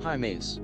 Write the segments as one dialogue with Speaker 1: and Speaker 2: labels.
Speaker 1: Hi Mayz.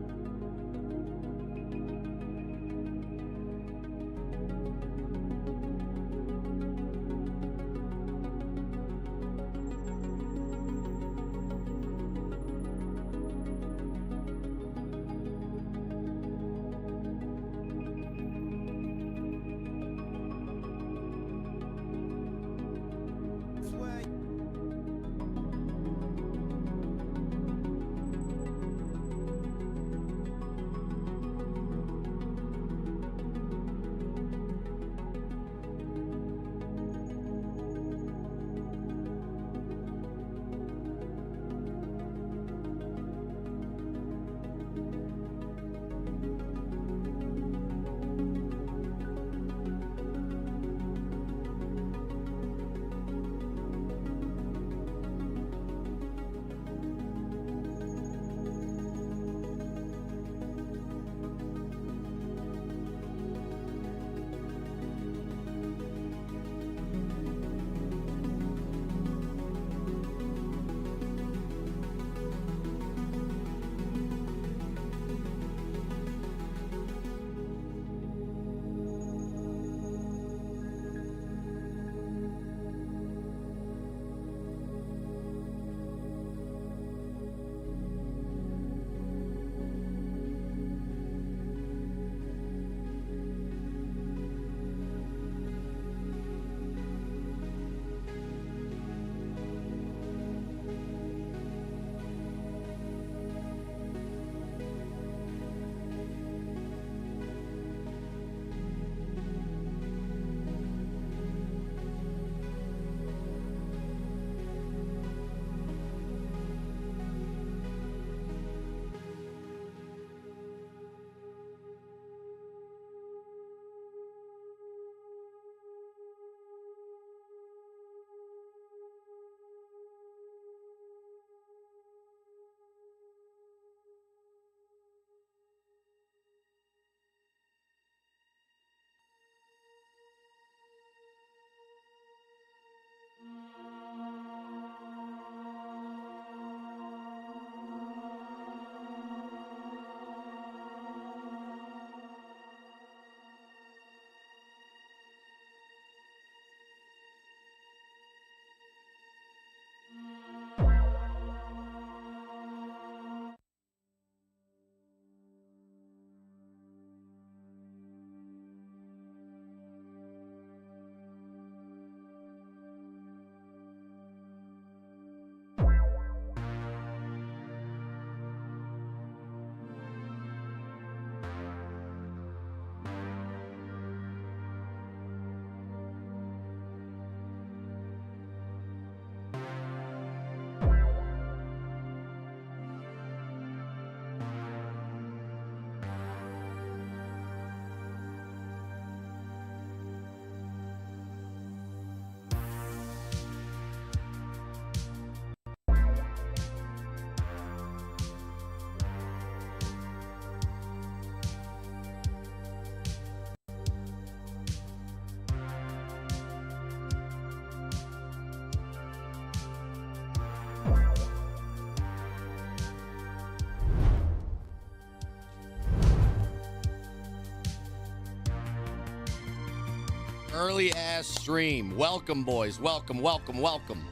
Speaker 2: Early ass stream. Welcome, boys. Welcome, welcome, welcome.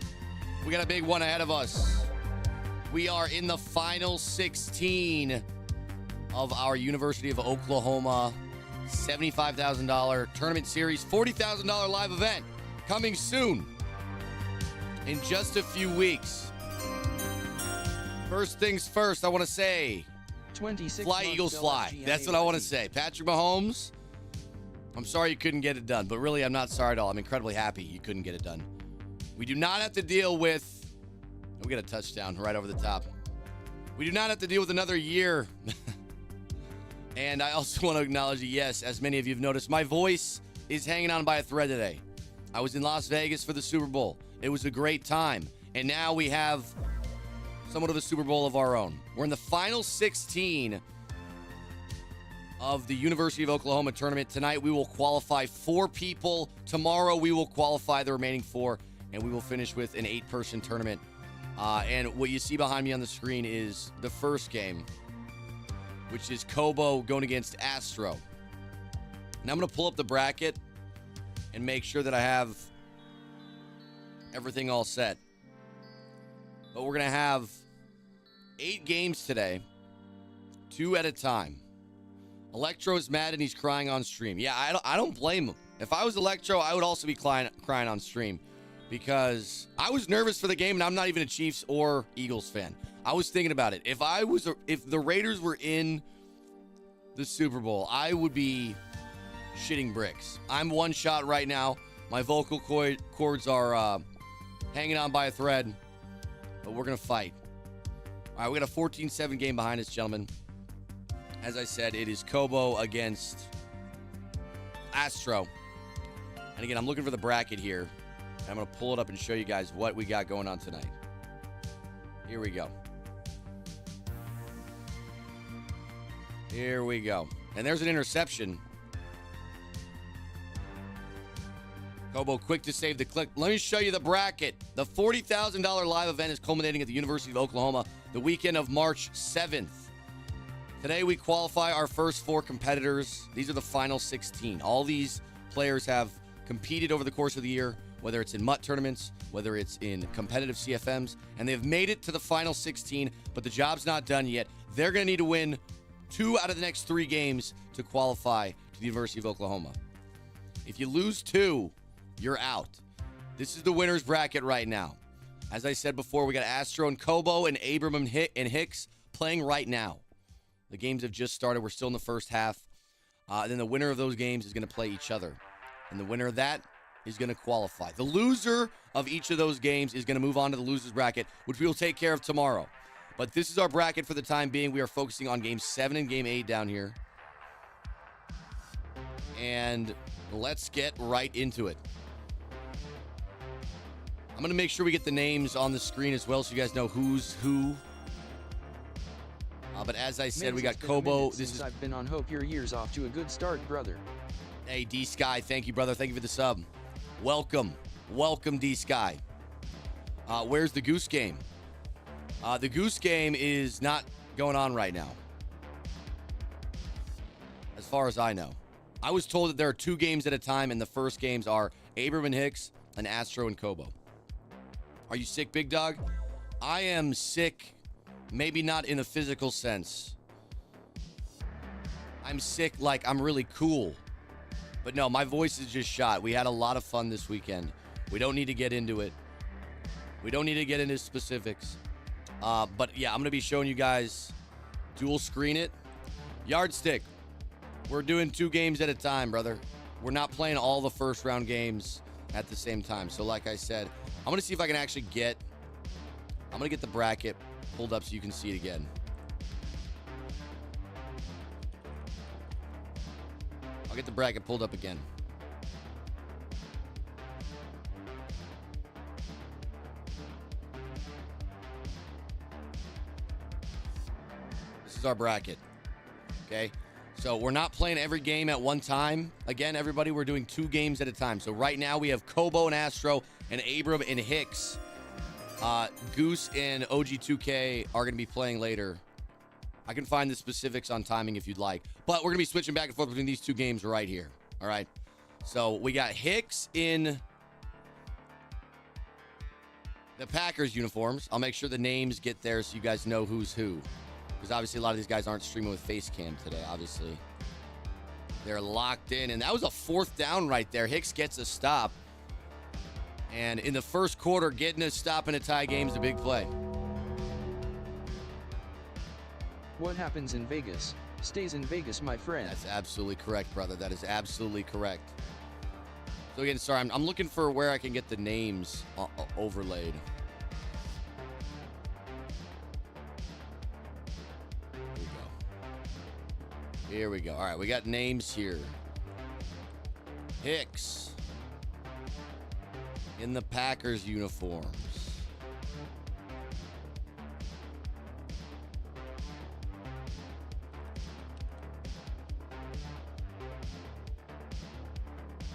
Speaker 2: We got a big one ahead of us. We are in the final 16 of our University of Oklahoma $75,000 tournament series, $40,000 live event coming soon in just a few weeks. First things first, I want to say, fly, Eagles, fly. That's what I want to say. Patrick Mahomes, I'm sorry you couldn't get it done, but really, I'm not sorry at all. I'm incredibly happy you couldn't get it done. We do not have to deal with, we get a touchdown right over the top. We do not have to deal with another year. And I also want to acknowledge that, yes, as many of you have noticed, my voice is hanging on by a thread today. I was in Las Vegas for the Super Bowl. It was a great time. And now we have somewhat of a Super Bowl of our own. We're in the final 16 of the University of Oklahoma tournament. Tonight, we will qualify 4 people. Tomorrow, we will qualify the remaining 4, and we will finish with an 8-person tournament. And what you see behind me on the screen is the first game which is Kobo going against Astro. And I'm going to pull up the bracket and make sure that I have everything all set. But we're going to have 8 games today, 2 at a time. Electro's mad and he's crying on stream. Yeah, I don't blame him. If I was Electro, I would also be crying on stream because I was nervous for the game, and I'm not even a Chiefs or Eagles fan. I was thinking about it. If the Raiders were in the Super Bowl, I would be shitting bricks. I'm one shot right now. My vocal cords are hanging on by a thread, but we're going to fight. All right, we got a 14-7 game behind us, gentlemen. As I said, it is Kobo against Astro. And again, I'm looking for the bracket here. I'm going to pull it up and show you guys what we got going on tonight. Here we go. Here we go. And there's an interception. Kobo quick to save the click. Let me show you the bracket. The $40,000 live event is culminating at the University of Oklahoma the weekend of March 7th. Today we qualify our first 4 competitors. These are the final 16. All these players have competed over the course of the year, whether it's in MUT tournaments, whether it's in competitive CFMs, and they've made it to the final 16, but the job's not done yet. They're going to need to win 2 out of the next 3 games to qualify to the University of Oklahoma. If you lose 2, you're out. This is the winner's bracket right now. As I said before, we got Astro and Kobo and Abram and Hicks playing right now. The games have just started. We're still in the first half. Then the winner of those games is going to play each other. And the winner of that is going to qualify. The loser of each of those games is going to move on to the loser's bracket, which we will take care of tomorrow. But this is our bracket for the time being. We are focusing on Game 7 and Game 8 down here. And let's get right into it. I'm going to make sure we get the names on the screen as well so you guys know who's who. But as I said,
Speaker 1: Mayz,
Speaker 2: we got Kobo.
Speaker 1: This is I've been on. Hope your year's off to a good start, brother.
Speaker 2: Hey, D-Sky. Thank you, brother. Thank you for the sub. Welcome. Welcome, D-Sky. Where's the Goose game? The Goose game is not going on right now, as far as I know. I was told that there are 2 games at a time, and the first games are Abram and Hicks and Astro and Kobo. Are you sick, big dog? I am sick, maybe not in a physical sense. I'm sick like I'm really cool. But no, my voice is just shot. We had a lot of fun this weekend. We don't need to get into it. We don't need to get into specifics. But yeah, I'm going to be showing you guys dual screen it. Yardstick. We're doing 2 games at a time, brother. We're not playing all the first round games at the same time. So like I said, I'm going to see if I can actually I'm going to get the bracket pulled up so you can see it again. I'll get the bracket pulled up again. This is our bracket. Okay? So we're not playing every game at one time. Again, everybody, we're doing 2 games at a time. So right now we have Kobo and Astro and Abram and Hicks. Goose and OG2K are going to be playing later. I can find the specifics on timing if you'd like. But we're going to be switching back and forth between these 2 games right here. All right? So we got Hicks in the Packers uniforms. I'll make sure the names get there so you guys know who's who. Because obviously a lot of these guys aren't streaming with face cam today, obviously. They're locked in. And that was a 4th down right there. Hicks gets a stop. And in the first quarter, getting a stop in a tie game is a big play.
Speaker 1: What happens in Vegas stays in Vegas, my friend.
Speaker 2: That's absolutely correct, brother. That is absolutely correct. So again, sorry, I'm looking for where I can get the names overlaid. Here we go. All right, we got names here. Hicks in the Packers uniforms.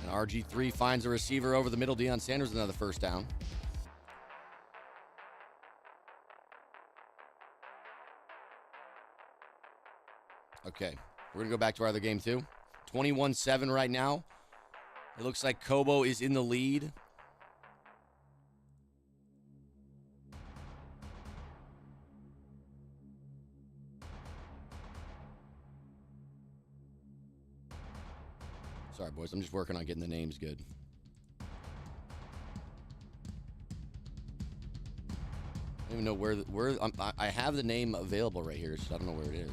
Speaker 2: And RG3 finds a receiver over the middle. Deion Sanders, another first down. Okay. We're going to go back to our other game, too. 21-7 right now. It looks like Kobo is in the lead. Sorry, boys. I'm just working on getting the names good. I don't even know where I have the name available right here, so I don't know where it is.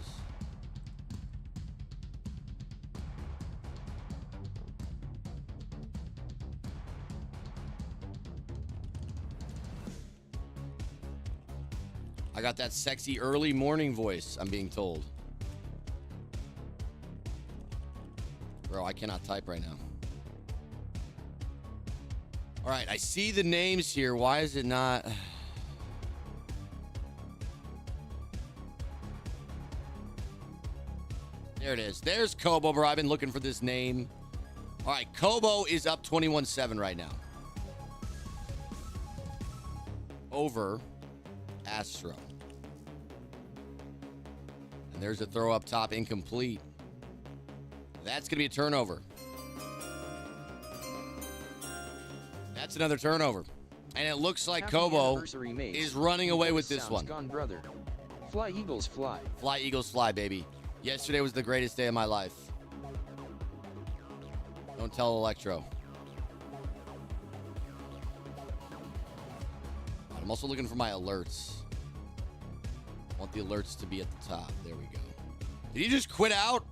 Speaker 2: I got that sexy early morning voice, I'm being told. Bro, I cannot type right now. All right, I see the names here. Why is it not... There it is. There's Kobo, bro. I've been looking for this name. All right, Kobo is up 21-7 right now. Over Astro. And there's a throw up top, incomplete. That's going to be a turnover. That's another turnover. And it looks like Kobo is running away with this one.
Speaker 1: Gone, brother. Fly, Eagles, fly.
Speaker 2: Fly, Eagles, fly, baby. Yesterday was the greatest day of my life. Don't tell Electro. I'm also looking for my alerts. I want the alerts to be at the top. There we go. Did he just quit out?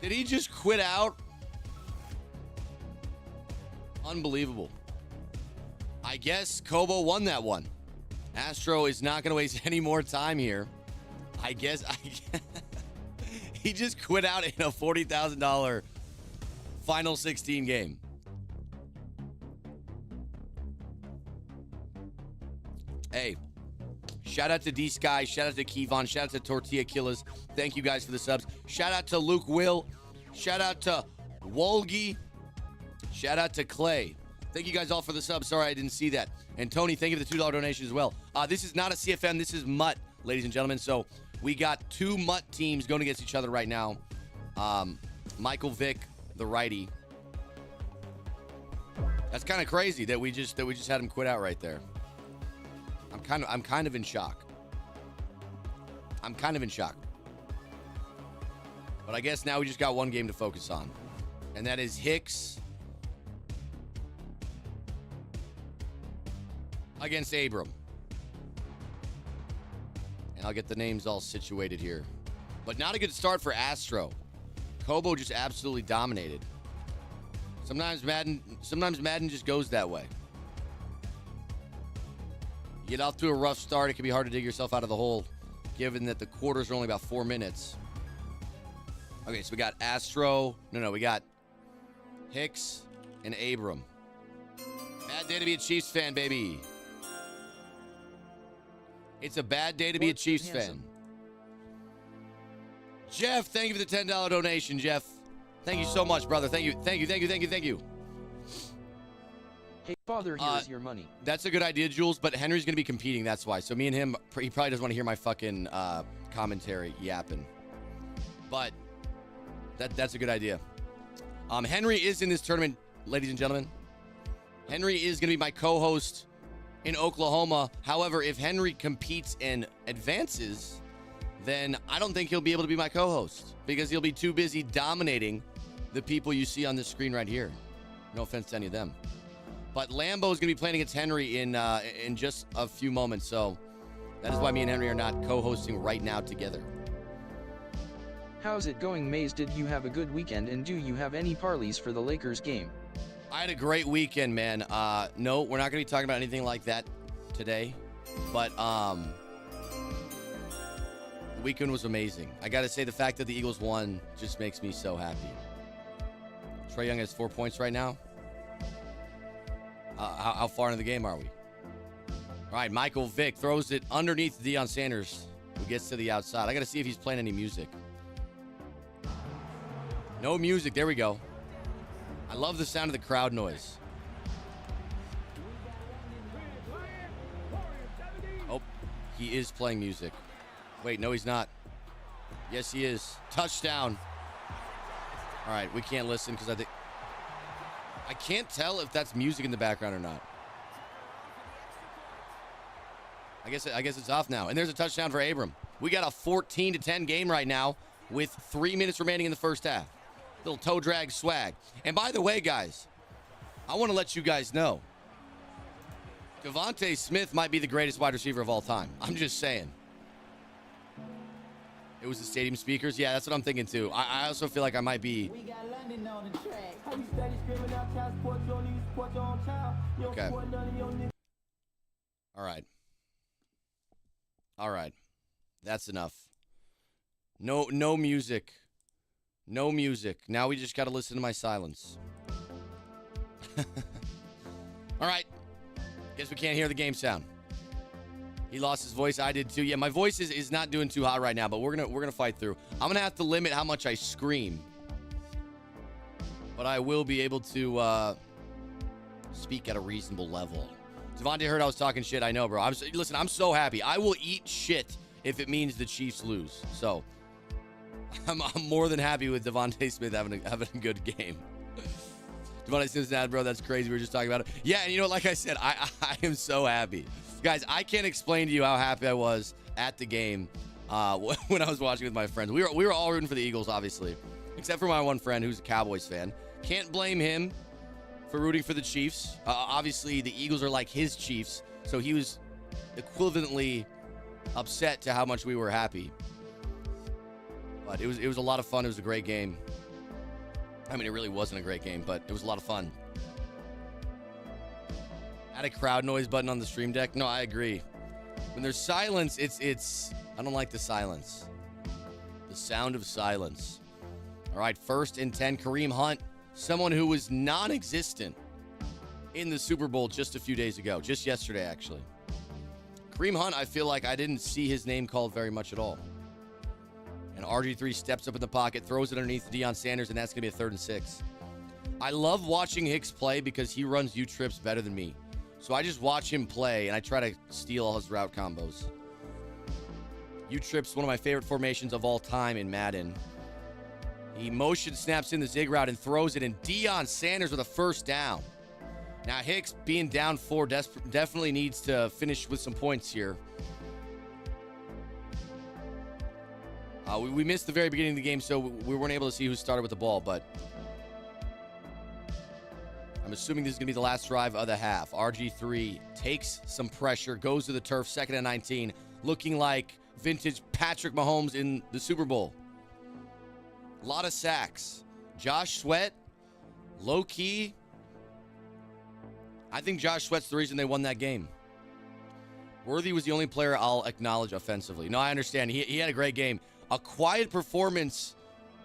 Speaker 2: Did he just quit out? Unbelievable. I guess Kobo won that one. Astro is not going to waste any more time here. I guess he just quit out in a $40,000 final 16 game. Hey, shout out to D-Sky, shout out to Kevon, shout out to Tortilla Killers. Thank you guys for the subs. Shout out to Luke Will. Shout out to Wolgi. Shout out to Clay. Thank you guys all for the subs. Sorry I didn't see that. And Tony, thank you for the $2 donation as well. This is not a CFM. This is Mutt, ladies and gentlemen. So we got two Mutt teams going against each other right now. Michael Vick, the righty. That's kind of crazy that we just had him quit out right there. I'm kind of in shock. I'm kind of in shock. But I guess now we just got one game to focus on. And that is Hicks against Abram. And I'll get the names all situated here. But not a good start for Astro. Kobo just absolutely dominated. Sometimes Madden just goes that way. You get off to a rough start, it can be hard to dig yourself out of the hole, given that the quarters are only about 4 minutes. Okay, so we got Astro. No, we got Hicks and Abram. Bad day to be a Chiefs fan, baby. It's a bad day to be a Chiefs fan. Jeff, thank you for the $10 donation, Jeff. Thank you so much, brother. Thank you.
Speaker 1: Hey, father, here's your money.
Speaker 2: That's a good idea, Jules, but Henry's going to be competing, that's why. So me and him, he probably doesn't want to hear my fucking commentary yapping. But that's a good idea. Henry is in this tournament, ladies and gentlemen. Henry is going to be my co-host in Oklahoma. However, if Henry competes and advances, then I don't think he'll be able to be my co-host because he'll be too busy dominating the people you see on this screen right here. No offense to any of them. But Lambo is going to be playing against Henry in just a few moments. So that is why me and Henry are not co-hosting right now together.
Speaker 1: How's it going, Mayz? Did you have a good weekend, and do you have any parlays for the Lakers game?
Speaker 2: I had a great weekend, man. No, we're not going to be talking about anything like that today. But the weekend was amazing. I got to say, the fact that the Eagles won just makes me so happy. Trae Young has 4 points right now. How far into the game are we? All right, Michael Vick throws it underneath Deion Sanders, who gets to the outside. I got to see if he's playing any music. No music. There we go. I love the sound of the crowd noise. Oh, He is playing music. Wait, no, he's not. Yes, he is. Touchdown. All right, we can't listen because I can't tell if that's music in the background or not. I guess it's off now. And there's a touchdown for Abram. We got a 14-10 game right now with 3 minutes remaining in the first half. Little toe drag swag. And by the way, guys, I want to let you guys know, Devontae Smith might be the greatest wide receiver of all time. I'm just saying. It was the stadium speakers. Yeah, that's what I'm thinking too. I also feel like I might be. Okay. All right. All right. That's enough. No music. No music. Now we just got to listen to my silence. All right. Guess we can't hear the game sound. He lost his voice. I did too. Yeah, my voice is not doing too hot right now, but we're gonna fight through. I'm gonna have to limit how much I scream, but I will be able to speak at a reasonable level. Devontae heard I was talking shit. I know, bro. Listen, I'm so happy. I will eat shit if it means the Chiefs lose. So I'm more than happy with Devontae Smith having a good game. Devontae Smith's dad, bro. That's crazy. We were just talking about it. Yeah, and you know, like I said, I am so happy. Guys, I can't explain to you how happy I was at the game when I was watching with my friends. We were all rooting for the Eagles, obviously, except for my one friend who's a Cowboys fan. Can't blame him for rooting for the Chiefs. Obviously, the Eagles are like his Chiefs, so he was equivalently upset to how much we were happy. But it was a lot of fun. It was a great game. I mean, it really wasn't a great game, but it was a lot of fun. Add a crowd noise button on the stream deck. No, I agree. When there's silence, it's I don't like the silence. The sound of silence. All right, 1st and 10. Kareem Hunt, someone who was non-existent in the Super Bowl just a few days ago. Just yesterday, actually. Kareem Hunt, I feel like I didn't see his name called very much at all. And RG3 steps up in the pocket, throws it underneath Deion Sanders, and that's going to be a 3rd and 6. I love watching Hicks play because he runs U-trips better than me. So I just watch him play, and I try to steal all his route combos. U-trip's one of my favorite formations of all time in Madden. He motion snaps in the zig route and throws it, and Deion Sanders with a 1st down. Now, Hicks, being down 4, definitely needs to finish with some points here. We missed the very beginning of the game, so we weren't able to see who started with the ball, but I'm assuming this is going to be the last drive of the half. RG3 takes some pressure, goes to the turf, 2nd and 19, looking like vintage Patrick Mahomes in the Super Bowl. A lot of sacks. Josh Sweat, low-key. I think Josh Sweat's the reason they won that game. Worthy was the only player I'll acknowledge offensively. No, I understand. He had a great game. A quiet performance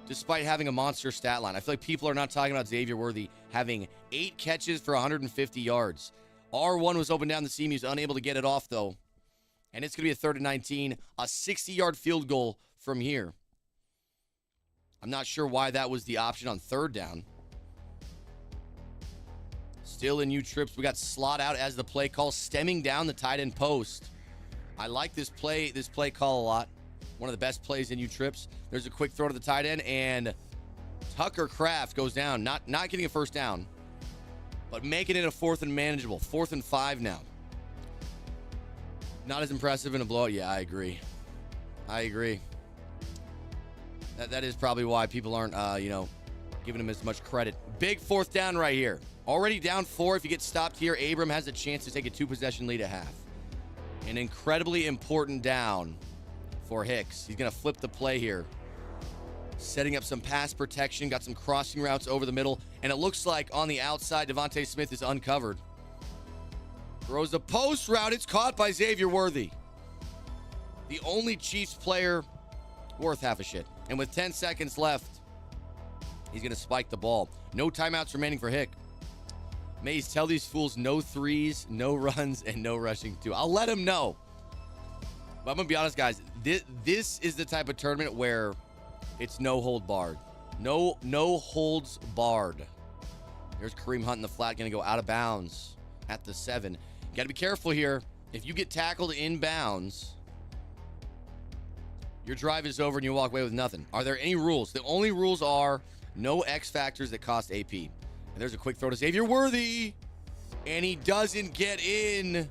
Speaker 2: despite having a monster stat line. I feel like people are not talking about Xavier Worthy having 8 catches for 150 yards. R1 was open down the seam. He was unable to get it off, though. And it's going to be a 3rd and 19, a 60-yard field goal from here. I'm not sure why that was the option on 3rd down. Still in U-trips. We got slot out as the play call, stemming down the tight end post. I like this play call a lot. One of the best plays in U-trips. There's a quick throw to the tight end, and Tucker Kraft goes down. Not getting a 1st down, but making it a 4th and manageable. 4th and 5 now. Not as impressive in a blowout. Yeah, I agree. That is probably why people aren't, giving him as much credit. Big 4th down right here. Already down 4. If you get stopped here, Abram has a chance to take a 2-possession lead at half. An incredibly important down for Hicks. He's going to flip the play here. Setting up some pass protection. Got some crossing routes over the middle. And it looks like on the outside, Devontae Smith is uncovered. Throws a post route. It's caught by Xavier Worthy. The only Chiefs player worth half a shit. And with 10 seconds left, he's going to spike the ball. No timeouts remaining for Hick. Mayz, tell these fools no 3s, no runs, and no rushing too. I'll let him know. But I'm going to be honest, guys. This is the type of tournament where it's no hold barred. No holds barred. There's Kareem Hunt in the flat, going to go out of bounds at the 7. Got to be careful here. If you get tackled in bounds, Your drive is over and you walk away with nothing. Are there any rules? The only rules are no X factors that cost AP. And there's a quick throw to Xavier Worthy. And he doesn't get in.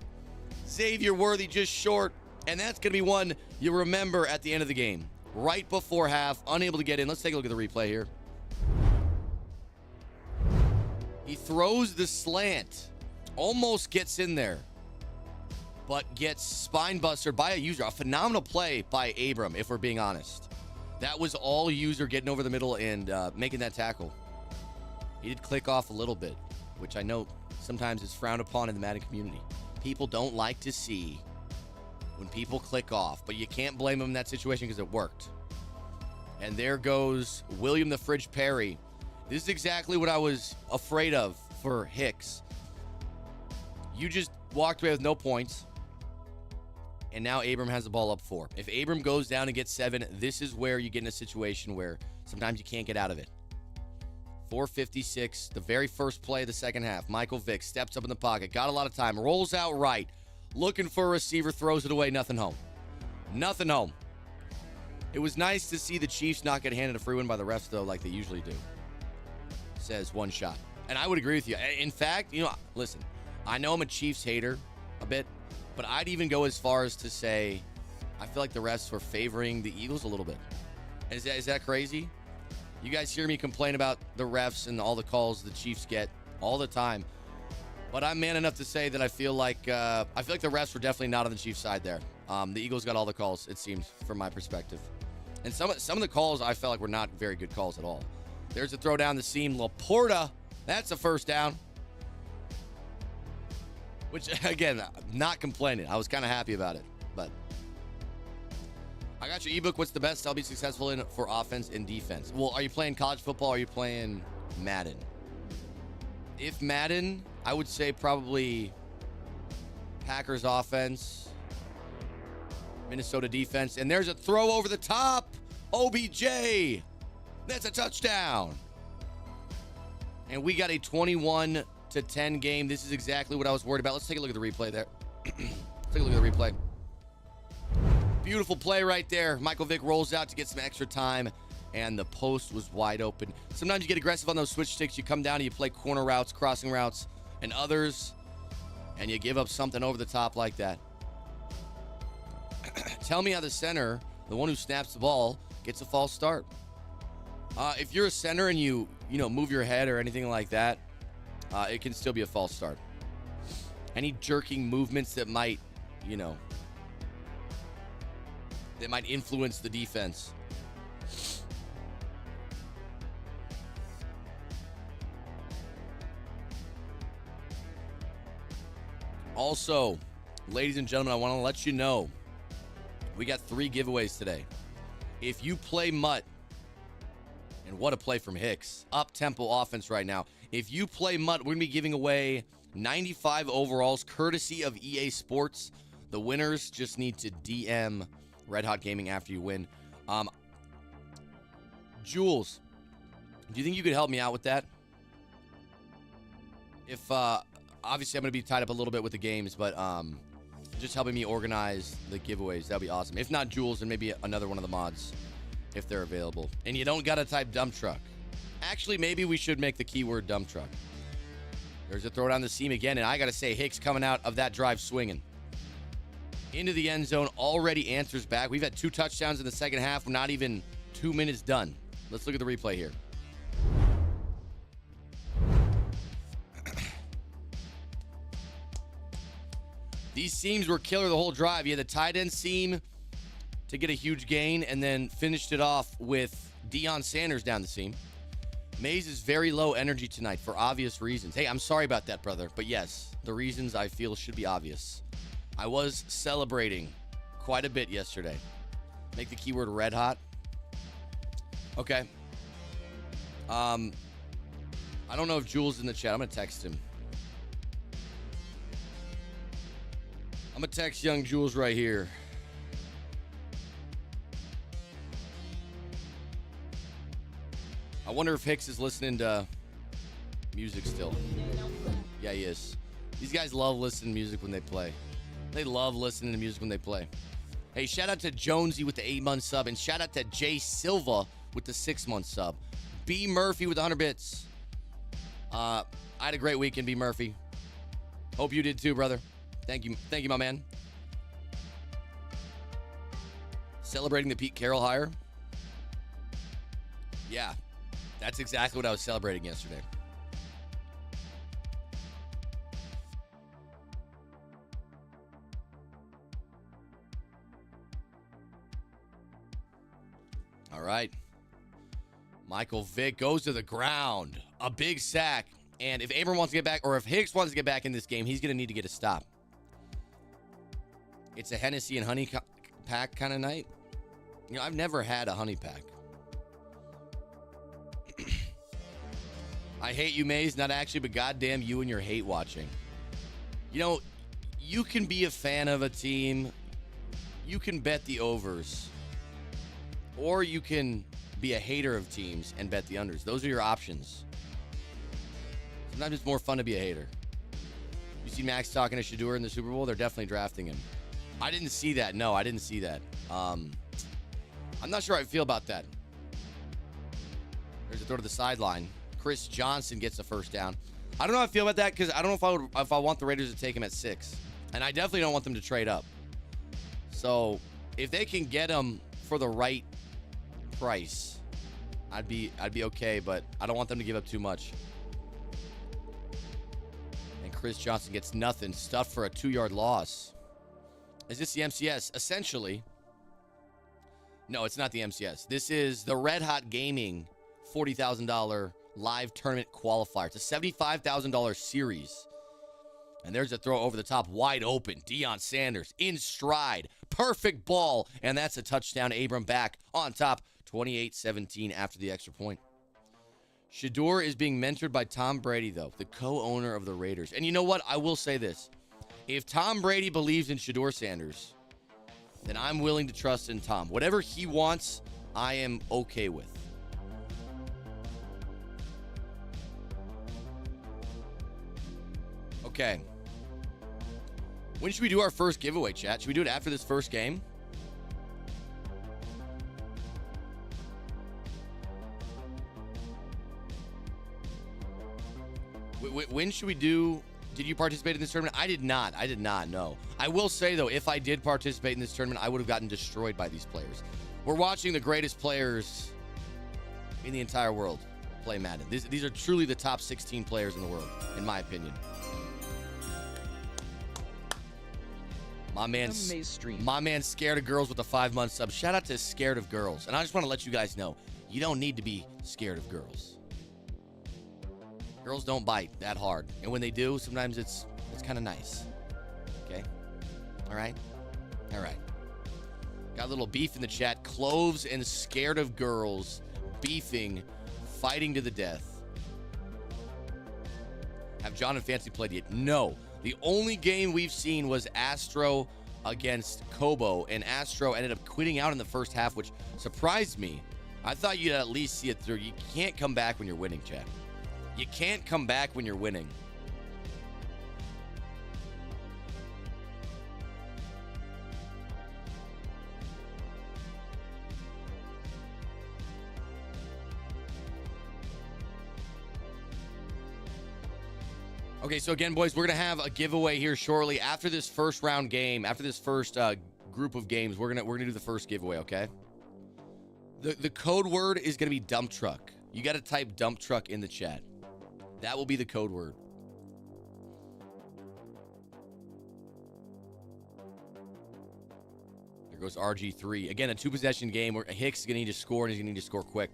Speaker 2: Xavier Worthy just short. And that's going to be one you remember at the end of the game. Right before half, unable to get in. Let's take a look at the replay here. He throws the slant. Almost gets in there. But gets spine bustered by a user. A phenomenal play by Abram, if we're being honest. That was all user getting over the middle and making that tackle. He did click off a little bit, which I know sometimes is frowned upon in the Madden community. People don't like to see when people click off, but you can't blame them in that situation because it worked. And there goes William the Fridge Perry. This is exactly what I was afraid of for Hicks. You just walked away with no points, and now Abram has the ball up 4. If Abram goes down and gets 7, this is where you get in a situation where sometimes you can't get out of it. 4:56, the very first play of the second half. Michael Vick steps up in the pocket, got a lot of time, rolls out right, looking for a receiver, throws it away, nothing home. Nothing home. It was nice to see the Chiefs not get handed a free win by the refs, though, like they usually do. Says one shot. And I would agree with you. In fact, listen, I know I'm a Chiefs hater a bit, but I'd even go as far as to say I feel like the refs were favoring the Eagles a little bit. Is that crazy? You guys hear me complain about the refs and all the calls the Chiefs get all the time. But I'm man enough to say that I feel like the refs were definitely not on the Chiefs' side there. The Eagles got all the calls, it seems, from my perspective. And some of the calls I felt like were not very good calls at all. There's a throw down the seam. Laporta, that's a first down. Which, again, not complaining. I was kind of happy about it. But I got your ebook, What's the Best I'll Be Successful in for Offense and Defense. Well, are you playing college football or are you playing Madden? If Madden, I would say probably Packers offense, Minnesota defense. And there's a throw over the top. OBJ. That's a touchdown. And we got a 21-10 game. This is exactly what I was worried about. Let's take a look at the replay there. Take a look at the replay. Beautiful play right there. Michael Vick rolls out to get some extra time, and the post was wide open. Sometimes you get aggressive on those switch sticks. You come down and you play corner routes, crossing routes, and others, and you give up something over the top like that. Tell me how the center, the one who snaps the ball, gets a false start. If you're a center and you move your head or anything like that, it can still be a false start. Any jerking movements that might influence the defense. Also, ladies and gentlemen, I want to let you know we got 3 giveaways today. If you play Mutt, and what a play from Hicks, up-tempo offense right now. If you play Mutt, we're going to be giving away 95 overalls, courtesy of EA Sports. The winners just need to DM Red Hot Gaming after you win. Jules, do you think you could help me out with that? If obviously I'm going to be tied up a little bit with the games, but just helping me organize the giveaways, that'd be awesome. If not Jules, then maybe another one of the mods, if they're available. And you don't got to type dump truck. Actually, maybe we should make the keyword dump truck. There's a throw down the seam again, and I got to say, Hicks coming out of that drive swinging. Into the end zone, already answers back. We've had 2 touchdowns in the second half. We're not even 2 minutes done. Let's look at the replay here. These seams were killer the whole drive. You had the tight end seam to get a huge gain, and then finished it off with Deion Sanders down the seam. Mayz is very low energy tonight for obvious reasons. Hey, I'm sorry about that, brother. But yes, the reasons I feel should be obvious. I was celebrating quite a bit yesterday. Make the keyword red hot. Okay. I don't know if Jules is in the chat. I'm going to text him. I'm going to text young Jules right here. I wonder if Hicks is listening to music still. Yeah, he is. These guys love listening to music when they play. They love listening to music when they play. Hey, shout out to Jonesy with the 8-month sub, and shout out to Jay Silva with the 6-month sub. B. Murphy with 100 bits. I had a great weekend, B. Murphy. Hope you did too, brother. Thank you, my man. Celebrating the Pete Carroll hire. Yeah, that's exactly what I was celebrating yesterday. All right. Michael Vick goes to the ground. A big sack. And if Abram wants to get back, or if Hicks wants to get back in this game, he's going to need to get a stop. It's a Hennessy and honey pack kind of night. You know, I've never had a honey pack. I hate you, Mayz. Not actually, but goddamn you and your hate watching. You know, you can be a fan of a team. You can bet the overs. Or you can be a hater of teams and bet the unders. Those are your options. Sometimes it's more fun to be a hater. You see Max talking to Shedeur in the Super Bowl? They're definitely drafting him. I didn't see that. No, I didn't see that. I'm not sure how I feel about that. There's a throw to the sideline. Chris Johnson gets the first down. I don't know how I feel about that because I don't know if I want the Raiders to take him at 6. And I definitely don't want them to trade up. So if they can get him for the right price, I'd be okay, but I don't want them to give up too much. And Chris Johnson gets nothing. Stuffed for a 2-yard loss. Is this the MCS? Essentially. No, it's not the MCS. This is the Red Hot Gaming $40,000 live tournament qualifier. It's a $75,000 series. And there's a throw over the top, wide open. Deion Sanders in stride. Perfect ball. And that's a touchdown. Abram back on top. 28-17 after the extra point. Shedeur is being mentored by Tom Brady, though, the co-owner of the Raiders. And you know what? I will say this. If Tom Brady believes in Shedeur Sanders, then I'm willing to trust in Tom. Whatever he wants, I am okay with. Okay. When should we do our first giveaway, chat? Should we do it after this first game? When should we do... Did you participate in this tournament? I did not. I did not, no. I will say, though, if I did participate in this tournament, I would have gotten destroyed by these players. We're watching the greatest players in the entire world play Madden. These are truly the top 16 players in the world, in my opinion. My man's scared of girls with a 5-month sub. Shout out to Scared of Girls. And I just want to let you guys know, you don't need to be scared of girls. Girls don't bite that hard. And when they do, sometimes it's kind of nice. Okay? All right? All right. Got a little beef in the chat. Cloves and Scared of Girls beefing, fighting to the death. Have John and Fancy played yet? No. The only game we've seen was Astro against Kobo, and Astro ended up quitting out in the first half, which surprised me. I thought you'd at least see it through. You can't come back when you're winning, chat. You can't come back when you're winning. Okay, so again, boys, we're going to have a giveaway here shortly. After this first round game, after this first group of games, we're gonna do the first giveaway, okay? The code word is going to be dump truck. You got to type dump truck in the chat. That will be the code word. There goes RG3. Again, a 2-possession game where Hicks is going to need to score, and he's going to need to score quick.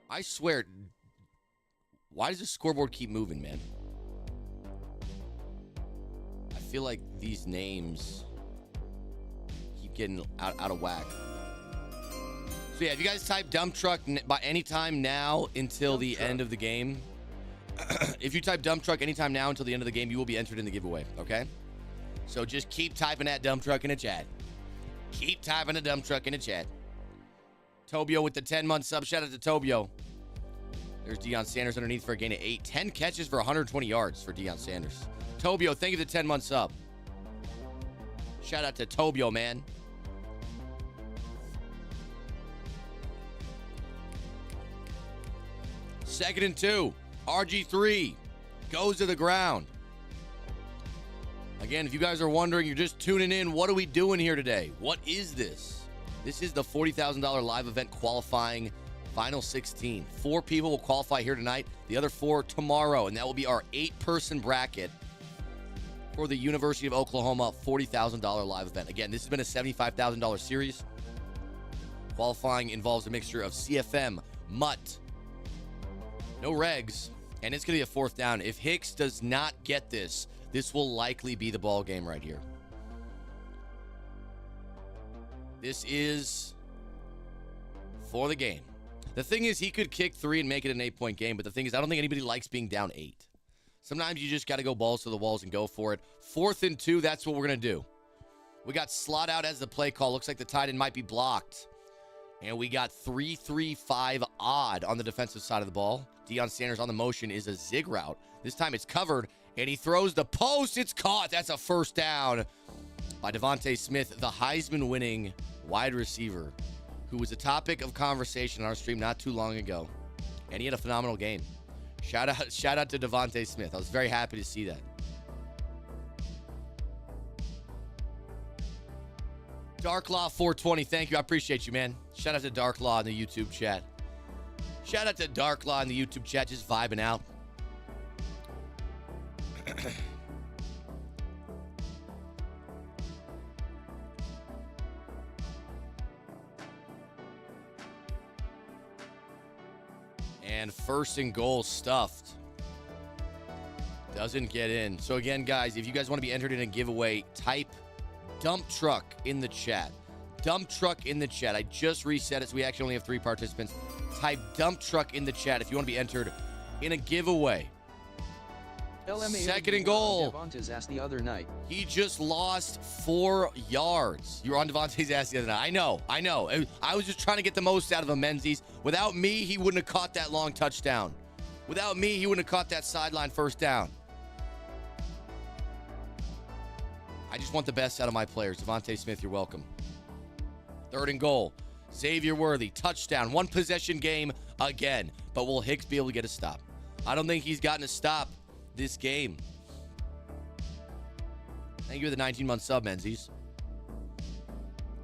Speaker 2: I swear, why does the scoreboard keep moving, man? I feel like these names keep getting out of whack. So yeah, if you guys type dump truck by any time now until the end of the game, if you type dump truck anytime now until the end of the game, you will be entered in the giveaway, okay? So just keep typing that dump truck in the chat. Keep typing the dump truck in the chat. Tobio with the 10-month sub. Shout out to Tobio. There's Deion Sanders underneath for a gain of 8. 10 catches for 120 yards for Deion Sanders. Tobio, thank you for the 10-month sub. Shout out to Tobio, man. Second and 2. RG3 goes to the ground. Again, if you guys are wondering, you're just tuning in, what are we doing here today? What is this? This is the $40,000 live event qualifying final 16. 4 people will qualify here tonight, the other 4 tomorrow, and that will be our 8-person bracket for the University of Oklahoma $40,000 live event. Again, this has been a $75,000 series. Qualifying involves a mixture of CFM, MUT, no regs, and it's going to be a 4th down. If Hicks does not get this, this will likely be the ball game right here. This is for the game. The thing is, he could kick 3 and make it an 8-point game, but the thing is, I don't think anybody likes being down 8. Sometimes you just got to go balls to the walls and go for it. 4th and 2, that's what we're going to do. We got slot out as the play call. Looks like the tight end might be blocked. And we got 3-3-5 odd on the defensive side of the ball. Deion Sanders on the motion is a zig route. This time it's covered, and he throws the post. It's caught. That's a 1st down by Devontae Smith, the Heisman-winning wide receiver, who was a topic of conversation on our stream not too long ago. And he had a phenomenal game. Shout out to Devontae Smith. I was very happy to see that. Darklaw 420, thank you. I appreciate you, man. Shout out to Darklaw in the YouTube chat. Shout out to Darklaw in the YouTube chat, just vibing out. And 1st and goal stuffed. Doesn't get in. So again, guys, if you guys want to be entered in a giveaway, type dump truck in the chat. Dump truck in the chat. I just reset it, so we actually only have 3 participants. Type dump truck in the chat if you want to be entered in a giveaway. Second and goal.
Speaker 1: Devontae's ass the other night.
Speaker 2: He just lost 4 yards. You were on Devontae's ass the other night. I know. I was just trying to get the most out of him, Menzies. Without me, he wouldn't have caught that long touchdown. Without me, he wouldn't have caught that sideline 1st down. I just want the best out of my players. Devontae Smith, you're welcome. 3rd and goal. Xavier Worthy, touchdown. 1 possession game again. But will Hicks be able to get a stop? I don't think he's gotten a stop this game. Thank you for the 19-month sub, Menzies.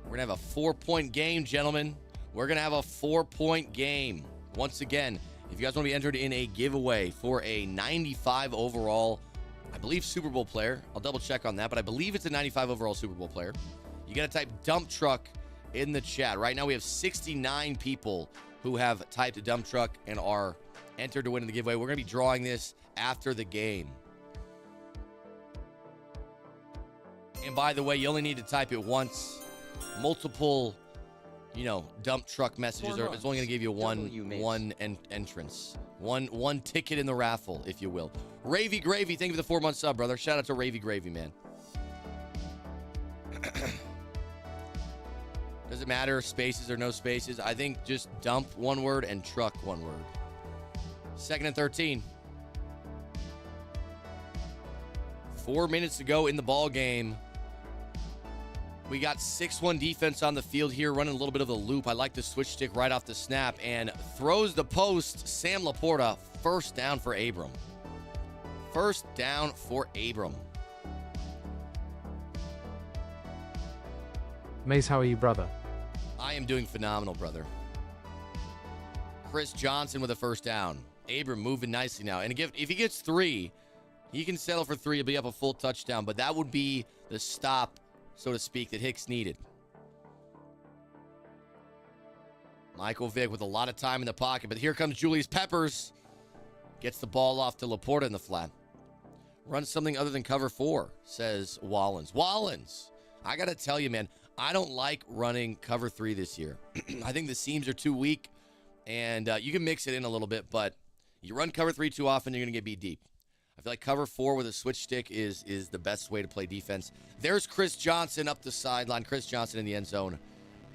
Speaker 2: We're going to have a 4-point game, gentlemen. We're going to have a 4-point game. Once again, if you guys want to be entered in a giveaway for a 95 overall, I believe, Super Bowl player. I'll double check on that, but I believe it's a 95 overall Super Bowl player. You got to type dump truck in the chat. Right now we have 69 people who have typed a dump truck and are entered to win in the giveaway. We're going to be drawing this after the game. And by the way, you only need to type it once. Multiple, dump truck messages are it's only going to give you one entrance. One ticket in the raffle, if you will. Ravy Gravy, thank you for the 4-month sub, brother. Shout out to Ravy Gravy, man. Does it matter spaces or no spaces? I think just dump 1 word and truck 1 word. 2nd and 13. 4 minutes to go in the ball game. We got 6-1 defense on the field here, running a little bit of a loop. I like the switch stick right off the snap and throws the post. Sam Laporta, 1st down for Abram. 1st down for Abram.
Speaker 3: Mayz, how are you, brother?
Speaker 2: I am doing phenomenal, brother. Chris Johnson with a 1st down. Abram moving nicely now. And if he gets 3, he can settle for 3. He'll be up a full touchdown. But that would be the stop, so to speak, that Hicks needed. Michael Vick with a lot of time in the pocket. But here comes Julius Peppers. Gets the ball off to Laporta in the flat. Run something other than cover 4, says Wallens. Wallens, I got to tell you, man, I don't like running cover 3 this year. I think the seams are too weak, and you can mix it in a little bit, but you run cover 3 too often, you're going to get beat deep. I feel like cover 4 with a switch stick is the best way to play defense. There's Chris Johnson up the sideline. Chris Johnson in the end zone.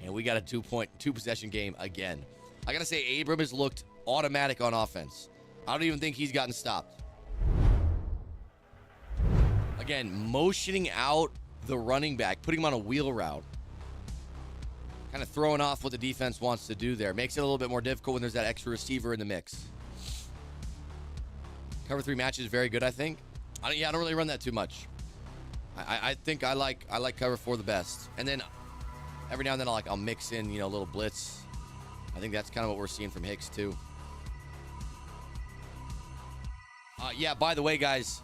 Speaker 2: And we got a 2-possession game again. I got to say, Abram has looked automatic on offense. I don't even think he's gotten stopped. Again, motioning out the running back, putting him on a wheel route. Kind of throwing off what the defense wants to do there. Makes it a little bit more difficult when there's that extra receiver in the mix. Cover 3 match is very good, I think. I don't really run that too much. I think I like cover 4 the best. And then every now and then I'll mix in, a little blitz. I think that's kind of what we're seeing from Hicks too. Yeah, by the way, guys,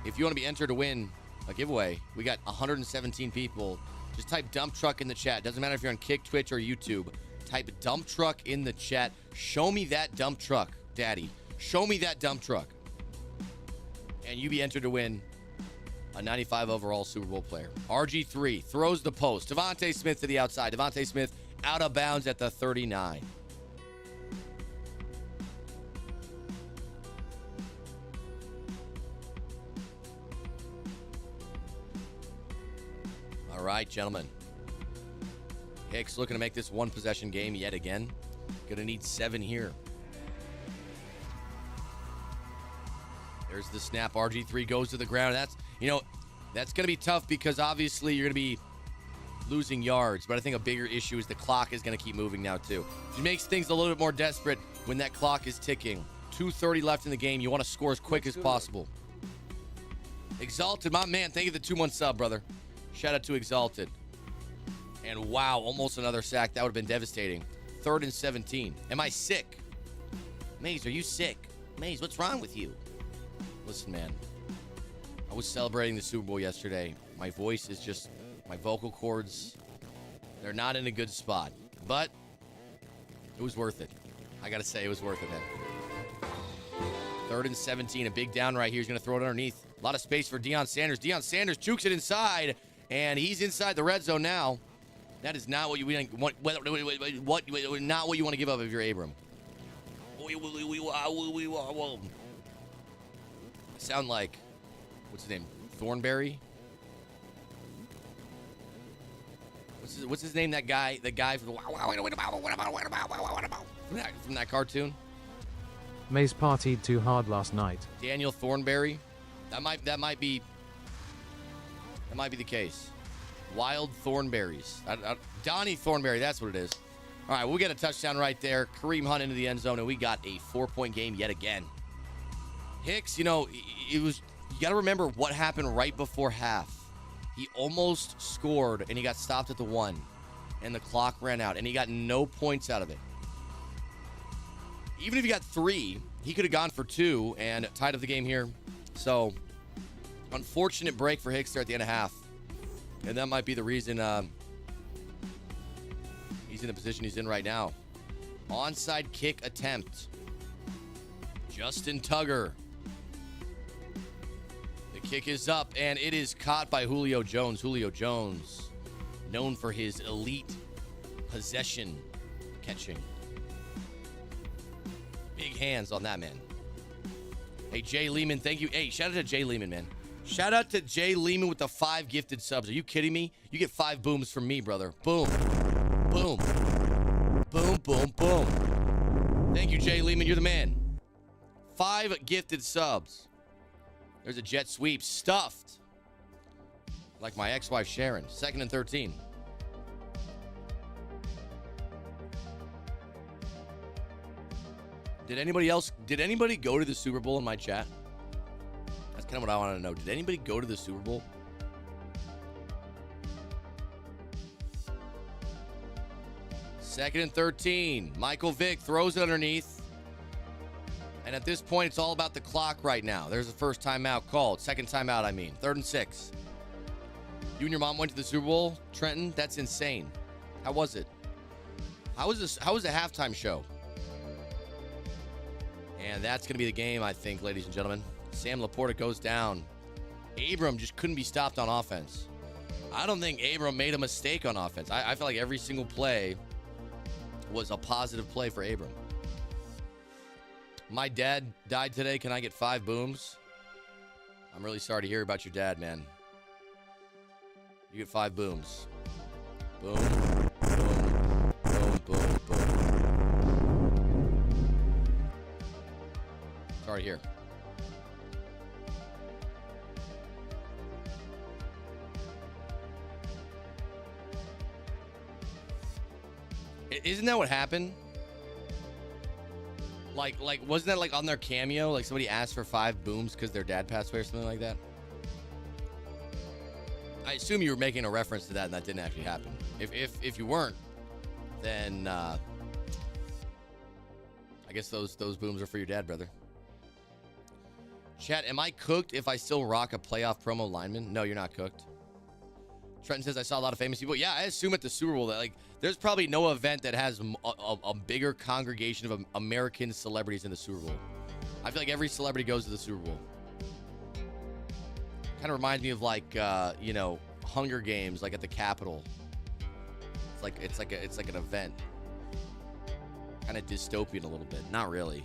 Speaker 2: if you want to be entered to win a giveaway, we got 117 people. Just type dump truck in the chat. Doesn't matter if you're on Kick, Twitch, or YouTube. Type dump truck in the chat. Show me that dump truck, Daddy. Show me that dump truck. And you be entered to win a 95 overall Super Bowl player. RG3 throws the post. Devontae Smith to the outside. Devontae Smith out of bounds at the 39. All right, gentlemen. Hicks looking to make this one possession game yet again. Gonna need 7 here. There's the snap. RG3 goes to the ground. That's going to be tough because obviously you're going to be losing yards. But I think a bigger issue is the clock is going to keep moving now too. It makes things a little bit more desperate when that clock is ticking. 2:30 left in the game. You want to score as quick as possible. Exalted, my man. Thank you for the 2-month sub, brother. Shout out to Exalted. And wow, almost another sack. That would have been devastating. 3rd and 17. Am I sick? Mayz, are you sick? Mayz, what's wrong with you? Listen, man. I was celebrating the Super Bowl yesterday. My voice is just, my vocal cords, they're not in a good spot. But it was worth it. I got to say, it was worth it, man. 3rd and 17. A big down right here. He's going to throw it underneath. A lot of space for Deion Sanders. Deion Sanders jukes it inside, and he's inside the red zone now. That is not what you want. Not what you want to give up if you're Abram. Sound like, what's his name? Thornberry? What's his name? That guy from that cartoon.
Speaker 3: Mayz partied too hard last night.
Speaker 2: Daniel Thornberry. That might be the case. Wild Thornberries. Donnie Thornberry, that's what it is. All right, we got a touchdown right there. Kareem Hunt into the end zone, and we got a 4-point game yet again. Hicks, you got to remember what happened right before half. He almost scored, and he got stopped at the 1, and the clock ran out, and he got no points out of it. Even if he got 3, he could have gone for 2 and tied up the game here. So, unfortunate break for Hicks there at the end of half. And that might be the reason he's in the position he's in right now. Onside kick attempt. Justin Tugger. The kick is up, and it is caught by Julio Jones. Julio Jones, known for his elite possession catching. Big hands on that man. Hey, Jay Lehman, thank you. Hey, shout out to Jay Lehman, man. Shout out to Jay Lehman with the 5 gifted subs. Are you kidding me? You get 5 booms from me, brother. Boom. Boom. Boom, boom, boom. Thank you, Jay Lehman. You're the man. 5 gifted subs. There's a jet sweep. Stuffed. Like my ex-wife, Sharon. 2nd and 13. Did anybody go to the Super Bowl in my chat? That's kind of what I want to know. Did anybody go to the Super Bowl? Second and 13. Michael Vick throws it underneath. And at this point, it's all about the clock right now. There's the first timeout called. Second timeout, I mean. 3rd and 6. You and your mom went to the Super Bowl, Trenton? That's insane. How was it? How was the halftime show? And that's going to be the game, I think, ladies and gentlemen. Sam Laporta goes down. Abram just couldn't be stopped on offense. I don't think Abram made a mistake on offense. I feel like every single play was a positive play for Abram. My dad died today. Can I get 5 booms? I'm really sorry to hear about your dad, man. You get 5 booms. Boom, boom, boom, boom, boom. Sorry to hear. Isn't that what happened? Like, wasn't that like on their cameo? Like somebody asked for 5 booms because their dad passed away or something like that? I assume you were making a reference to that and that didn't actually happen. If you weren't, then I guess those booms are for your dad, brother. Chat, am I cooked if I still rock a playoff promo lineman? No, you're not cooked. Trenton says, I saw a lot of famous people. Yeah, I assume at the Super Bowl that, like, there's probably no event that has a bigger congregation of American celebrities in the Super Bowl. I feel like every celebrity goes to the Super Bowl. Kind of reminds me of, like, you know, Hunger Games, like at the Capitol. It's like an event. Kind of dystopian a little bit. Not really.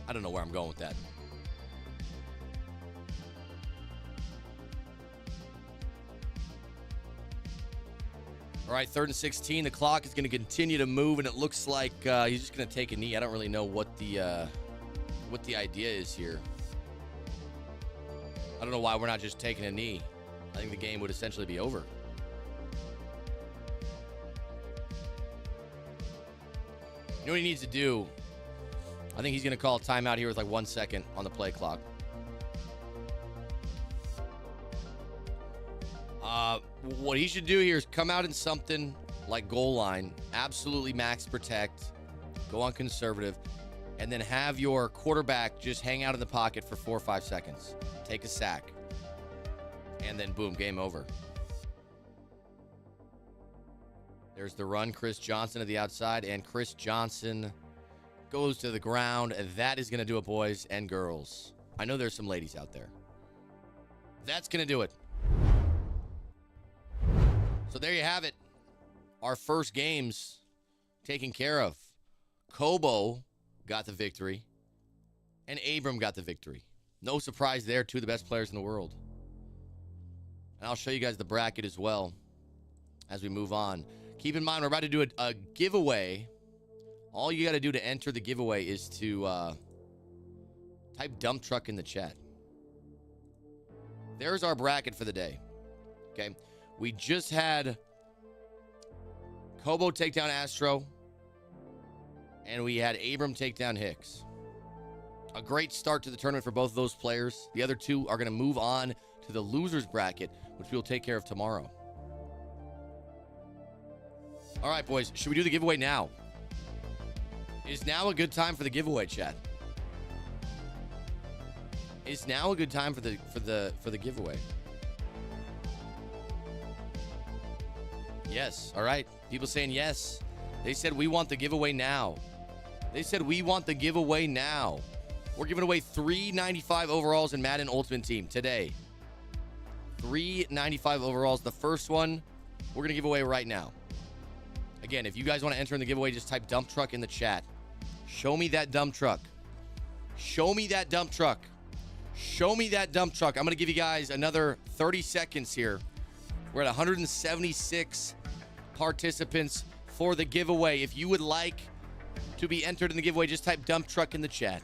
Speaker 2: I don't know where I'm going with that. All right, 3rd and 16. The clock is going to continue to move, and it looks like he's just going to take a knee. I don't really know what the idea is here. I don't know why we're not just taking a knee. I think the game would essentially be over. You know what he needs to do? I think he's going to call a timeout here with like 1 second on the play clock. What he should do here is come out in something like goal line, absolutely max protect, go on conservative, and then have your quarterback just hang out in the pocket for 4 or 5 seconds. Take a sack. And then boom, game over. There's the run. Chris Johnson to the outside, and Chris Johnson goes to the ground. And that is going to do it, boys and girls. I know there's some ladies out there. That's going to do it. So there you have it. Our first games taken care of. Kobo got the victory, and Abram got the victory. No surprise there, 2 of the best players in the world. And I'll show you guys the bracket as well as we move on. Keep in mind, we're about to do a giveaway. All you got to do to enter the giveaway is to type dump truck in the chat. There's our bracket for the day. Okay. We just had Kobo take down Astro, and we had Abram take down Hicks. A great start to the tournament for both of those players. The other 2 are going to move on to the losers bracket, which we'll take care of tomorrow. All right, boys, should we do the giveaway now? Is now a good time for the giveaway, chat? Is now a good time for the giveaway? Yes. All right. People saying yes. They said we want the giveaway now. They said we want the giveaway now. We're giving away 395 overalls in Madden Ultimate Team today. 395 overalls. The first one we're going to give away right now. Again, if you guys want to enter in the giveaway, just type dump truck in the chat. Show me that dump truck. Show me that dump truck. Show me that dump truck. I'm going to give you guys another 30 seconds here. We're at 176 participants for the giveaway. If you would like to be entered in the giveaway, just type dump truck in the chat.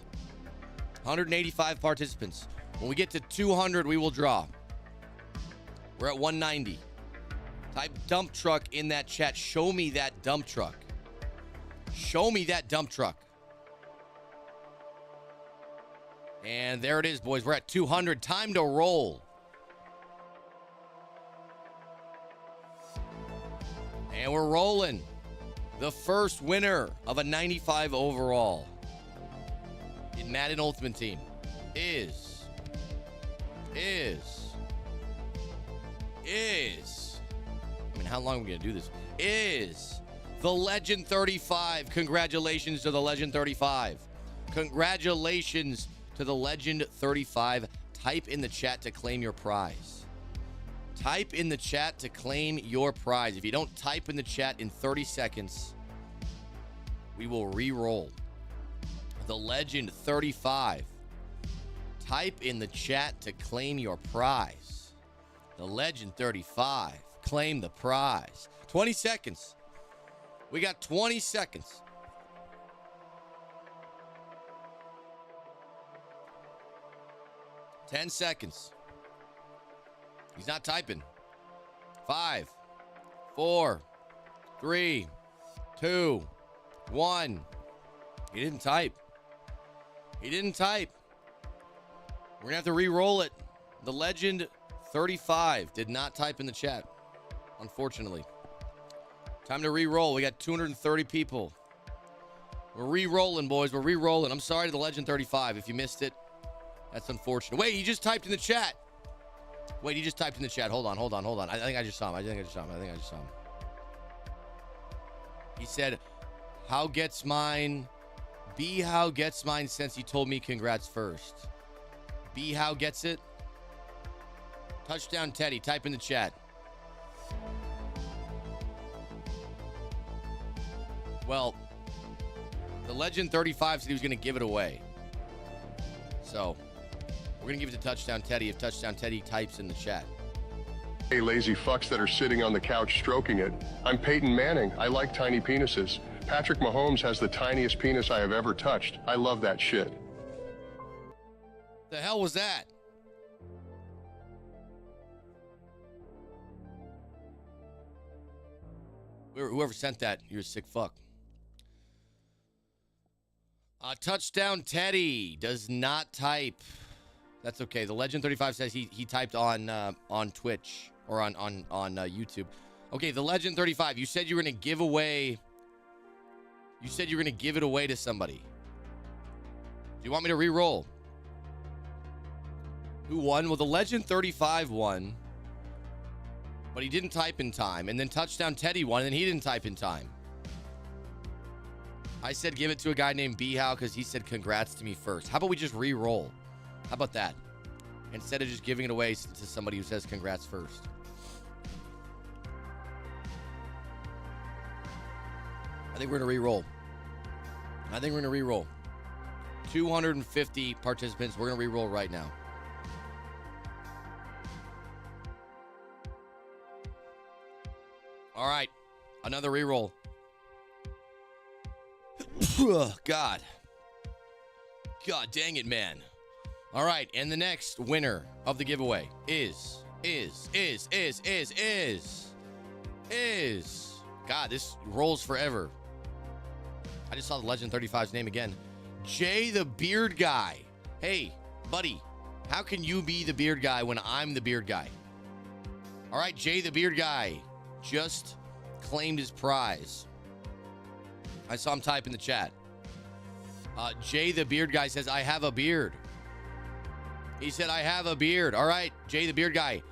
Speaker 2: 185 participants. When we get to 200, we will draw. We're at 190. Type dump truck in that chat. Show me that dump truck. Show me that dump truck. And there it is, boys. We're at 200. Time to roll. And we're rolling. The first winner of a 95 overall in Madden Ultimate Team is I mean, how long are we going to do this? Is the Legend 35. Congratulations to the Legend 35. Congratulations to the Legend 35. Type in the chat to claim your prize. Type in the chat to claim your prize. If you don't type in the chat in 30 seconds, we will re-roll. The Legend 35. Type in the chat to claim your prize. The Legend 35. Claim the prize. 20 seconds. We got 20 seconds. Ten seconds. He's not typing. 5, 4, 3, 2, 1. He didn't type. He didn't type. We're going to have to re-roll it. The legend 35 did not type in the chat, unfortunately. Time to re-roll. We got 230 people. We're re-rolling, boys. We're re-rolling. I'm sorry to the legend 35 if you missed it. That's unfortunate. Wait, he just typed in the chat. Wait, he just typed in the chat. Hold on. I think I just saw him. He said, how gets mine? B how gets mine since he told me congrats first. B how gets it? Touchdown Teddy. Type in the chat. Well, the legend 35 said he was going to give it away. So, we're going to give it to Touchdown Teddy if Touchdown Teddy types in the chat.
Speaker 4: Hey, lazy fucks that are sitting on the couch stroking it. I'm Peyton Manning. I like tiny penises. Patrick Mahomes has the tiniest penis I have ever touched. I love that shit.
Speaker 2: The hell was that? Whoever sent that, you're a sick fuck. Touchdown Teddy does not type. That's okay. The Legend 35 says he typed on Twitch or on YouTube. Okay, the Legend 35, you said you were going to give away. You said you were going to give it away to somebody. Do you want me to re-roll? Who won? Well, the Legend 35 won, but he didn't type in time. And then Touchdown Teddy won, and then he didn't type in time. I said give it to a guy named B-How because he said congrats to me first. How about we just re-roll? How about that? Instead of just giving it away to somebody who says congrats first. I think we're going to re-roll. 250 participants. We're going to re-roll right now. All right. Another re-roll. God dang it, man. All right, and the next winner of the giveaway is. God, this rolls forever. I just saw the Legend 35's name again. Jay the Beard Guy. Hey, buddy, how can you be the beard guy when I'm the beard guy? All right, Jay the Beard Guy just claimed his prize. I saw him type in the chat. Jay the Beard Guy says, I have a beard. He said, I have a beard. All right, Jay the Beard Guy.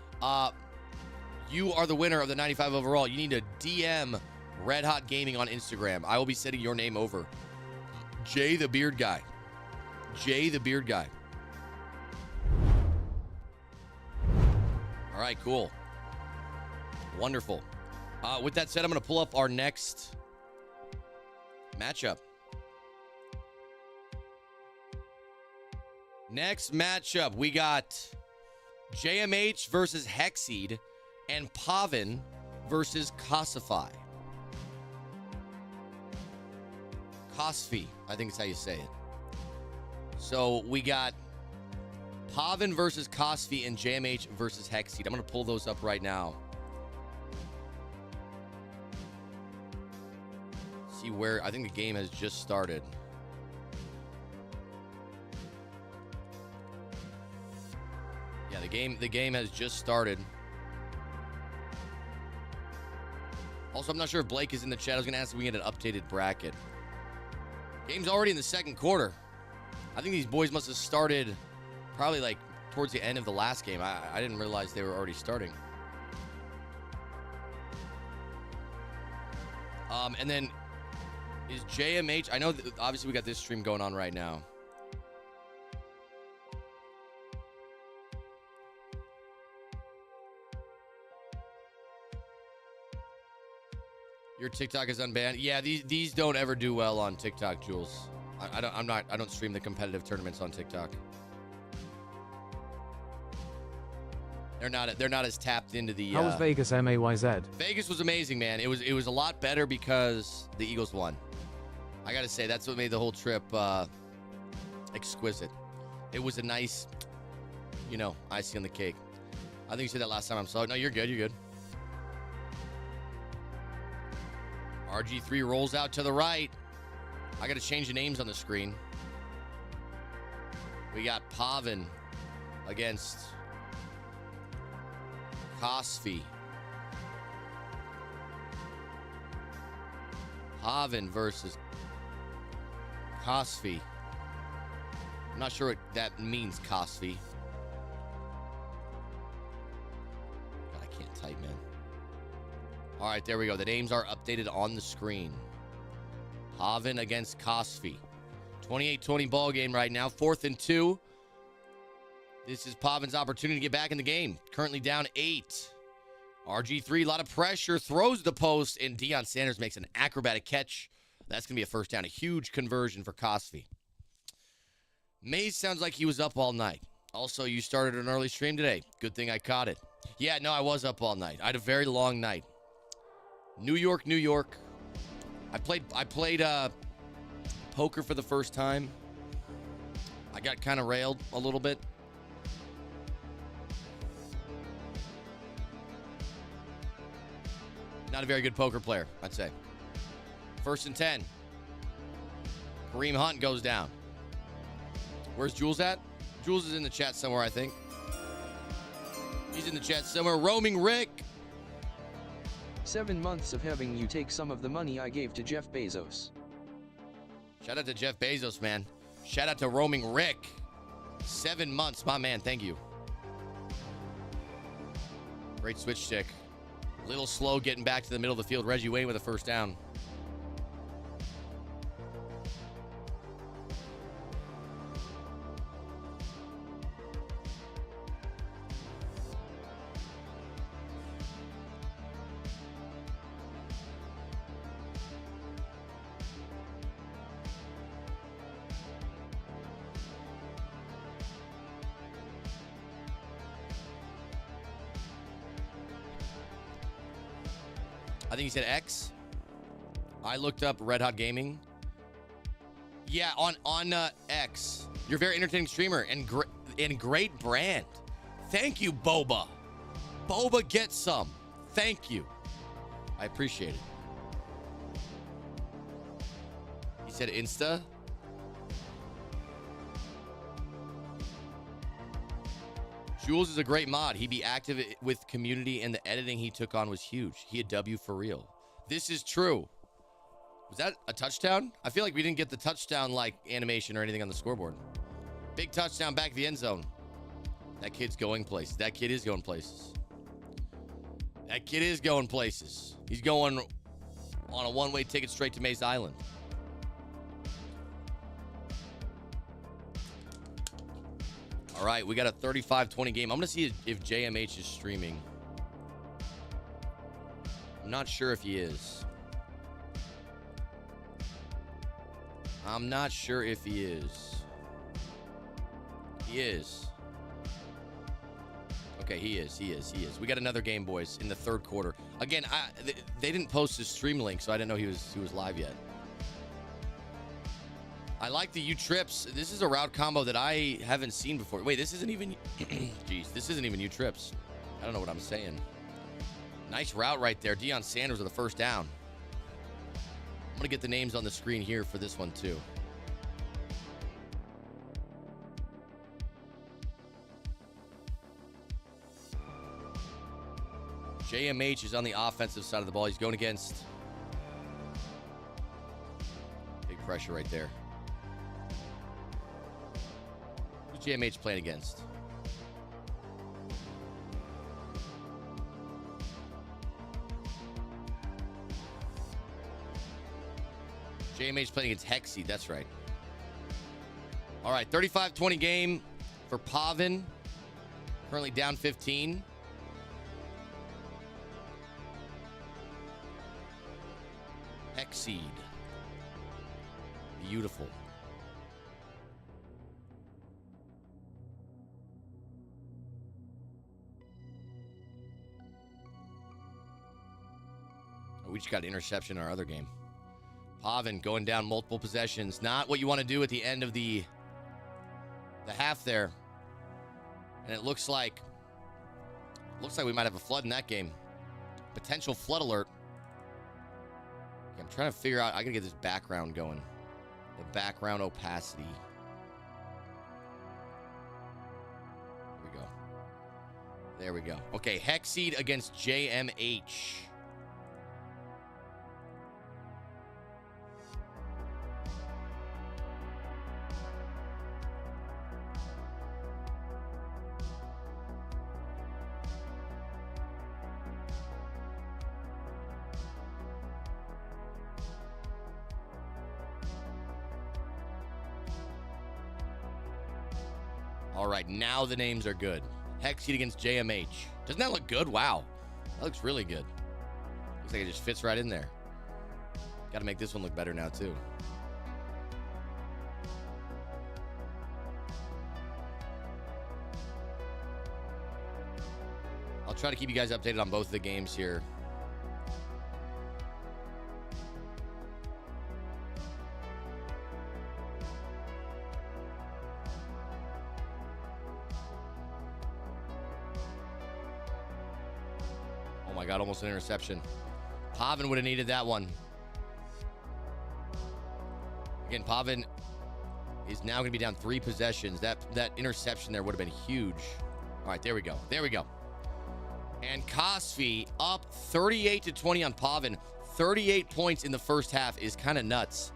Speaker 2: You are the winner of the 95 overall. You need to DM Red Hot Gaming on Instagram. I will be sending your name over. Jay the Beard Guy. Jay the Beard Guy. All right, cool. Wonderful. With that said, I'm going to pull up our next matchup. Next matchup, we got JMH versus Hexed and Paven versus Cosi. Cosi, I think is how you say it. So we got Paven versus Cosi and JMH versus Hexed. I'm going to pull those up right now. See where, I think the game has just started. Yeah, the game has just started. Also, I'm not sure if Blake is in the chat. I was going to ask if we get an updated bracket. Game's already in the second quarter. I think these boys must have started probably like towards the end of the last game. I didn't realize they were already starting. And then is JMH, I know that obviously we got this stream going on right now. Your TikTok is unbanned. Yeah, these don't ever do well on TikTok, Jules. I don't stream the competitive tournaments on TikTok. They're not as tapped into the.
Speaker 3: How was Vegas, Mayz?
Speaker 2: Vegas was amazing, man. It was a lot better because the Eagles won. I gotta say that's what made the whole trip exquisite. It was a nice, icing on the cake. I think you said that last time. I'm sorry. No, you're good. You're good. RG3 rolls out to the right. I got to change the names on the screen. We got Paven against Cosi. Paven versus Cosi. I'm not sure what that means, Cosi. God, I can't type, man. All right, there we go. The names are updated on the screen. Paven against Cosi. 28-20 ball game right now. 4th and 2. This is Paven's opportunity to get back in the game. Currently down 8. RG3, a lot of pressure, throws the post, and Deion Sanders makes an acrobatic catch. That's going to be a first down. A huge conversion for Cosi. Mayz sounds like he was up all night. Also, you started an early stream today. Good thing I caught it. Yeah, no, I was up all night. I had a very long night. New York, New York. I played poker for the first time. I got kind of railed a little bit. Not a very good poker player, I'd say. 1st and 10. Kareem Hunt goes down. Where's Jules at? Jules is in the chat somewhere, I think. He's in the chat somewhere. Roaming Rick.
Speaker 1: 7 months of having you take some of the money I gave to Jeff Bezos.
Speaker 2: Shout out to Jeff Bezos, man. Shout out to Roaming Rick. 7 months, my man. Thank you. Great switch stick. Little slow getting back to the middle of the field. Reggie Wayne with a first down. I think he said X. I looked up Red Hot Gaming. Yeah, on X. You're a very entertaining streamer and great brand. Thank you, Boba. Boba, get some. Thank you. I appreciate it. He said Insta. Jules is a great mod. He'd be active with community, and the editing he took on was huge. He a W for real. This is true. Was that a touchdown? I feel like we didn't get the touchdown like animation or anything on the scoreboard. Big touchdown back to the end zone. That kid's going places. That kid is going places. That kid is going places. He's going on a one-way ticket straight to Mayz Island. All right, we got a 35-20 game. I'm going to see if JMH is streaming. I'm not sure if he is. I'm not sure if he is. He is. Okay, he is. We got another game, boys, in the 3rd quarter. Again, they didn't post his stream link, so I didn't know he was live yet. I like the U-Trips. This is a route combo that I haven't seen before. Wait, this isn't even... Jeez, this isn't even U-Trips. I don't know what I'm saying. Nice route right there. Deion Sanders with the first down. I'm going to get the names on the screen here for this one, too. JMH is on the offensive side of the ball. He's going against... Big pressure right there. Who's JMH playing against? JMH playing against Hexed. That's right. All right, 35-20 game for Paven. Currently down 15. Hexed. Beautiful. We just got an interception in our other game. Paven going down multiple possessions. Not what you want to do at the end of the half there. And it looks like we might have a flood in that game. Potential flood alert. Okay, I'm trying to figure out. I gotta get this background going. The background opacity. Here we go. There we go. Okay, Hexed against JMH. All right, now the names are good. Hexed against JMH. Doesn't that look good? Wow. That looks really good. Looks like it just fits right in there. Got to make this one look better now, too. I'll try to keep you guys updated on both of the games here. Oh my God, almost an interception. Paven would have needed that one. Again, Paven is now going to be down 3 possessions. That interception there would have been huge. All right, there we go. There we go. And Cosi up 38-20 on Paven. 38 points in the first half is kind of nuts.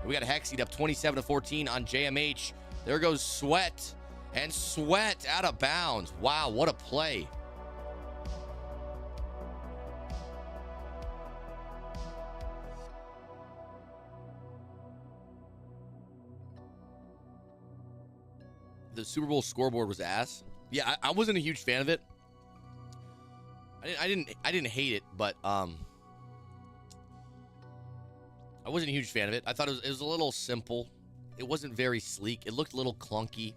Speaker 2: We got Hexed up 27-14 on JMH. There goes Sweat. And Sweat out of bounds. Wow, what a play. The Super Bowl scoreboard was ass. Yeah, I wasn't a huge fan of it. I didn't hate it, but I wasn't a huge fan of it. I thought it was a little simple. It wasn't very sleek. It looked a little clunky.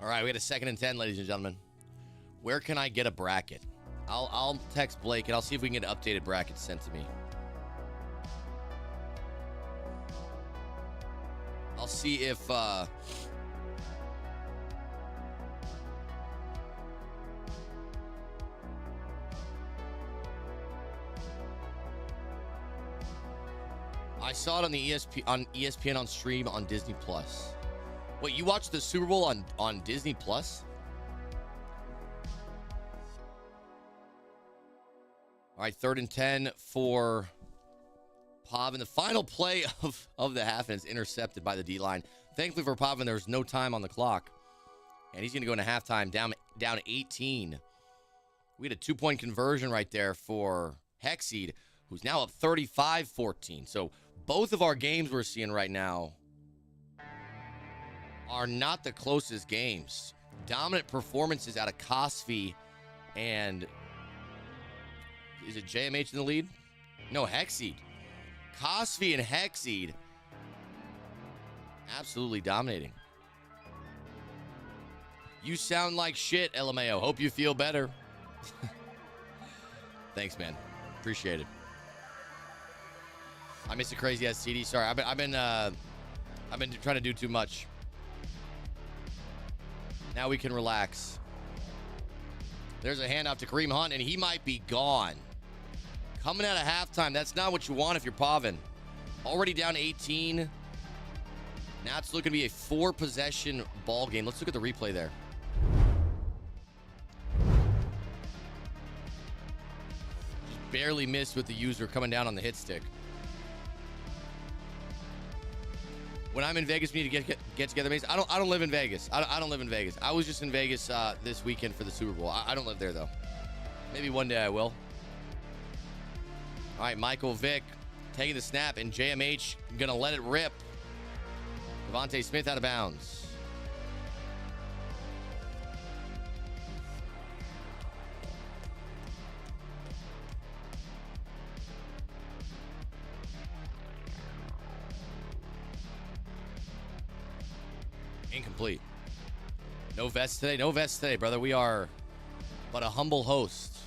Speaker 2: All right, we got a 2nd and 10, ladies and gentlemen. Where can I get a bracket? I'll text Blake and I'll see if we can get an updated bracket sent to me. I'll see if I saw it on the ESPN on stream on Disney Plus. Wait, you watched the Super Bowl on Disney Plus? All right, 3rd and 10 for Paven. The final play of the half, and it's intercepted by the D-line. Thankfully for Paven, there was no time on the clock. And he's going to go into halftime down 18. We had a 2-point conversion right there for Hexed, who's now up 35-14. So both of our games we're seeing right now are not the closest games. Dominant performances out of Cosi and... Is it JMH in the lead? No, Hexed. Cosi and Hexed absolutely dominating. You sound like shit, LMAO. Hope you feel better. Thanks, man. Appreciate it. I missed a crazy ass CD. Sorry, I've been trying to do too much. Now we can relax. There's a handoff to Kareem Hunt, and he might be gone. Coming out of halftime, that's not what you want if you're Paven. Already down 18. Now it's looking to be a 4-possession ball game. Let's look at the replay there. Just barely missed with the user coming down on the hit stick. When I'm in Vegas, we need to get together, Mayz. I don't live in Vegas. I don't live in Vegas. I was just in Vegas this weekend for the Super Bowl. I don't live there, though. Maybe one day I will. All right, Michael Vick taking the snap, and JMH going to let it rip. Devontae Smith out of bounds. Incomplete. No vest today. No vest today, brother. We are but a humble host.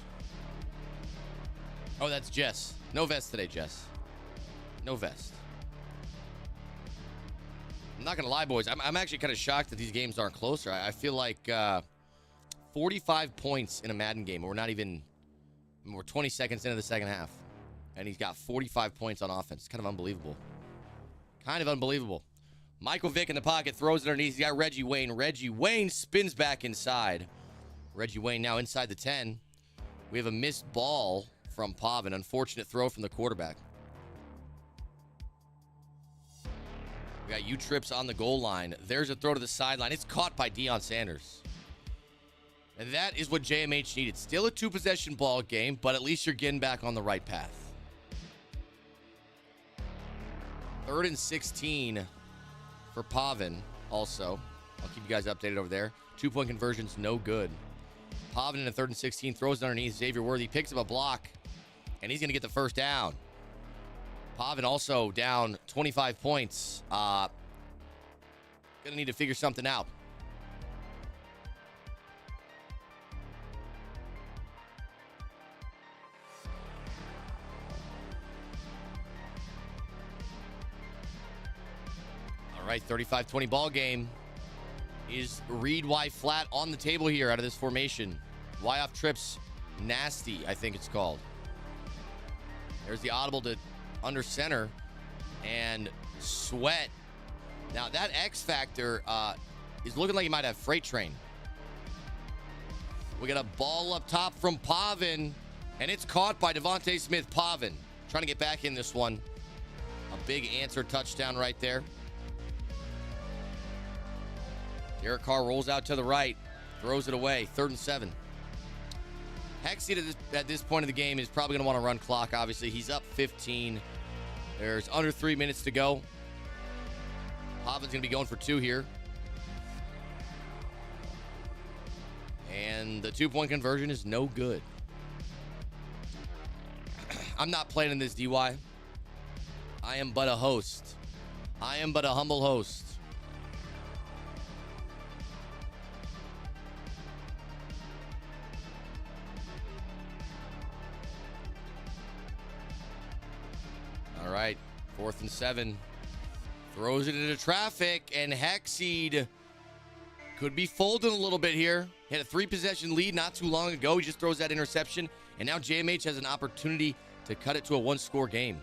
Speaker 2: Oh, that's Jess. No vest today, Jess. No vest. I'm not going to lie, boys. I'm actually kind of shocked that these games aren't closer. I feel like 45 points in a Madden game. We're not even And we're 20 seconds into the second half. And he's got 45 points on offense. Kind of unbelievable. Kind of unbelievable. Michael Vick in the pocket, throws it underneath. He's got Reggie Wayne. Reggie Wayne spins back inside. Reggie Wayne now inside the 10. We have a missed ball from Paven. Unfortunate throw from the quarterback. We got U-Trips on the goal line. There's a throw to the sideline. It's caught by Deion Sanders. And that is what JMH needed. Still a two-possession ball game, but at least you're getting back on the right path. 3rd and 16 for Paven also. I'll keep you guys updated over there. 2-point conversion's no good. Paven in a 3rd and 16 throws it underneath. Xavier Worthy picks up a block, and he's going to get the first down. Paven also down 25 points. Going to need to figure something out. All right, 35-20 ball game. Is read Y flat on the table here out of this formation. Y off trips nasty, I think it's called. There's the audible to under center and Sweat. Now that X Factor is looking like he might have freight train. We got a ball up top from Paven, and it's caught by Devontae Smith. Paven trying to get back in this one. A big answer touchdown right there. Derek Carr rolls out to the right, throws it away. 3rd and 7. Hexed at this point of the game is probably going to want to run clock, obviously. He's up 15. There's under 3 minutes to go. Paven's going to be going for 2 here. And the 2-point conversion is no good. I'm not playing in this, DY. I am but a host. I am but a humble host. All right, 4th and 7. Throws it into traffic, and Hexed could be folding a little bit here. He had a 3-possession lead not too long ago. He just throws that interception, and now JMH has an opportunity to cut it to a 1-score game.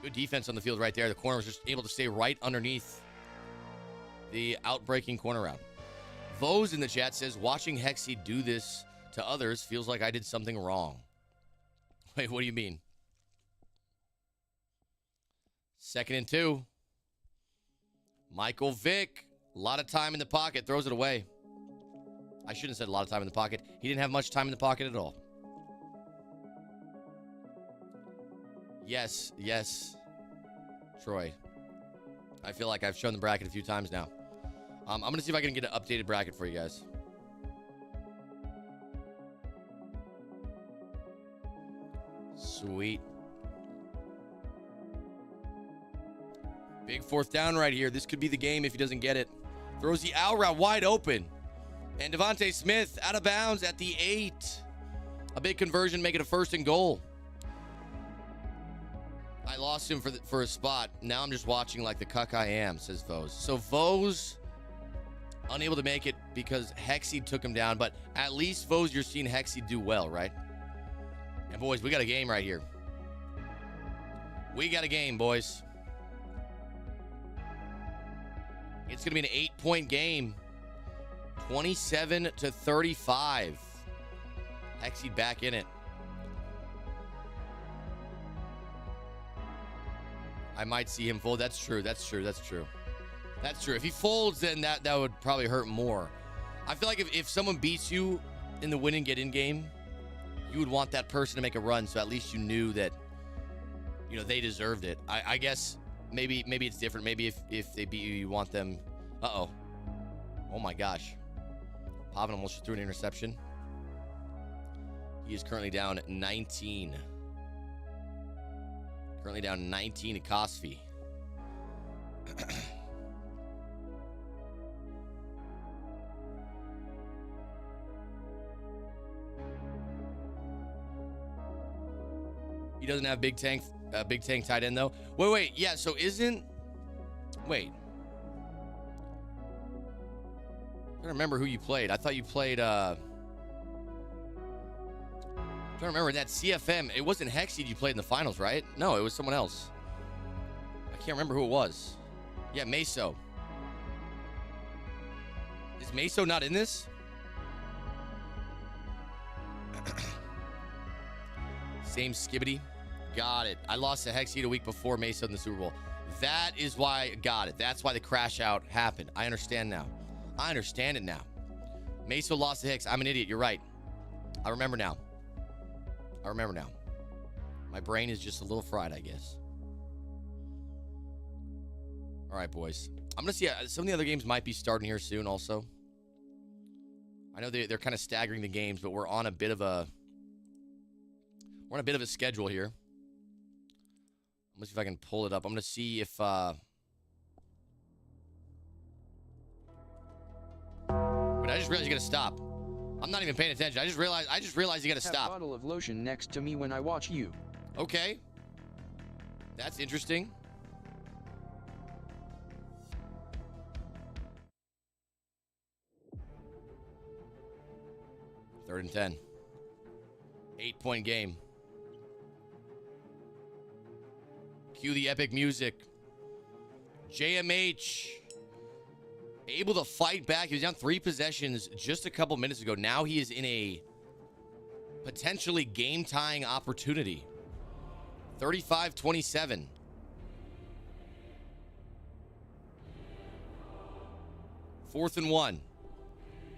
Speaker 2: Good defense on the field right there. The corner was just able to stay right underneath the outbreaking corner route. Vose in the chat says, watching Hexed do this to others feels like I did something wrong. Wait, what do you mean? 2nd and 2. Michael Vick, a lot of time in the pocket, throws it away. I shouldn't have said a lot of time in the pocket. He didn't have much time in the pocket at all. Yes, Troy. I feel like I've shown the bracket a few times now. I'm going to see if I can get an updated bracket for you guys. Sweet. Big 4th down right here. This could be the game if he doesn't get it. Throws the out route wide open. And Devontae Smith out of bounds at the 8. A big conversion, make it a 1st and goal. I lost him for a spot. Now I'm just watching like the cuck I am, says Vose. So Vose unable to make it because Hexed took him down. But at least, Vose, you're seeing Hexed do well, right? And boys, we got a game right here. We got a game, boys. It's going to be an 8-point game. 27-35. Hexed back in it. I might see him fold. That's true. That's true. If he folds, then that would probably hurt more. I feel like if someone beats you in the win and get in game, you would want that person to make a run, so at least you knew that, you know, they deserved it. I guess maybe it's different. Maybe if they beat you, you want them. Uh-oh. Oh, my gosh. Paven almost just threw an interception. He is currently down 19. Currently down 19 to Cosi. He doesn't have big tank tight end though. Wait, yeah. So there's to remember who you played. I thought you played, I'm trying to remember that CFM. It wasn't Hexed you played in the finals, right? No, it was someone else. I can't remember who it was. Yeah, Mayzo. Is Mayzo not in this? Same skibbity. Got it. I lost to Hexed a week before Mayzo in the Super Bowl. That is why, got it. That's why the crash out happened. I understand now. I understand it now. Mayzo lost to Hicks. I'm an idiot. You're right. I remember now. I remember now. My brain is just a little fried, I guess. All right, boys. I'm going to see. Some of the other games might be starting here soon also. I know they're kind of staggering the games, but we're on a bit of a schedule here. Let's see if I can pull it up. I'm going to see if wait, I just realized you got to stop. I'm not even paying attention. I just realized you got to stop.
Speaker 1: Have a bottle of lotion next to me when I watch you.
Speaker 2: Okay. That's interesting. Third and 10. 8-point game. Cue the epic music. JMH able to fight back. He was down 3 possessions just a couple minutes ago. Now he is in a potentially game-tying opportunity. 35-27. Fourth and 1.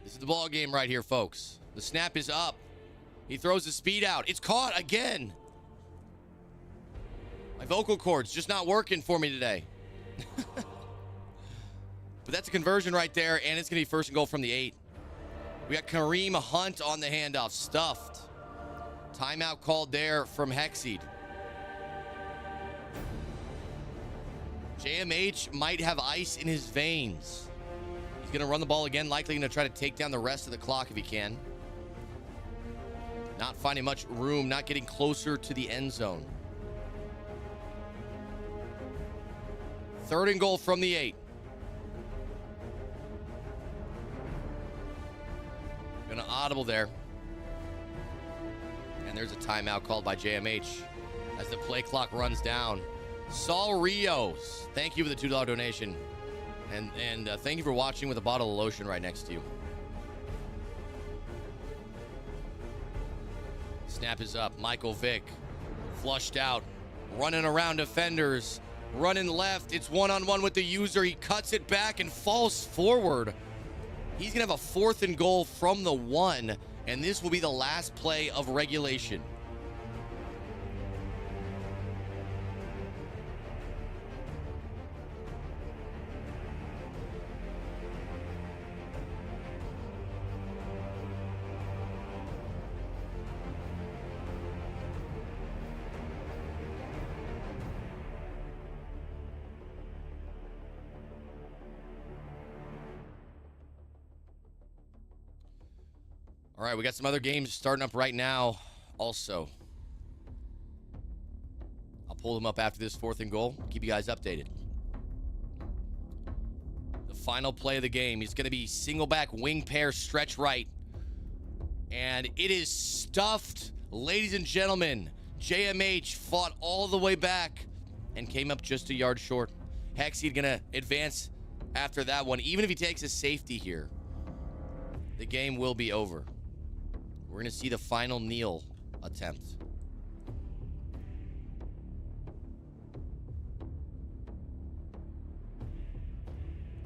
Speaker 2: This is the ball game right here, folks. The snap is up. He throws the speed out. It's caught again. My vocal cords just not working for me today. But that's a conversion right there, and it's going to be first and goal from the 8. We got Kareem Hunt on the handoff. Stuffed. Timeout called there from Hexed. JMH might have ice in his veins. He's going to run the ball again, likely going to try to take down the rest of the clock if he can. Not finding much room, not getting closer to the end zone. Third and goal from the 8. Gonna audible there. And there's a timeout called by JMH as the play clock runs down. Saul Rios, thank you for the $2 donation. And thank you for watching with a bottle of lotion right next to you. Snap is up. Michael Vick flushed out, running around defenders, running left. It's one-on-one with the user. He cuts it back and falls forward. He's going to have a fourth and goal from the 1, and this will be the last play of regulation. All right, we got some other games starting up right now also. I'll pull them up after this fourth and goal. Keep you guys updated. The final play of the game is going to be single back wing pair stretch right. And it is stuffed. Ladies and gentlemen, JMH fought all the way back and came up just a yard short. Hexed going to advance after that one. Even if he takes a safety here, the game will be over. We're going to see the final kneel attempt.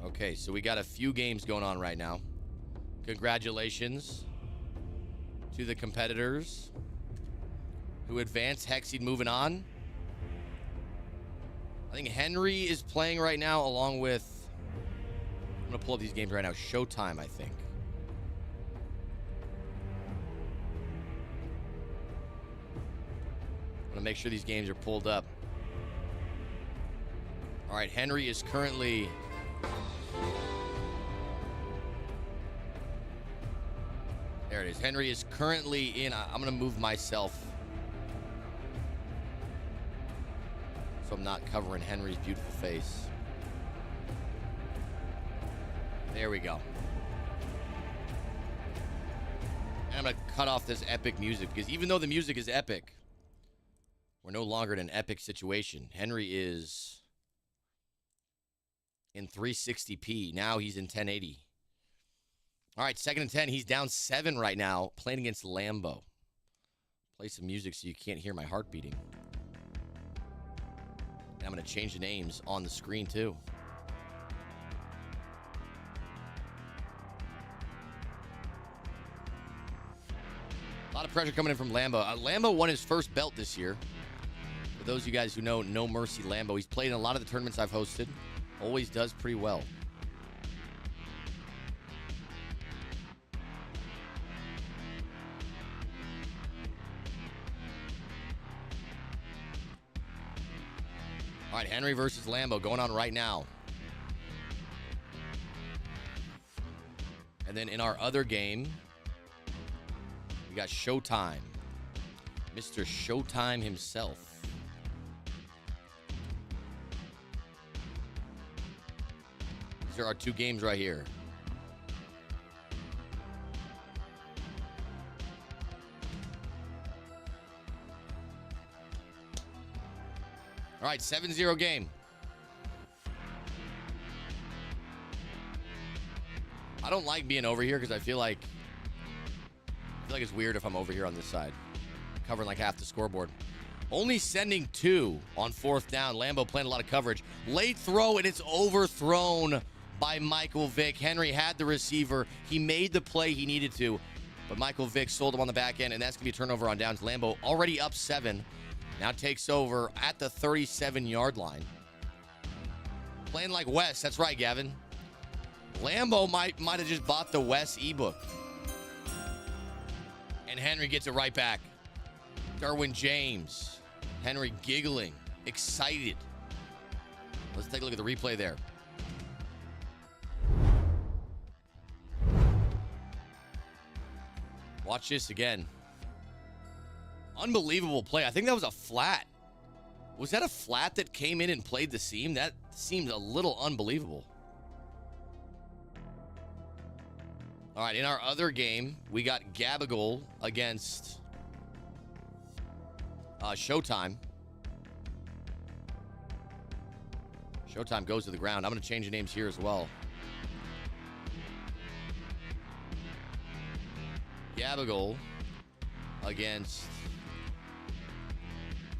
Speaker 2: Okay, so we got a few games going on right now. Congratulations to the competitors who advanced. Hexed moving on. I think Henry is playing right now along with... I'm going to pull up these games right now. Showtime, I think. I'm going to make sure these games are pulled up. All right, Henry is currently... There it is. Henry is currently in... I'm going to move myself so I'm not covering Henry's beautiful face. There we go. And I'm going to cut off this epic music because even though the music is epic, we're no longer in an epic situation. Henry is in 360p. Now he's in 1080. All right, 2nd and 10. He's down 7 right now, playing against Lambo. Play some music so you can't hear my heart beating. And I'm going to change the names on the screen, too. A lot of pressure coming in from Lambo. Lambo won his first belt this year. For those of you guys who know No Mercy Lambo, he's played in a lot of the tournaments I've hosted. Always does pretty well. All right, Henry versus Lambo going on right now. And then in our other game, we got Showtime. Mr. Showtime himself. These are our 2 games right here. All right, 7-0 game. I don't like being over here because I feel like it's weird if I'm over here on this side, covering like half the scoreboard. Only sending 2 on 4th down. Lambo playing a lot of coverage. Late throw, and it's overthrown by Michael Vick. Henry had the receiver. He made the play he needed to, but Michael Vick sold him on the back end, and that's going to be a turnover on downs. Lambo already up 7. Now takes over at the 37-yard line. Playing like Wes. That's right, Gavin. Lambo might have just bought the Wes ebook. And Henry gets it right back. Derwin James. Henry giggling. Excited. Let's take a look at the replay there. Watch this again. Unbelievable play. I think that was a flat. Was that a flat that came in and played the seam? That seems a little unbelievable. All right, in our other game, we got Gabagol against Showtime. Showtime goes to the ground. I'm going to change the names here as well. Gabagol against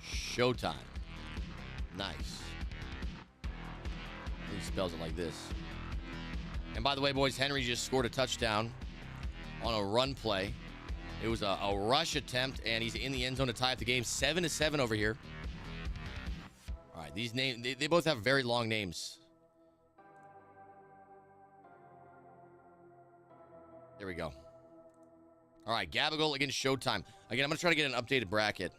Speaker 2: Showtime. Nice. He spells it like this. And by the way, boys, Henry just scored a touchdown on a run play. It was a rush attempt, and he's in the end zone to tie up the game. 7-7 over here. All right, these names, they both have very long names. There we go. All right, Gabagol against Showtime. Again, I'm going to try to get an updated bracket.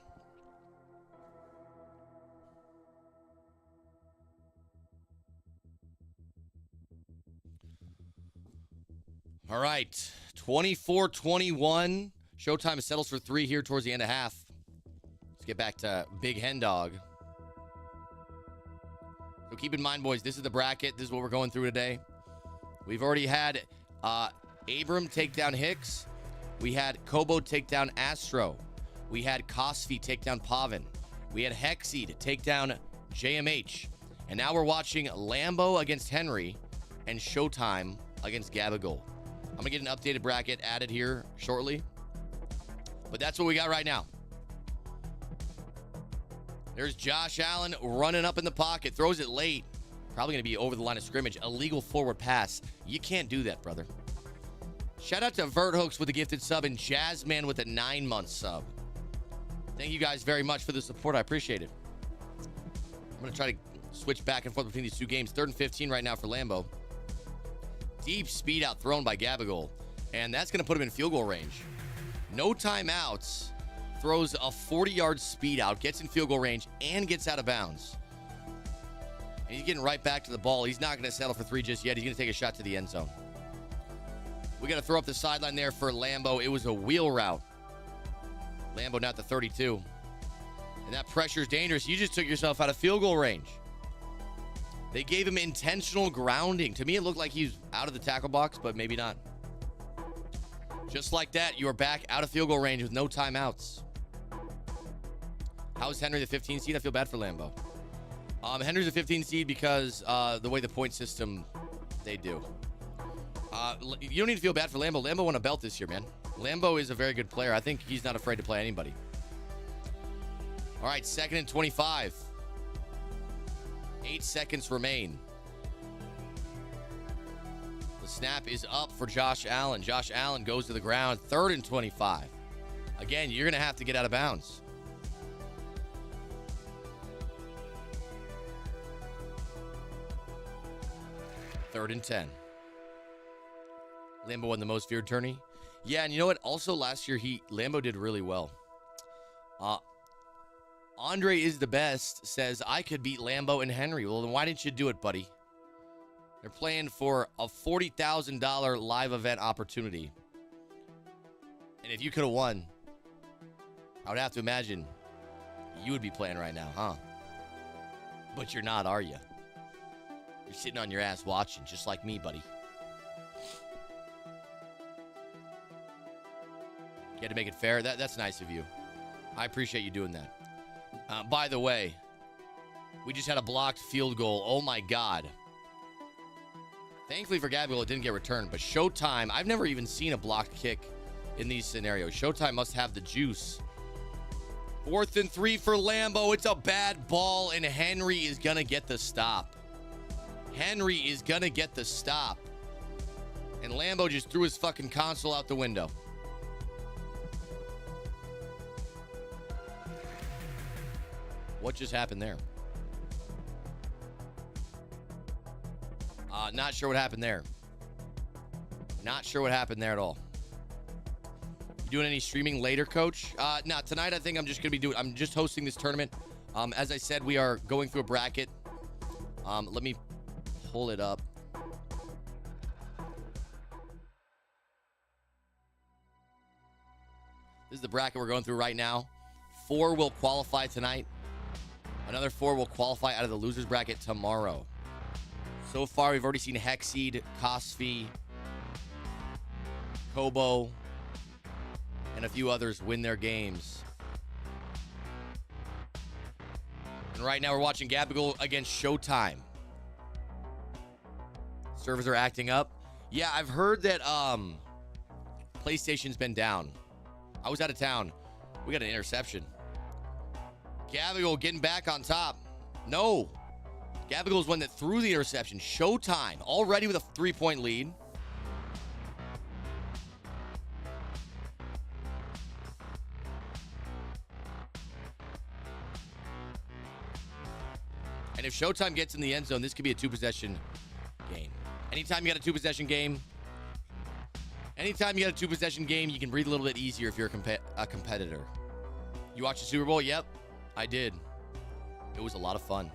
Speaker 2: All right, 24-21. Showtime settles for 3 here towards the end of half. Let's get back to Big Hen Dog. So keep in mind, boys, this is the bracket. This is what we're going through today. We've already had Abram take down Hicks. We had Kobo take down Astro. We had Cosi take down Paven. We had Hexed take down JMH. And now we're watching Lambo against Henry and Showtime against Gabagol. I'm going to get an updated bracket added here shortly. But that's what we got right now. There's Josh Allen running up in the pocket. Throws it late. Probably going to be over the line of scrimmage. Illegal forward pass. You can't do that, brother. Shout out to Vert Hooks with a gifted sub and Jazzman with a 9-month sub. Thank you guys very much for the support. I appreciate it. I'm going to try to switch back and forth between these 2 games. 3rd and 15 right now for Lambo. Deep speed out thrown by Gabagol. And that's going to put him in field goal range. No timeouts. Throws a 40-yard speed out. Gets in field goal range and gets out of bounds. And he's getting right back to the ball. He's not going to settle for 3 just yet. He's going to take a shot to the end zone. We got to throw up the sideline there for Lambo. It was a wheel route. Lambo now at the 32. And that pressure is dangerous. You just took yourself out of field goal range. They gave him intentional grounding. To me, it looked like he's out of the tackle box, but maybe not. Just like that, you are back out of field goal range with no timeouts. How is Henry the 15 seed? I feel bad for Lambo. Henry's a 15 seed because the way the point system they do. You don't need to feel bad for Lambo. Lambo won a belt this year, man. Lambo is a very good player. I think he's not afraid to play anybody. All right, 2nd and 25. 8 seconds remain. The snap is up for Josh Allen. Josh Allen goes to the ground. 3rd and 25. Again, you're going to have to get out of bounds. Third and 10. Lambo won the most feared tourney. Yeah, and you know what? Also, last year, Lambo did really well. Andre is the best says, I could beat Lambo and Henry. Well, then why didn't you do it, buddy? They're playing for a $40,000 live event opportunity. And if you could have won, I would have to imagine you would be playing right now, huh? But you're not, are you? You're sitting on your ass watching, just like me, buddy. You had to make it fair. That's nice of you. I appreciate you doing that. By the way, we just had a blocked field goal. Oh, my God. Thankfully for Gabagol, it didn't get returned. But Showtime, I've never even seen a blocked kick in these scenarios. Showtime must have the juice. 4th and 3 for Lambo. It's a bad ball, and Henry is going to get the stop. Henry is going to get the stop. And Lambo just threw his fucking console out the window. What just happened there? Not sure what happened there. Not sure what happened there at all. You doing any streaming later, Coach? No, tonight I think I'm just going to be I'm just hosting this tournament. As I said, we are going through a bracket. Let me pull it up. This is the bracket we're going through right now. 4 will qualify tonight. Another 4 will qualify out of the losers bracket tomorrow. So far, we've already seen Hexed, Cosi, Kobo, and a few others win their games. And right now, we're watching Gabagol against Showtime. Servers are acting up. Yeah, I've heard that PlayStation's been down. I was out of town. We got an interception. Gabagol getting back on top. No. Gabagol's one that threw the interception. Showtime already with a 3-point lead. And if Showtime gets in the end zone, this could be a 2-possession game. Anytime you got a 2-possession game, you can breathe a little bit easier if you're a competitor. You watched the Super Bowl? Yep, I did. It was a lot of fun.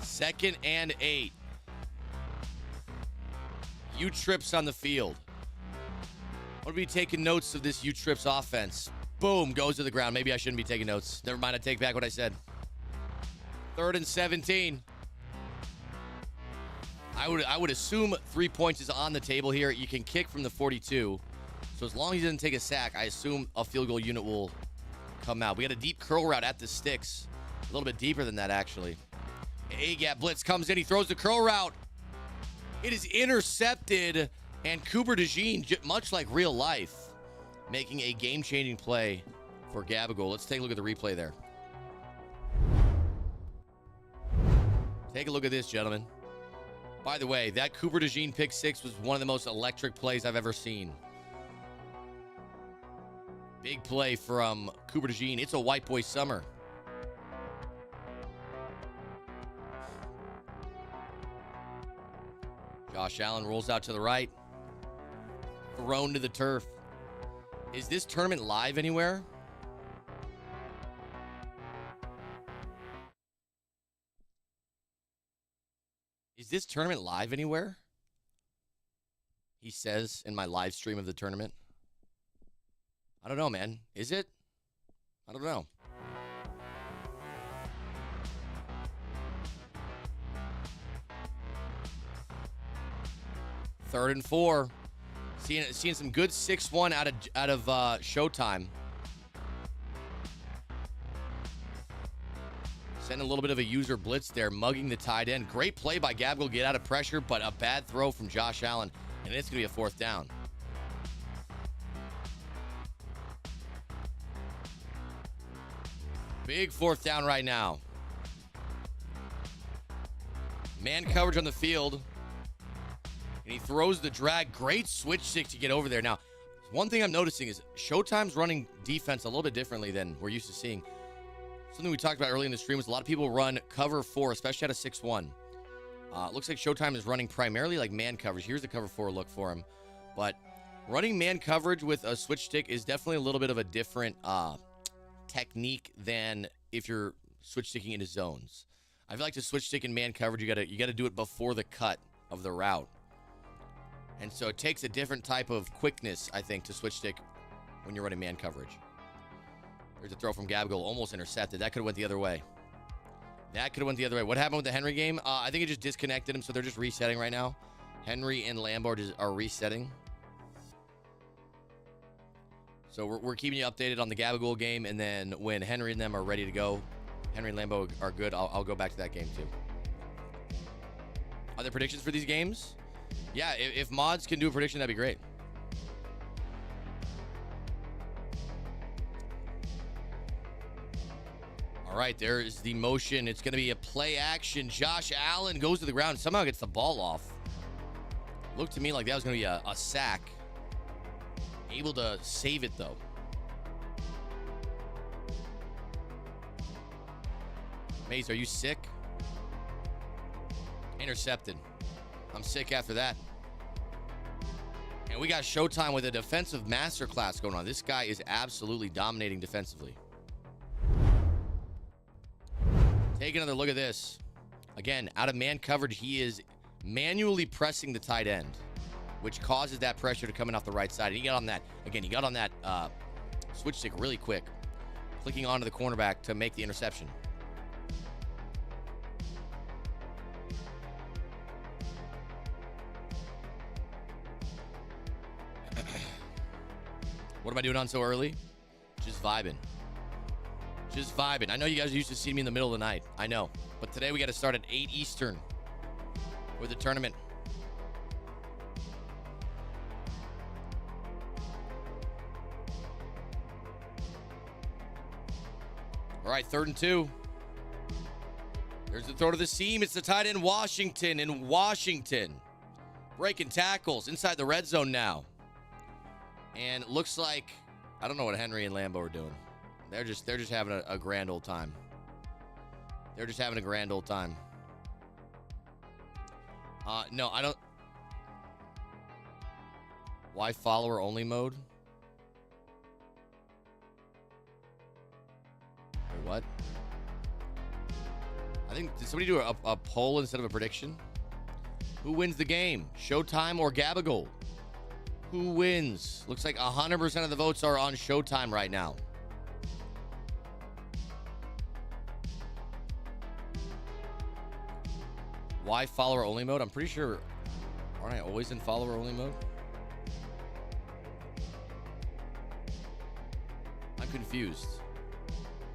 Speaker 2: Second and 8. U-Trips on the field. I'm going to be taking notes of this U-Trips offense. Boom, goes to the ground. Maybe I shouldn't be taking notes. Never mind, I take back what I said. 3rd and 17. I would assume 3 points is on the table here. You can kick from the 42. So as long as he doesn't take a sack, I assume a field goal unit will come out. We got a deep curl route at the sticks. A little bit deeper than that, actually. A-gap blitz comes in. He throws the curl route. It is intercepted. And Cooper DeJean, much like real life, making a game-changing play for Gabagol. Let's take a look at the replay there. Take a look at this, gentlemen. By the way, that Cooper DeJean pick 6 was one of the most electric plays I've ever seen. Big play from Cooper DeJean. It's a white boy summer. Josh Allen rolls out to the right. Thrown to the turf. Is this tournament live anywhere? Is this tournament live anywhere? He says in my live stream of the tournament. I don't know, man. Is it? I don't know. Third and 4. Seeing some good 6-1 out of Showtime. Sending a little bit of a user blitz there, mugging the tight end. Great play by Gabagol, get out of pressure, but a bad throw from Josh Allen, and it's going to be a 4th down. Big 4th down right now. Man coverage on the field. And he throws the drag. Great switch stick to get over there. Now, one thing I'm noticing is Showtime's running defense a little bit differently than we're used to seeing. Something we talked about early in the stream was a lot of people run cover 4, especially out of 6-1. Looks like Showtime is running primarily like man coverage. Here's the cover 4 look for him. But running man coverage with a switch stick is definitely a little bit of a different technique than if you're switch sticking into zones. I feel like to switch stick in man coverage, you gotta do it before the cut of the route. And so it takes a different type of quickness, I think, to switch stick when you're running man coverage. There's a throw from Gabagol, almost intercepted. That could have went the other way. What happened with the Henry game? I think it just disconnected him, so they're just resetting right now. Henry and Lambo are resetting. So we're keeping you updated on the Gabagol game, and then when Henry and them are ready to go, Henry and Lambo are good, I'll go back to that game too. Are there predictions for these games? Yeah, if mods can do a prediction, that'd be great. All right, there is the motion. It's going to be a play action. Josh Allen goes to the ground, somehow gets the ball off. Looked to me like that was going to be a sack. Able to save it, though. Mayz, are you sick? Intercepted. I'm sick after that. And we got Showtime with a defensive masterclass going on. This guy is absolutely dominating defensively. Take another look at this. Again, out of man coverage, he is manually pressing the tight end, which causes that pressure to come in off the right side. And he got on that, again, switch stick really quick, clicking onto the cornerback to make the interception. What am I doing on so early? Just vibing. I know you guys used to see me in the middle of the night. I know. But today we got to start at 8 Eastern with the tournament. All right, 3rd and 2. There's the throw to the seam. It's the tight end Washington in Washington. Breaking tackles inside the red zone now. And it looks like, I don't know what Henry and Lambo are doing. They're just having a grand old time. No, I don't. Why follower only mode? Wait, what? I think, did somebody do a poll instead of a prediction? Who wins the game? Showtime or Gabagol? Who wins? Looks like 100% of the votes are on Showtime right now. Why follower only mode? I'm pretty sure, aren't I always in follower only mode? I'm confused.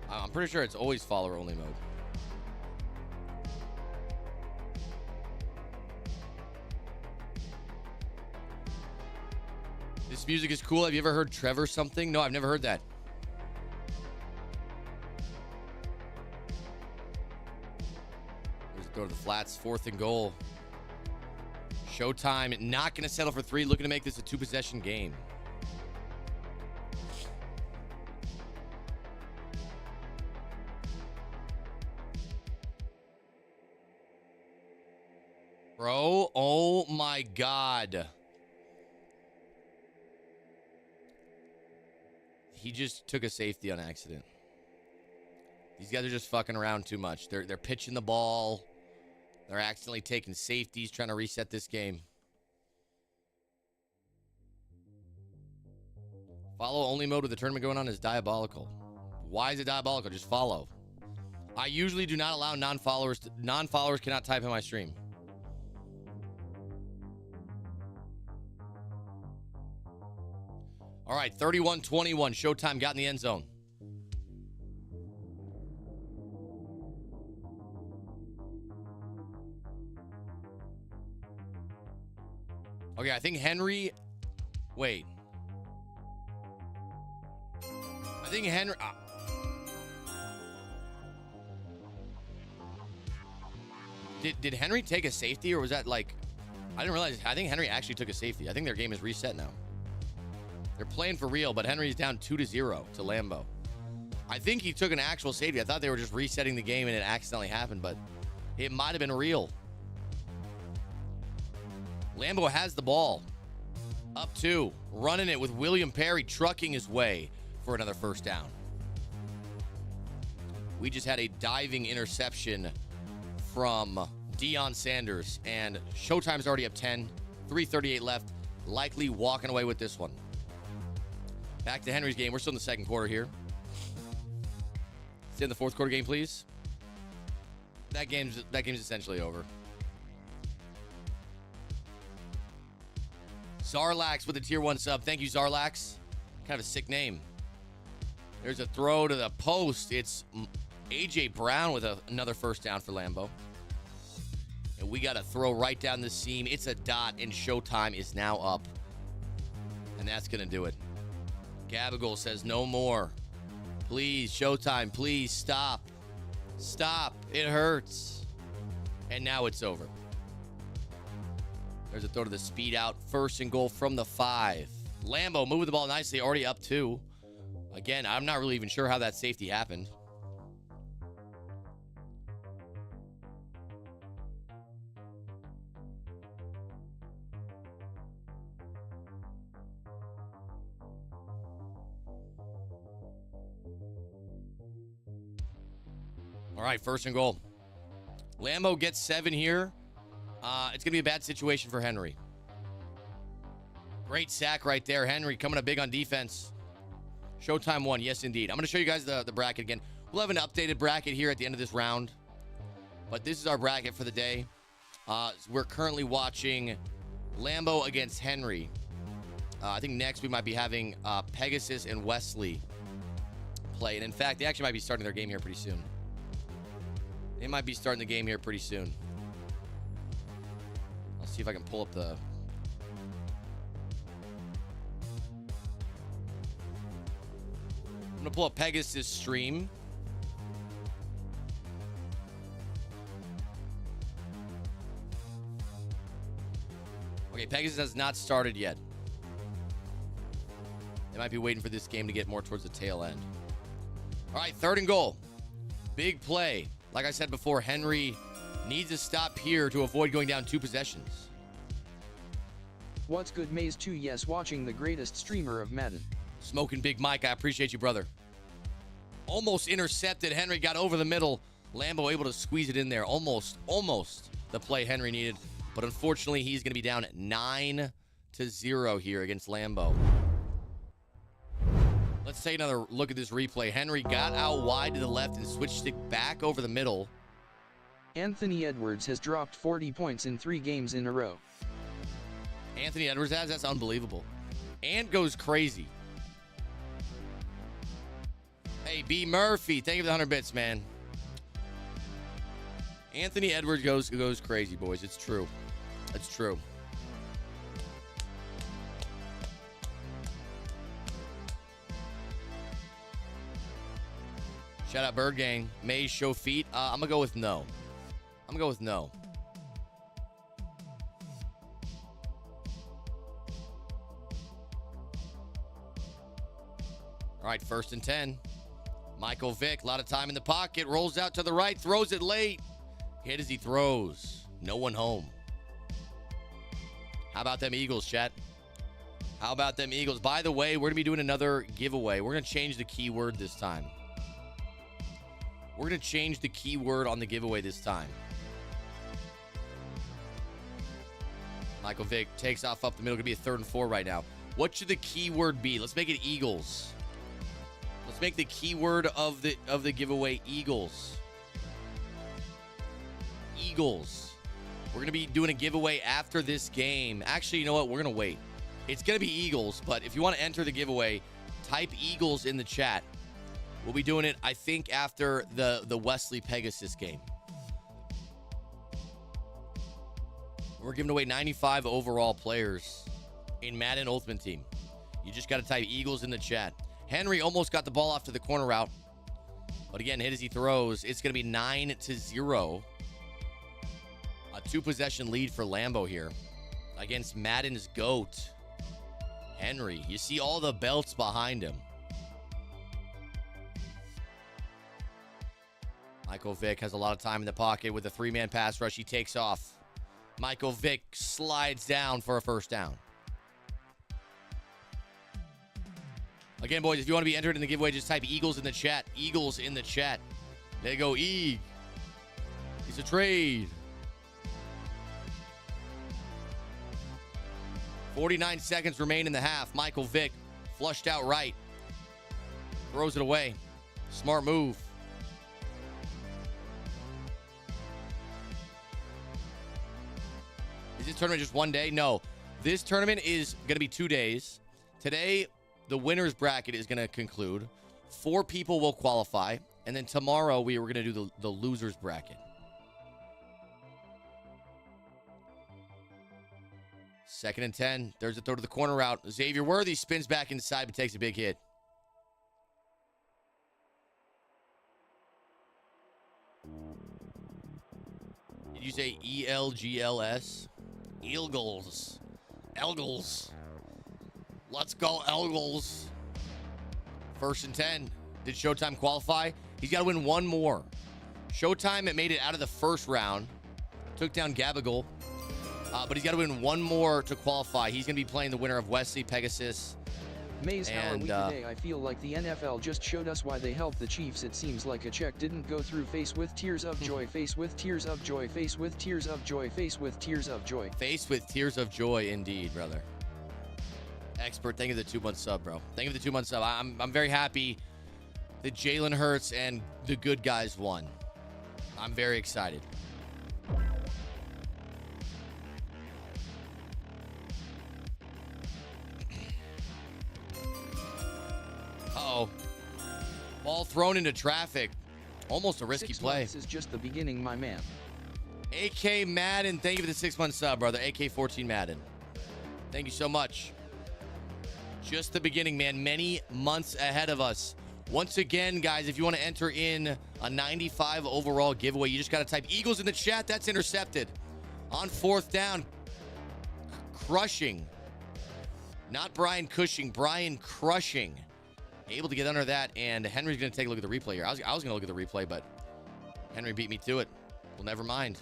Speaker 2: I'm pretty sure it's always follower only mode. This music is cool. Have you ever heard Trevor something? No, I've never heard that. There's a throw to the flats. 4th and goal. Showtime not going to settle for 3. Looking to make this a 2-possession game. Bro, oh my God. He just took a safety on accident. These guys are just fucking around too much. They're pitching the ball. They're accidentally taking safeties, trying to reset this game. Follow only mode with the tournament going on is diabolical. Why is it diabolical? Just follow. I usually do not allow non-followers. Non-followers cannot type in my stream. All right, 31-21. Showtime got in the end zone. Okay, I think Henry... Wait. I think Henry... Did Henry take a safety, or was that like... I didn't realize. I think Henry actually took a safety. I think their game is reset now. They're playing for real, but Henry's down 2-0 to Lambo. I think he took an actual safety. I thought they were just resetting the game and it accidentally happened, but it might have been real. Lambo has the ball. Up 2. Running it with William Perry trucking his way for another first down. We just had a diving interception from Deion Sanders, and Showtime's already up 10. 3:38 left. Likely walking away with this one. Back to Henry's game. We're still in the second quarter here. Stay in the fourth quarter game, please. That game's essentially over. Zarlax with a tier 1 sub. Thank you, Zarlax. Kind of a sick name. There's a throw to the post. It's A.J. Brown with another first down for Lambo. And we got a throw right down the seam. It's a dot, and Showtime is now up. And that's going to do it. Gabagol says no more. Please, Showtime, please stop. Stop. It hurts. And now it's over. There's a throw to the speed out. First and goal from the 5. Lambo moving the ball nicely. Already up 2. Again, I'm not really even sure how that safety happened. All right, first and goal. Lambo gets 7 here. It's going to be a bad situation for Henry. Great sack right there. Henry coming up big on defense. Showtime 1. Yes, indeed. I'm going to show you guys the bracket again. We'll have an updated bracket here at the end of this round. But this is our bracket for the day. We're currently watching Lambo against Henry. I think next we might be having Pegasus and Wesley play. And in fact, they actually might be starting their game here pretty soon. They might be starting the game here pretty soon. I'll see if I can pull up the... I'm going to pull up Pegasus stream. Okay, Pegasus has not started yet. They might be waiting for this game to get more towards the tail end. All right, third and goal. Big play. Like I said before, Henry needs to stop here to avoid going down 2 possessions.
Speaker 1: What's good, Mayz 2? Yes, watching the greatest streamer of Madden.
Speaker 2: Smoking Big Mike, I appreciate you, brother. Almost intercepted. Henry got over the middle. Lambo able to squeeze it in there. Almost the play Henry needed. But unfortunately, he's going to be down at 9-0 here against Lambo. Let's take another look at this replay. Henry got out wide to the left and switched it back over the middle.
Speaker 1: Anthony Edwards has dropped 40 points in 3 games in a row.
Speaker 2: Anthony Edwards has? That's unbelievable. And goes crazy. Hey, B. Murphy, thank you for the 100 bits, man. Anthony Edwards goes crazy, boys. It's true. It's true. Shout out Bird Gang. Mayz show feet. I'm going to go with no. I'm going to go with no. All right, 1st and 10. Michael Vick, a lot of time in the pocket. Rolls out to the right, throws it late. Hit as he throws. No one home. How about them Eagles, chat? How about them Eagles? By the way, we're going to be doing another giveaway. We're going to change the keyword this time. We're going to change the keyword on the giveaway this time. Michael Vick takes off up the middle. Going to be a 3rd and 4 right now. What should the keyword be? Let's make it Eagles. Let's make the keyword of the giveaway Eagles. Eagles. We're going to be doing a giveaway after this game. Actually, you know what? We're going to wait. It's going to be Eagles, but if you want to enter the giveaway, type Eagles in the chat. We'll be doing it, I think, after the Wesley Pegasus game. We're giving away 95 overall players in Madden Ultimate Team. You just got to type Eagles in the chat. Henry almost got the ball off to the corner route, but again, hit as he throws. It's going to be 9-0. A 2-possession lead for Lambo here against Madden's GOAT, Henry. You see all the belts behind him. Michael Vick has a lot of time in the pocket with a 3-man pass rush. He takes off. Michael Vick slides down for a first down. Again, boys, if you want to be entered in the giveaway, just type Eagles in the chat. Eagles in the chat. There you go, Eag. It's a trade. 49 seconds remain in the half. Michael Vick flushed out right. Throws it away. Smart move. Is this tournament just one day? No. This tournament is going to be 2 days. Today, the winner's bracket is going to conclude. 4 people will qualify. And then tomorrow, we were going to do the loser's bracket. Second and 10. There's a throw to the corner route. Xavier Worthy spins back inside but takes a big hit. Did you say E-L-G-L-S? Eagles. Elgles. Let's go, Elgles. First and 10. Did Showtime qualify? He's got to win one more. Showtime, it made it out of the first round. Took down Gabagol. But he's got to win one more to qualify. He's going to be playing the winner of Wesley, Pegasus.
Speaker 1: Mayz, how are we today? I feel like the NFL just showed us why they helped the Chiefs. It seems like a check didn't go through. Face with tears of joy. Face with tears of joy. Face with tears of joy. Face with tears of joy.
Speaker 2: Face with tears of joy, indeed, brother. Expert, thank you for the 2-month sub, bro. Thank you for the 2-month sub. I'm very happy that Jalen Hurts and the good guys won. I'm very excited. Uh-oh. Ball thrown into traffic. Almost a risky play.
Speaker 1: This is just the beginning, my man.
Speaker 2: AK Madden, thank you for the 6-month sub, brother. AK14 Madden. Thank you so much. Just the beginning, man. Many months ahead of us. Once again, guys, if you want to enter in a 95 overall giveaway, you just got to type Eagles in the chat. That's intercepted. On 4th down. Crushing. Not Brian Cushing. Brian Crushing. Able to get under that, and Henry's going to take a look at the replay here. I was going to look at the replay, but Henry beat me to it. Well, never mind.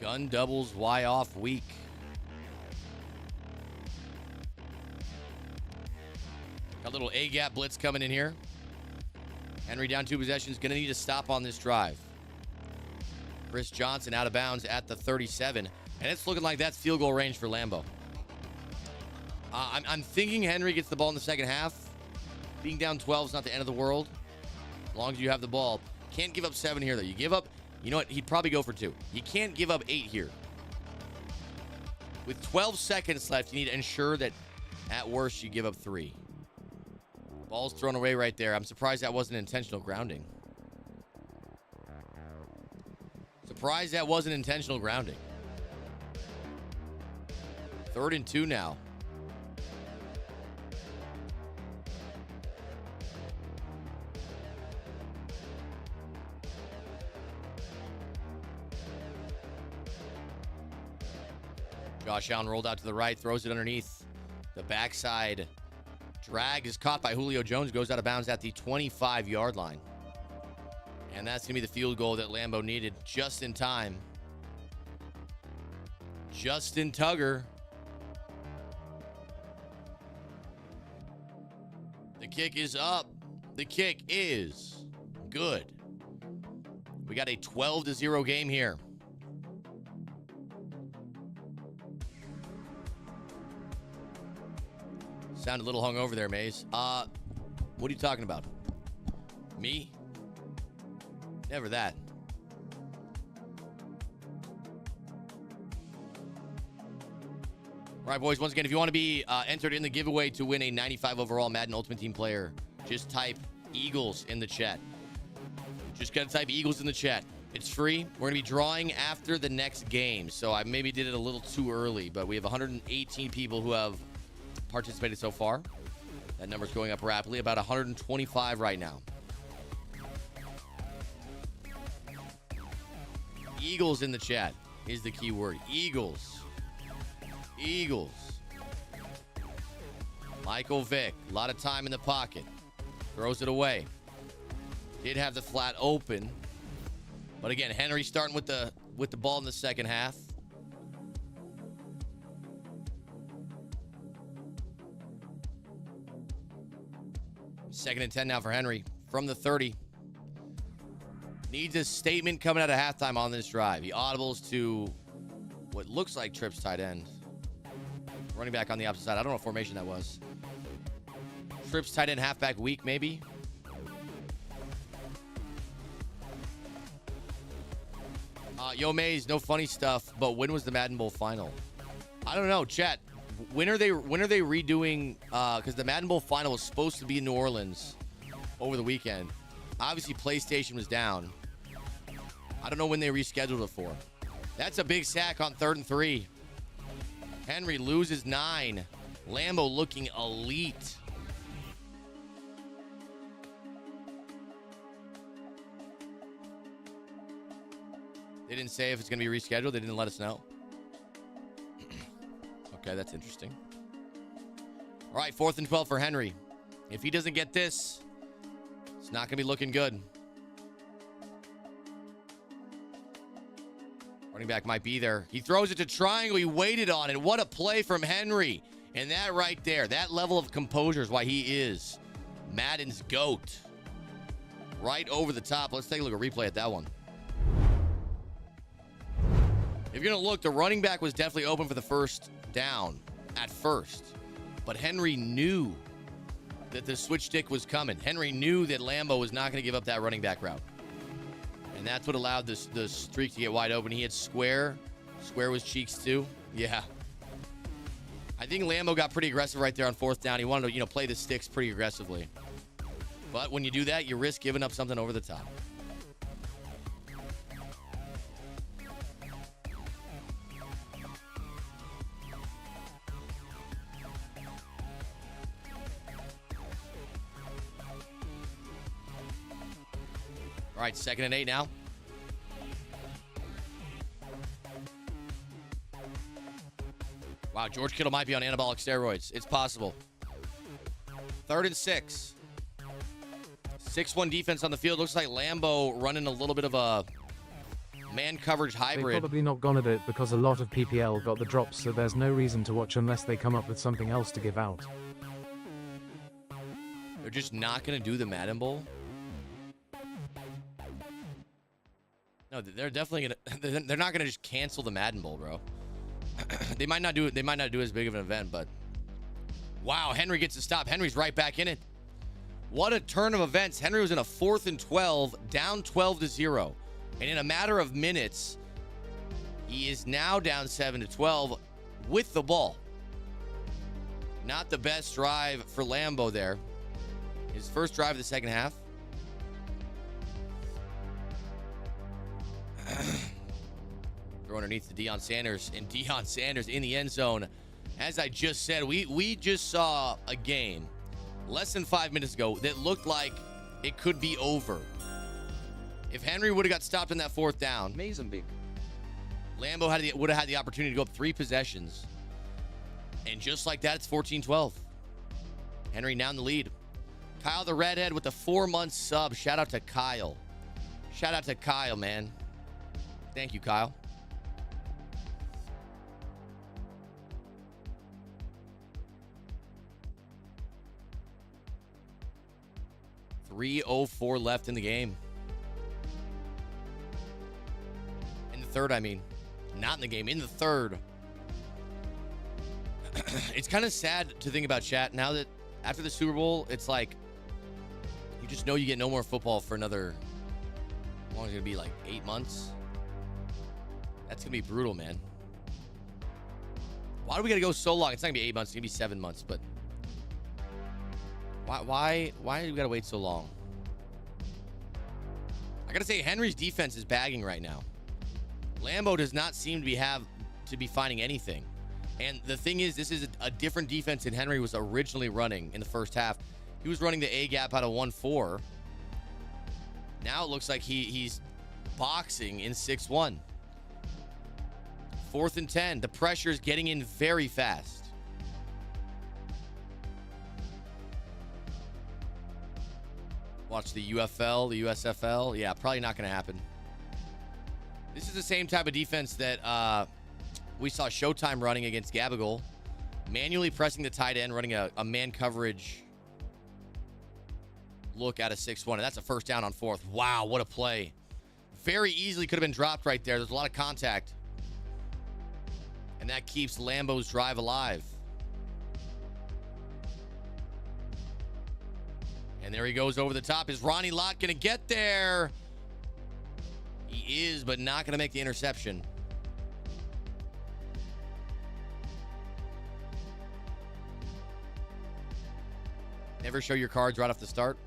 Speaker 2: Gun doubles Y off weak. Got a little A-gap blitz coming in here. Henry down 2 possessions. Going to need a stop on this drive. Chris Johnson out of bounds at the 37. And it's looking like that's field goal range for Lambo. I'm thinking Henry gets the ball in the second half. Being down 12 is not the end of the world. As long as you have the ball. Can't give up 7 here, though. You give up, you know what? He'd probably go for 2. You can't give up 8 here. With 12 seconds left, you need to ensure that at worst you give up 3. Ball's thrown away right there. I'm surprised that wasn't intentional grounding. Surprised that wasn't intentional grounding. 3rd and 2 now. Josh Allen rolled out to the right, throws it underneath the backside. Drag is caught by Julio Jones, goes out of bounds at the 25-yard line. And that's going to be the field goal that Lambo needed just in time. Justin Tugger. The kick is up. The kick is good. We got a 12-0 game here. Sound a little hungover there, Mayz. What are you talking about? Me? Never that. All right, boys. Once again, if you want to be entered in the giveaway to win a 95 overall Madden Ultimate Team player, just type Eagles in the chat. Just got to type Eagles in the chat. It's free. We're going to be drawing after the next game. So I maybe did it a little too early, but we have 118 people who have participated so far. That number's going up rapidly, about 125 right now. Eagles in the chat is the key word. Eagles. Eagles. Michael Vick, a lot of time in the pocket. Throws it away. Did have the flat open. But again, Henry starting with the ball in the second half. Second and 10 now for Henry from the 30. Needs a statement coming out of halftime on this drive. He audibles to what looks like trips tight end. Running back on the opposite side. I don't know what formation that was. Trips tight end halfback weak maybe. Yo, Mayz, no funny stuff, but when was the Madden Bowl final? I don't know, chat. When are they redoing? Because the Madden Bowl final was supposed to be in New Orleans over the weekend. Obviously, PlayStation was down. I don't know when they rescheduled it for. That's a big sack on 3rd and 3. Henry loses 9. Lambo looking elite. They didn't say if it's going to be rescheduled. They didn't let us know. Okay, that's interesting. All right, 4th and 12 for Henry. If he doesn't get this, it's not going to be looking good. Running back might be there. He throws it to triangle. He waited on it. What a play from Henry. And that right there, that level of composure is why he is Madden's GOAT. Right over the top. Let's take a look at a replay at that one. If you're going to look, the running back was definitely open for the first down at first. But Henry knew that the switch stick was coming. Henry knew that Lambo was not going to give up that running back route. And that's what allowed the streak to get wide open. He had square. Square was cheeks too. Yeah. I think Lambo got pretty aggressive right there on 4th down. He wanted to, play the sticks pretty aggressively. But when you do that, you risk giving up something over the top. All right, 2nd and 8 now. Wow, George Kittle might be on anabolic steroids. It's possible. 3rd and 6. 6-1 defense on the field. Looks like Lambo running a little bit of a man coverage hybrid.
Speaker 3: They've probably not gone at it because a lot of PPL got the drops, so there's no reason to watch unless they come up with something else to give out.
Speaker 2: They're just not going to do the Madden Bowl? No, they're definitely gonna. They're not gonna just cancel the Madden Bowl, bro. They might not do it. They might not do as big of an event, but wow, Henry gets to stop. Henry's right back in it. What a turn of events! Henry was in a 4th and 12, down 12-0, and in a matter of minutes, he is now down 7-12 with the ball. Not the best drive for Lambo there. His first drive of the second half. Throw underneath to Deion Sanders, and Deion Sanders in the end zone. As I just said, we just saw a game less than 5 minutes ago that looked like it could be over. If Henry would have got stopped on that 4th down,
Speaker 1: Mayzomatic.
Speaker 2: Lambo would have had the opportunity to go up 3 possessions. And just like that, it's 14-12. Henry now in the lead. Kyle the Redhead with the 4-month sub. Shout out to Kyle. Shout out to Kyle, man. Thank you, Kyle. .304 left in the game. third, I mean. Not in the game, in the third. It's kind of sad to think about, chat. Now that after the Super Bowl, it's like you just know you get no more football for another, how long is it going to be, like 8 months? That's going to be brutal, man. Why do we got to go so long? It's not going to be 8 months. It's going to be 7 months, but why do we got to wait so long? I got to say, Henry's defense is bagging right now. Lambo does not seem to be finding anything. And the thing is, this is a different defense than Henry was originally running in the first half. He was running the A gap out of 1-4. Now it looks like he's boxing in 6-1. 4th and 10. The pressure is getting in very fast. Watch the UFL, the USFL. Yeah, probably not going to happen. This is the same type of defense that we saw Showtime running against Gabagol. Manually pressing the tight end, running a man coverage look at a 6-1. And that's a first down on 4th. Wow, what a play. Very easily could have been dropped right there. There's a lot of contact. And that keeps Lambo's drive alive. And there he goes over the top. Is Ronnie Lott going to get there? He is, but not going to make the interception. Never show your cards right off the start.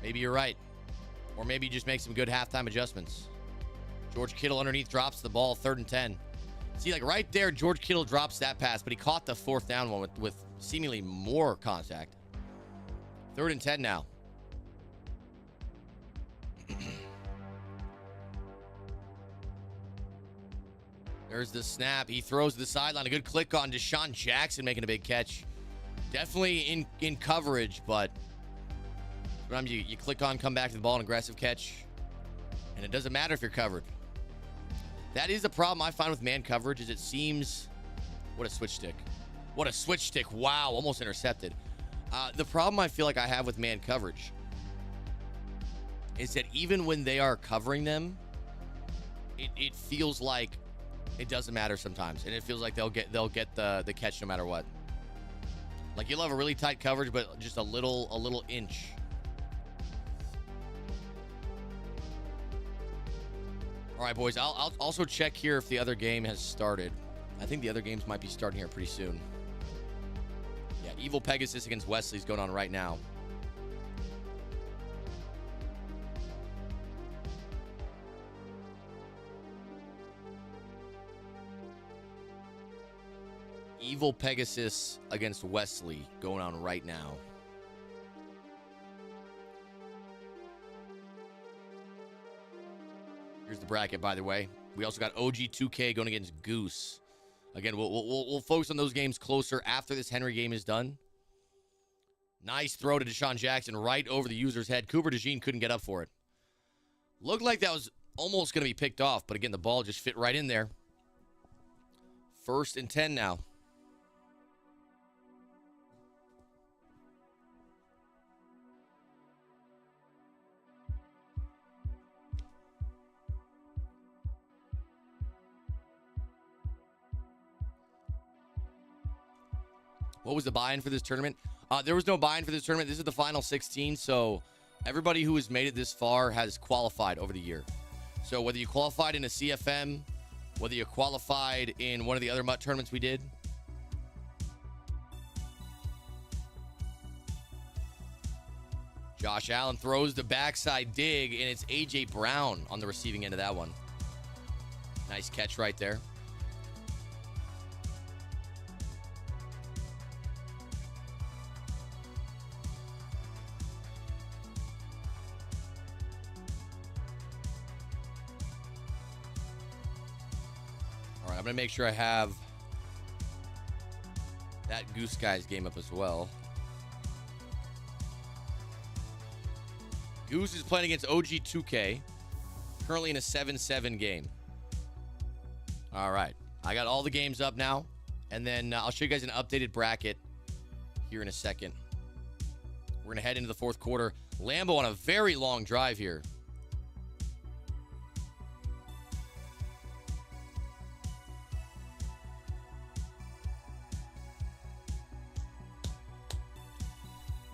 Speaker 2: Maybe you're right. Or maybe you just make some good halftime adjustments. George Kittle underneath drops the ball, 3rd and 10. See, like right there, George Kittle drops that pass, but he caught the 4th down one with seemingly more contact. 3rd and 10 now. There's the snap. He throws to the sideline. A good click on Deshaun Jackson making a big catch. Definitely in coverage, but sometimes you click on, come back to the ball, an aggressive catch, and it doesn't matter if you're covered. That is the problem I find with man coverage, is it seems... What a switch stick. What a switch stick. Wow, almost intercepted. The problem I feel like I have with man coverage is that even when they are covering them, it feels like it doesn't matter sometimes, and it feels like they'll get the catch no matter what. Like you'll have a really tight coverage, but just a little inch. All right, boys. I'll also check here if the other game has started. I think the other games might be starting here pretty soon. Yeah, Evil Pegasus against Wesley is going on right now. Evil Pegasus against Wesley going on right now. Here's the bracket, by the way. We also got OG 2K going against Goose. Again, we'll focus on those games closer after this Henry game is done. Nice throw to Deshaun Jackson right over the user's head. Cooper DeJean couldn't get up for it. Looked like that was almost going to be picked off, but again, the ball just fit right in there. 1st and 10 now. What was the buy-in for this tournament? There was no buy-in for this tournament. This is the final 16, so everybody who has made it this far has qualified over the year. So whether you qualified in a CFM, whether you qualified in one of the other MUT tournaments we did. Josh Allen throws the backside dig, and it's A.J. Brown on the receiving end of that one. Nice catch right there. I'm going to make sure I have that Goose Guy's game up as well. Goose is playing against OG 2K, currently in a 7-7 game. All right. I got all the games up now, and then I'll show you guys an updated bracket here in a second. We're going to head into the 4th quarter. Lambo on a very long drive here.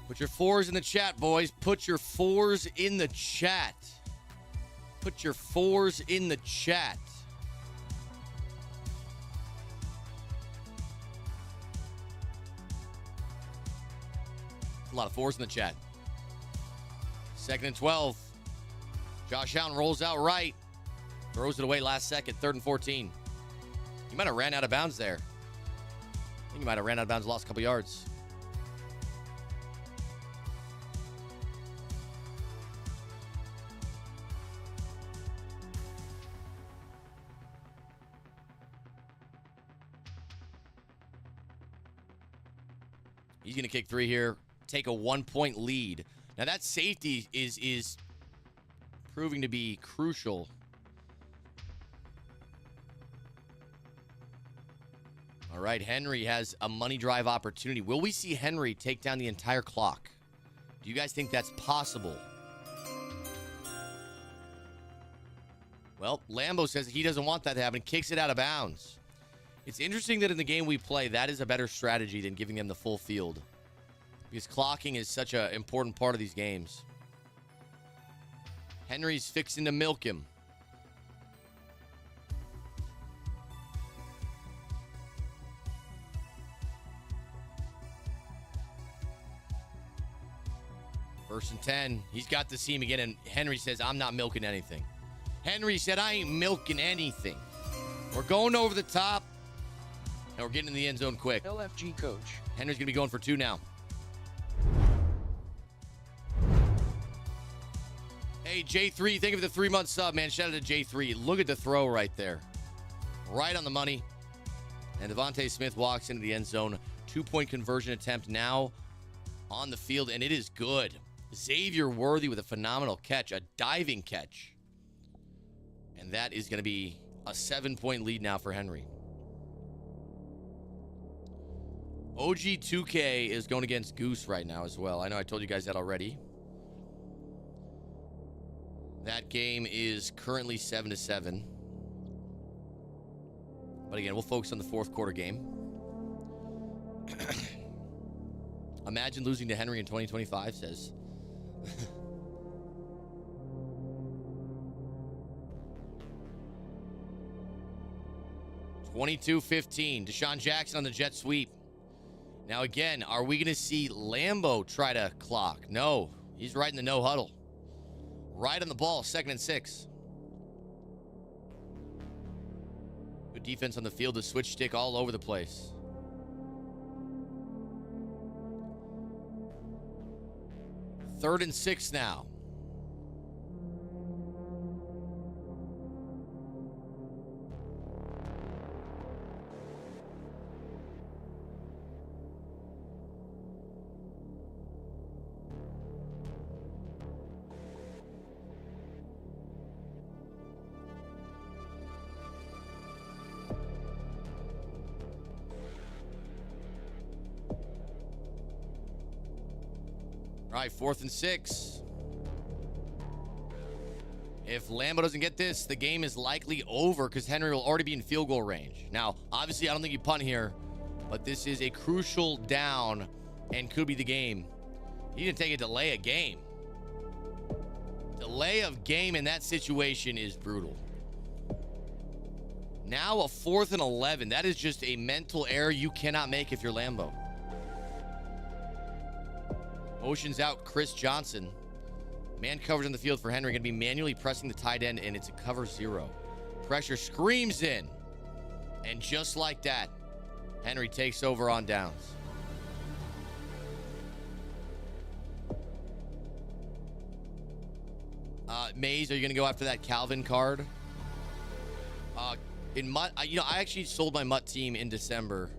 Speaker 2: Put your fours in the chat, boys. Put your fours in the chat. Put your fours in the chat. A lot of fours in the chat. 2nd and 12. Josh Allen rolls out right. Throws it away last second. 3rd and 14. He might have ran out of bounds there. I think he might have ran out of bounds, lost a couple yards. He's going to kick 3 here, take a 1-point lead. Now that safety is proving to be crucial. All right, Henry has a money drive opportunity. Will we see Henry take down the entire clock? Do you guys think that's possible? Well, Lambo says he doesn't want that to happen. Kicks it out of bounds. It's interesting that in the game we play, that is a better strategy than giving them the full field. Because clocking is such an important part of these games. Henry's fixing to milk him. First and 10. He's got the seam again, and Henry says, I'm not milking anything. Henry said, I ain't milking anything. We're going over the top, and we're getting in the end zone quick.
Speaker 1: LFG coach.
Speaker 2: Henry's going to be going for 2 now. Hey, J3, thank you for the 3-month sub, man. Shout out to J3. Look at the throw right there. Right on the money. And Devontae Smith walks into the end zone. 2-point conversion attempt now on the field, and it is good. Xavier Worthy with a phenomenal catch, a diving catch. And that is going to be a 7-point lead now for Henry. OG2K is going against Goose right now as well. I know I told you guys that already. That game is currently 7-7. But again, we'll focus on the fourth quarter game. Imagine losing to Henry in 2025, says. 22-15. Deshaun Jackson on the jet sweep. Now again, are we going to see Lambo try to clock? No. He's right in the no huddle. Right on the ball, 2nd and 6. Good defense on the field. The switch stick all over the place. Third and 6 now. All right, 4th and 6. If Lambo doesn't get this, the game is likely over because Henry will already be in field goal range. Now, obviously, I don't think you punt here, but this is a crucial down and could be the game. You can take a delay of game. Delay of game in that situation is brutal. Now a 4th and 11. That is just a mental error you cannot make if you're Lambo. Motions out Chris Johnson. Man coverage on the field for Henry. Going to be manually pressing the tight end, and it's a cover 0. Pressure screams in. And just like that, Henry takes over on downs. Mayz, are you going to go after that Calvin card? In Mutt, I actually sold my Mutt team in December.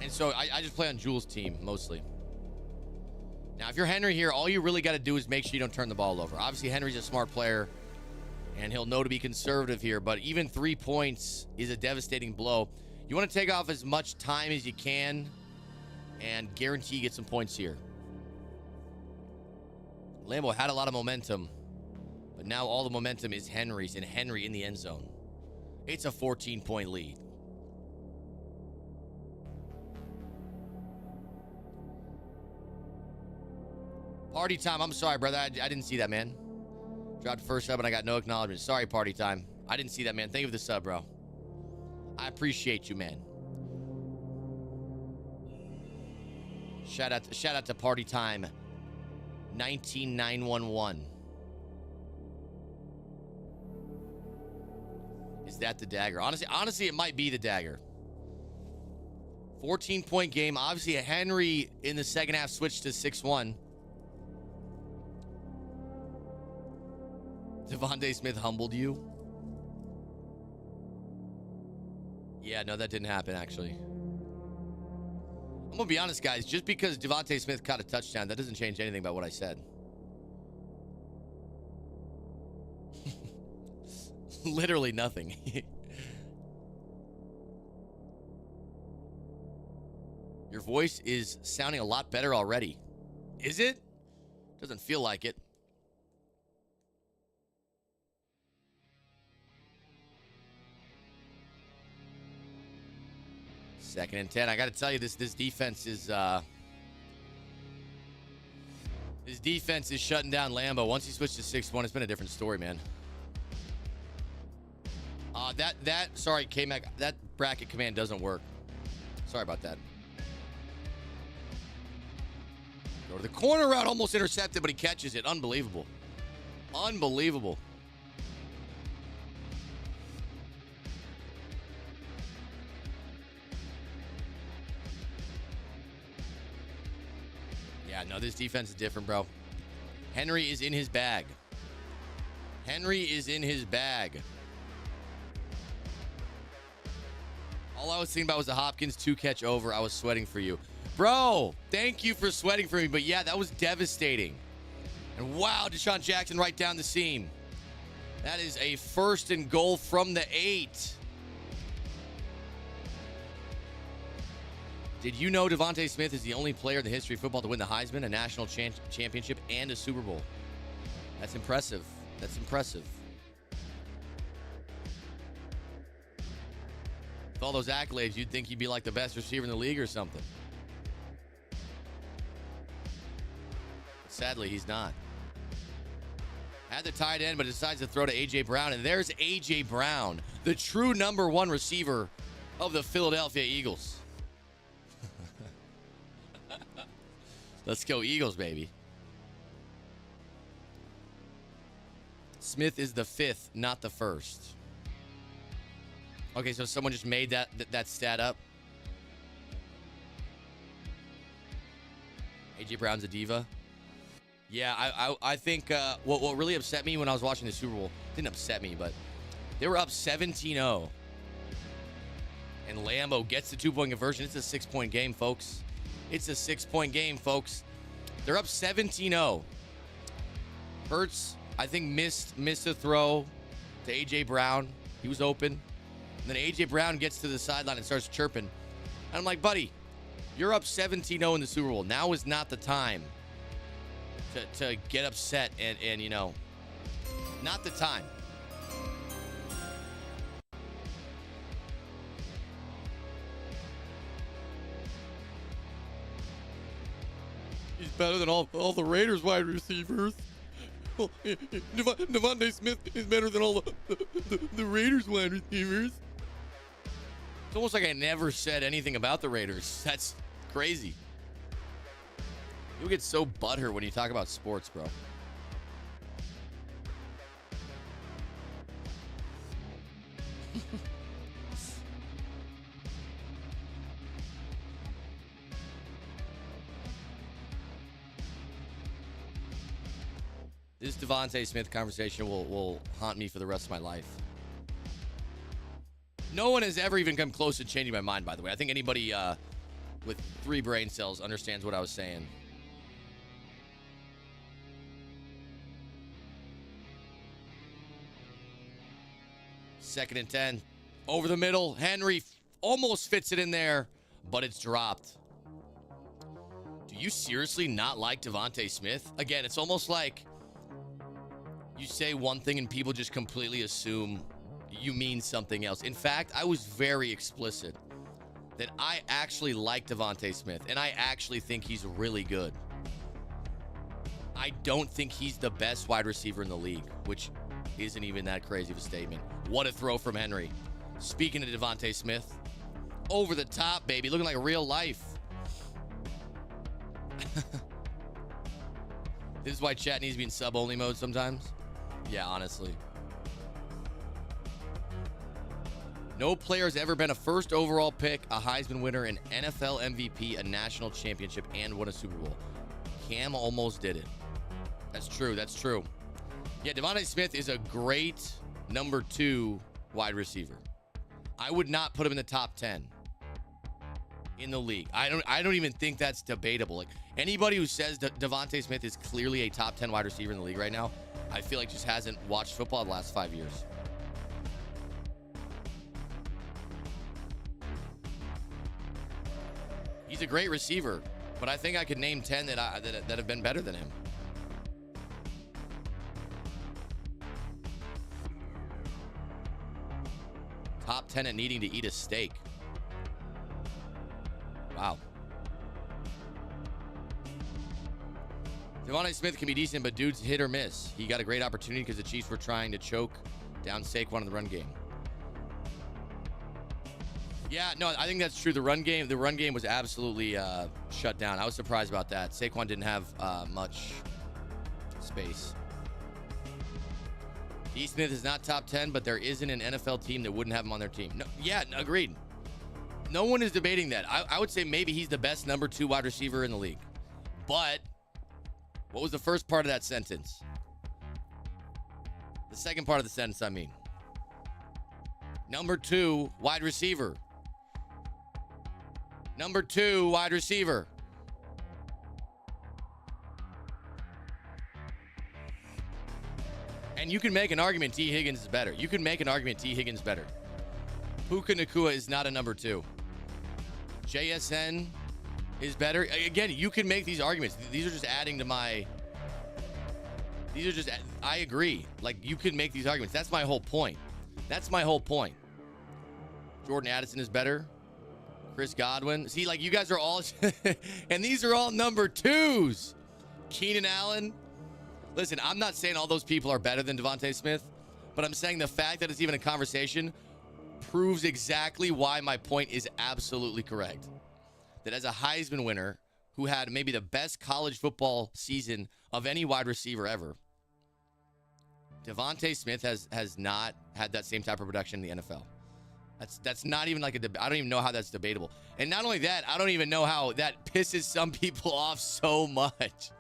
Speaker 2: And so I just play on Jules' team mostly. Now, if you're Henry here, all you really got to do is make sure you don't turn the ball over. Obviously, Henry's a smart player, and he'll know to be conservative here. But even 3 points is a devastating blow. You want to take off as much time as you can and guarantee you get some points here. Lambo had a lot of momentum, but now all the momentum is Henry's, and Henry in the end zone. It's a 14-point lead. Party time. I'm sorry, brother. I didn't see that, man. Dropped the first sub and I got no acknowledgement. Sorry, party time. I didn't see that, man. Thank you for the sub, bro. I appreciate you, man. Shout out to party time. 19911. Is that the dagger? Honestly, it might be the dagger. 14-point game. Obviously, Henry in the second half switched to 6-1. Devontae Smith humbled you? Yeah, no, that didn't happen, actually. I'm going to be honest, guys. Just because Devontae Smith caught a touchdown, that doesn't change anything about what I said. Literally nothing. Your voice is sounding a lot better already. Is it? Doesn't feel like it. Second and 10. I got to tell you, this defense is shutting down Lambo. Once he switched to 6-1, it's been a different story, man. Sorry, K-Mac, that bracket command doesn't work. Sorry about that. Go to the corner route, almost intercepted, but he catches it. Unbelievable. Unbelievable. Yeah, no, this defense is different, bro. Henry is in his bag. Henry is in his bag. All I was thinking about was the Hopkins 2-catch over. I was sweating for you. Bro, thank you for sweating for me. But yeah, that was devastating. And wow, Deshaun Jackson right down the seam. That is a 1st and goal from the 8. Did you know Devontae Smith is the only player in the history of football to win the Heisman, a national championship, and a Super Bowl? That's impressive. That's impressive. With all those accolades, you'd think he'd be like the best receiver in the league or something. But sadly, he's not. Had the tight end, but decides to throw to A.J. Brown. And there's A.J. Brown, the true #1 receiver of the Philadelphia Eagles. Let's go Eagles, baby. Smith is the 5th, not the 1st. Okay, so someone just made that stat up. A.J. Brown's a diva. Yeah, I think what really upset me when I was watching the Super Bowl, didn't upset me, but they were up 17-0. And Lambo gets the 2-point conversion. It's a 6-point game, folks. It's a 6-point game, folks. They're up 17-0. Hurts, I think, missed a throw to A.J. Brown. He was open. And then A.J. Brown gets to the sideline and starts chirping. And I'm like, buddy, you're up 17-0 in the Super Bowl. Now is not the time to get upset and, you know, not the time. He's better than all the Raiders wide receivers. Well, Devontae Smith is better than all the Raiders wide receivers. It's almost like I never said anything about the Raiders. That's crazy. You'll get so butthurt when you talk about sports, bro. This Devontae Smith conversation will haunt me for the rest of my life. No one has ever even come close to changing my mind, by the way. I think anybody with 3 brain cells understands what I was saying. Second and 10. Over the middle. Henry almost fits it in there, but it's dropped. Do you seriously not like Devontae Smith? Again, it's almost like you say one thing and people just completely assume you mean something else. In fact, I was very explicit that I actually like Devontae Smith, and I actually think he's really good. I don't think he's the best wide receiver in the league, which isn't even that crazy of a statement. What a throw from Henry. Speaking of Devontae Smith, over the top, baby, looking like real life. This is why chat needs to be in sub-only mode sometimes. Yeah, honestly. No player has ever been a first overall pick, a Heisman winner, an NFL MVP, a national championship, and won a Super Bowl. Cam almost did it. That's true. That's true. Yeah, Devontae Smith is a great number 2 wide receiver. I would not put him in the top 10 in the league. I don't even think that's debatable. Like, anybody who says Devontae Smith is clearly a top 10 wide receiver in the league right now, I feel like just hasn't watched football the last 5 years. He's a great receiver, but I think I could name 10 that have been better than him. Top 10 at needing to eat a steak. Wow. Devontae Smith can be decent, but dude's hit or miss. He got a great opportunity because the Chiefs were trying to choke down Saquon in the run game. Yeah, no, I think that's true. The run game was absolutely shut down. I was surprised about that. Saquon didn't have much space. D. Smith is not top 10, but there isn't an NFL team that wouldn't have him on their team. No, yeah, agreed. No one is debating that. I would say maybe he's the best number 2 wide receiver in the league. But what was the first part of that sentence? The second part of the sentence, I mean. Number 2 wide receiver. Number 2 wide receiver. And you can make an argument T. Higgins is better. You can make an argument T. Higgins better. Puka Nacua is not a number 2. JSN is better. Again, you can make these arguments. These are just adding to my... I agree. Like, you can make these arguments. That's my whole point. That's my whole point. Jordan Addison is better. Chris Godwin. See, like, you guys are all... and these are all number 2s. Keenan Allen. Listen, I'm not saying all those people are better than Devontae Smith, but I'm saying the fact that it's even a conversation proves exactly why my point is absolutely correct. That as a Heisman winner who had maybe the best college football season of any wide receiver ever, Devontae Smith has not had that same type of production in the NFL. That's not even like I don't even know how that's debatable. And not only that, I don't even know how that pisses some people off so much.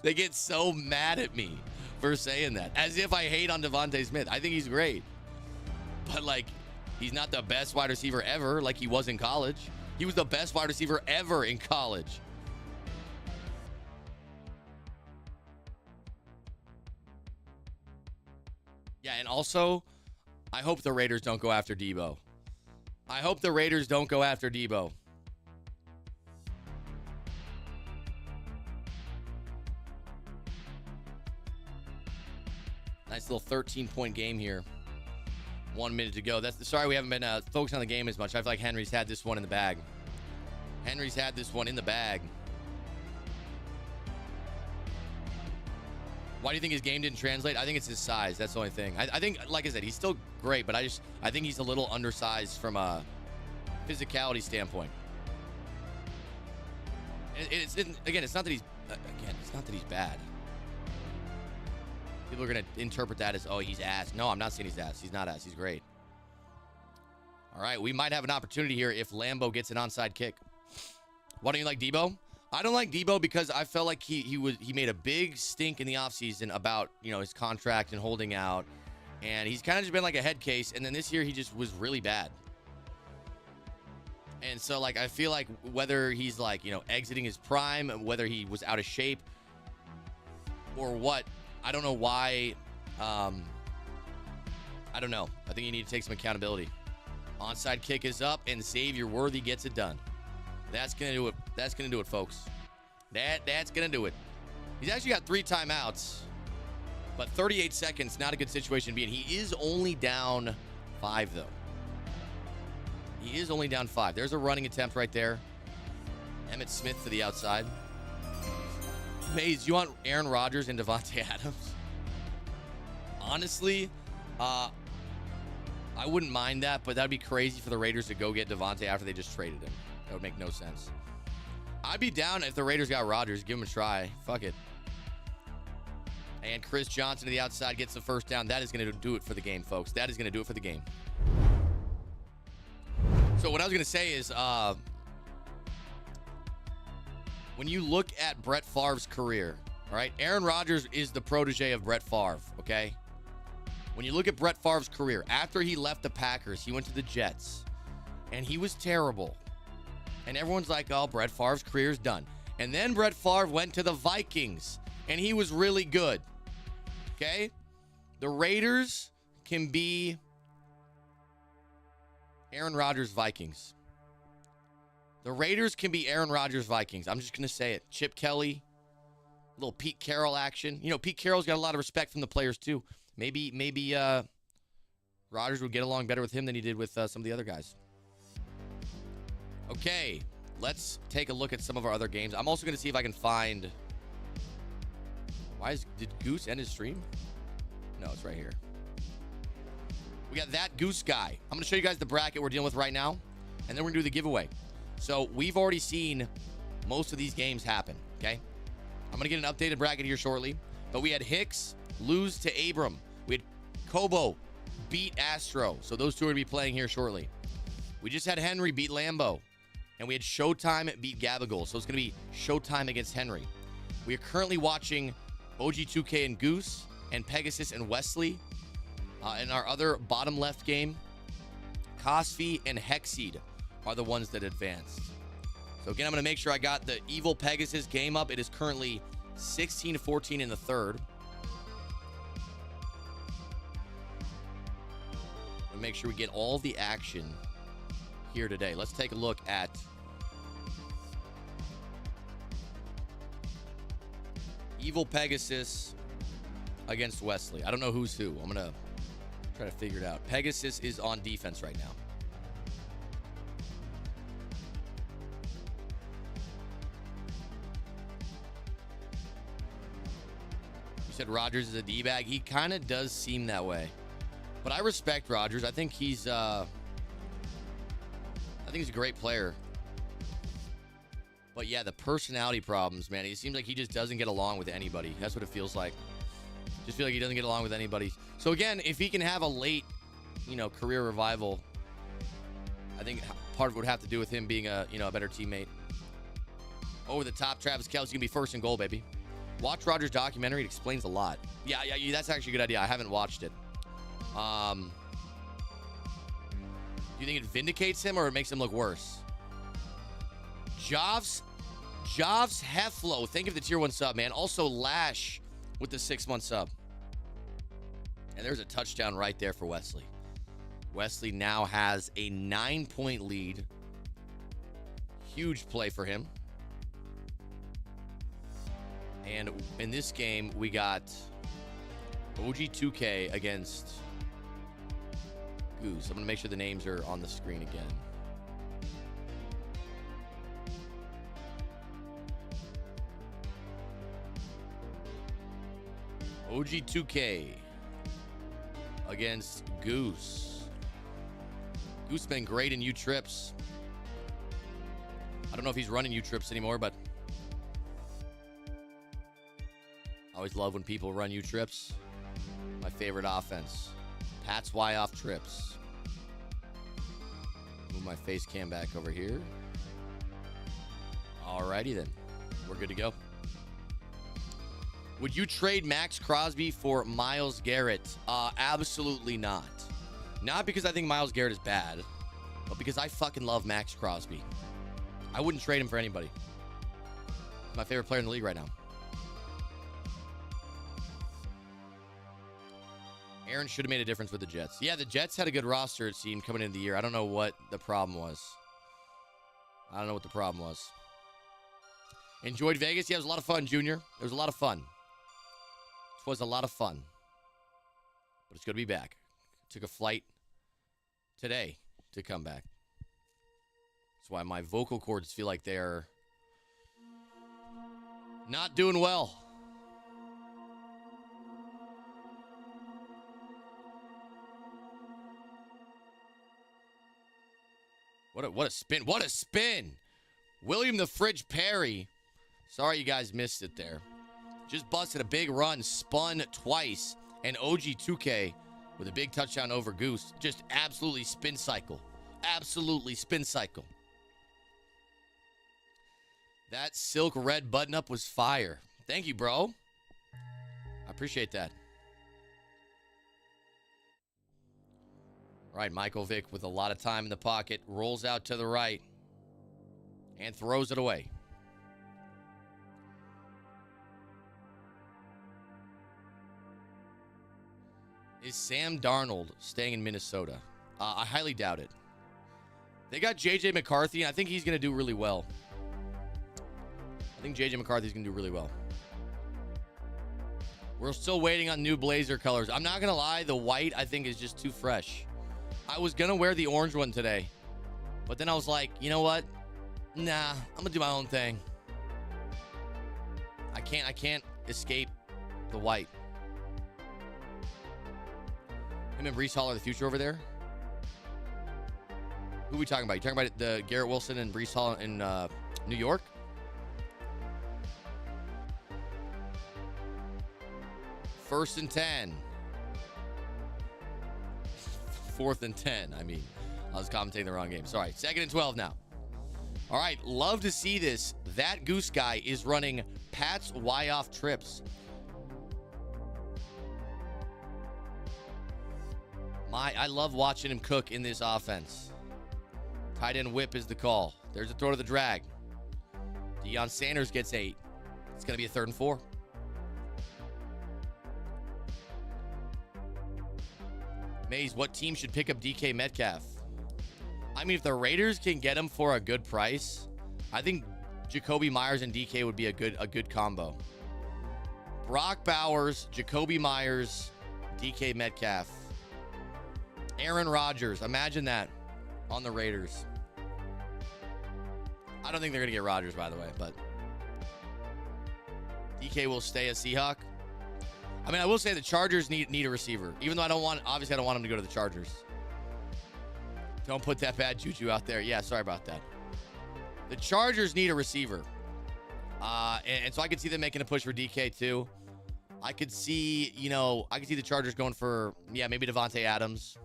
Speaker 2: They get so mad at me for saying that. As if I hate on Devontae Smith. I think he's great. But, like, he's not the best wide receiver ever like he was in college. He was the best wide receiver ever in college. Yeah, and also, I hope the Raiders don't go after Debo. I hope the Raiders don't go after Debo. Nice little 13-point game here. 1 minute to go. Sorry we haven't been focused on the game as much. I feel like Henry's had this one in the bag. Henry's had this one in the bag. Why do you think his game didn't translate? I think it's his size. That's the only thing. I think, like I said, he's still great, but I think he's a little undersized from a physicality standpoint. It's not that he's bad. People are going to interpret that as, oh, he's ass. No, I'm not saying he's ass. He's not ass. He's great. All right, we might have an opportunity here if Lambo gets an onside kick. Why don't you like Debo? I don't like Debo because I felt like he made a big stink in the offseason about, his contract and holding out. And he's kind of just been like a head case. And then this year he just was really bad. And so, like, I feel like whether he's, like, exiting his prime, whether he was out of shape or what, I don't know why. I don't know. I think you need to take some accountability. Onside kick is up, and Xavier Worthy gets it done. That's going to do it. That's going to do it, folks. That's going to do it. He's actually got 3 timeouts, but 38 seconds, not a good situation to be in. He is only down 5, though. He is only down 5. There's a running attempt right there. Emmitt Smith to the outside. Mayz, you want Aaron Rodgers and Devontae Adams? Honestly, I wouldn't mind that, but that'd be crazy for the Raiders to go get Devontae after they just traded him. That would make no sense. I'd be down if the Raiders got Rodgers. Give him a try. Fuck it. And Chris Johnson to the outside gets the first down. That is going to do it for the game, folks. That is going to do it for the game. So what I was going to say is, when you look at Brett Favre's career, all right, Aaron Rodgers is the protege of Brett Favre, okay? When you look at Brett Favre's career, after he left the Packers, he went to the Jets, and he was terrible. And everyone's like, oh, Brett Favre's career's done. And then Brett Favre went to the Vikings, and he was really good, okay? The Raiders can be Aaron Rodgers Vikings. The Raiders can be Aaron Rodgers Vikings. I'm just going to say it. Chip Kelly, a little Pete Carroll action. You know, Pete Carroll's got a lot of respect from the players, too. Maybe Rodgers would get along better with him than he did with some of the other guys. Okay, let's take a look at some of our other games. I'm also going to see if I can find... Did Goose end his stream? No, it's right here. We got that Goose guy. I'm going to show you guys the bracket we're dealing with right now, and then we're going to do the giveaway. So we've already seen most of these games happen, okay? I'm going to get an updated bracket here shortly, but we had Hicks lose to Abram. We had Kobo beat Astro, so those two are going to be playing here shortly. We just had Henry beat Lambo, and we had Showtime beat Gabagol, so it's going to be Showtime against Henry. We are currently watching OG2K and Goose and Pegasus and Wesley. In our other bottom left game, Cosi and Hexed are the ones that advanced. So again, I'm going to make sure I got the evil Pegasus game up. It is currently 16-14 in the third. We'll make sure we get all the action here today. Let's take a look at evil Pegasus against Wesley. I don't know who's who. I'm going to try to figure it out. Pegasus is on defense right now. You said Rodgers is a D-bag. He kind of does seem that way. But I respect Rodgers. I think he's a great player. But yeah, the personality problems, man. It seems like he just doesn't get along with anybody. That's what it feels like. Just feel like he doesn't get along with anybody. So again, if he can have a late, career revival, I think part of it would have to do with him being a better teammate. Over the top, Travis Kelce can be first and goal, baby. Watch Rodgers' documentary. It explains a lot. Yeah, that's actually a good idea. I haven't watched it. Do you think it vindicates him or it makes him look worse? Javs Heflo, thank you for the tier 1 sub, man. Also Lash with the 6-month sub. And there's a touchdown right there for Wesley. Wesley now has a 9-point lead. Huge play for him. And in this game, we got OG2K against Goose. I'm going to make sure the names are on the screen again. OG2K against Goose. Goose been great in U-Trips. I don't know if he's running U-Trips anymore, but I always love when people run U-Trips. My favorite offense. Pat's Y off trips. Move my face cam back over here. Alrighty then. We're good to go. Would you trade Max Crosby for Myles Garrett? Absolutely not. Not because I think Myles Garrett is bad, but because I fucking love Max Crosby. I wouldn't trade him for anybody. He's my favorite player in the league right now. Aaron should have made a difference with the Jets. Yeah, the Jets had a good roster, it seemed, coming into the year. I don't know what the problem was. Enjoyed Vegas? Yeah, it was a lot of fun, Junior. It was a lot of fun. It was a lot of fun. But it's good to be back. Took a flight today to come back. That's why my vocal cords feel like they're Not doing well. What a spin. What a spin. William the Fridge Perry. Sorry you guys missed it there. Just busted a big run, spun twice, and OG 2K with a big touchdown over Goose. Just absolutely spin cycle. Absolutely spin cycle. That silk red button up was fire. Thank you, bro. I appreciate that. All right, Michael Vick with a lot of time in the pocket. Rolls out to the right. And throws it away. Is Sam Darnold staying in Minnesota? I highly doubt it. They got J.J. McCarthy, and I think he's going to do really well. I think J.J. McCarthy's going to do really well. We're still waiting on new Blazer colors. I'm not going to lie. The white, I think, is just too fresh. I was going to wear the orange one today. But then I was like, you know what? Nah, I'm going to do my own thing. I can't escape the white. Him and Breece Hall are the future over there? Who are we talking about? You talking about the Garrett Wilson and Breece Hall in New York? First and 10. Fourth and 10. I mean, I was commentating the wrong game. Sorry. Second and 12 now. All right. Love to see this. That Goose guy is running Pat's Y-off trips. I love watching him cook in this offense. Tight end whip is the call. There's a throw to the drag. Deion Sanders gets 8. It's going to be a 3rd and 4. Mayz, what team should pick up DK Metcalf? I mean, if the Raiders can get him for a good price, I think Jacoby Myers and DK would be a good combo. Brock Bowers, Jacoby Myers, DK Metcalf. Aaron Rodgers, imagine that on the Raiders. I don't think they're going to get Rodgers, by the way, but DK will stay a Seahawk. I mean, I will say the Chargers need a receiver, even though I don't want him to go to the Chargers. Don't put that bad juju out there. Yeah, sorry about that. The Chargers need a receiver. And so I could see them making a push for DK too. I could see the Chargers going for, maybe Devontae Adams.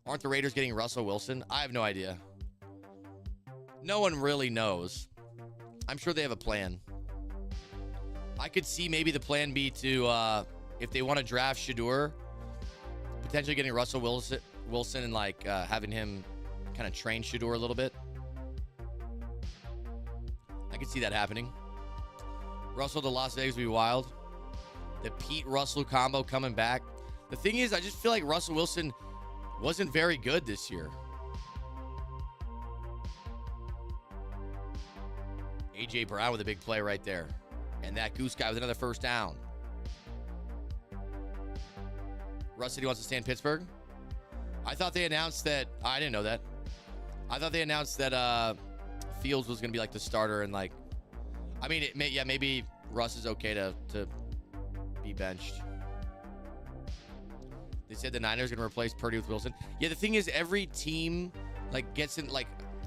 Speaker 2: Aren't the Raiders getting Russell Wilson? I have no idea. No one really knows. I'm sure they have a plan. I could see maybe the plan be to, if they want to draft Shedeur, potentially getting Russell Wilson and having him kind of train Shedeur a little bit. I could see that happening. Russell to Las Vegas would be wild. The Pete Russell combo coming back. The thing is, I just feel like Russell Wilson wasn't very good this year. A.J. Brown with a big play right there. And that Goose guy with another first down. Russ said he wants to stay in Pittsburgh. I thought they announced that. I didn't know that. I thought they announced that Fields was going to be the starter and maybe Russ is okay to be benched. They said the Niners are going to replace Purdy with Wilson. Yeah, the thing is, every team gets in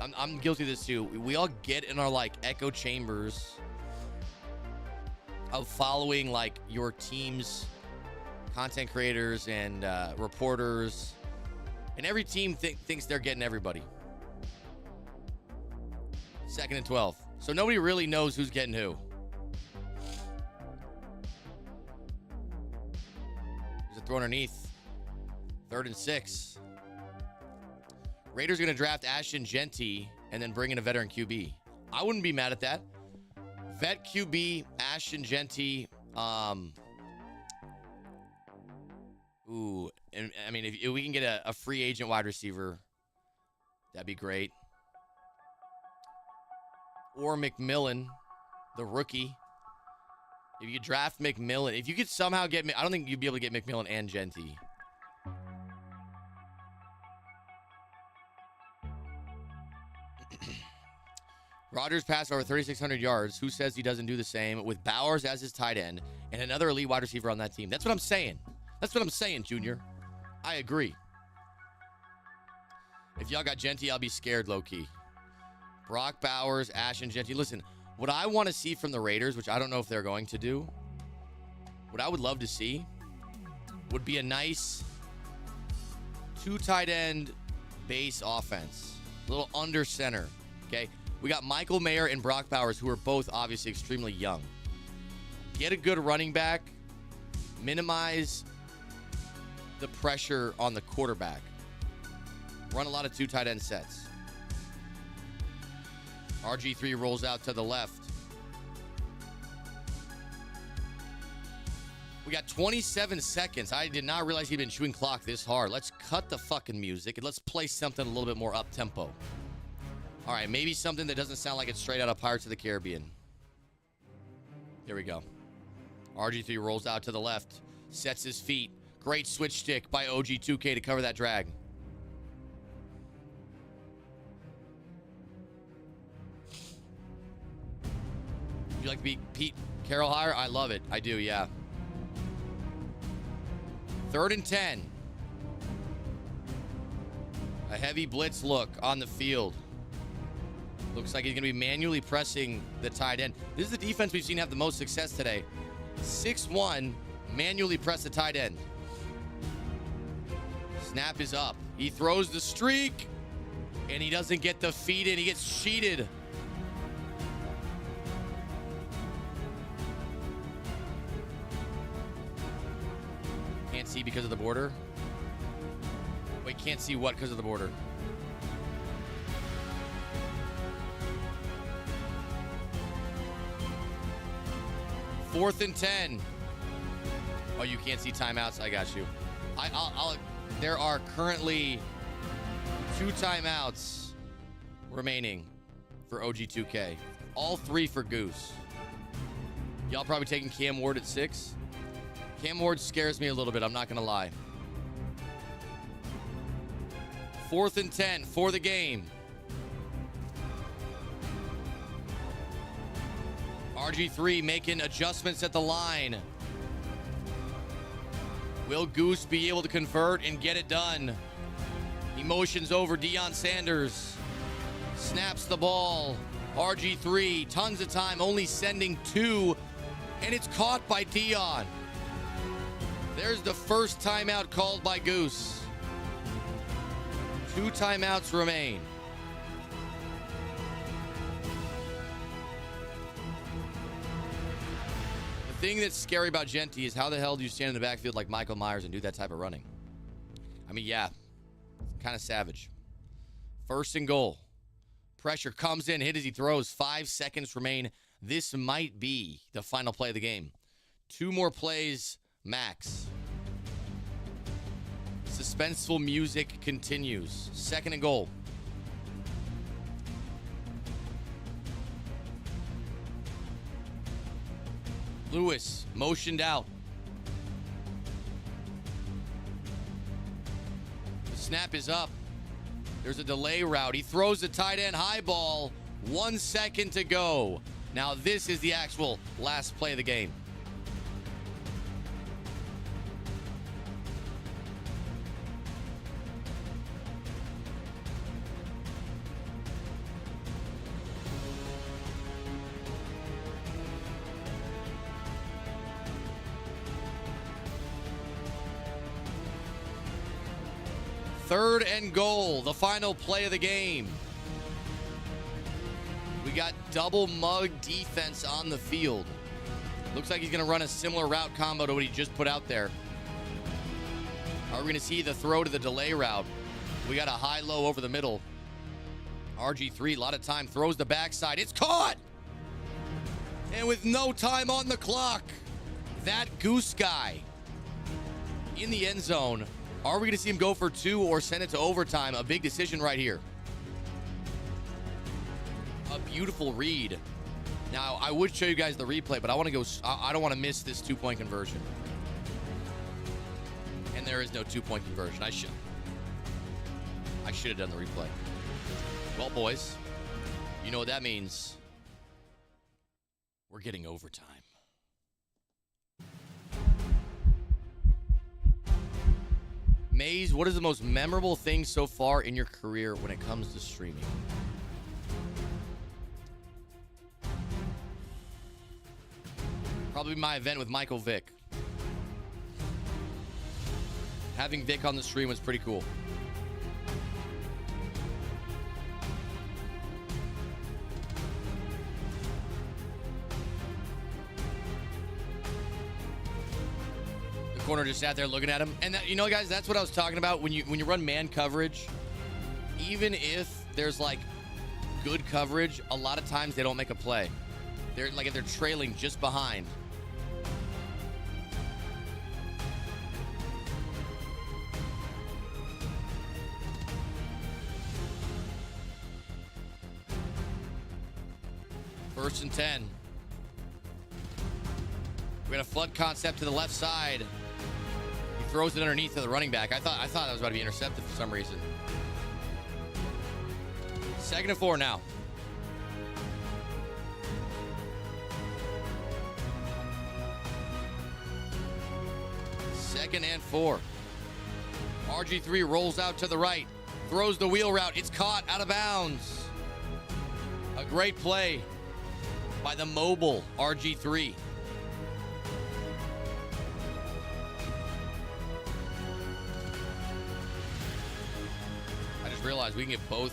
Speaker 2: I'm guilty of this too. We all get in our echo chambers of following your team's content creators and reporters, and every team thinks they're getting everybody. 2nd and 12. So nobody really knows who's getting who. There's a throw underneath. 3rd and 6. Raiders are going to draft Ashton Genty and then bring in a veteran QB. I wouldn't be mad at that. Vet QB, Ashton Genty. And I mean, if we can get a free agent wide receiver, that'd be great. Or McMillan, the rookie. If you draft McMillan, if you could somehow get, I don't think you'd be able to get McMillan and Genty. Rodgers passed over 3,600 yards. Who says he doesn't do the same with Bowers as his tight end and another elite wide receiver on that team? That's what I'm saying. That's what I'm saying, Junior. I agree. If y'all got Genty, I'll be scared, low-key. Brock Bowers, Ash, and Genty. Listen, what I want to see from the Raiders, which I don't know if they're going to do, what I would love to see would be a nice 2 tight end base offense. A little under center, okay? We got Michael Mayer and Brock Bowers, who are both obviously extremely young. Get a good running back. Minimize the pressure on the quarterback. Run a lot of 2 tight end sets. RG3 rolls out to the left. We got 27 seconds. I did not realize he'd been chewing clock this hard. Let's cut the fucking music and let's play something a little bit more up-tempo. All right, maybe something that doesn't sound like it's straight out of Pirates of the Caribbean. Here we go. RG3 rolls out to the left. Sets his feet. Great switch stick by OG2K to cover that drag. Would you like to be Pete Carroll higher? I love it. I do, yeah. 3rd and 10. A heavy blitz look on the field. Looks like he's going to be manually pressing the tight end. This is the defense we've seen have the most success today. 6-1, manually press the tight end. Snap is up. He throws the streak, and he doesn't get the feed in. He gets cheated. Can't see because of the border. Wait, can't see what because of the border? Fourth and 10. Oh, you can't see timeouts? I got you. There are currently 2 timeouts remaining for OG2K. All 3 for Goose. Y'all probably taking Cam Ward at 6. Cam Ward scares me a little bit, I'm not going to lie. 4th and 10 for the game. RG3 making adjustments at the line. Will Goose be able to convert and get it done? He motions over Deion Sanders. Snaps the ball. RG3, tons of time, only sending 2. And it's caught by Deion. There's the first timeout called by Goose. 2 timeouts remain. The thing that's scary about Genty is how the hell do you stand in the backfield like Michael Myers and do that type of running? I mean, yeah, kind of savage. 1st and goal. Pressure comes in, hit as he throws. 5 seconds remain. This might be the final play of the game. 2 more plays max. Suspenseful music continues. 2nd and goal. Lewis motioned out. The snap is up. There's a delay route. He throws the tight end high ball. 1 second to go. Now this is the actual last play of the game. Third and goal, the final play of the game. We got double mug defense on the field. Looks like he's going to run a similar route combo to what he just put out there. Are we going to see the throw to the delay route? We got a high-low over the middle. RG3, a lot of time, throws the backside. It's caught! And with no time on the clock, that Goose guy in the end zone. Are we going to see him go for 2 or send it to overtime? A big decision right here. A beautiful read. Now, I would show you guys the replay, but I want to go. I don't want to miss this 2-point conversion. And there is no 2-point conversion. I should have done the replay. Well, boys, You know what that means? We're getting overtime. Mayz, what is the most memorable thing so far in your career when it comes to streaming? Probably my event with Michael Vick. Having Vic on the stream was pretty cool. Corner just sat there looking at him, and that, you know, guys, that's what I was talking about. When you run man coverage, even if there's like good coverage, a lot of times they don't make a play. They're like, if they're trailing just behind. First and 10. We got a flood concept to the left side. He throws it underneath to the running back. I thought that was about to be intercepted for some reason. 2nd and 4 now. Second and 4. RG3 rolls out to the right. Throws the wheel route. It's caught out of bounds. A great play by the mobile RG3. I just realized we can get both.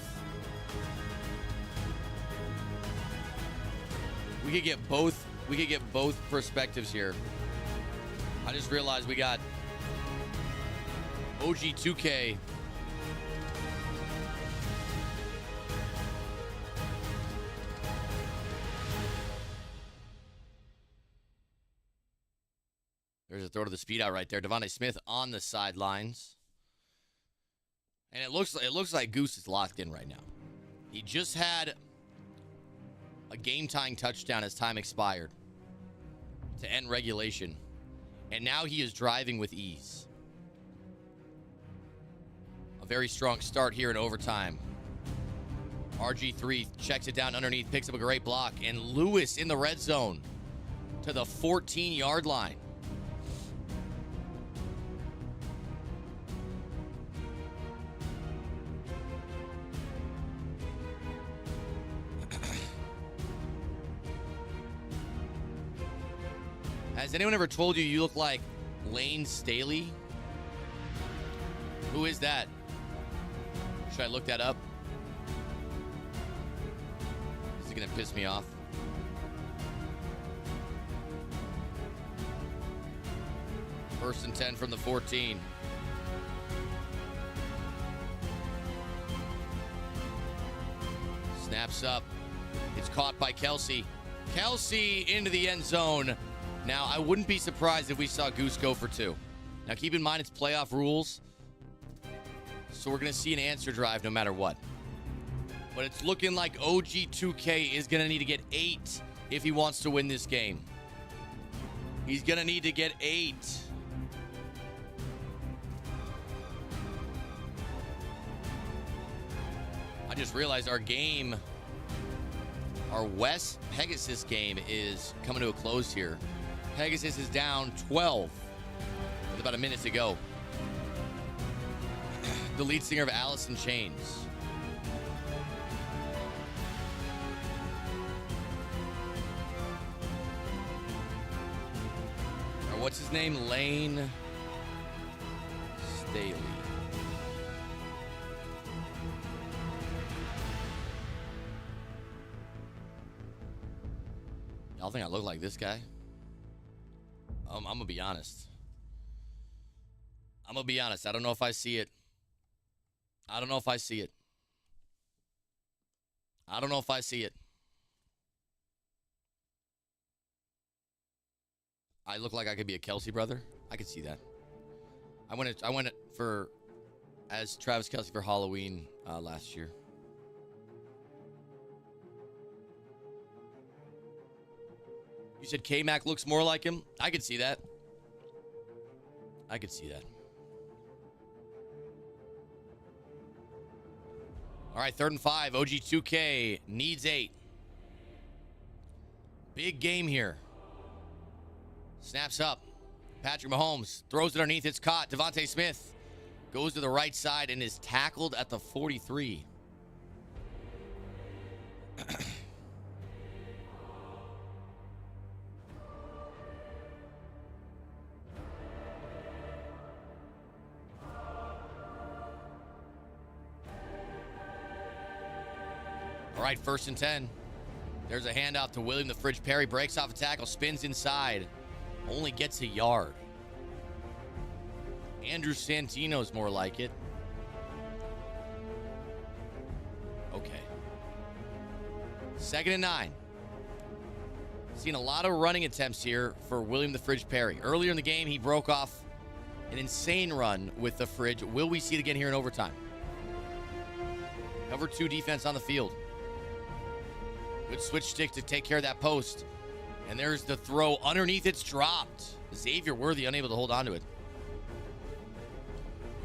Speaker 2: We could get both perspectives here. I just realized we got OG2K. There's a throw to the speed out right there. Devontae Smith on the sidelines. And it looks like Goose is locked in right now. He just had a game-tying touchdown as time expired to end regulation. And now he is driving with ease. A very strong start here in overtime. RG3 checks it down underneath, picks up a great block, and Lewis in the red zone to the 14-yard line. Has anyone ever told you look like Lane Staley? Who is that? Should I look that up? Is it going to piss me off? First and 10 from the 14. Snaps up. It's caught by Kelsey. Kelsey into the end zone. Now, I wouldn't be surprised if we saw Goose go for 2. Now, keep in mind, it's playoff rules. So we're going to see an answer drive no matter what. But it's looking like OG2K is going to need to get 8 if he wants to win this game. He's going to need to get 8. I just realized our West Pegasus game is coming to a close here. Pegasus is down 12 with about a minute to go. The lead singer of Alice in Chains. Or what's his name? Lane Staley. Y'all think I look like this guy? I'm going to be honest. I don't know if I see it. I look like I could be a Kelsey brother. I could see that. I went for as Travis Kelsey for Halloween last year. You said K-Mac looks more like him? I could see that. All right, 3rd and 5. OG2K needs 8. Big game here. Snaps up. Patrick Mahomes throws it underneath. It's caught. Devontae Smith goes to the right side and is tackled at the 43. All right, 1st and 10. There's a handoff to William the Fridge Perry. Breaks off a tackle, spins inside. Only gets a yard. Andrew Santino's more like it. Okay. 2nd and 9. Seen a lot of running attempts here for William the Fridge Perry. Earlier in the game, he broke off an insane run with the Fridge. Will we see it again here in overtime? Cover 2 defense on the field. Good switch stick to take care of that post. And there's the throw. Underneath, it's dropped. Xavier Worthy unable to hold on to it.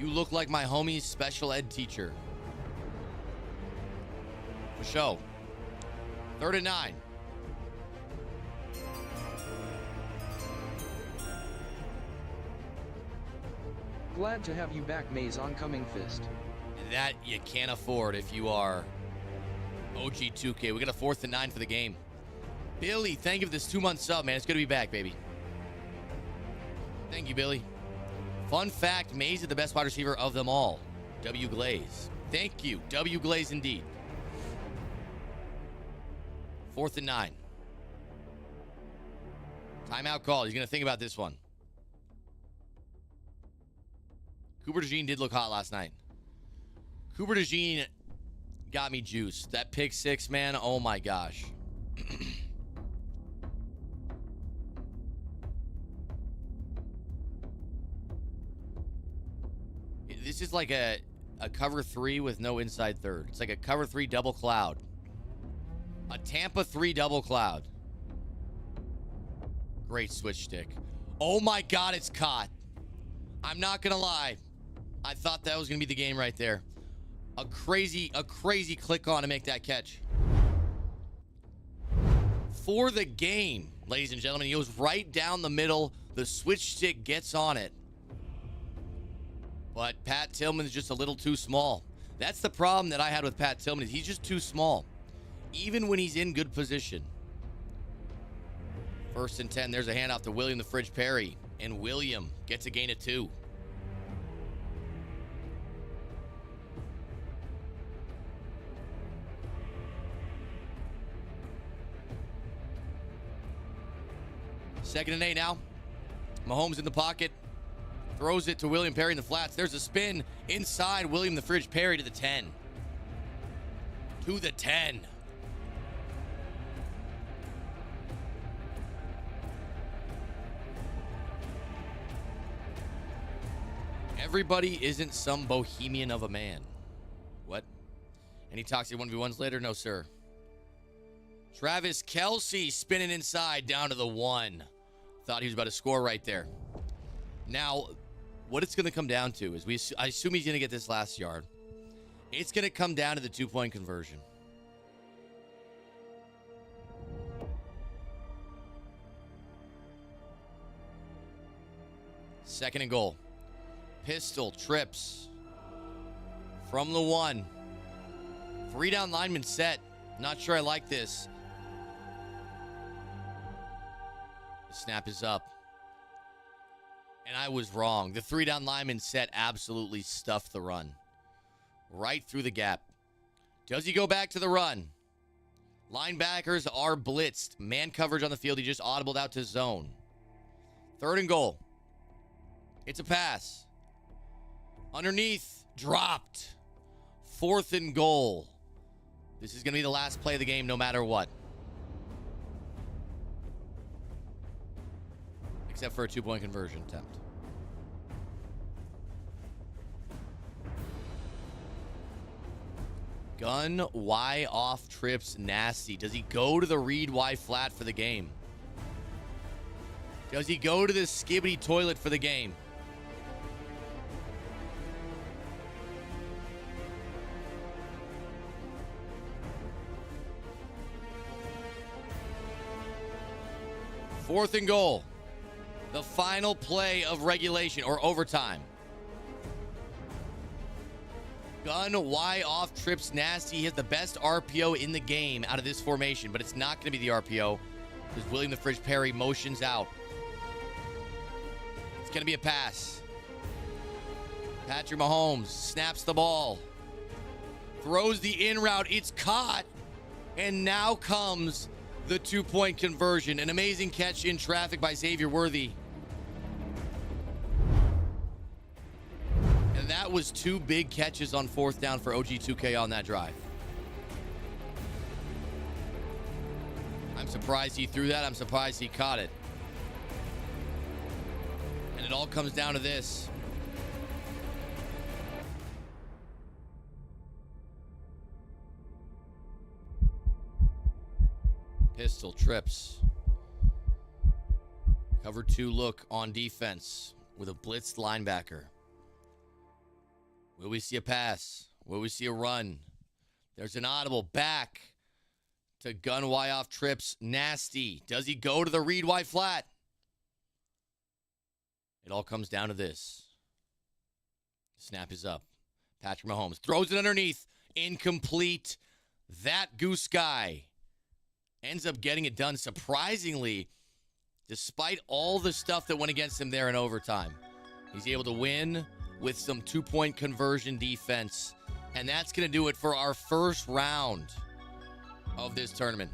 Speaker 2: You look like my homie's special ed teacher. For show. 3rd and 9.
Speaker 1: Glad to have you back, Mayz. Oncoming fist.
Speaker 2: That you can't afford if you are OG2K. We got a 4th and 9 for the game. Billy, thank you for this 2-month sub, man. It's good to be back, baby. Thank you, Billy. Fun fact, Mayz is the best wide receiver of them all. W. Glaze. Thank you. W. Glaze indeed. 4th and 9. Timeout call. He's going to think about this one. Cooper DeJean did look hot last night. Cooper DeJean got me juiced. That pick 6, man. Oh, my gosh. This is like a cover 3 with no inside third. It's like a cover 3 double cloud. A Tampa 3 double cloud. Great switch stick. Oh my God, it's caught. I'm not gonna lie. I thought that was gonna be the game right there. A crazy click on to make that catch. For the game, ladies and gentlemen. He goes right down the middle. The switch stick gets on it. But Pat Tillman is just a little too small. That's the problem that I had with Pat Tillman. He's just too small. Even when he's in good position. 1st and 10. There's a handoff to William the Fridge Perry. And William gets a gain of 2. Second and 8 now. Mahomes in the pocket. Throws it to William Perry in the flats. There's a spin inside. William the Fridge Perry to the 10. To the 10. Everybody isn't some bohemian of a man. What? Any toxic 1v1s later? No, sir. Travis Kelce spinning inside down to the 1. Thought he was about to score right there. Now, what it's going to come down to is I assume he's going to get this last yard. It's going to come down to the 2-point conversion. Second and goal. Pistol trips from the 1. 3 down lineman set. Not sure I like this. The snap is up. And I was wrong. The 3 down lineman set absolutely stuffed the run. Right through the gap. Does he go back to the run? Linebackers are blitzed. Man coverage on the field. He just audibled out to zone. 3rd and goal. It's a pass. Underneath. Dropped. 4th and goal. This is going to be the last play of the game no matter what. Except for a 2-point conversion attempt. Gun Y off trips nasty. Does he go to the read Y flat for the game? Does he go to the skibbity toilet for the game? 4th and goal. The final play of regulation or overtime. Gun Y off trips nasty. He has the best RPO in the game out of this formation, but it's not going to be the RPO because William the Fridge Perry motions out. It's going to be a pass. Patrick Mahomes snaps the ball. Throws the in route. It's caught. And now comes the 2-point conversion. An amazing catch in traffic by Xavier Worthy. And that was 2 big catches on 4th down for OG2K on that drive. I'm surprised he threw that. I'm surprised he caught it. And it all comes down to this. Pistol trips. Cover 2 look on defense with a blitzed linebacker. Will we see a pass? Will we see a run? There's an audible back to gun Y off trips. Nasty. Does he go to the read Y flat? It all comes down to this. Snap is up. Patrick Mahomes throws it underneath. Incomplete. That Goose guy ends up getting it done surprisingly, despite all the stuff that went against him there in overtime. He's able to win with some 2-point conversion defense. And that's going to do it for our first round of this tournament.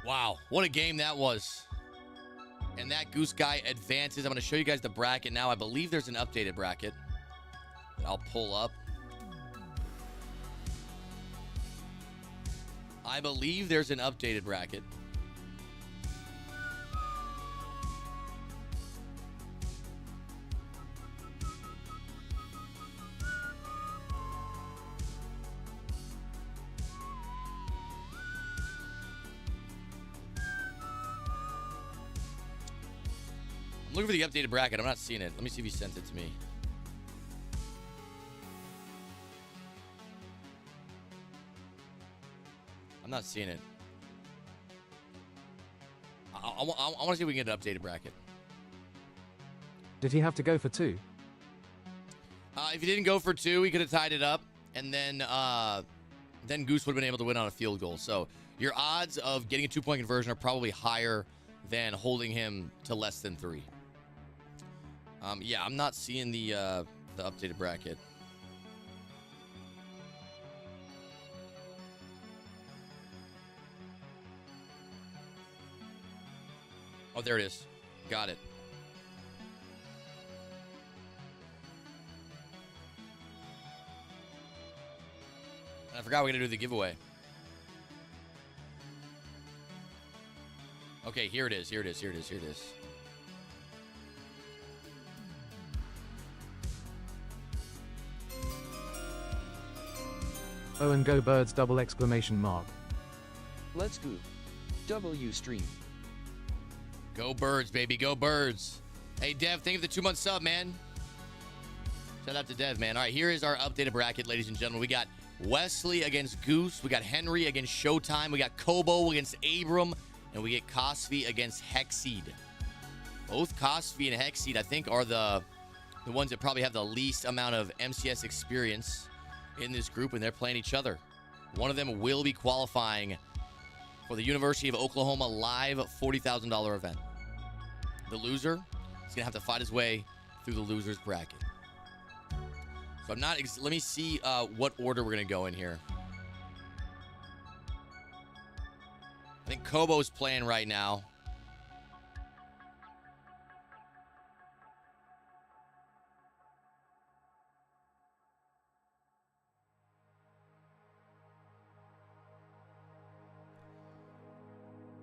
Speaker 2: Wow, what a game that was. And that Goose guy advances. I'm going to show you guys the bracket now. I believe there's an updated bracket that I'll pull up. I believe there's an updated bracket. I'm looking for the updated bracket. I'm not seeing it. Let me see if he sent it to me. I'm not seeing it. I want to see if we can get an updated bracket.
Speaker 3: Did he have to go for 2?
Speaker 2: If he didn't go for 2, he could have tied it up, and then Goose would have been able to win on a field goal. So your odds of getting a 2-point conversion are probably higher than holding him to less than 3. Yeah, I'm not seeing the updated bracket. Oh, there it is. Got it. And I forgot we're going to do the giveaway. Okay, here it is. Here it is. Here it is. Here it is.
Speaker 3: Oh, and go birds ! ! Exclamation mark.
Speaker 1: Let's go. W stream.
Speaker 2: Go birds, baby. Go birds. Hey, Dev, thank you for the 2-month sub, man. Shout out to Dev, man. All right, here is our updated bracket, ladies and gentlemen. We got Wesley against Goose. We got Henry against Showtime. We got Kobo against Abram. And we get Cosi against Hexed. Both Cosi and Hexed, I think, are the ones that probably have the least amount of MCS experience in this group, and they're playing each other. One of them will be qualifying for the University of Oklahoma live $40,000 event. The loser is going to have to fight his way through the loser's bracket. So I'm not... let me see what order we're going to go in here. I think Kobo's playing right now.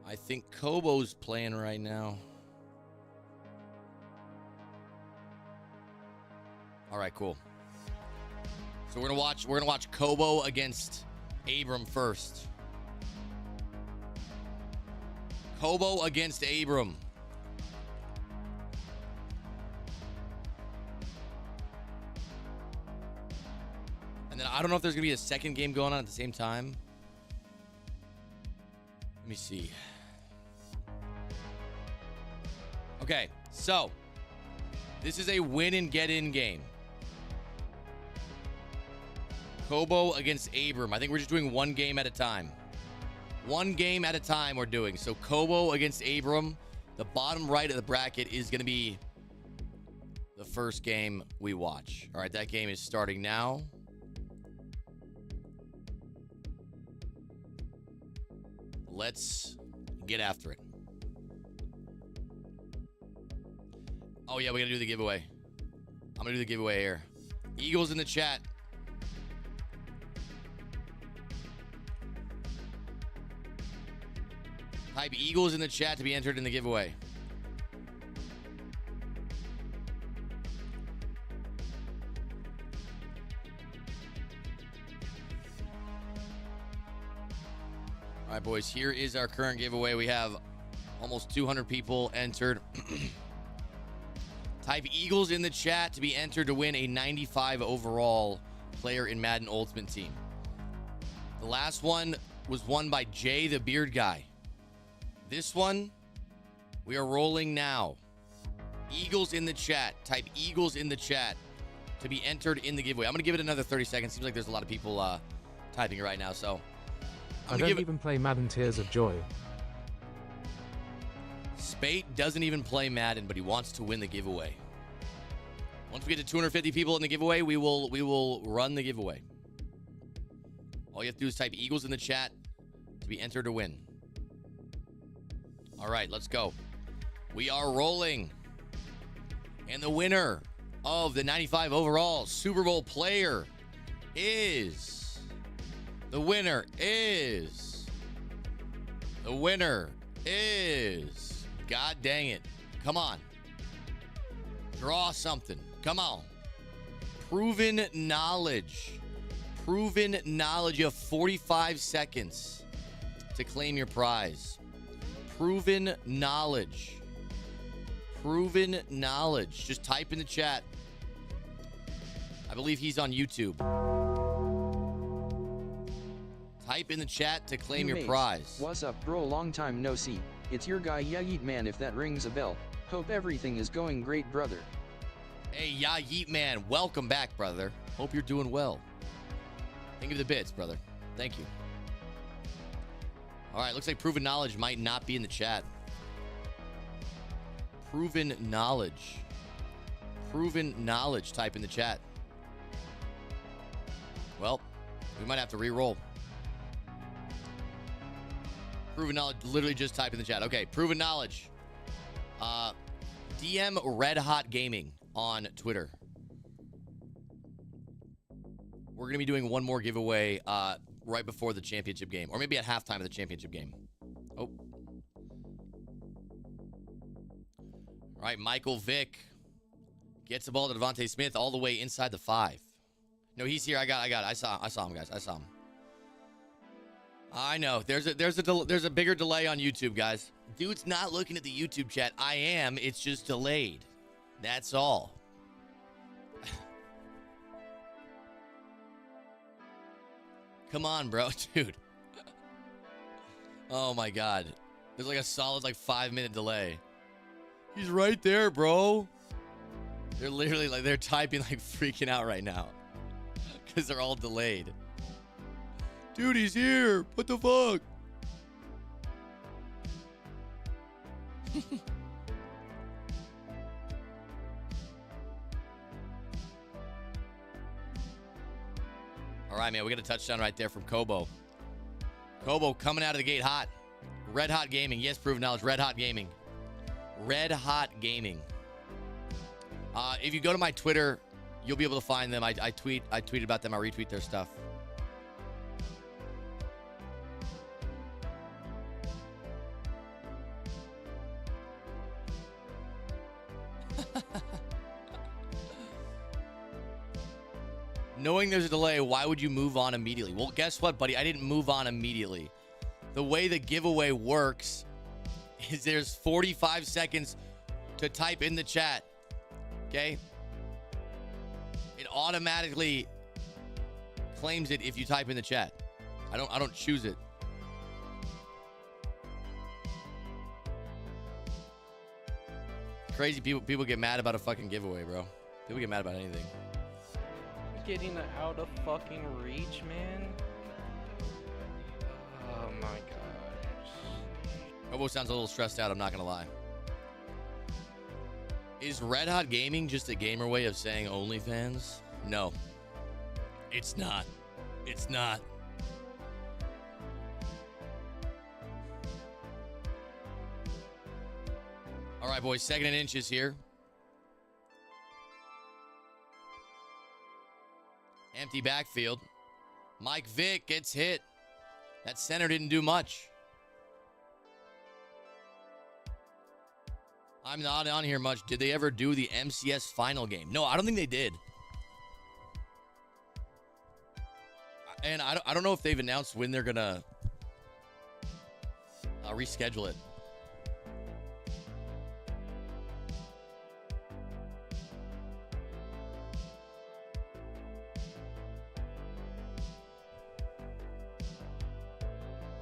Speaker 2: I think Kobo's playing right now. All right, cool. So we're gonna watch Kobo against Abram first. Kobo against Abram. And then I don't know if there's gonna be a second game going on at the same time. Let me see. Okay, so this is a win and get in game. Kobo against Abram. I think we're just doing one game at a time. One game at a time we're doing. So Kobo against Abram. The bottom right of the bracket is going to be the first game we watch. All right, that game is starting now. Let's get after it. Oh, yeah, we got to do the giveaway. I'm going to do the giveaway here. Eagles in the chat. Type Eagles in the chat to be entered in the giveaway. All right, boys, here is our current giveaway. We have almost 200 people entered. Type Eagles in the chat to be entered to win a 95 overall player in Madden Ultimate Team. The last one was won by Jay the Beard Guy. This one, we are rolling now. Eagles in the chat. Type Eagles in the chat to be entered in the giveaway. I'm going to give it another 30 seconds. Seems like there's a lot of people typing it right now, so...
Speaker 3: I don't even play Madden Tears of Joy.
Speaker 2: Spate doesn't even play Madden, but he wants to win the giveaway. Once we get to 250 people in the giveaway, we will run the giveaway. All you have to do is type Eagles in the chat to be entered to win. All right, let's go. We are rolling. And the winner of the 95 overall Super Bowl player is... The winner is... God dang it. Come on. Draw something. Come on. Proven knowledge. Proven knowledge. You have 45 seconds to claim your prize. Proven knowledge. Proven knowledge. Just type in the chat. I believe he's on YouTube. Type in the chat to claim your prize.
Speaker 1: What's up, bro? Long time no see. It's your guy Yeet Man, if that rings a bell. Hope everything is going great, brother.
Speaker 2: Hey, Yeet Man, welcome back, brother. Hope you're doing well. Thank you for the bits, brother. Thank you. All right, looks like proven knowledge might not be in the chat. Proven knowledge. Proven knowledge, type in the chat. Well, we might have to re-roll. Proven knowledge, literally just type in the chat. Okay, proven knowledge. DM Red Hot Gaming on Twitter. We're going to be doing one more giveaway right before the championship game. Or maybe at halftime of the championship game. Oh. All right, Michael Vick gets the ball to Devontae Smith all the way inside the 5. No, he's here. I got it. I saw him, guys. I saw him. I know. There's a bigger delay on YouTube, guys. Dude's not looking at the YouTube chat. I am. It's just delayed. That's all. Come on, bro. Dude. Oh, my God. There's like a solid 5-minute delay. He's right there, bro. They're literally they're typing freaking out right now. Because they're all delayed. Dude, he's here. What the fuck? All right, man. We got a touchdown right there from Kobo. Kobo coming out of the gate hot. Red Hot Gaming. Yes, proven knowledge. Red Hot Gaming. Red Hot Gaming. If you go to my Twitter, you'll be able to find them. I tweet about them. I retweet their stuff. Knowing there's a delay, why would you move on immediately? Well, guess what, buddy? I didn't move on immediately. The way the giveaway works is there's 45 seconds to type in the chat. Okay? It automatically claims it if you type in the chat. I don't choose it. crazy. People get mad about a fucking giveaway, bro. People get mad about anything.
Speaker 5: Getting out of fucking reach, man. Oh my gosh.
Speaker 2: Kobo sounds a little stressed out, I'm not gonna lie. Is Red Hot Gaming just a gamer way of saying OnlyFans? No. It's not. It's not. All right, boys, 2nd and inches here. Empty backfield. Mike Vick gets hit. That center didn't do much. I'm not on here much. Did they ever do the MCS final game? No, I don't think they did. And I don't know if they've announced when they're going to reschedule it.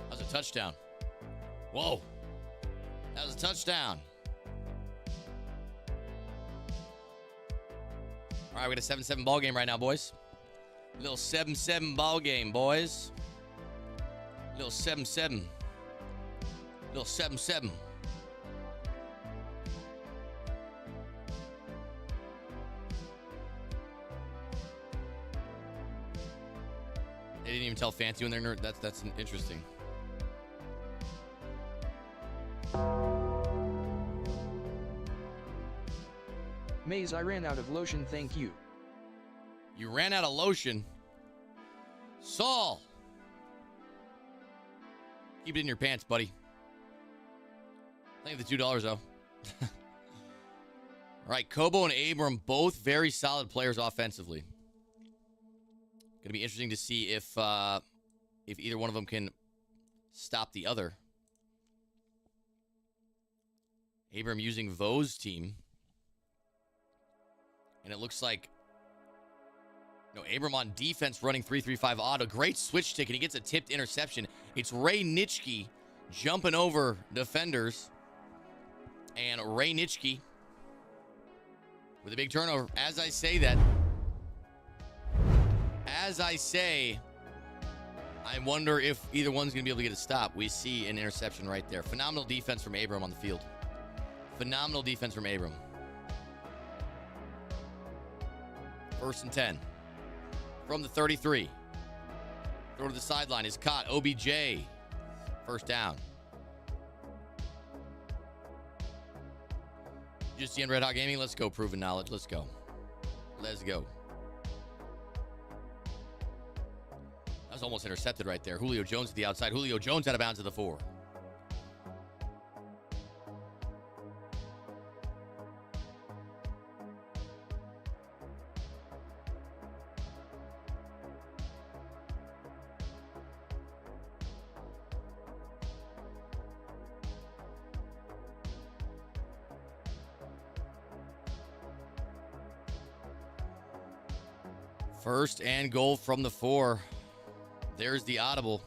Speaker 2: That was a touchdown. Whoa. That was a touchdown. All right, we got a 7-7 ball game right now, boys. A little 7-7 ball game, boys. A little 7-7. A little 7-7. They didn't even tell Fancy when they're nerd. That's interesting.
Speaker 1: Mayz, I ran out of lotion, thank you.
Speaker 2: You ran out of lotion. Saul. Keep it in your pants, buddy. Thank you for the $2, though. All right, Kobo and Abram, both very solid players offensively. Going to be interesting to see if either one of them can stop the other. Abram using Vo's team. And it looks like, Abram on defense running 3-3-5 auto. Great switch tick, and he gets a tipped interception. It's Ray Nitschke jumping over defenders. And Ray Nitschke with a big turnover. As I say, I wonder if either one's going to be able to get a stop. We see an interception right there. Phenomenal defense from Abram on the field. Phenomenal defense from Abram. 1st and 10. From the 33. Throw to the sideline is caught. OBJ. 1st down. Just in Red Hot Gaming. Let's go. Proven knowledge. Let's go. Let's go. That was almost intercepted right there. Julio Jones at the outside. Julio Jones out of bounds at the 4. First and goal from the 4. There's the audible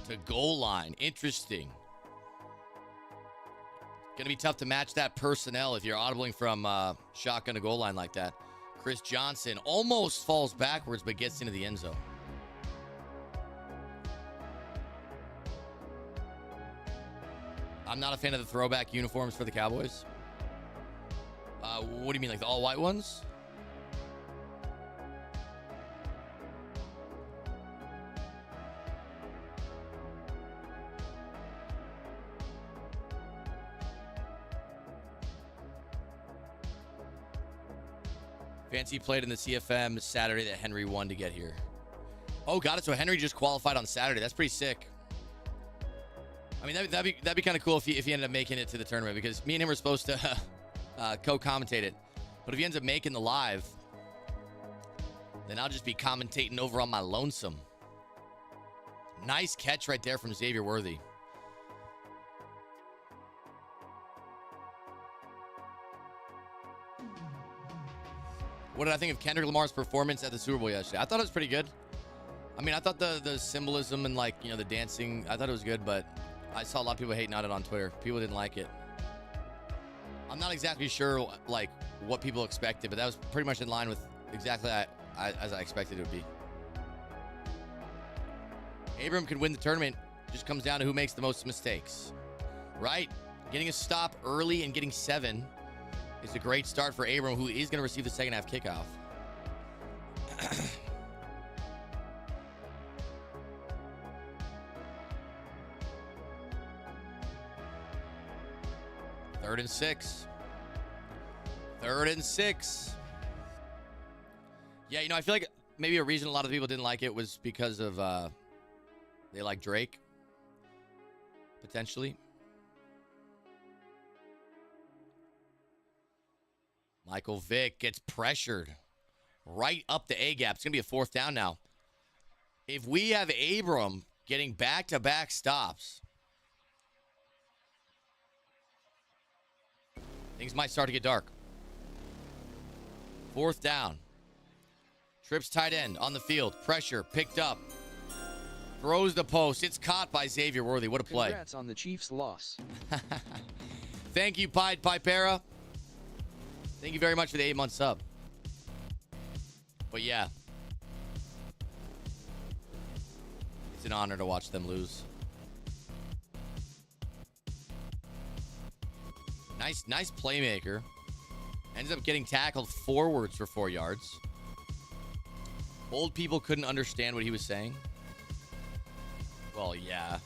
Speaker 2: to goal line. Interesting. Going to be tough to match that personnel if you're audibling from shotgun to goal line like that. Chris Johnson almost falls backwards but gets into the end zone. I'm not a fan of the throwback uniforms for the Cowboys. What do you mean, like the all-white ones? Fancy played in the CFM Saturday that Henry won to get here. Oh, got it. So Henry just qualified on Saturday. That's pretty sick. I mean, that'd be kind of cool if he ended up making it to the tournament, because me and him were supposed to co-commentate it. But if he ends up making the live, then I'll just be commentating over on my lonesome. Nice catch right there from Xavier Worthy. What did I think of Kendrick Lamar's performance at the Super Bowl yesterday? I thought it was pretty good. I mean, I thought the symbolism and, like, the dancing, I thought it was good, but I saw a lot of people hating on it on Twitter. People didn't like it. I'm not exactly sure, like, what people expected, but that was pretty much in line with exactly as I expected it would be. Abram can win the tournament. Just comes down to who makes the most mistakes. Right? Getting a stop early and getting 7 is a great start for Abram, who is going to receive the second half kickoff. Third and 6. Third and 6. Yeah, you know, I feel like maybe a reason a lot of people didn't like it was because of they like Drake. Potentially. Michael Vick gets pressured right up the A gap. It's going to be a 4th down now. If we have Abram getting back-to-back stops, things might start to get dark. 4th down. Trips tight end on the field. Pressure picked up. Throws the post. It's caught by Xavier Worthy. What a play.
Speaker 1: Congrats on the Chiefs' loss.
Speaker 2: Thank you, Pied Pipera. Thank you very much for the 8-month sub. But yeah. It's an honor to watch them lose. Nice playmaker. Ends up getting tackled forwards for 4 yards. Old people couldn't understand what he was saying. Well, yeah.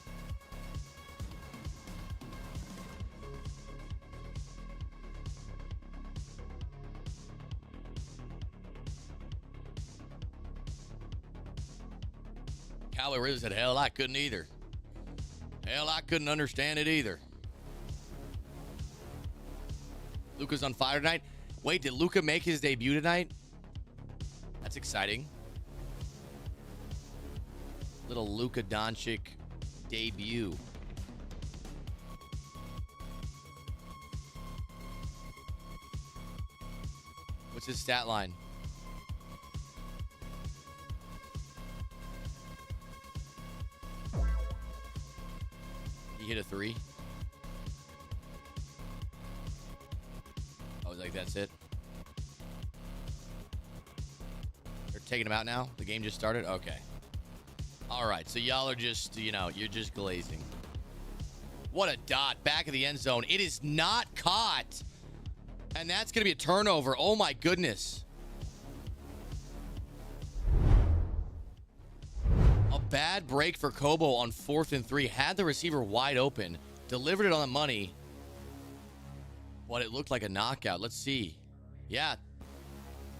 Speaker 2: Cowboy Rizzo said, hell, I couldn't either. Hell, I couldn't understand it either. Luka's on fire tonight. Wait, did Luka make his debut tonight? That's exciting. Little Luka Doncic debut. What's his stat line? He hit a 3. I was like, that's it. They're taking him out now? The game just started? Okay. All right, so y'all are just, you know, you're just glazing. What a dot. Back of the end zone. It is not caught. And that's going to be a turnover. Oh, my goodness. A bad break for Kobo on 4th and 3. Had the receiver wide open. Delivered it on the money. But it looked like a knockout. Let's see. Yeah.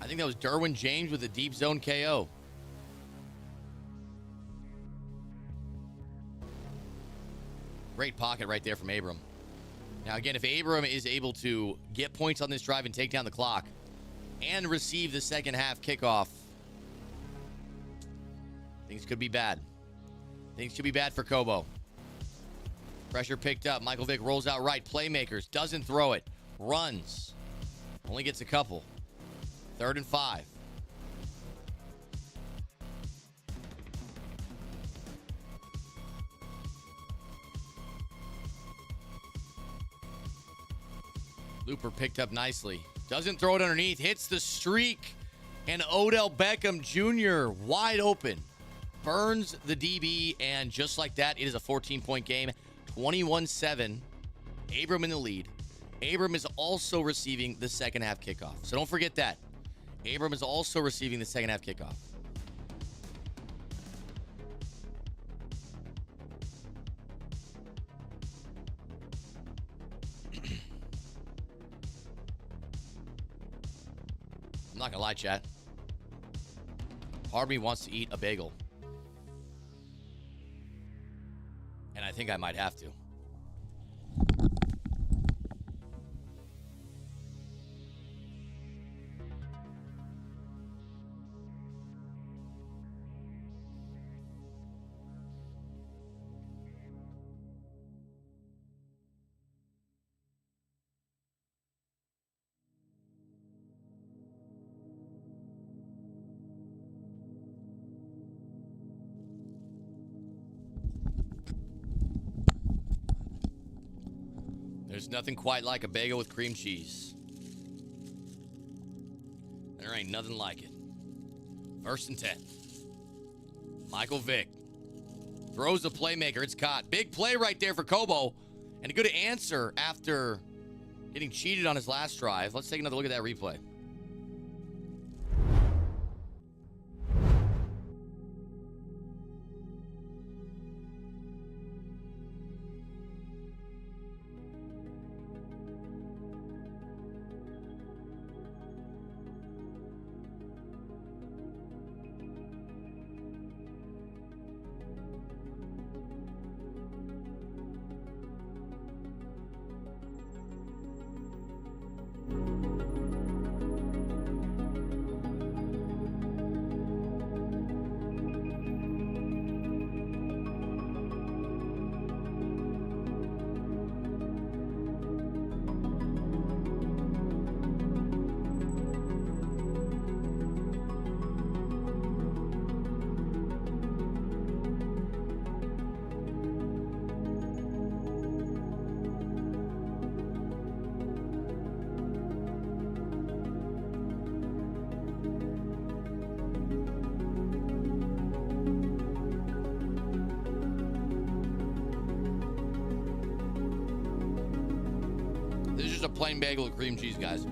Speaker 2: I think that was Derwin James with a deep zone KO. Great pocket right there from Abram. Now, again, if Abram is able to get points on this drive and take down the clock and receive the second half kickoff, things could be bad. Things could be bad for Kobo. Pressure picked up. Michael Vick rolls out right. Playmakers. Doesn't throw it. Runs. Only gets a couple. 3rd and 5. Looper picked up nicely. Doesn't throw it underneath. Hits the streak. And Odell Beckham Jr. wide open. Burns the DB. And just like that, it is a 14-point game. 21-7. Abram in the lead. Abram is also receiving the second half kickoff. So don't forget that. Abram is also receiving the second half kickoff. I'm not gonna lie, chat. Part of me wants to eat a bagel. And I think I might have to. There's nothing quite like a bagel with cream cheese. There ain't nothing like it. 1st and 10. Michael Vick throws the playmaker. It's caught. Big play right there for Kobo. And a good answer after getting cheated on his last drive. Let's take another look at that replay. A plain bagel with cream cheese, guys.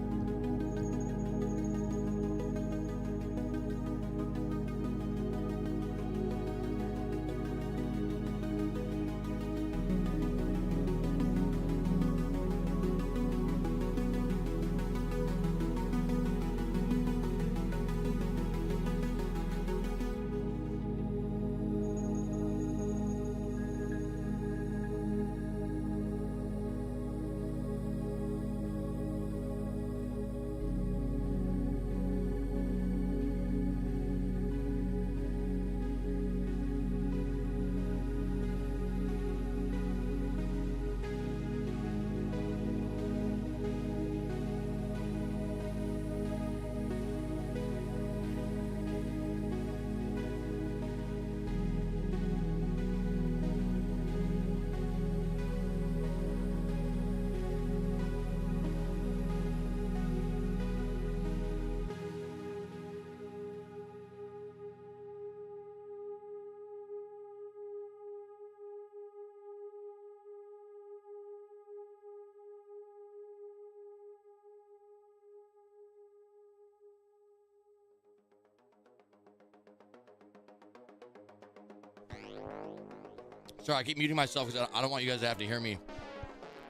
Speaker 2: Sorry, I keep muting myself because I don't want you guys to have to hear me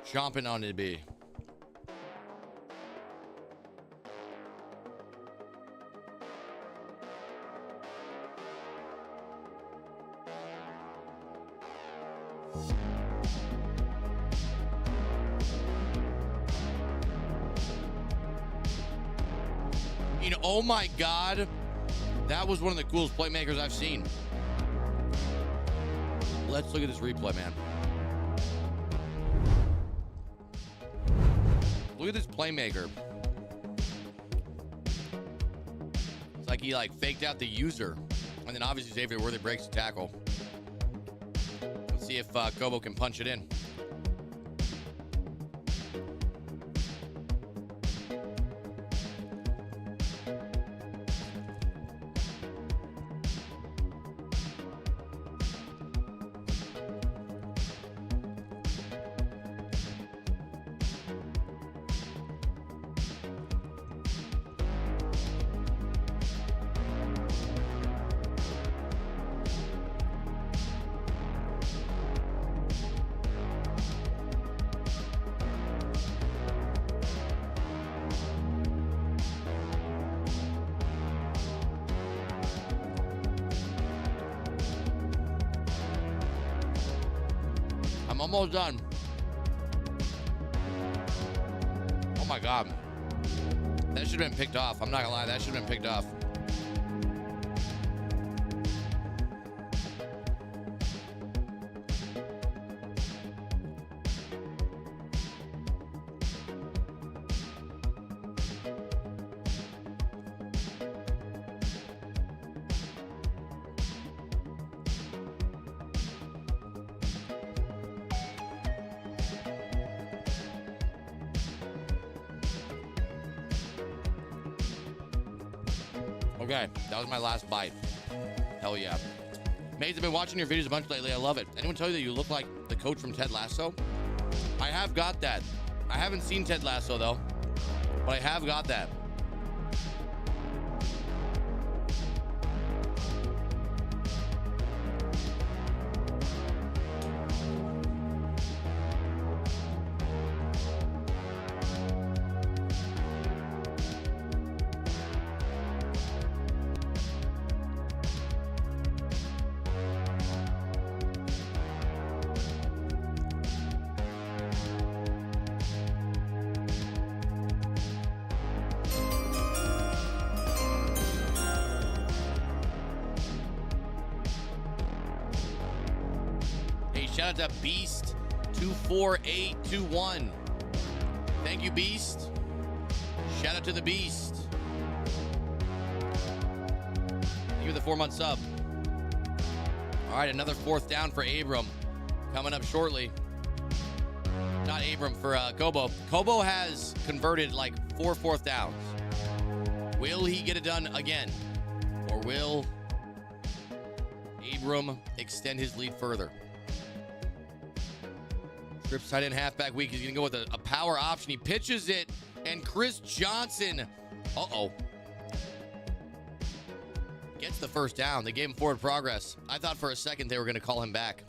Speaker 2: chomping on it. Be. You know, oh my God, that was one of the coolest playmakers I've seen. Let's look at this replay, man. Look at this playmaker. It's like he faked out the user, and then obviously Xavier Worthy breaks the tackle. Let's see if Kobo can punch it in. Almost done. Oh my God. That should have been picked off. I'm not gonna lie, that should have been picked off. Okay, that was my last bite. Hell yeah. Mayz, I've been watching your videos a bunch lately. I love it. Anyone tell you that you look like the coach from Ted Lasso? I have got that. I haven't seen Ted Lasso, though. But I have got that. Shout out to Beast 24821. Thank you, Beast. Shout out to the Beast. Thank you for the 4-month sub. All right, another 4th down for Abram coming up shortly. Not Abram, for Kobo. Kobo has converted like 4 4th downs. Will he get it done again? Or will Abram extend his lead further? Scripps tight end halfback week. He's going to go with a power option. He pitches it, and Chris Johnson, gets the 1st down. They gave him forward progress. I thought for a second they were going to call him back.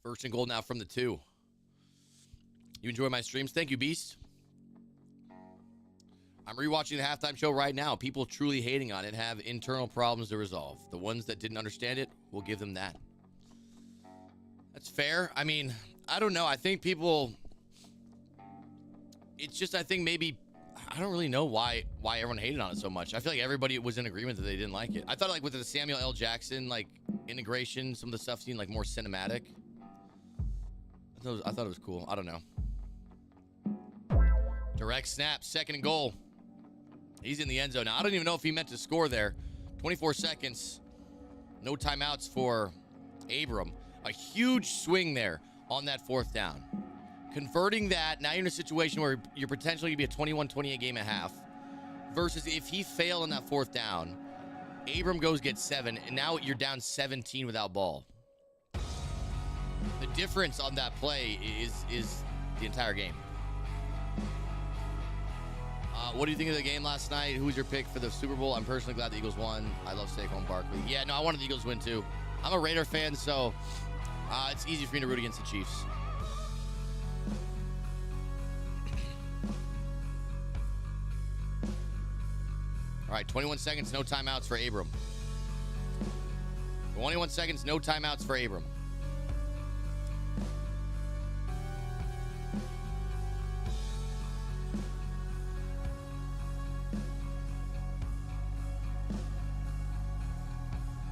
Speaker 2: First and goal now from the 2. You enjoy my streams? Thank you, Beast. I'm rewatching the halftime show right now. People truly hating on it have internal problems to resolve. The ones that didn't understand it, we'll give them that. That's fair. I mean, I don't know. I think people... It's just, I think maybe... I don't really know why everyone hated on it so much. I feel like everybody was in agreement that they didn't like it. I thought like with the Samuel L. Jackson like integration, some of the stuff seemed like more cinematic. I thought it was cool. I don't know. Direct snap, 2nd and goal. He's in the end zone. Now, I don't even know if he meant to score there. 24 seconds. No timeouts for Abram. A huge swing there on that 4th down. Converting that, now you're in a situation where you're potentially going to be a 21-28 game at half. Versus if he failed on that 4th down, Abram gets 7, and now you're down 17 without ball. The difference on that play is the entire game. What do you think of the game last night? Who was your pick for the Super Bowl? I'm personally glad the Eagles won. I love Saquon Barkley. Yeah, no, I wanted the Eagles to win too. I'm a Raider fan, so it's easy for me to root against the Chiefs. All right, 21 seconds, no timeouts for Abram. 21 seconds, no timeouts for Abram.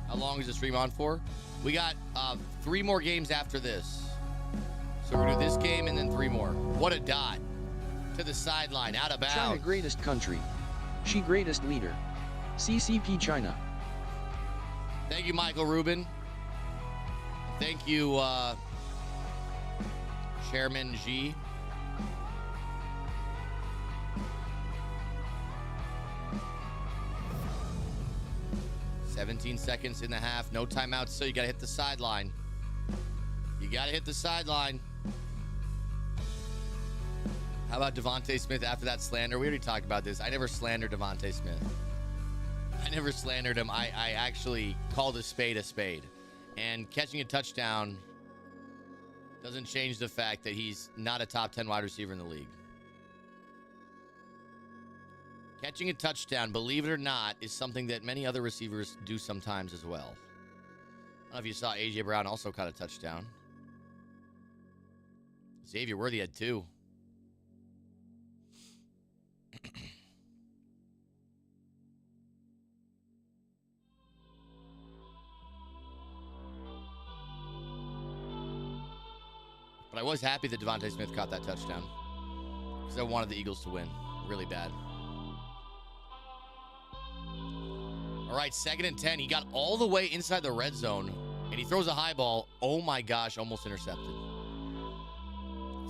Speaker 2: How long is the stream on for? We got 3 more games after this. So we're going to do this game and then 3 more. What a dot. To the sideline, out of bounds.
Speaker 1: China greatest country. She greatest leader. CCP China.
Speaker 2: Thank you, Michael Rubin. Thank you, Chairman G. $17 seconds in the half. No timeouts, so you got to hit the sideline. You got to hit the sideline. How about Devontae Smith after that slander? We already talked about this. I never slandered Devontae Smith. I never slandered him. I actually called a spade. And catching a touchdown doesn't change the fact that he's not a top 10 wide receiver in the league. Catching a touchdown, believe it or not, is something that many other receivers do sometimes as well. I don't know if you saw A.J. Brown also caught a touchdown. Xavier Worthy had 2. But I was happy that Devontae Smith caught that touchdown because I wanted the Eagles to win really bad. All right, 2nd and 10. He got all the way inside the red zone And he throws a high ball. Oh my gosh, almost intercepted.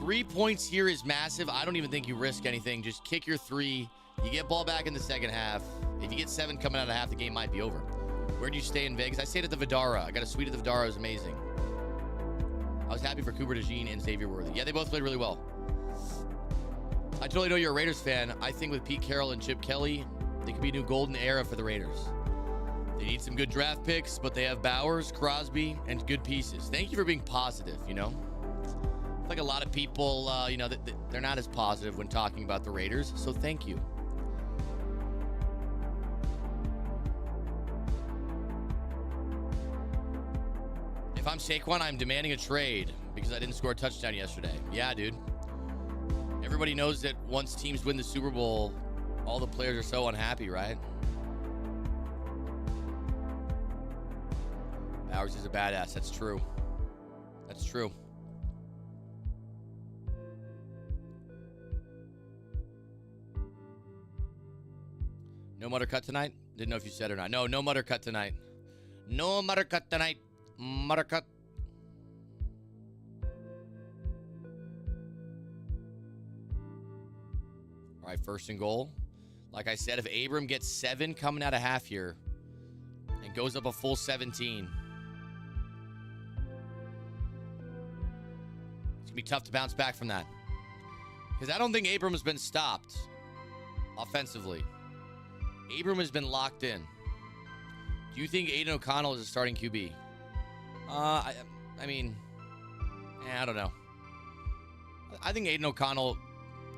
Speaker 2: 3 points here is massive. I don't even think you risk anything. Just kick your 3. You get ball back in the second half. If you get 7 coming out of half, the game might be over. Where do you stay in Vegas? I stayed at the Vidara. I got a suite at the Vidara. It was amazing. I was happy for Cooper DeJean and Xavier Worthy. Yeah, they both played really well. I totally know you're a Raiders fan. I think with Pete Carroll and Chip Kelly, they could be a new golden era for the Raiders. They need some good draft picks, but they have Bowers, Crosby, and good pieces. Thank you for being positive, you know? I feel like a lot of people, you know, they're not as positive when talking about the Raiders, so thank you. If I'm Saquon, I'm demanding a trade because I didn't score a touchdown yesterday. Yeah, dude. Everybody knows that once teams win the Super Bowl, all the players are so unhappy, right? Bowers is a badass. That's true. That's true. No mutter cut tonight? Didn't know if you said or not. No, no mutter cut tonight. No mutter cut tonight. Mutter cut. All right, first and goal. Like I said, if Abram gets 7 coming out of half here and goes up a full 17, it's going to be tough to bounce back from that. Because I don't think Abram has been stopped offensively. Abram has been locked in. Do you think Aiden O'Connell is a starting QB? I mean, I don't know. I think Aiden O'Connell,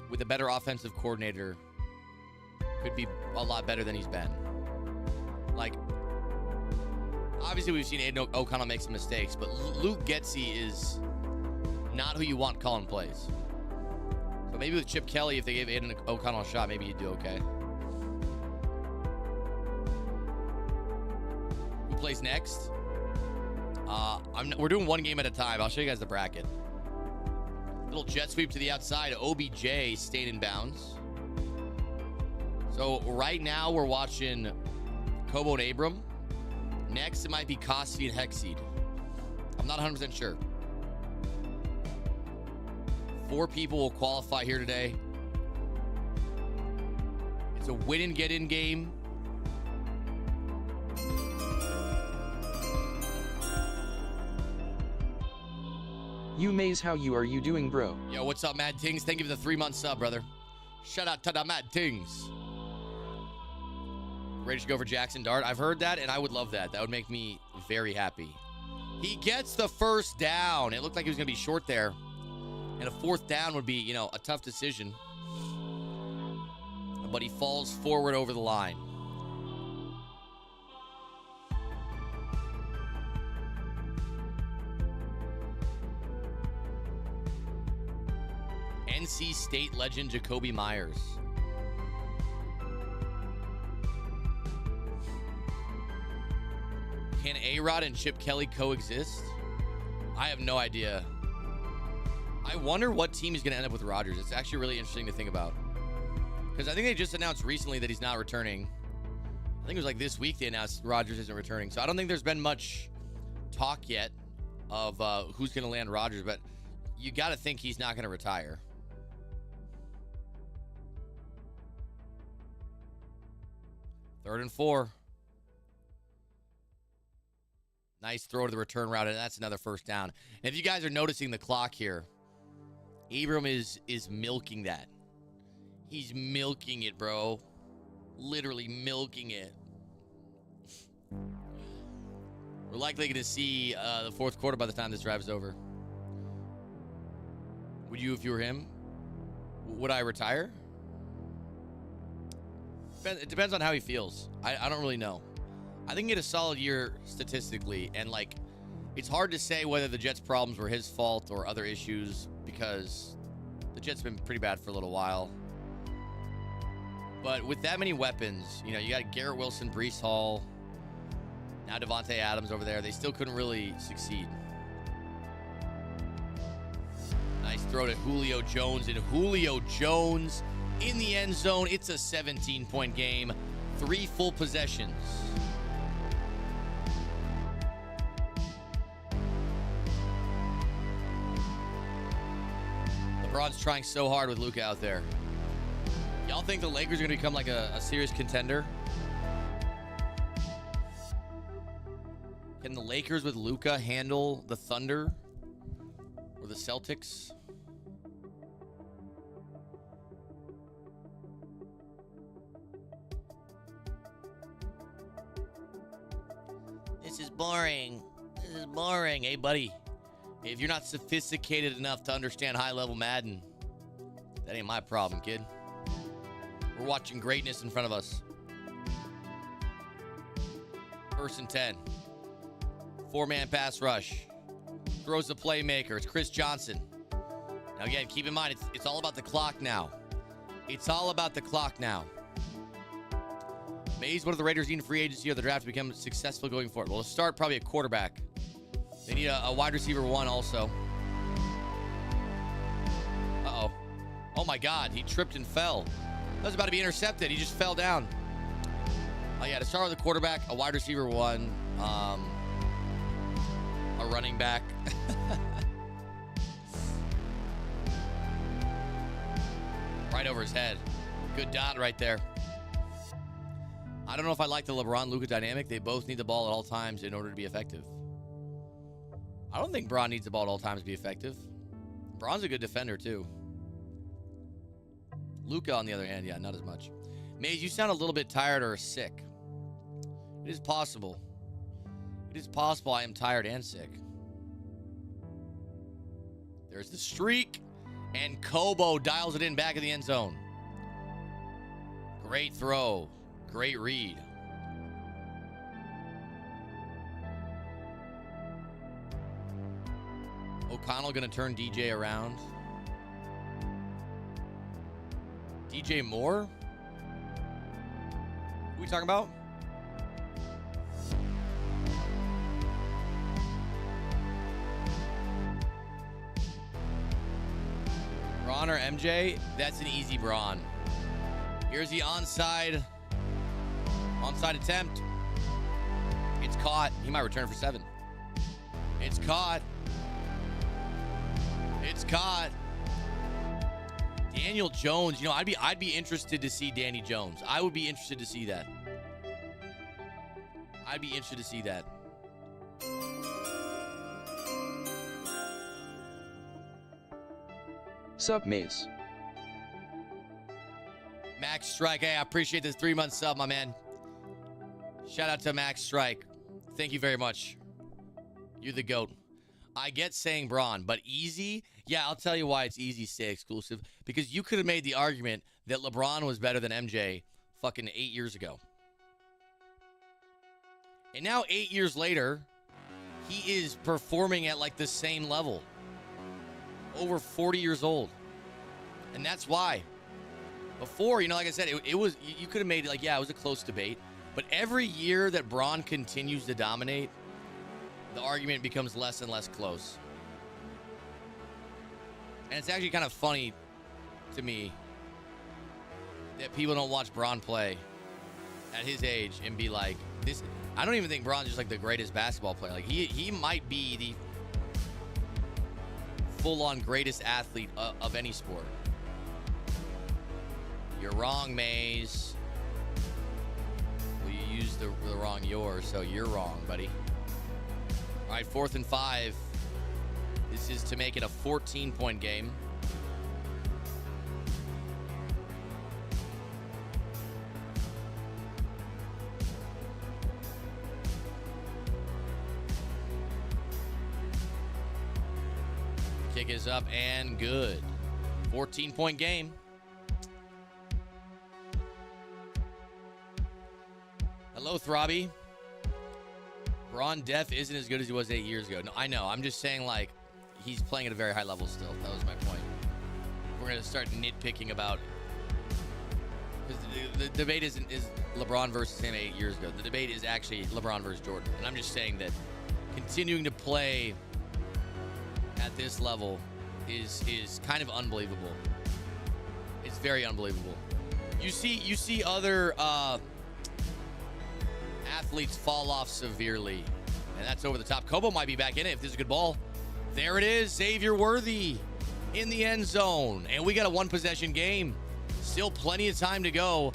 Speaker 2: with a better offensive coordinator, could be a lot better than he's been. Like, obviously we've seen Aiden O'Connell make some mistakes, but Luke Getsy is not who you want calling plays. So maybe with Chip Kelly, if they gave Aiden O'Connell a shot, maybe he'd do okay. Who plays next? We're doing one game at a time. I'll show you guys the bracket. Little jet sweep to the outside. OBJ stayed in bounds. So right now we're watching Kobo and Abram. Next it might be Cosi and Hexed. I'm not 100% sure. 4 people will qualify here today. It's a win and get in game.
Speaker 1: You Mayz, how you are you doing, bro?
Speaker 2: Yo, what's up, Mad Tings? Thank you for the 3-month sub, brother. Shout out to the Mad Tings. Ready to go for Jackson Dart? I've heard that, and I would love that. That would make me very happy. He gets the first down. It looked like he was going to be short there. And a 4th down would be, you know, a tough decision. But he falls forward over the line. NC State legend Jacoby Myers. Can A-Rod and Chip Kelly coexist? I have no idea. I wonder what team he's going to end up with Rodgers. It's actually really interesting to think about. Because I think they just announced recently that he's not returning. I think it was like this week they announced Rodgers isn't returning. So I don't think there's been much talk yet of who's going to land Rodgers. But you got to think he's not going to retire. Third and 4. Nice throw to the return route, and that's another first down. And if you guys are noticing the clock here, Abram is milking that. He's milking it, bro. Literally milking it. We're likely going to see the 4th quarter by the time this drive is over. Would you if you were him? Would I retire? It depends on how he feels. I don't really know. I think he had a solid year statistically, and like, it's hard to say whether the Jets' problems were his fault or other issues because the Jets have been pretty bad for a little while. But with that many weapons, you know, you got Garrett Wilson, Breece Hall, now Devontae Adams over there. They still couldn't really succeed. Nice throw to Julio Jones, and Julio Jones in the end zone. It's a 17-point game. 3 full possessions. LeBron's trying so hard with Luka out there. Y'all think the Lakers are going to become like a serious contender? Can the Lakers with Luka handle the Thunder or the Celtics? This is boring. This is boring. Hey, buddy. If you're not sophisticated enough to understand high-level Madden, that ain't my problem, kid. We're watching greatness in front of us. 1st and 10. 4-man pass rush. Throws the playmaker. It's Chris Johnson. Now, again, keep in mind, it's all about the clock now. It's all about the clock now. Mayz, what do the Raiders need in free agency or the draft to become successful going forward? Well, let's start probably a quarterback. They need a wide receiver 1 also. Uh-oh. Oh, my God. He tripped and fell. That was about to be intercepted. He just fell down. Oh, yeah, to start with a quarterback, a wide receiver 1, a running back. Right over his head. Good dot right there. I don't know if I like the LeBron-Luka dynamic. They both need the ball at all times in order to be effective. I don't think Bron needs the ball at all times to be effective. Bron's a good defender, too. Luka, on the other hand, yeah, not as much. Mayz, you sound a little bit tired or sick. It is possible. It is possible I am tired and sick. There's the streak. And Kobo dials it in back of the end zone. Great throw. Great read. O'Connell going to turn DJ around. DJ Moore? Who are we talking about? Bron or MJ? That's an easy Bron. Here's the onside attempt. It's caught. He might return for 7. It's caught. It's caught. Daniel Jones. You know, I'd be interested to see Danny Jones. I would be interested to see that. I'd be interested to see that.
Speaker 1: Sup, Mayz.
Speaker 2: Max Strike. Hey, I appreciate this 3-month sub, my man. Shout out to Max Strike. Thank you very much. You're the GOAT. I get saying Bron, but easy? Yeah, I'll tell you why it's easy to stay exclusive. Because you could have made the argument that LeBron was better than MJ fucking 8 years ago. And now 8 years later, he is performing at like the same level. Over 40 years old. And that's why. Before, you know, like I said, it was, you could have made it like, yeah, it was a close debate. But every year that Bron continues to dominate, the argument becomes less and less close. And it's actually kind of funny to me that people don't watch Bron play at his age and be like, this. I don't even think Bron's just like the greatest basketball player. Like he might be the full-on greatest athlete of any sport. You're wrong, Mayz. Well, you used the wrong yours, so you're wrong, buddy. All right, 4th and 5. This is to make it a 14-point game. Kick is up and good. 14-point game. Hello, Throbby. Bron Def isn't as good as he was 8 years ago. No, I know. I'm just saying, like, he's playing at a very high level still. That was my point. We're going to start nitpicking about... Because the debate is LeBron versus him 8 years ago. The debate is actually LeBron versus Jordan. And I'm just saying that continuing to play at this level is kind of unbelievable. It's very unbelievable. You see other athletes fall off severely, and that's over the top. Kobo might be back in it if this is a good ball. There it is, Xavier Worthy in the end zone. And we got a one-possession game. Still plenty of time to go.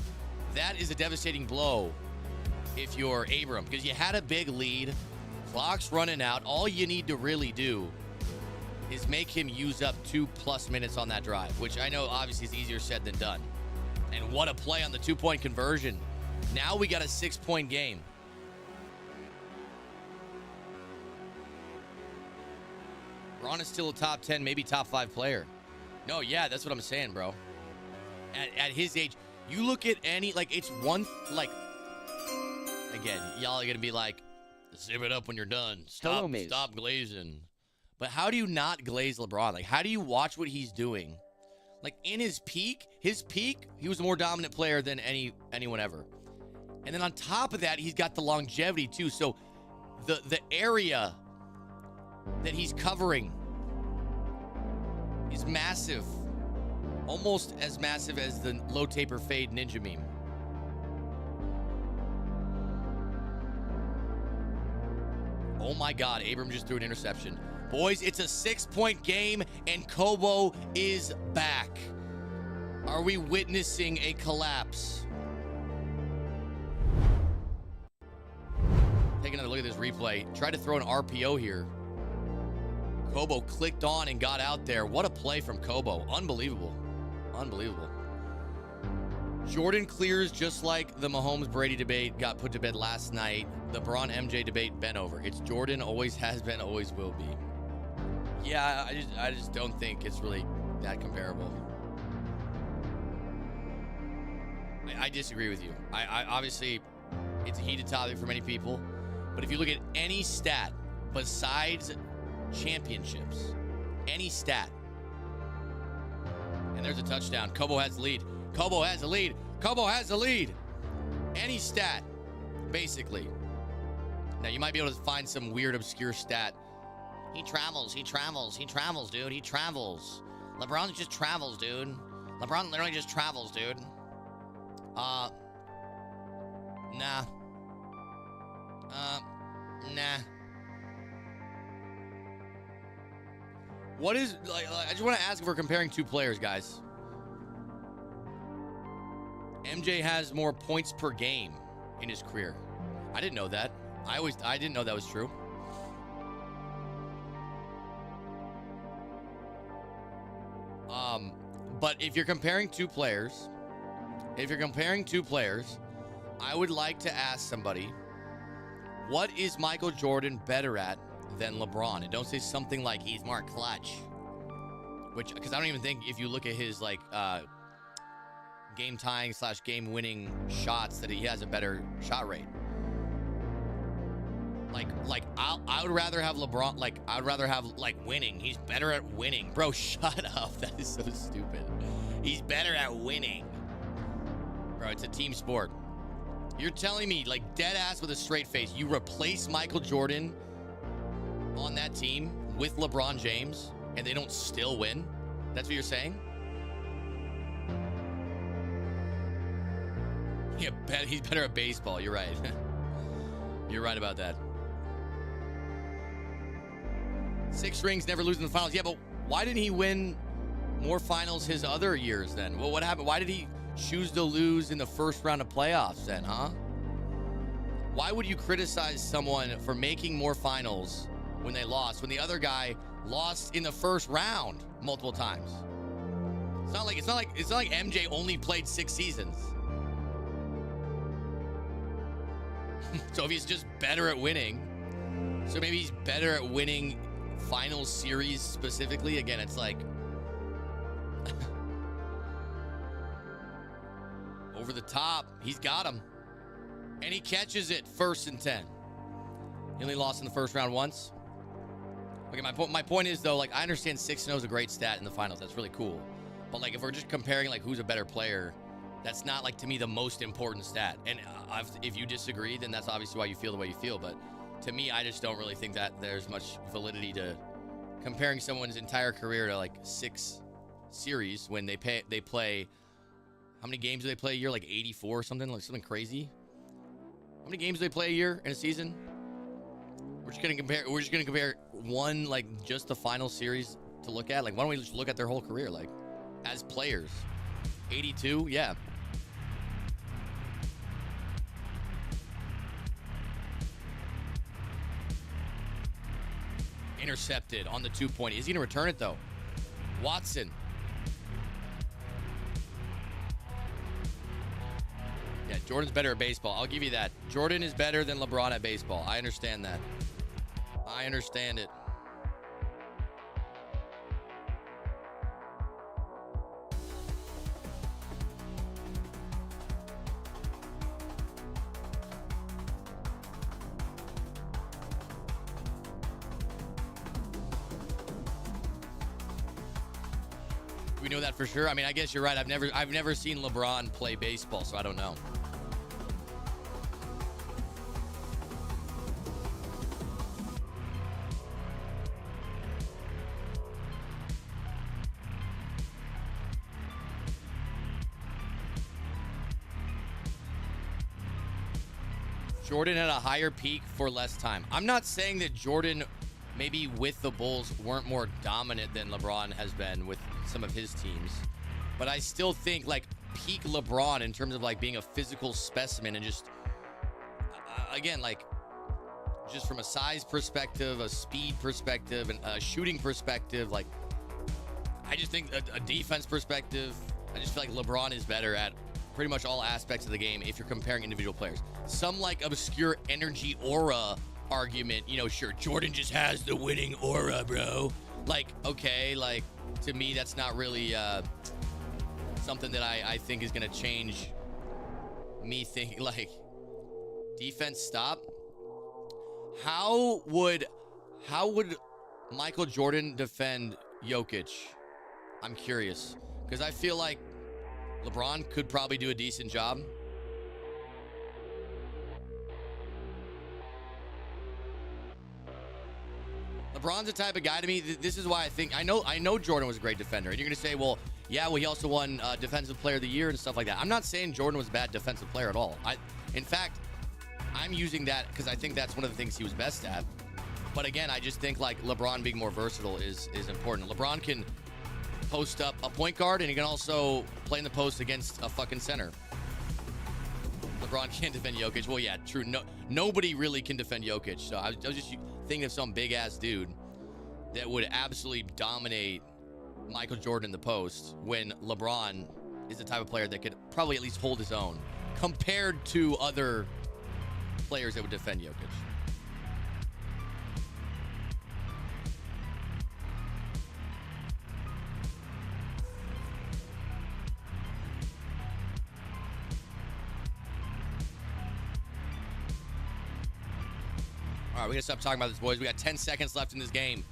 Speaker 2: That is a devastating blow if you're Abram, because you had a big lead. Clock's running out. All you need to really do is make him use up 2+ minutes on that drive, which I know obviously is easier said than done. And what a play on the 2-point conversion. Now we got a 6-point game. Ron is still a top 10, maybe top 5 player. No, yeah, that's what I'm saying, bro. At his age, you look at any, like, it's one, like, again, y'all are going to be like, zip it up when you're done. Stop glazing. But how do you not glaze LeBron? Like, how do you watch what he's doing? Like, in his peak, he was a more dominant player than anyone ever. And then on top of that, he's got the longevity, too. So the area that he's covering is massive. Almost as massive as the low taper fade ninja meme. Oh my God, Abram just threw an interception. Boys, it's a 6-point game and Kobo is back. Are we witnessing a collapse? Take another look at this replay. Try to throw an RPO here. Kobo clicked on and got out there. What a play from Kobo. Unbelievable. Unbelievable. Jordan clears just like the Mahomes-Brady debate got put to bed last night. The Braun-MJ debate bent over. It's Jordan, always has been, always will be. Yeah, I just don't think it's really that comparable. I disagree with you. I obviously, it's a heated topic for many people. But if you look at any stat besides championships, any stat, and there's a touchdown. Kobo has the lead. Kobo has the lead. Kobo has the lead. Any stat, basically. Now, you might be able to find some weird, obscure stat. He travels, dude. He travels. LeBron just travels, dude. LeBron literally just travels, dude. Nah. What is, like, I just want to ask if we're comparing two players, guys. MJ has more points per game in his career. I didn't know that. I didn't know that was true. But if you're comparing two players, I would like to ask somebody, what is Michael Jordan better at than LeBron? And don't say something like he's more clutch, because I don't even think if you look at his like game tying / game winning shots that he has a better shot rate. Like I would rather have LeBron. Like I'd rather have like winning. He's better at winning, bro. Shut up. That is so stupid. He's better at winning, bro. It's a team sport. You're telling me, like, dead ass with a straight face, you replace Michael Jordan on that team with LeBron James and they don't still win? That's what you're saying? Yeah, he's better at baseball. You're right. You're right about that. 6 rings, never lose in the finals. Yeah, but why didn't he win more finals his other years then? Well, what happened? Why did he choose to lose in the first round of playoffs then, huh? Why would you criticize someone for making more finals when they lost, when the other guy lost in the first round multiple times? It's not like MJ only played 6 seasons. So if he's just better at winning, so maybe he's better at winning final series specifically. Again, it's like over the top. He's got him. And he catches it 1st and 10. He only lost in the first round once. Okay, my point is, though, like, I understand 6-0 is a great stat in the finals. That's really cool. But, like, if we're just comparing, like, who's a better player, that's not, like, to me, the most important stat. And if you disagree, then that's obviously why you feel the way you feel. But to me, I just don't really think that there's much validity to comparing someone's entire career to, like, 6 series when they play. How many games do they play a year? Like 84 or something? Like something crazy? How many games do they play a year in a season? We're just gonna compare one, like, just the final series to look at? Like, why don't we just look at their whole career, like, as players? 82, yeah. Intercepted on the 2-point. Is he going to return it, though? Watson. Yeah, Jordan's better at baseball. I'll give you that. Jordan is better than LeBron at baseball. I understand that. I understand it. We know that for sure. I mean, I guess you're right. I've never seen LeBron play baseball, so I don't know. Jordan had a higher peak for less time. I'm not saying that Jordan, maybe with the Bulls, weren't more dominant than LeBron has been with some of his teams. But I still think, like, peak LeBron in terms of, like, being a physical specimen and just, again, like, just from a size perspective, a speed perspective, and a shooting perspective, like, I just think a defense perspective, I just feel like LeBron is better at pretty much all aspects of the game if you're comparing individual players. Some, like, obscure energy aura argument, you know, sure, Jordan just has the winning aura, bro. Like, okay, like, to me, that's not really something that I think is going to change me thinking, like, defense stop. How would Michael Jordan defend Jokic? I'm curious, because I feel like LeBron could probably do a decent job. LeBron's the type of guy to me. This is why I think I know Jordan was a great defender. And you're going to say, well, yeah, well, he also won Defensive Player of the Year and stuff like that. I'm not saying Jordan was a bad defensive player at all. In fact, I'm using that because I think that's one of the things he was best at. But again, I just think, like, LeBron being more versatile is important. LeBron can post up a point guard, and he can also play in the post against a fucking center. LeBron can't defend Jokic. Well, yeah, true. Nobody really can defend Jokic. So I was just thinking of some big-ass dude that would absolutely dominate Michael Jordan in the post when LeBron is the type of player that could probably at least hold his own compared to other players that would defend Jokic. All right, we gotta stop talking about this, boys. We got 10 seconds left in this game.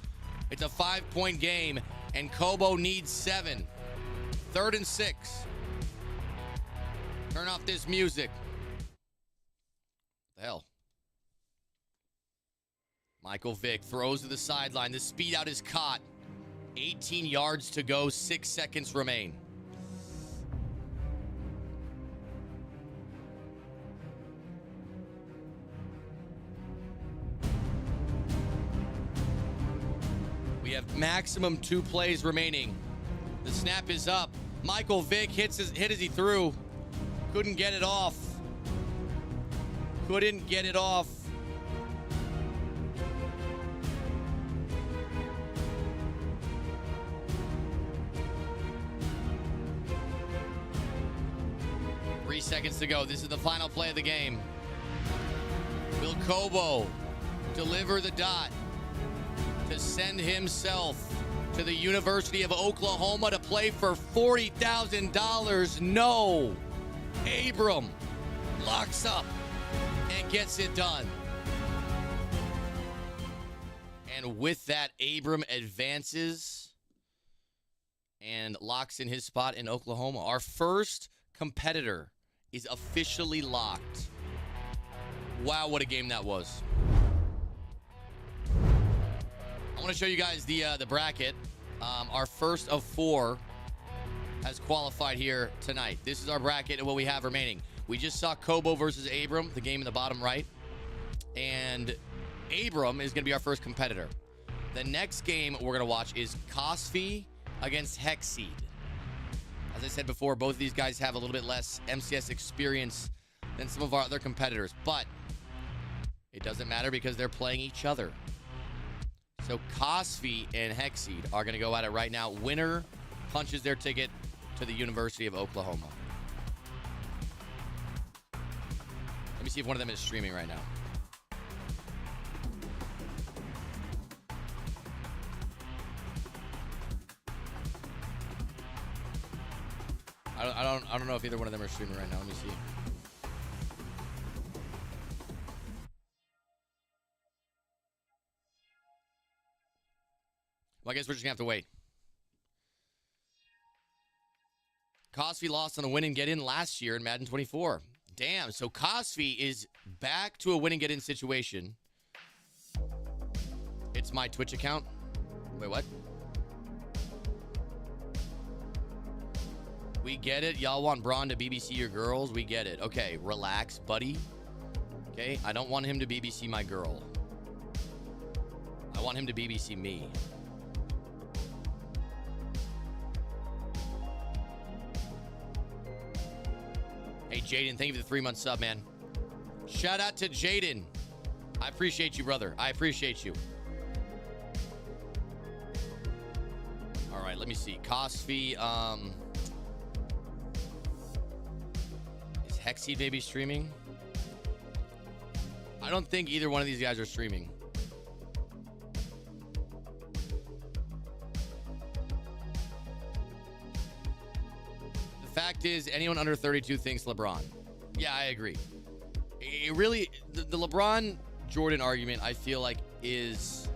Speaker 2: It's a 5-point game, and Kobo needs 7. 3rd and 6. Turn off this music. What the hell? Michael Vick throws to the sideline. The speed out is caught. 18 yards to go. 6 seconds remain. We have maximum 2 plays remaining. The snap is up. Michael Vick hit as he threw. Couldn't get it off. Couldn't get it off. Three seconds to go. This is the final play of the game. Will Kobo deliver the dot to send himself to the University of Oklahoma to play for $40,000? No. Abram locks up and gets it done. And with that, Abram advances and locks in his spot in Oklahoma. Our first competitor is officially locked. Wow, what a game that was. I want to show you guys the bracket. Our first of 4 has qualified here tonight. This is our bracket and what we have remaining. We just saw Kobo versus Abram, the game in the bottom right. And Abram is going to be our first competitor. The next game we're going to watch is Cosi against Hexed. As I said before, both of these guys have a little bit less MCS experience than some of our other competitors, but it doesn't matter because they're playing each other. So Cosi and Hexed are going to go at it right now. Winner punches their ticket to the University of Oklahoma. Let me see if one of them is streaming right now. I don't know if either one of them are streaming right now. Let me see. Well, I guess we're just gonna have to wait. Cosi lost on a win and get in last year in Madden 24. Damn, so Cosi is back to a win and get in situation. It's my Twitch account. Wait, what? We get it. Y'all want Braun to BBC your girls? We get it. Okay, relax, buddy. Okay, I don't want him to BBC my girl. I want him to BBC me. Hey, Jaden, thank you for the 3-month sub, man. Shout out to Jaden. I appreciate you, brother. I appreciate you. All right, let me see. Cosi, is Hexed maybe streaming? I don't think either one of these guys are streaming. The fact is, anyone under 32 thinks LeBron. Yeah, I agree. It really, the LeBron Jordan argument, I feel like, is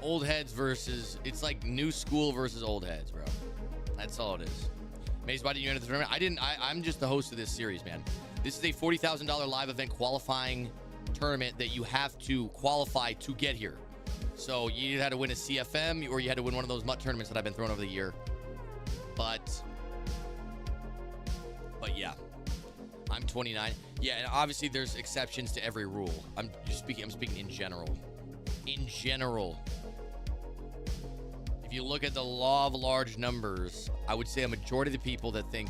Speaker 2: old heads versus, it's like new school versus old heads, bro. That's all it is. Mayz, why didn't you enter the tournament? I'm just the host of this series, man. This is a $40,000 live event qualifying tournament that you have to qualify to get here. So you either had to win a CFM or you had to win one of those MUT tournaments that I've been throwing over the year. But yeah, I'm 29. Yeah, and obviously there's exceptions to every rule. I'm speaking in general. In general. If you look at the law of large numbers, I would say a majority of the people that think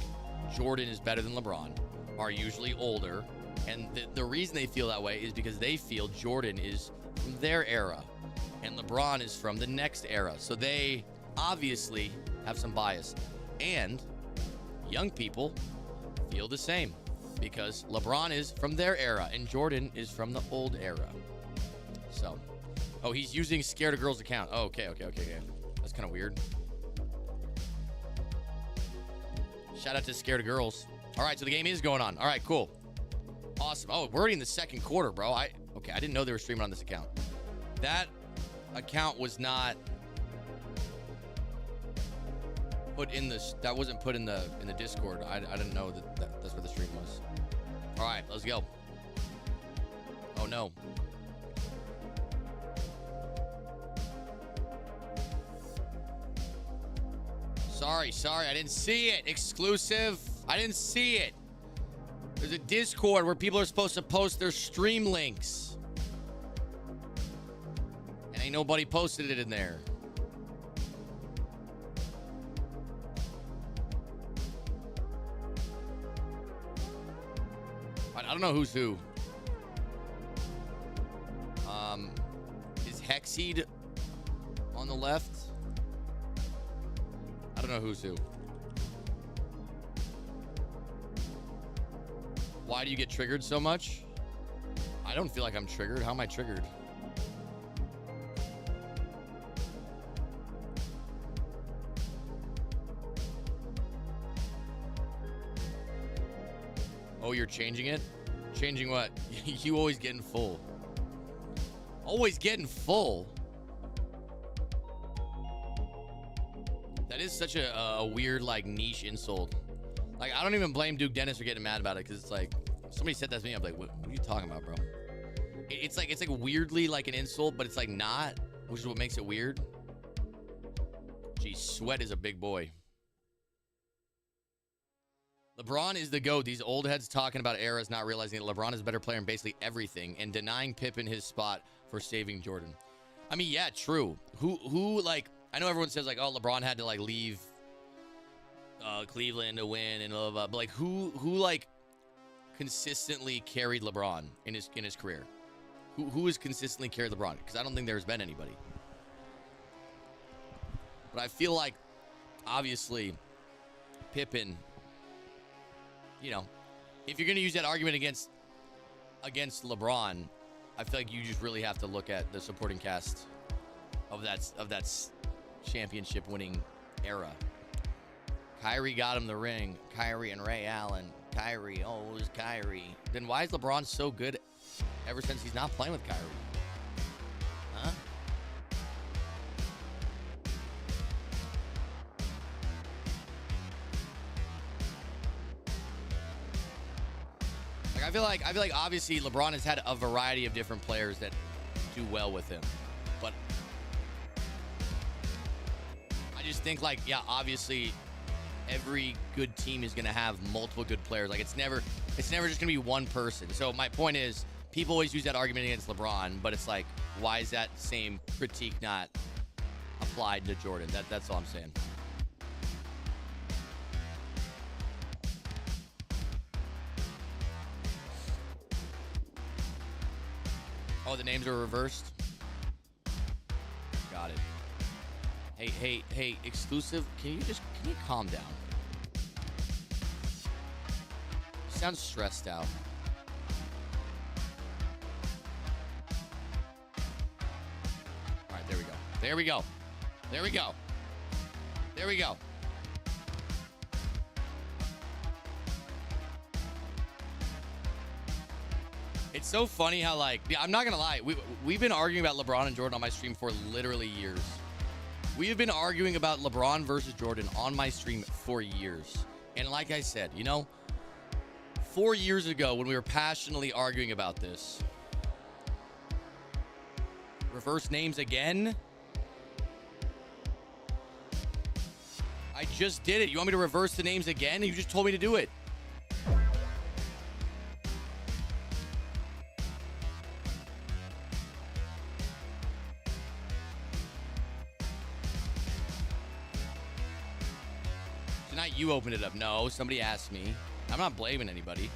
Speaker 2: Jordan is better than LeBron are usually older. And the reason they feel that way is because they feel Jordan is from their era and LeBron is from the next era. So they obviously have some bias. And young people feel the same because LeBron is from their era and Jordan is from the old era. So, oh, he's using Scared of Girls account. Oh, okay. That's kind of weird. Shout out to Scared of Girls. All right, so the game is going on. All right, cool. Awesome. Oh, we're already in the second quarter, bro. I didn't know they were streaming on this account. That account was not put in the, that wasn't put in the Discord. I didn't know that's where the stream was. All right, let's go. Oh no. Sorry, I didn't see it. Exclusive. I didn't see it. There's a Discord where people are supposed to post their stream links. And ain't nobody posted it in there. I don't know who's who. Is Hexed on the left? I don't know who's who. Why do you get triggered so much? I don't feel like I'm triggered. How am I triggered? Oh, you're changing it? Changing what? You always getting full. Always getting full? That is such a weird, like, niche insult. Like, I don't even blame Duke Dennis for getting mad about it, because it's like, somebody said that to me, I'm like, what are you talking about, bro? It's like weirdly like an insult, but it's like not, which is what makes it weird. Geez, Sweat is a big boy. LeBron is the GOAT. These old heads talking about eras, not realizing that LeBron is a better player in basically everything and denying Pippen his spot for saving Jordan. I mean, yeah, true. Who like, I know everyone says like, oh, LeBron had to like leave Cleveland to win and blah, blah, blah. But like, who like consistently carried LeBron in his career? Who has consistently carried LeBron? Because I don't think there's been anybody. But I feel like, obviously, Pippen, you know, if you're going to use that argument against LeBron, I feel like you just really have to look at the supporting cast of that championship winning era. Kyrie got him the ring. Kyrie and Ray Allen. Kyrie, oh, it was Kyrie. Then why is LeBron so good ever since he's not playing with Kyrie? Huh? Like I feel like obviously LeBron has had a variety of different players that do well with him. But I just think like, yeah, obviously every good team is going to have multiple good players. Like it's never just going to be one person. So my point is, people always use that argument against LeBron, but it's like, why is that same critique not applied to Jordan? That's all I'm saying. Oh, the names are reversed? Got it. Hey, exclusive, can you calm down? You sound stressed out. All right, there we go. There we go. There we go. There we go. It's so funny how, like, I'm not gonna lie, we've been arguing about LeBron and Jordan on my stream for literally years. We have been arguing about LeBron versus Jordan on my stream for years. And like I said, you know, 4 years ago when we were passionately arguing about this, reverse names again? I just did it. You want me to reverse the names again? You just told me to do it. Tonight you opened it up. No, somebody asked me. I'm not blaming anybody.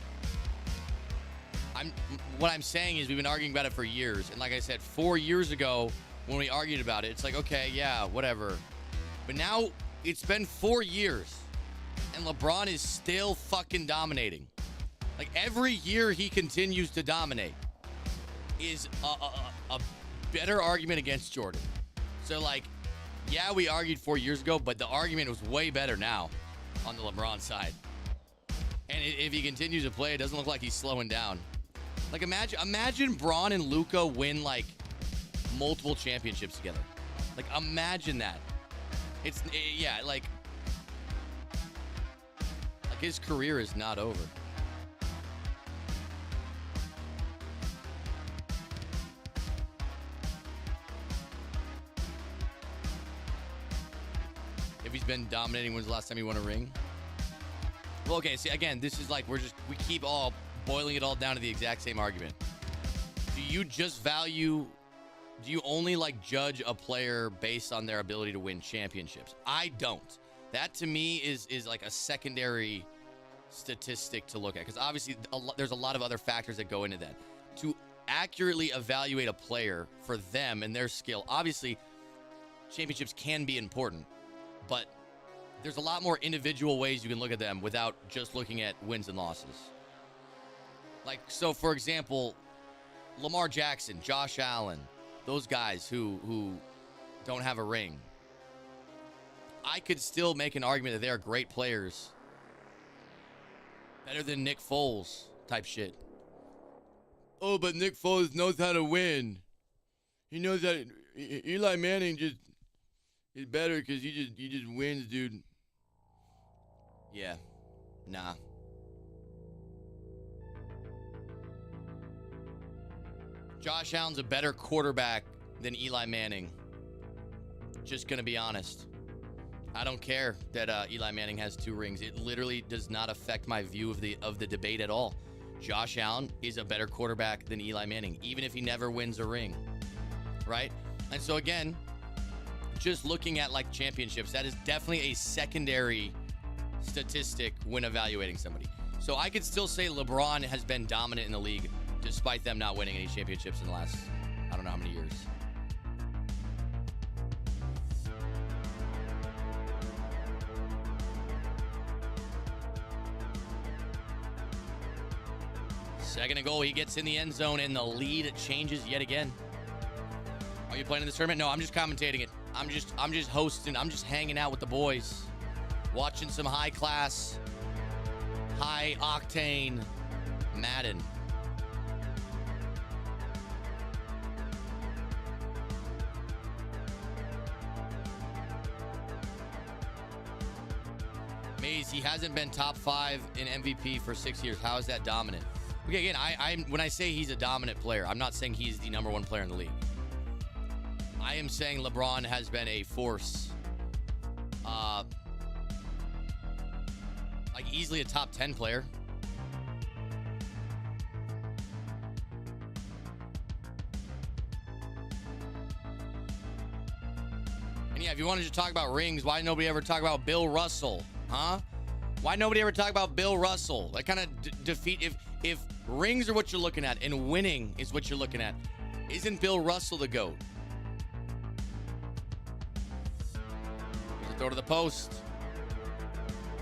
Speaker 2: What I'm saying is we've been arguing about it for years. And like I said, 4 years ago when we argued about it, it's like, okay, yeah, whatever. But now it's been 4 years and LeBron is still fucking dominating. Like every year he continues to dominate is a better argument against Jordan. So like, yeah, we argued 4 years ago, but the argument was way better now on the LeBron side. And if he continues to play, it doesn't look like he's slowing down. Like imagine Bron and Luka win like multiple championships together. Like imagine that. Yeah, like his career is not over. If he's been dominating, when's the last time he won a ring? Well, okay, see, again, this is like, we keep all boiling it all down to the exact same argument. Do you only like judge a player based on their ability to win championships? I don't. That to me is like a secondary statistic to look at, because obviously there's a lot of other factors that go into that. To accurately evaluate a player for them and their skill, obviously championships can be important, but there's a lot more individual ways you can look at them without just looking at wins and losses. Like, so for example, Lamar Jackson, Josh Allen, those guys who don't have a ring, I could still make an argument that they're great players. Better than Nick Foles type shit. Oh, but Nick Foles knows how to win. He knows that Eli Manning just is better because he just wins, dude. Yeah. Nah. Josh Allen's a better quarterback than Eli Manning. Just gonna be honest. I don't care that Eli Manning has 2 rings. It literally does not affect my view of the debate at all. Josh Allen is a better quarterback than Eli Manning, even if he never wins a ring, right? And so again, just looking at like championships, that is definitely a secondary statistic when evaluating somebody. So I could still say LeBron has been dominant in the league despite them not winning any championships in the last, I don't know how many years. Second and goal, he gets in the end zone and the lead changes yet again. Are you playing in this tournament? No, I'm just commentating it. I'm just hosting. I'm just hanging out with the boys, watching some high class, high octane Madden. Mayz, he hasn't been top 5 in MVP for 6 years. How is that dominant? Okay, again, when I say he's a dominant player, I'm not saying he's the #1 player in the league. I am saying LeBron has been a force, like easily a top 10 player. And yeah, if you wanted to talk about rings, why did nobody ever talk about Bill Russell? Huh? Why nobody ever talk about Bill Russell? That kind of defeat. If rings are what you're looking at and winning is what you're looking at, isn't Bill Russell the GOAT? Here's a throw to the post.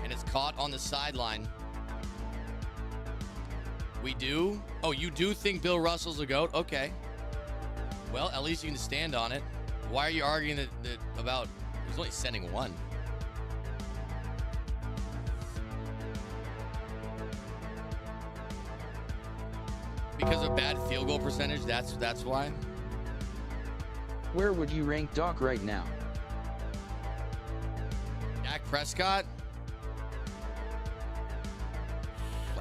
Speaker 2: And it's caught on the sideline. We do? Oh, you do think Bill Russell's a GOAT? Okay. Well, at least you can stand on it. Why are you arguing that about... He's only sending one. Because of bad field goal percentage, that's why.
Speaker 1: Where would you rank Doc right now?
Speaker 2: Dak Prescott?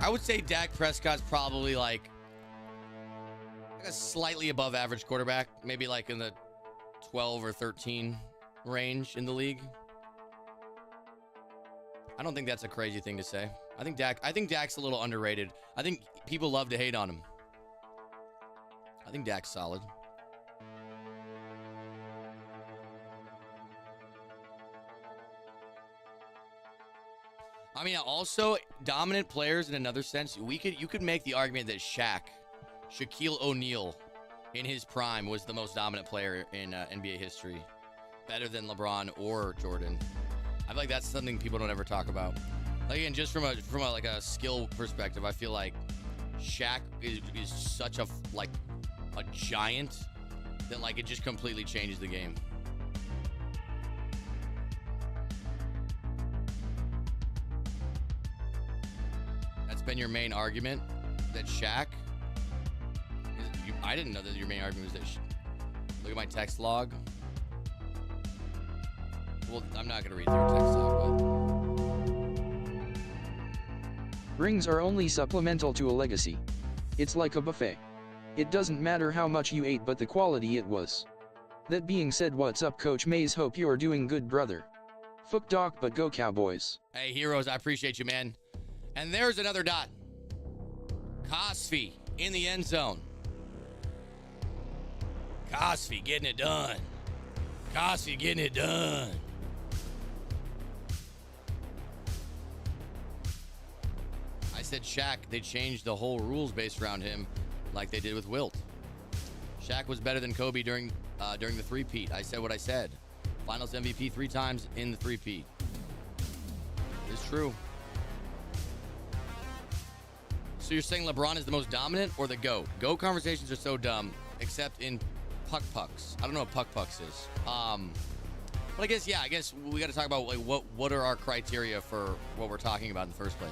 Speaker 2: I would say Dak Prescott's probably like a slightly above average quarterback, maybe like in the 12 or 13 range in the league. I don't think that's a crazy thing to say. I think Dak's a little underrated. I think people love to hate on him. I think Dak's solid. I mean, also dominant players in another sense. You could make the argument that Shaquille O'Neal, in his prime, was the most dominant player in NBA history, better than LeBron or Jordan. I feel like that's something people don't ever talk about. Like, again, just from a skill perspective, I feel like Shaq is such a giant that like it just completely changes the game. That's been your main argument, that Shaq is, I didn't know that your main argument was that look at my text log. Well, I'm not gonna read through your text log, but
Speaker 1: Rings are only supplemental to a legacy. It's like a buffet. It doesn't matter how much you ate but the quality it was. That being said, what's up, Coach Mayz? Hope you're doing good, brother. Fuck Doc, but go Cowboys.
Speaker 2: Hey, heroes, I appreciate you, man. And there's another dot. Cosi in the end zone. Cosi getting it done. Cosi getting it done. I said Shaq, they changed the whole rules based around him like they did with Wilt. Shaq was better than Kobe during the three-peat. I said what I said. Finals MVP 3 times in the three-peat. It's true. So you're saying LeBron is the most dominant or the GOAT? GOAT conversations are so dumb, except in pucks. I don't know what pucks is. But I guess we got to talk about like what are our criteria for what we're talking about in the first place.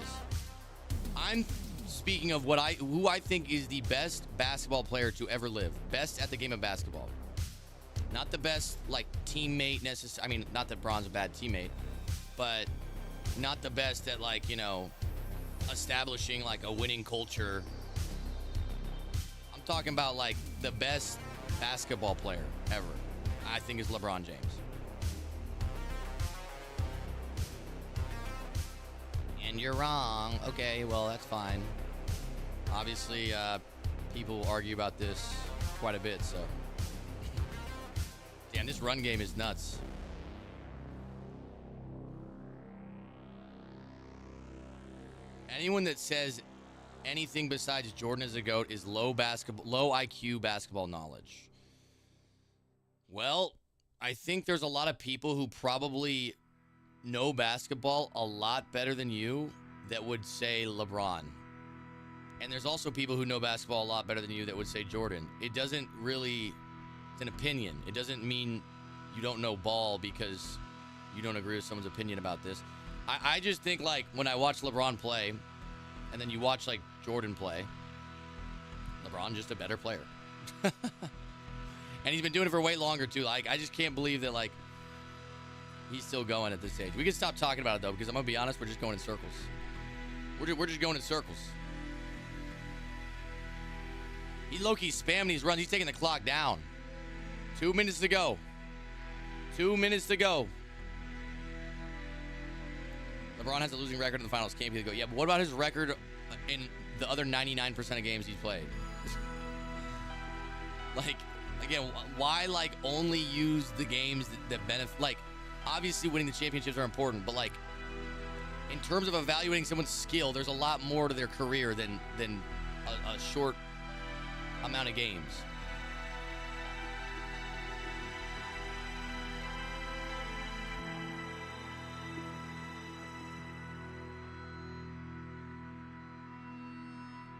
Speaker 2: I'm speaking of who I think is the best basketball player to ever live. Best at the game of basketball. Not the best like teammate necessarily. I mean, not that Bron's a bad teammate, but not the best at like, you know, establishing like a winning culture. I'm talking about like the best basketball player ever, I think, is LeBron James. And you're wrong. Okay, well, that's fine. Obviously, people argue about this quite a bit, so. Damn, this run game is nuts. Anyone that says anything besides Jordan is a GOAT is low IQ basketball knowledge. Well, I think there's a lot of people who probably know basketball a lot better than you that would say LeBron. And there's also people who know basketball a lot better than you that would say Jordan. It doesn't really, it's an opinion. It doesn't mean you don't know ball because you don't agree with someone's opinion about this. I just think, like, when I watch LeBron play and then you watch, like, Jordan play, LeBron just a better player. And he's been doing it for way longer, too. Like, I just can't believe that, like, he's still going at this age. We can stop talking about it, though, because I'm going to be honest, we're just going in circles. We're just going in circles. He low-key spamming these runs. He's taking the clock down. 2 minutes to go. 2 minutes to go. LeBron has a losing record in the finals. Can't be the GOAT. Yeah, but what about his record in the other 99% of games he's played? Like, again, why, like, only use the games that benefit? Like, obviously winning the championships are important, but, like, in terms of evaluating someone's skill, there's a lot more to their career than a short amount of games.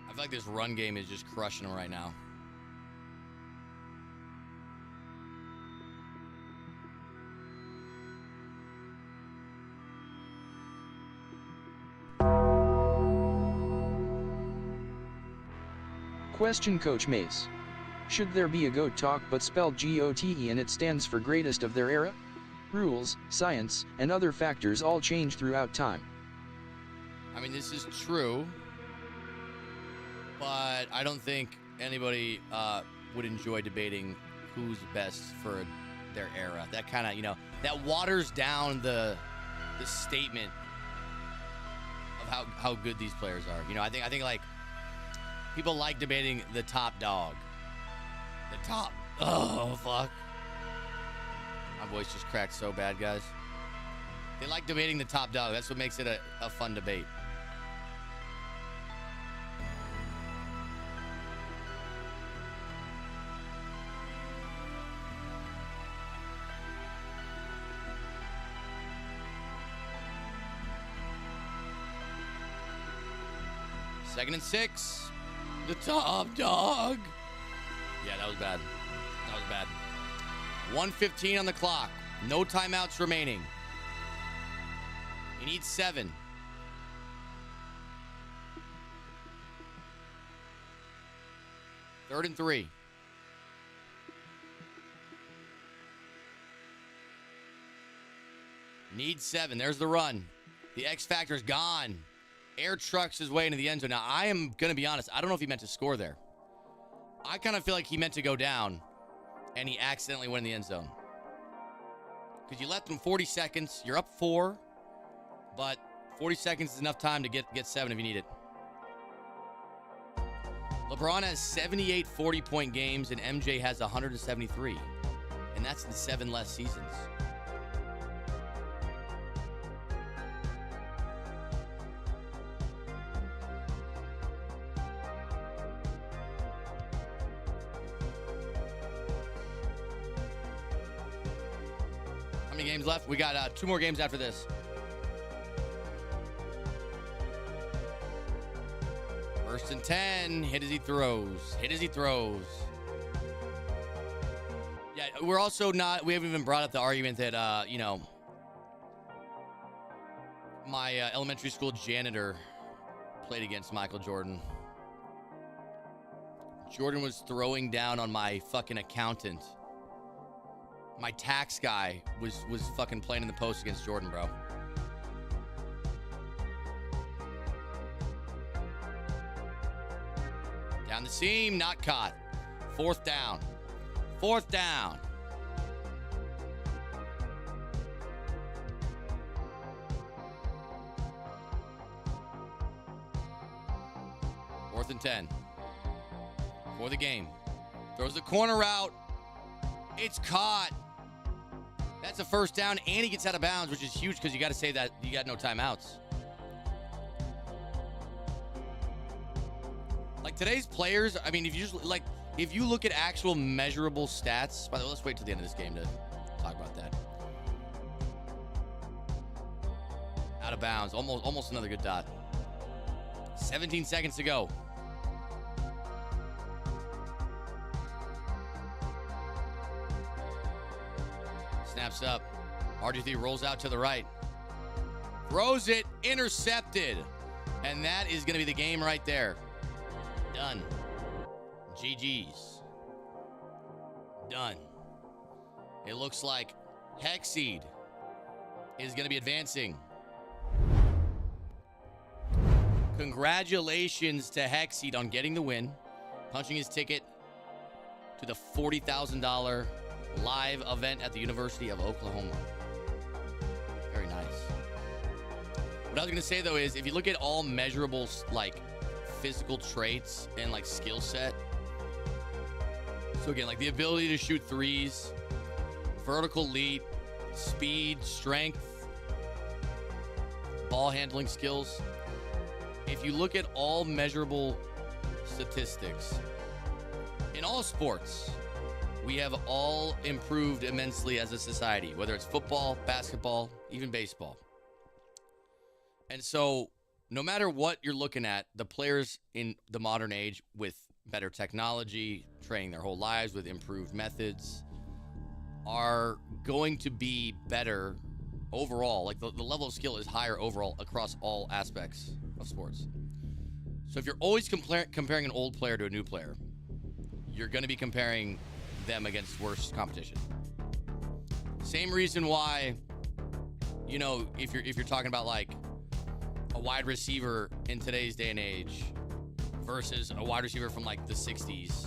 Speaker 2: I feel like this run game is just crushing him right now.
Speaker 1: Question, Coach Mayz. Should there be a GOAT talk but spelled GOTE and it stands for greatest of their era? Rules, science, and other factors all change throughout time.
Speaker 2: I mean, this is true, but I don't think anybody would enjoy debating who's best for their era. That kind of, you know, that waters down the statement of how good these players are. You know, I think like, people like debating the top dog. The top. Oh, fuck. My voice just cracked so bad, guys. They like debating the top dog. That's what makes it a fun debate. Second and 6. The top dog. Yeah, that was bad. That was bad. 1:15 on the clock. No timeouts remaining. He needs 7. Third and 3. Needs 7. There's the run. The X Factor's gone. Air trucks his way into the end zone. Now, I am going to be honest. I don't know if he meant to score there. I kind of feel like he meant to go down, and he accidentally went in the end zone. Because you left him 40 seconds. You're up 4, but 40 seconds is enough time to get 7 if you need it. LeBron has 78 40-point games, and MJ has 173. And that's in 7 less seasons. Games left. We got 2 more games after this. First and 10. Hit as he throws. Hit as he throws. Yeah, we're also not. We haven't even brought up the argument that you know, my elementary school janitor played against Michael Jordan. Jordan was throwing down on my fucking accountant. My tax guy was fucking playing in the post against Jordan, bro. Down the seam, not caught. 4th down. 4th down. Fourth and 10. For the game. Throws the corner route. It's caught. That's a first down, and he gets out of bounds, which is huge because you got to say that you got no timeouts. Like today's players, I mean, if you look at actual measurable stats, by the way, let's wait till the end of this game to talk about that. Out of bounds, almost another good dot. 17 seconds to go. Snaps up. RG3 rolls out to the right. Throws it, intercepted. And that is going to be the game right there. Done. GG's. Done. It looks like Hexed is going to be advancing. Congratulations to Hexed on getting the win, punching his ticket to the $40,000 live event at the University of Oklahoma. Very nice. What I was going to say, though, is if you look at all measurable, like, physical traits and, like, skill set. So, again, like, the ability to shoot threes, vertical leap, speed, strength, ball handling skills. If you look at all measurable statistics in all sports, we have all improved immensely as a society, whether it's football, basketball, even baseball. And so no matter what you're looking at, the players in the modern age with better technology, training their whole lives with improved methods, are going to be better overall. Like the level of skill is higher overall across all aspects of sports. So if you're always comparing an old player to a new player, you're going to be comparing them against worse competition. Same reason why, you know, if you're talking about like a wide receiver in today's day and age versus a wide receiver from like the 60s,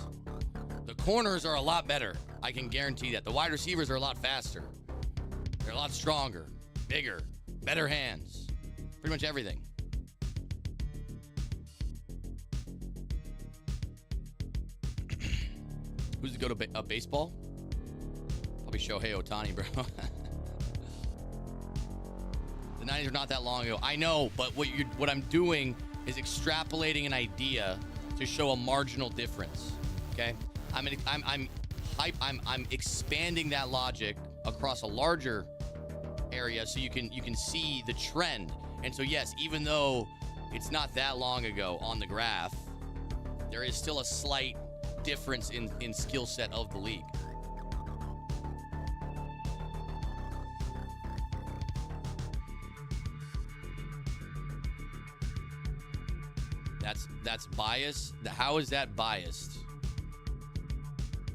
Speaker 2: the corners are a lot better. I can guarantee that. The wide receivers are a lot faster. They're a lot stronger, bigger, better hands, pretty much everything. Who's to go to baseball? Probably Shohei Ohtani, bro. The 90s are not that long ago. I know, but what I'm doing is extrapolating an idea to show a marginal difference. Okay, I'm expanding that logic across a larger area so you can see the trend. And so yes, even though it's not that long ago on the graph, there is still a slight difference in skill set of the league. That's bias. How is that biased?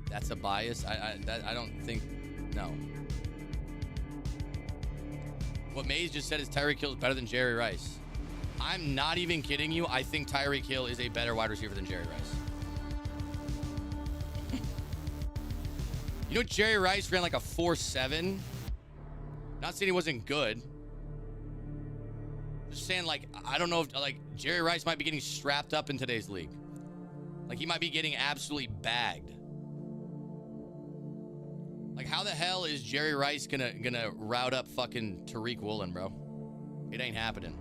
Speaker 2: That's a bias. I don't think. No. What Mayz just said is Tyreek Hill is better than Jerry Rice. I'm not even kidding you. I think Tyreek Hill is a better wide receiver than Jerry Rice. You know, Jerry Rice ran like a 4.7. Not saying he wasn't good. Just saying, like, I don't know if, like, Jerry Rice might be getting strapped up in today's league. Like, he might be getting absolutely bagged. Like, how the hell is Jerry Rice gonna route up fucking Tariq Woolen, bro? It ain't happening.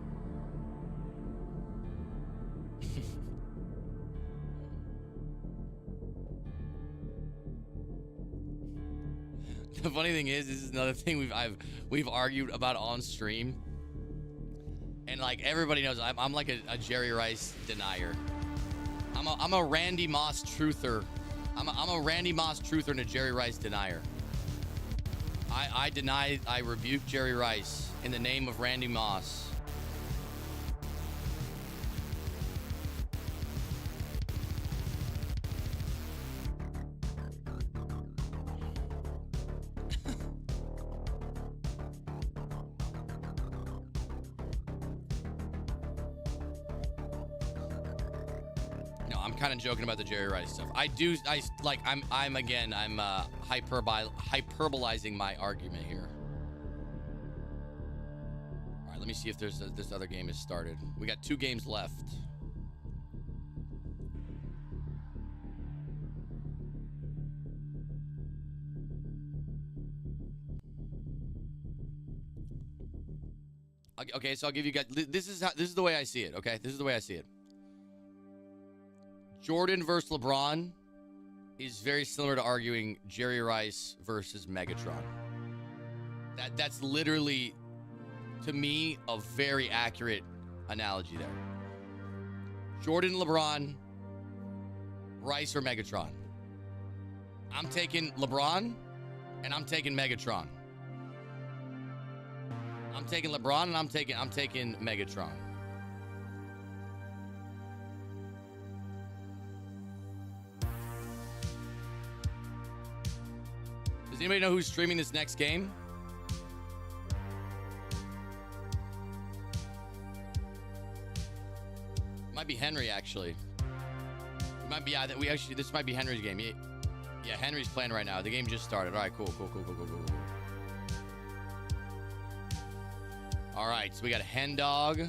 Speaker 2: The funny thing is, this is another thing we've argued about on stream. And like everybody knows, I'm like a Jerry Rice denier. I'm a Randy Moss truther. I'm a Randy Moss truther and a Jerry Rice denier. I rebuke Jerry Rice in the name of Randy Moss. Kind of joking about the Jerry Rice stuff. I'm hyperbolizing my argument here. All right, let me see if this other game is started. We got 2 games left. Okay, so I'll give you guys. This is the way I see it. Okay, this is the way I see it. Jordan versus LeBron is very similar to arguing Jerry Rice versus Megatron. That's literally, to me, a very accurate analogy there. Jordan, LeBron, Rice or Megatron. I'm taking LeBron, and I'm taking Megatron. I'm taking LeBron, and I'm taking Megatron. Does anybody know who's streaming this next game? It might be Henry, actually. It might be, this might be Henry's game. Yeah, Henry's playing right now. The game just started. All right, cool. All right, so we got Hen Dog.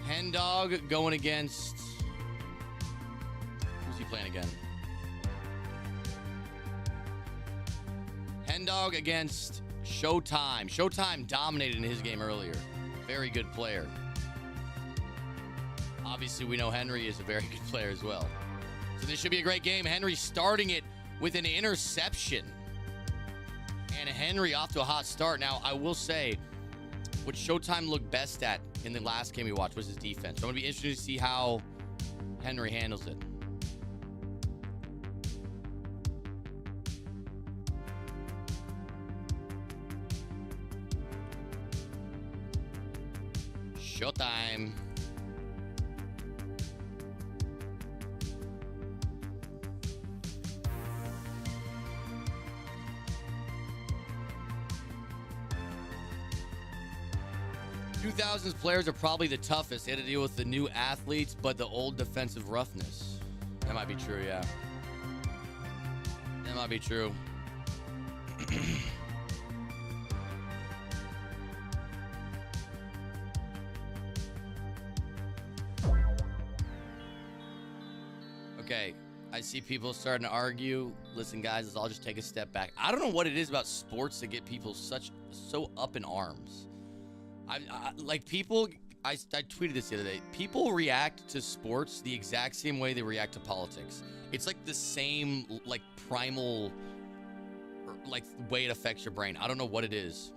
Speaker 2: Hen Dog going against... Who's he playing again? Hen Dog against Showtime. Showtime dominated in his game earlier. Very good player. Obviously, we know Henry is a very good player as well. So this should be a great game. Henry starting it with an interception. And Henry off to a hot start. Now, I will say, what Showtime looked best at in the last game we watched was his defense. So I'm going to be interested to see how Henry handles it. Showtime. '2000s players are probably the toughest. They had to deal with the new athletes, but the old defensive roughness. That might be true, yeah. That might be true. Okay, I see people starting to argue. Listen, guys, I'll just take a step back. I don't know what it is about sports that get people so up in arms. I tweeted this the other day. People react to sports the exact same way they react to politics. It's like the same, like, primal, like, way it affects your brain. I don't know what it is.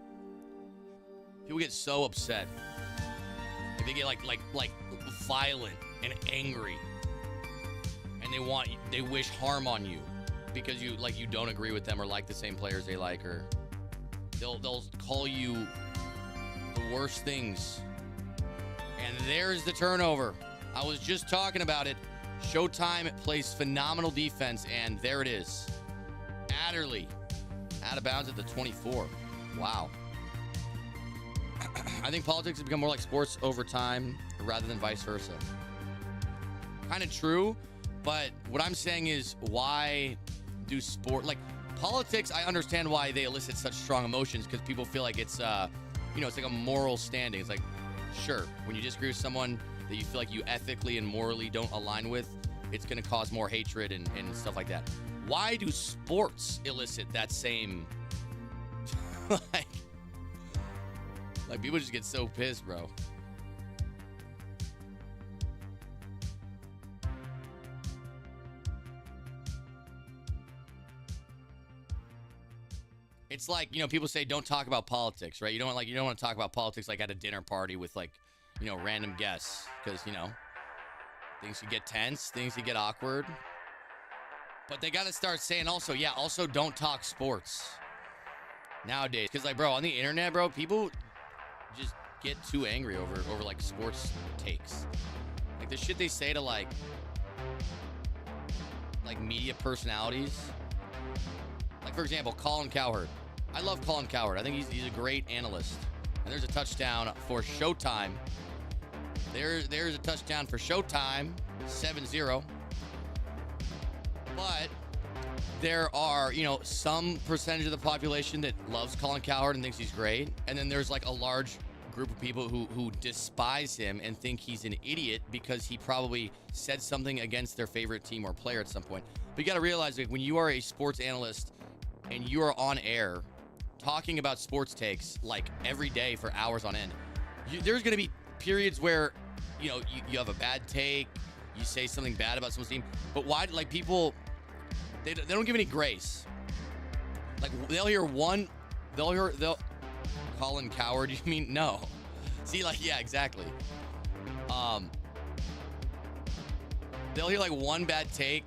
Speaker 2: People get so upset. They get like violent and angry. And they wish harm on you because you don't agree with them or like the same players they like, or they'll call you the worst things. And there's the turnover. I was just talking about it. Showtime plays phenomenal defense, and there it is. Adderley out of bounds at the 24. Wow. I think politics has become more like sports over time rather than vice versa. Kind of true, but what I'm saying is, why do politics, I understand why they elicit such strong emotions, because people feel like it's it's like a moral standing. It's like, sure, when you disagree with someone that you feel like you ethically and morally don't align with, it's going to cause more hatred and stuff like that. Why do sports elicit that same, like people just get so pissed, bro. It's like, people say don't talk about politics, right? You don't want to talk about politics like at a dinner party with random guests, because things could get tense, things could get awkward. But they got to start saying also don't talk sports nowadays, because bro, on the internet, bro, people just get too angry over like sports takes, like the shit they say to like media personalities. Like, for example, Colin Cowherd. I love Colin Cowherd. I think he's a great analyst. And there's a touchdown for Showtime. There's a touchdown for Showtime, 7-0. But there are, some percentage of the population that loves Colin Cowherd and thinks he's great. And then there's like a large group of people who despise him and think he's an idiot because he probably said something against their favorite team or player at some point. But you got to realize, when you are a sports analyst and you are on air talking about sports takes like every day for hours on end. There's going to be periods where, you know, you have a bad take, you say something bad about someone's team, but why, like, people, they don't give any grace. Like, they'll Colin Coward, you mean? No. See, like, yeah, exactly. They'll hear, like, one bad take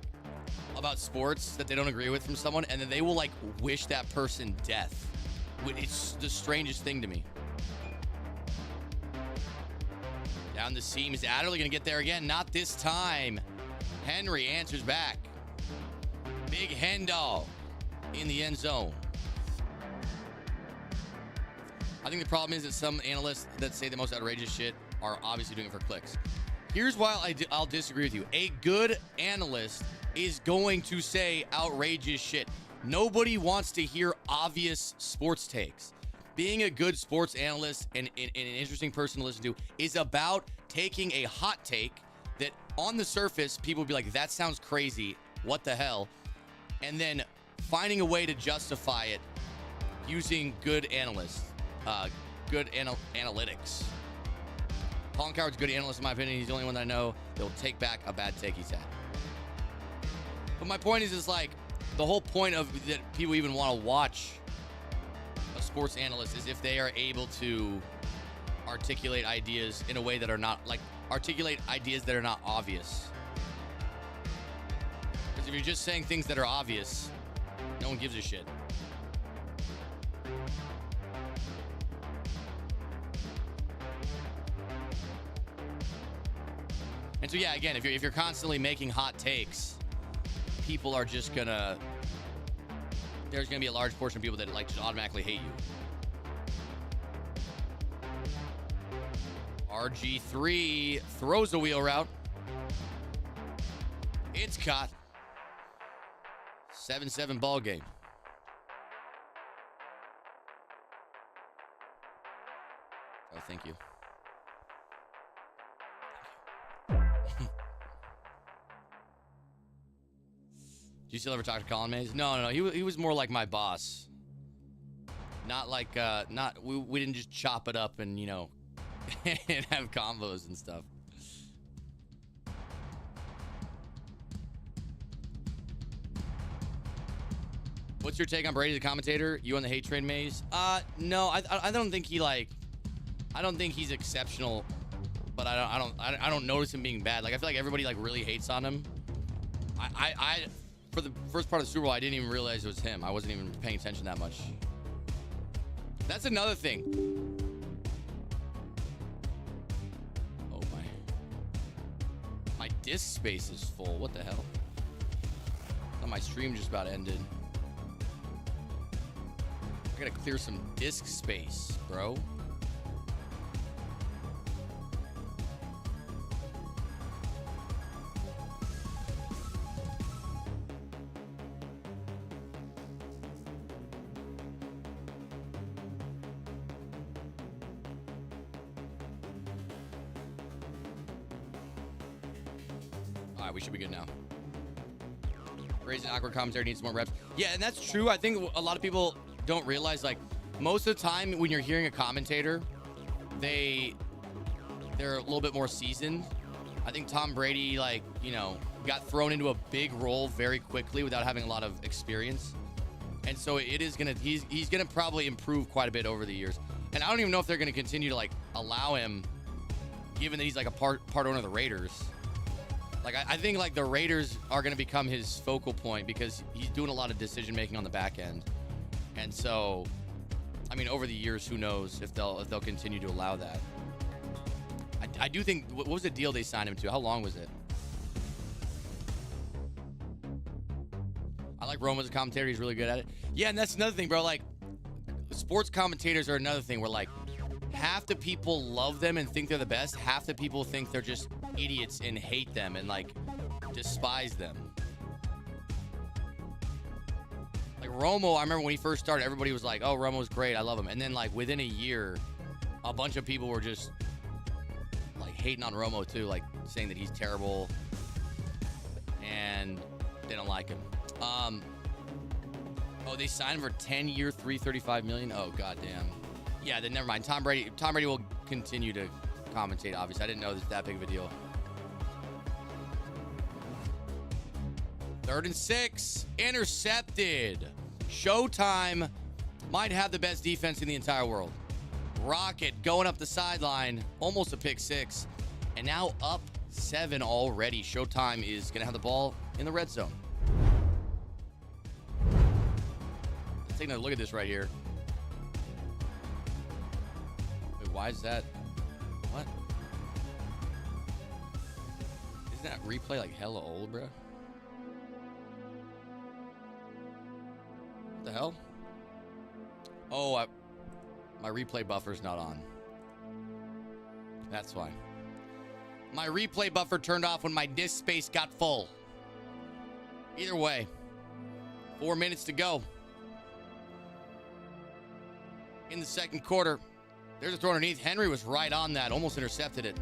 Speaker 2: about sports that they don't agree with from someone, and then they will, like, wish that person death. It's the strangest thing to me. Down the seam. Is Adderley going to get there again? Not this time. Henry answers back. Big Hendall in the end zone. I think the problem is that some analysts that say the most outrageous shit are obviously doing it for clicks. Here's why I'll disagree with you. A good analyst is going to say outrageous shit. Nobody wants to hear obvious sports takes. Being a good sports analyst and an interesting person to listen to is about taking a hot take that on the surface, people would be like, that sounds crazy. What the hell? And then finding a way to justify it using good analysts, good analytics. Colin Coward's a good analyst in my opinion. He's the only one that I know that will take back a bad take he's had. But my point is like, the whole point of that people even want to watch a sports analyst is if they are able to articulate ideas in a way that are not, like, articulate ideas that are not obvious. Because if you're just saying things that are obvious, no one gives a shit. And so, yeah, again, if you're constantly making hot takes, people are just gonna, there's gonna be a large portion of people that, like, just automatically hate you. RG3 throws a wheel route. It's caught. 7-7 ball game. Oh, thank you. Do you still ever talk to Colin Mayz? No. He was more like my boss. Not like, we didn't just chop it up and, you know, and have combos and stuff. What's your take on Brady the commentator? You on the hate train, Mayz? No, I don't think he, like, I don't think he's exceptional, but I don't notice him being bad. Like, I feel like everybody, like, really hates on him. I for the first part of the Super Bowl, I didn't even realize it was him. I wasn't even paying attention that much. That's another thing. Oh my. My disk space is full. What the hell? I thought my stream just about ended. I gotta clear some disk space, bro. We should be good now. Raising awkward commentary needs more reps. Yeah, and that's true. I think a lot of people don't realize, like, most of the time when you're hearing a commentator, they're a little bit more seasoned. I think Tom Brady, like, you know, got thrown into a big role very quickly without having a lot of experience. And so it is gonna, he's gonna probably improve quite a bit over the years. And I don't even know if they're gonna continue to, like, allow him, given that he's like a part owner of the Raiders. Like, I think, like, the Raiders are going to become his focal point because he's doing a lot of decision-making on the back end. And so, I mean, over the years, who knows if they'll continue to allow that. I do think, what was the deal they signed him to? How long was it? I like Rome as a commentator. He's really good at it. Yeah, and that's another thing, bro. Like, sports commentators are another thing where, like, half the people love them and think they're the best. Half the people think they're just idiots and hate them and, like, despise them. Like, Romo, I remember when he first started, everybody was like, oh, Romo's great, I love him. And then, like, within a year, a bunch of people were just, like, hating on Romo too, like, saying that he's terrible and they don't like him. Oh, they signed him for 10-year, $335 million. Oh, goddamn. Yeah, then never mind. Tom Brady will continue to commentate, obviously. I didn't know this was that big of a deal. 3rd and 6. Intercepted. Showtime might have the best defense in the entire world. Rocket going up the sideline. Almost a pick 6. And now up 7 already. Showtime is going to have the ball in the red zone. Let's take a look at this right here. Wait, why is that? What? Isn't that replay like hella old, bro? What the hell? Oh, my replay buffer's not on. That's why. My replay buffer turned off when my disk space got full. Either way, 4 minutes to go. In the second quarter, there's a throw underneath. Henry was right on that, almost intercepted it.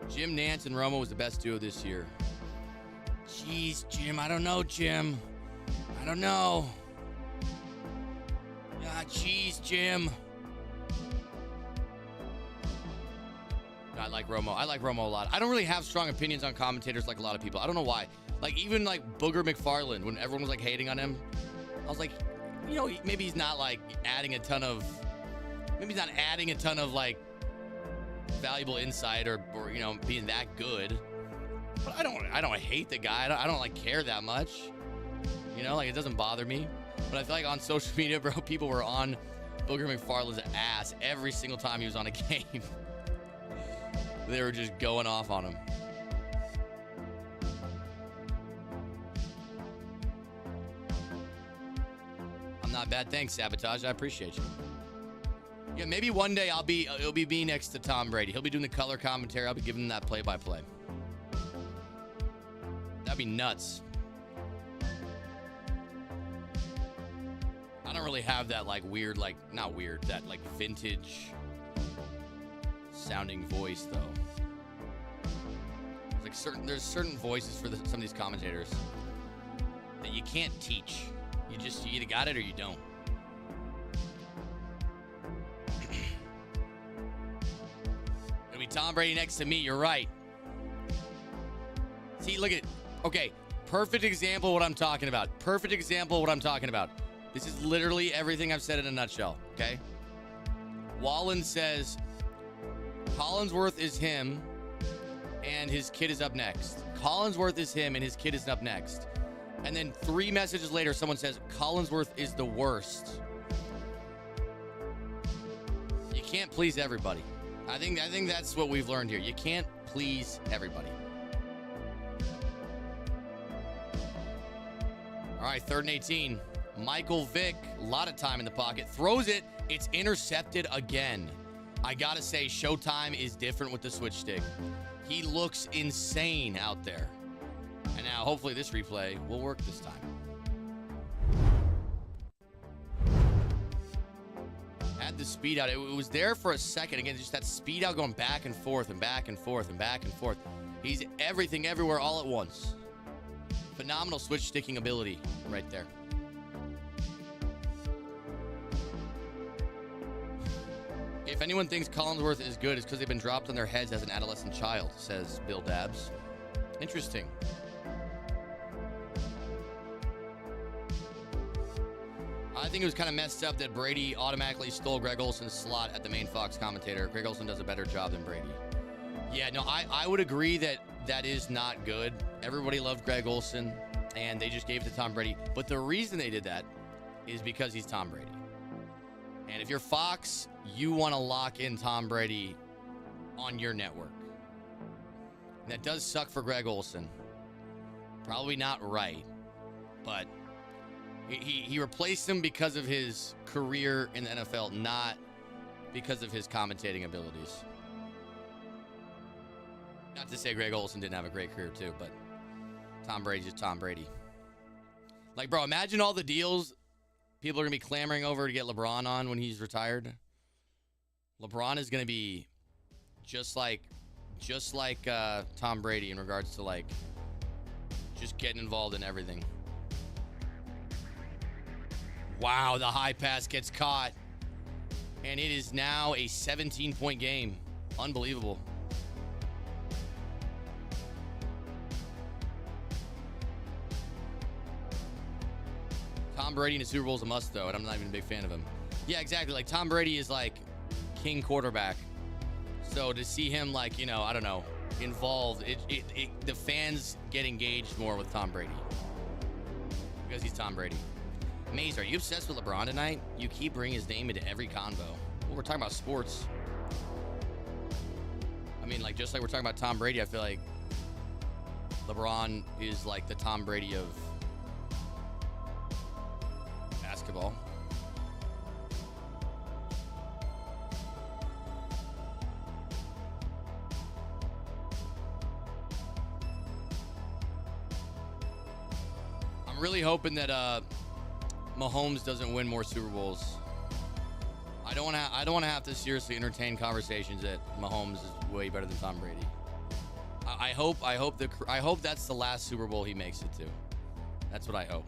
Speaker 2: Jim Nance and Romo was the best duo this year. Jeez, Jim, I don't know, Jim. I don't know. Ah, jeez, Jim. I like Romo. I like Romo a lot. I don't really have strong opinions on commentators like a lot of people. I don't know why. Like, even like Booger McFarland, when everyone was like hating on him, I was like, you know, maybe he's not like adding a ton of like valuable insight or you know, being that good. But I don't hate the guy. I don't like care that much. You know, like it doesn't bother me. But I feel like on social media, bro, people were on Booger McFarland's ass every single time he was on a game. They were just going off on him. I'm not bad. Thanks, Sabotage. I appreciate you. Yeah, maybe one day it'll be me next to Tom Brady. He'll be doing the color commentary. I'll be giving him that play-by-play. That'd be nuts. I don't really have that like weird, like not weird, that like vintage sounding voice though. Like there's certain voices for some of these commentators that you can't teach. You either got it or you don't. It'll be Tom Brady next to me. You're right. See, look at. Okay, perfect example of what I'm talking about. Perfect example of what I'm talking about. This is literally everything I've said in a nutshell, okay? Wallen says Collinsworth is him and his kid is up next. Collinsworth is him and his kid is up next. And then 3 messages later, someone says Collinsworth is the worst. You can't please everybody. I think that's what we've learned here. You can't please everybody. All right, 3rd and 18. Michael Vick, a lot of time in the pocket, throws it. It's intercepted again. I gotta say, Showtime is different with the switch stick. He looks insane out there. And now, hopefully, this replay will work this time. Had the speed out. It was there for a second. Again, just that speed out going back and forth and back and forth and back and forth. He's everything, everywhere, all at once. Phenomenal switch sticking ability right there. If anyone thinks Collinsworth is good, it's because they've been dropped on their heads as an adolescent child, says Bill Dabbs. Interesting. I think it was kind of messed up that Brady automatically stole Greg Olson's slot at the main Fox commentator. Greg Olson does a better job than Brady. Yeah, no, I would agree that is not good. Everybody loved Greg Olson, and they just gave it to Tom Brady. But the reason they did that is because he's Tom Brady. And if you're Fox, you want to lock in Tom Brady on your network. And that does suck for Greg Olson. Probably not right, but he replaced him because of his career in the NFL, not because of his commentating abilities. Not to say Greg Olson didn't have a great career too, but Tom Brady's just Tom Brady. Like, bro, imagine all the deals people are going to be clamoring over to get LeBron on when he's retired. LeBron is going to be just like just like Tom Brady in regards to like just getting involved in everything. Wow, the high pass gets caught. And it is now a 17-point game. Unbelievable. Tom Brady in the Super Bowl is a must, though, and I'm not even a big fan of him. Yeah, exactly. Like, Tom Brady is, like, king quarterback. So to see him, like, you know, I don't know, involved, the fans get engaged more with Tom Brady. Because he's Tom Brady. Mayz, are you obsessed with LeBron tonight? You keep bringing his name into every convo. Well, we're talking about sports. I mean, like, just like we're talking about Tom Brady, I feel like LeBron is like the Tom Brady of basketball. I'm really hoping that Mahomes doesn't win more Super Bowls. I don't want to have to seriously entertain conversations that Mahomes is way better than Tom Brady. I hope that's the last Super Bowl he makes it to. That's what I hope.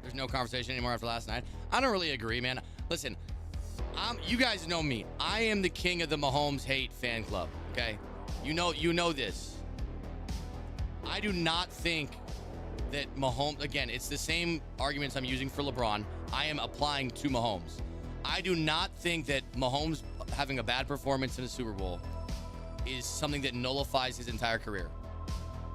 Speaker 2: There's no conversation anymore after last night. I don't really agree, man. Listen, you guys know me. I am the king of the Mahomes hate fan club. Okay, you know this. I do not think that Mahomes, again, it's the same arguments I'm using for LeBron. I am applying to Mahomes. I do not think that Mahomes having a bad performance in a Super Bowl is something that nullifies his entire career.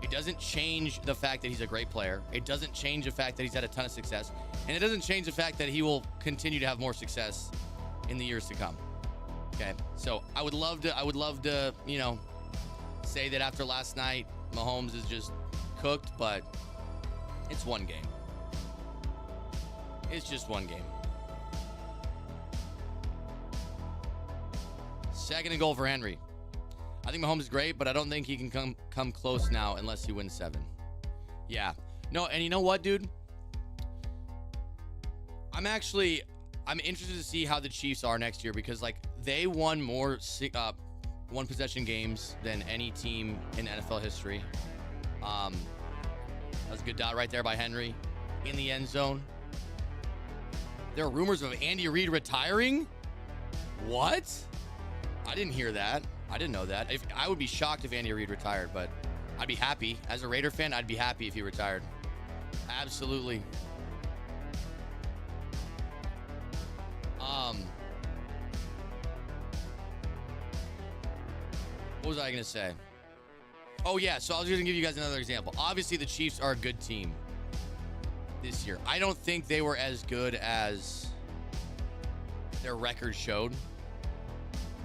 Speaker 2: It doesn't change the fact that he's a great player. It doesn't change the fact that he's had a ton of success. And it doesn't change the fact that he will continue to have more success in the years to come. Okay, so I would love to, you know, say that after last night, Mahomes is just cooked, but it's one game. It's just one game. Second and goal for Henry. I think Mahomes is great, but I don't think he can come close now unless he wins 7. Yeah. No, and you know what, dude? I'm interested to see how the Chiefs are next year because, like, they won more one-possession games than any team in NFL history. That was a good dot right there by Henry in the end zone. There are rumors of Andy Reid retiring? What? I didn't hear that. I didn't know that. I would be shocked if Andy Reid retired, but I'd be happy. As a Raider fan, I'd be happy if he retired. Absolutely. What was I going to say? Oh, yeah. So I was going to give you guys another example. Obviously, the Chiefs are a good team this year. I don't think they were as good as their record showed.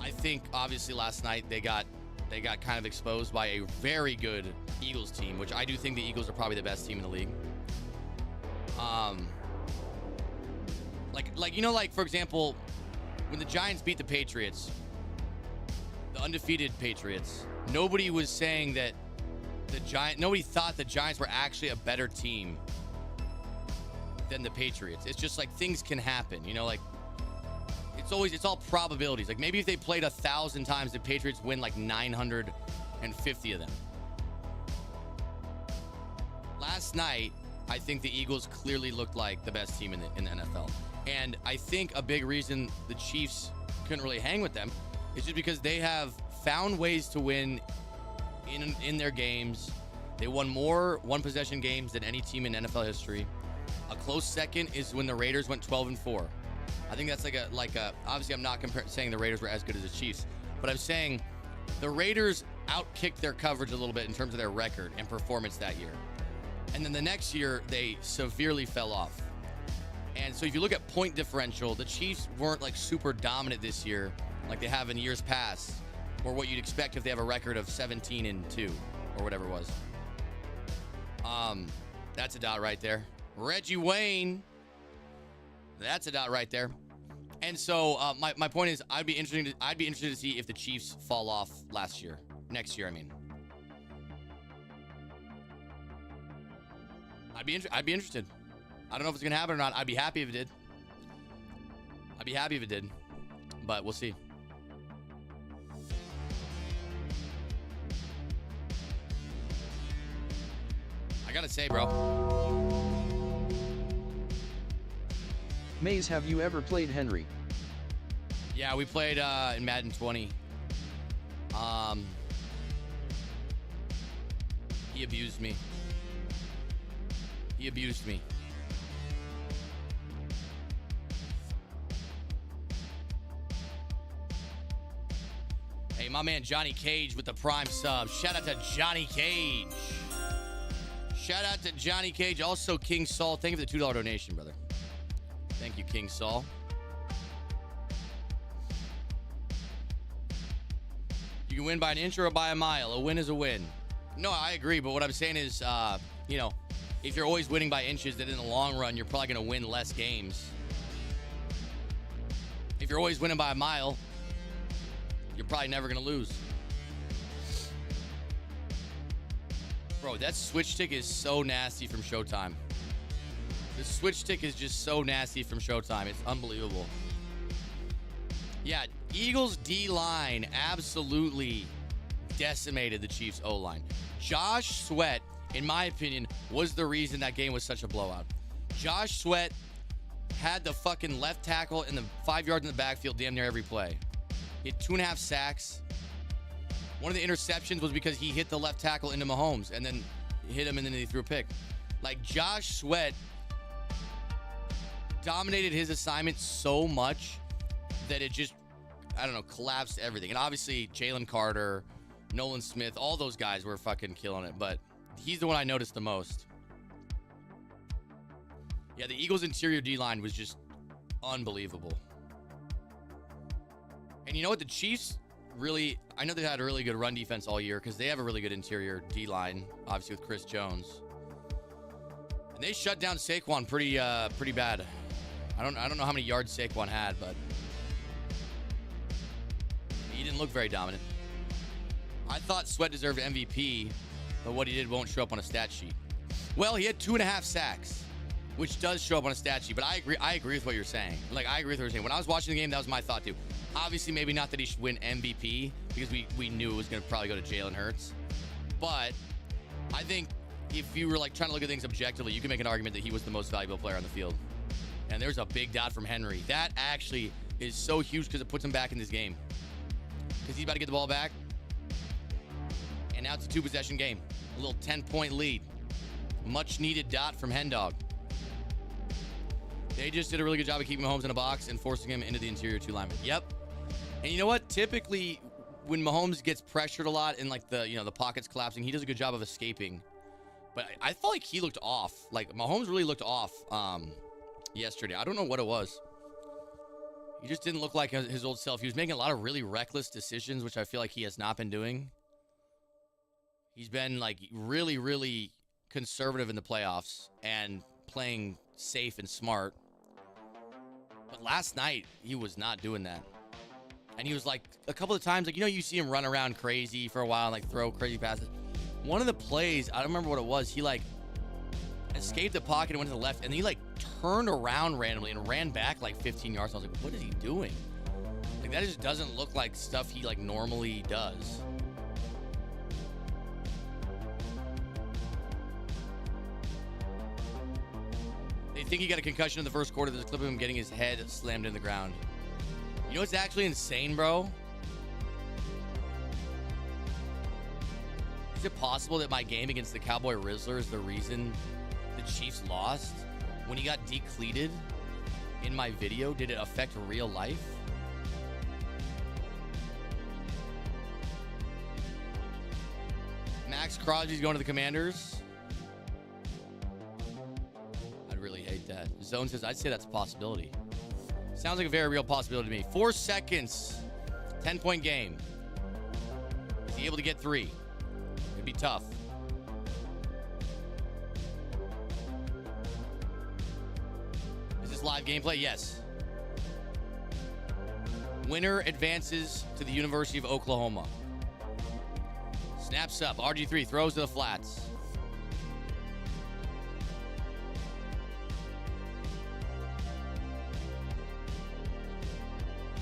Speaker 2: I think, obviously, last night they got kind of exposed by a very good Eagles team, which I do think the Eagles are probably the best team in the league. Like you know, like, for example, when the Giants beat the Patriots, the undefeated Patriots, nobody was saying that nobody thought the Giants were actually a better team than the Patriots. It's just like things can happen, you know, like it's all probabilities. Like maybe if they played 1,000 times, the Patriots win like 950 of them. Last night, I think the Eagles clearly looked like the best team in the NFL. And I think a big reason the Chiefs couldn't really hang with them is just because they have found ways to win in their games. They won more one-possession games than any team in NFL history. A close second is when the Raiders went 12-4. I think that's like a obviously I'm not saying the Raiders were as good as the Chiefs, but I'm saying the Raiders outkicked their coverage a little bit in terms of their record and performance that year. And then the next year, they severely fell off. And so if you look at point differential, the Chiefs weren't like super dominant this year like they have in years past, or what you'd expect if they have a record of 17-2 or whatever it was. That's a dot right there. Reggie Wayne. That's a dot right there. And so my point is, I'd be interested to see if the Chiefs fall off next year. I mean, I'd be interested. I don't know if it's going to happen or not. I'd be happy if it did. I'd be happy if it did. But we'll see. I got to say, bro.
Speaker 1: Mayz, have you ever played Henry?
Speaker 2: Yeah, we played in Madden 20. He abused me. He abused me. Hey, my man Johnny Cage with the Prime sub. Shout out to Johnny Cage. Shout out to Johnny Cage. Also, King Saul. Thank you for the $2 donation, brother. Thank you, King Saul. You can win by an inch or by a mile. A win is a win. No, I agree. But what I'm saying is, you know, if you're always winning by inches, then in the long run, you're probably going to win less games. If you're always winning by a mile, you're probably never going to lose. Bro, that switch stick is so nasty from Showtime. The switch stick is just so nasty from Showtime. It's unbelievable. Yeah, Eagles D-line absolutely decimated the Chiefs O-line. Josh Sweat, in my opinion, was the reason that game was such a blowout. Josh Sweat had the fucking left tackle in the 5 yards in the backfield damn near every play. He had 2.5 sacks. One of the interceptions was because he hit the left tackle into Mahomes and then hit him and then he threw a pick. Like, Josh Sweat dominated his assignment so much that it just, I don't know, collapsed everything. And obviously, Jalen Carter, Nolan Smith, all those guys were fucking killing it. But he's the one I noticed the most. Yeah, the Eagles' interior D-line was just unbelievable. And you know what? The Chiefs really, I know they had a really good run defense all year because they have a really good interior D-line, obviously with Chris Jones. And they shut down Saquon pretty bad. I don't know how many yards Saquon had, but he didn't look very dominant. I thought Sweat deserved MVP, but what he did won't show up on a stat sheet. Well, he had 2.5 sacks, which does show up on a stat sheet, but I agree with what you're saying. Like, I agree with what you're saying. When I was watching the game, that was my thought too. Obviously, maybe not that he should win MVP because we knew it was going to probably go to Jalen Hurts. But I think if you were like trying to look at things objectively, you can make an argument that he was the most valuable player on the field. And there's a big dot from Henry. That actually is so huge because it puts him back in this game. Because he's about to get the ball back. And now it's a 2-possession game. A little 10-point lead. Much needed dot from Hendog. They just did a really good job of keeping Mahomes in a box and forcing him into the interior 2 linemen. Yep. And you know what? Typically, when Mahomes gets pressured a lot and like the pocket's collapsing, he does a good job of escaping. But I felt like he looked off. Like Mahomes really looked off yesterday. I don't know what it was. He just didn't look like his old self. He was making a lot of really reckless decisions, which I feel like he has not been doing. He's been like really, really conservative in the playoffs and playing safe and smart. But last night, he was not doing that. And he was like, a couple of times, like, you know, you see him run around crazy for a while and like throw crazy passes. One of the plays, I don't remember what it was, he like escaped the pocket and went to the left and he like turned around randomly and ran back like 15 yards. I was like, what is he doing? Like, that just doesn't look like stuff he like normally does. They think he got a concussion in the first quarter. There's a clip of him getting his head slammed in the ground. You know what's actually insane, bro? Is it possible that my game against the Cowboy Rizzler is the reason the Chiefs lost? When he got decleated in my video, did it affect real life? Max Crosby's going to the Commanders. I'd really hate that. Zone says, I'd say that's a possibility. Sounds like a very real possibility to me. 4 seconds. 10-point game. Is he able to get 3? It'd be tough. Is this live gameplay? Yes. Winner advances to the University of Oklahoma. Snaps up. RG3 throws to the flats.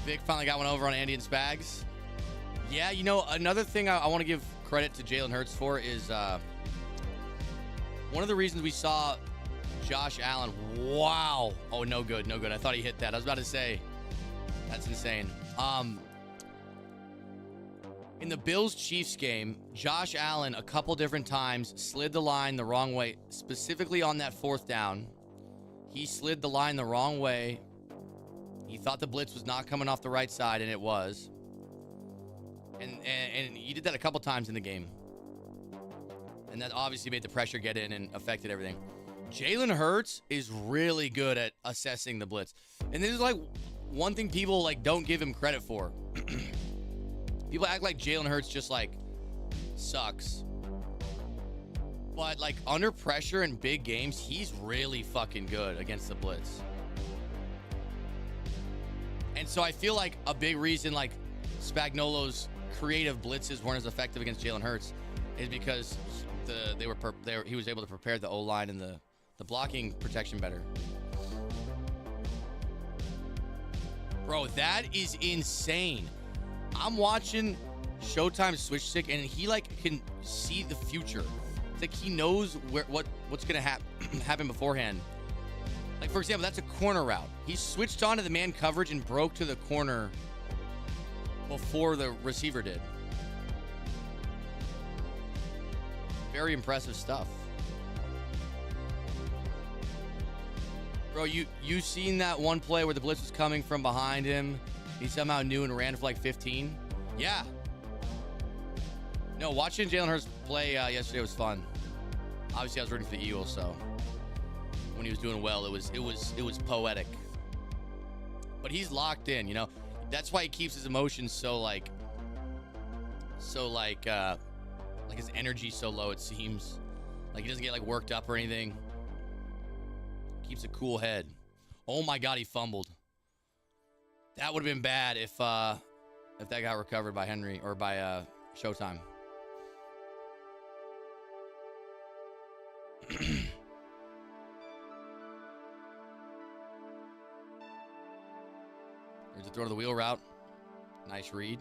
Speaker 2: Vic finally got one over on Andy and Spags. Yeah, you know, another thing I want to give credit to Jalen Hurts for is one of the reasons we saw Josh Allen. Wow. Oh, no good. No good. I thought he hit that. I was about to say, that's insane. In the Bills-Chiefs game, Josh Allen a couple different times slid the line the wrong way, specifically on that 4th down. He slid the line the wrong way. He thought the blitz was not coming off the right side, and it was. And he did that a couple times in the game. And that obviously made the pressure get in and affected everything. Jalen Hurts is really good at assessing the blitz. And this is like one thing people like don't give him credit for. People act like Jalen Hurts just like sucks. But like under pressure in big games, he's really fucking good against the blitz. And so I feel like a big reason like Spagnuolo's creative blitzes weren't as effective against Jalen Hurts is because he was able to prepare the O-line and the blocking protection better. Bro, that is insane. I'm watching Showtime switch stick, and he like can see the future. It's like he knows what's gonna happen beforehand. Like for example, that's a corner route. He switched onto the man coverage and broke to the corner before the receiver did. Very impressive stuff. Bro, you seen that one play where the blitz was coming from behind him? He somehow knew and ran for like 15? Yeah. No, watching Jalen Hurts play yesterday was fun. Obviously, I was rooting for the Eagles, so when he was doing well, it was poetic. But he's locked in, you know. That's why he keeps his emotions so his energy so low, it seems. Like he doesn't get like worked up or anything. Keeps a cool head. Oh my God, he fumbled. That would have been bad if that got recovered by Henry or by Showtime. There's a throw to the wheel route. Nice read.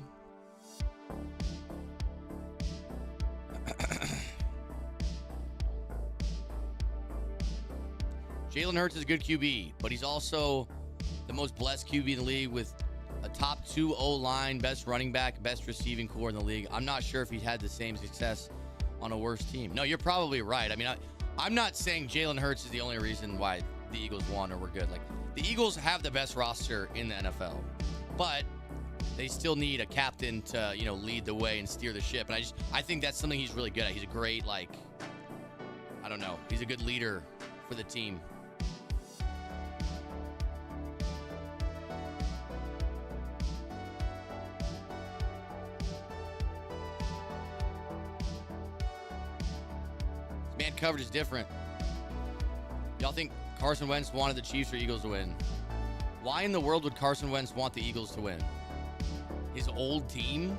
Speaker 2: Jalen Hurts is a good QB, but he's also the most blessed QB in the league with a top 2 O-line, best running back, best receiving core in the league. I'm not sure if he's had the same success on a worse team. No, you're probably right. I mean, I'm not saying Jalen Hurts is the only reason why the Eagles won or were good. Like, the Eagles have the best roster in the NFL, but they still need a captain to, you know, lead the way and steer the ship. And I think that's something he's really good at. He's a great, like, I don't know. He's a good leader for the team. Man coverage is different. Y'all think Carson Wentz wanted the Chiefs or Eagles to win? Why in the world would Carson Wentz want the Eagles to win? His old team?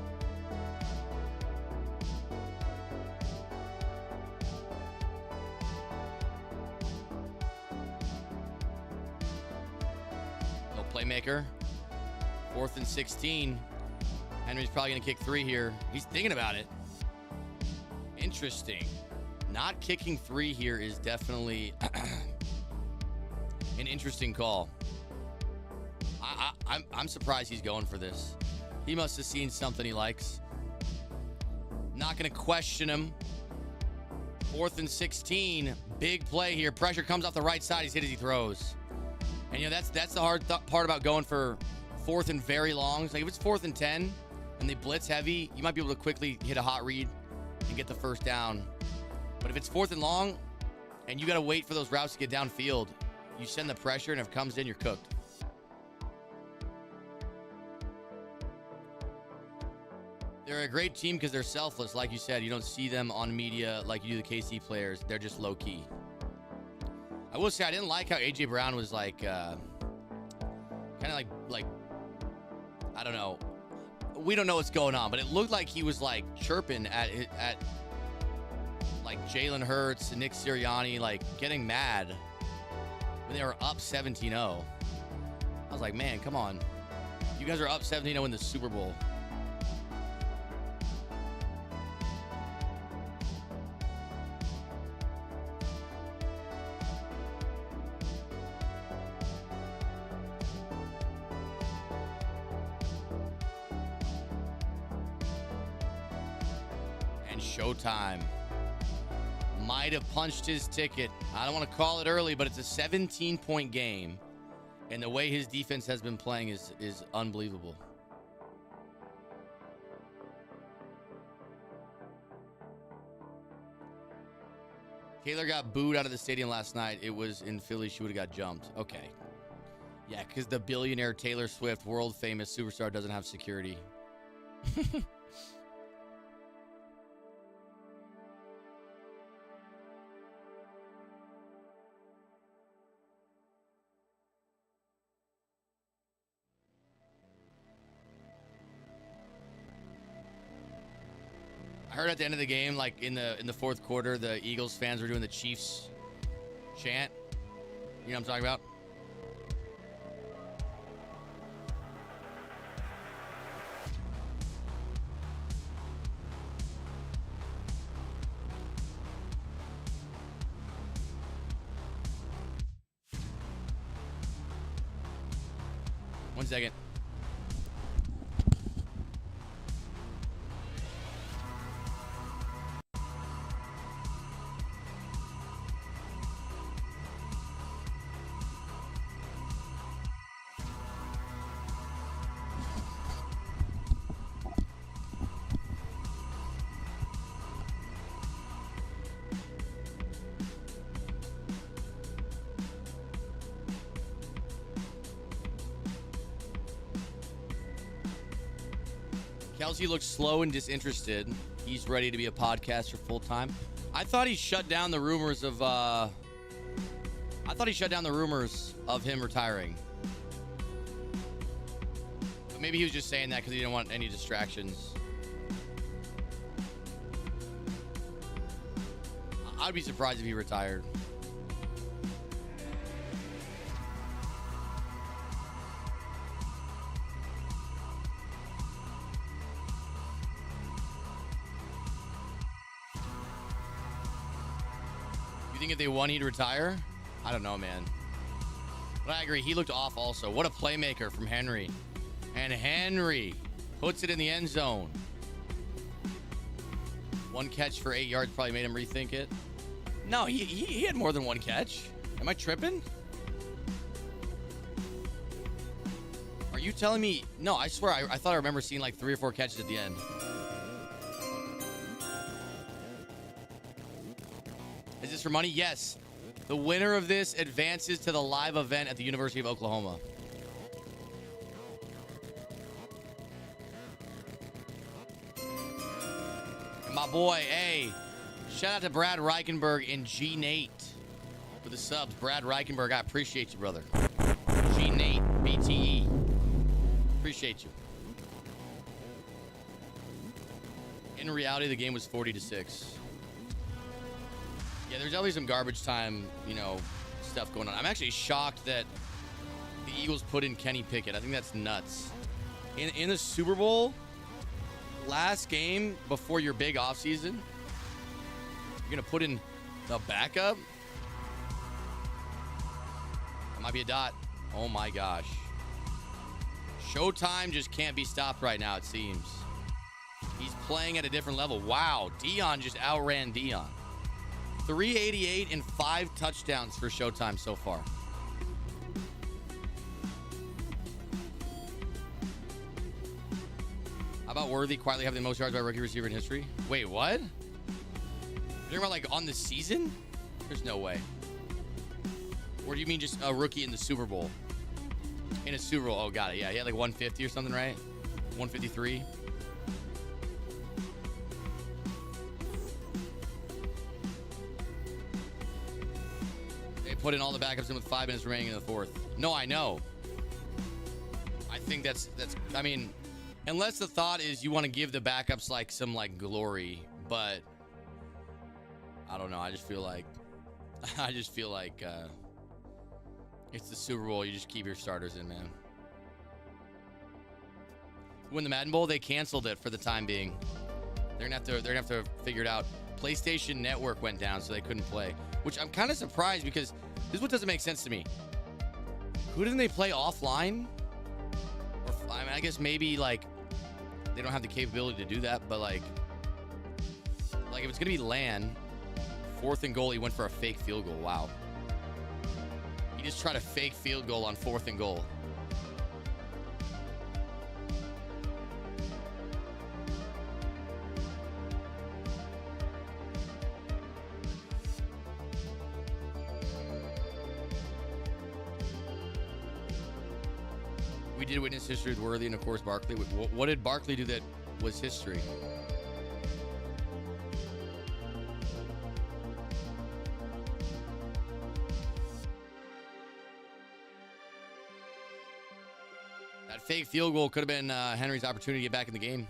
Speaker 2: No playmaker. 4th and 16. Henry's probably going to kick 3 here. He's thinking about it. Interesting. Not kicking 3 here is definitely an interesting call. I'm surprised he's going for this. He must have seen something he likes. Not going to question him. 4th and 16. Big play here. Pressure comes off the right side. He's hit as he throws. And, you know, that's the hard part about going for 4th and very longs. Like, if it's 4th and 10 and they blitz heavy, you might be able to quickly hit a hot read and get the first down. But if it's 4th and long and you got to wait for those routes to get downfield, you send the pressure, and if it comes in, you're cooked. They're a great team because they're selfless. Like you said, you don't see them on media like you do the KC players. They're just low-key. I will say I didn't like how A.J. Brown was like, kind of like, I don't know. We don't know what's going on, but it looked like he was like chirping at like Jalen Hurts and Nick Sirianni, like getting mad when they were up 17-0. I was like, man, come on. You guys are up 17-0 in the Super Bowl. And Showtime might have punched his ticket. I don't want to call it early, but it's a 17-point game. And the way his defense has been playing is unbelievable. Taylor got booed out of the stadium last night. It was in Philly. She would have got jumped. Okay. Yeah, because the billionaire Taylor Swift, world famous superstar, doesn't have security. I heard at the end of the game, like in the fourth quarter, the Eagles fans were doing the Chiefs chant. You know what I'm talking about? One second. Kelsey looks slow and disinterested. He's ready to be a podcaster full time. I thought he shut down the rumors of him retiring. But maybe he was just saying that because he didn't want any distractions. I'd be surprised if he retired. You think if they won, he'd retire? I don't know, man. But I agree. He looked off also. What a playmaker from Henry. And Henry puts it in the end zone. One catch for 8 yards probably made him rethink it. No, he had more than one catch. Am I tripping? Are you telling me? No, I swear. I thought I remember seeing like 3 or 4 catches at the end. Is this for money? Yes. The winner of this advances to the live event at the University of Oklahoma. And my boy, hey, shout out to Brad Reichenberg and G Nate for the subs. Brad Reichenberg, I appreciate you, brother. G Nate, BTE. Appreciate you. In reality, the game was 40-6. Yeah, there's always some garbage time, stuff going on. I'm actually shocked that the Eagles put in Kenny Pickett. I think that's nuts. In the Super Bowl, last game before your big offseason, you're going to put in the backup? That might be a dot. Oh, my gosh. Showtime just can't be stopped right now, it seems. He's playing at a different level. Wow, Dion just outran Dion. 388 and 5 touchdowns for Showtime so far. How about Worthy quietly having the most yards by a rookie receiver in history? Wait, what? You're talking about like on the season? There's no way. Or do you mean just a rookie in the Super Bowl? In a Super Bowl. Oh, got it. Yeah, he had like 150 or something, right? 153. Put in all the backups in with 5 minutes remaining in the fourth. No, I know. I think that's I mean, unless the thought is you want to give the backups like some like glory, but I don't know. I just feel like it's the Super Bowl. You just keep your starters in, man. Win the Madden Bowl, they canceled it for the time being. They're gonna have to figure it out. PlayStation Network went down, so they couldn't play. Which I'm kind of surprised because this is what doesn't make sense to me. Who didn't they play offline? Or, I mean, I guess maybe like they don't have the capability to do that, but like if it's gonna be LAN, 4th and goal, he went for a fake field goal. Wow. He just tried a fake field goal on 4th and goal. We did witness history with Worthy and, of course, Barkley. What did Barkley do that was history? That fake field goal could have been Henry's opportunity to get back in the game.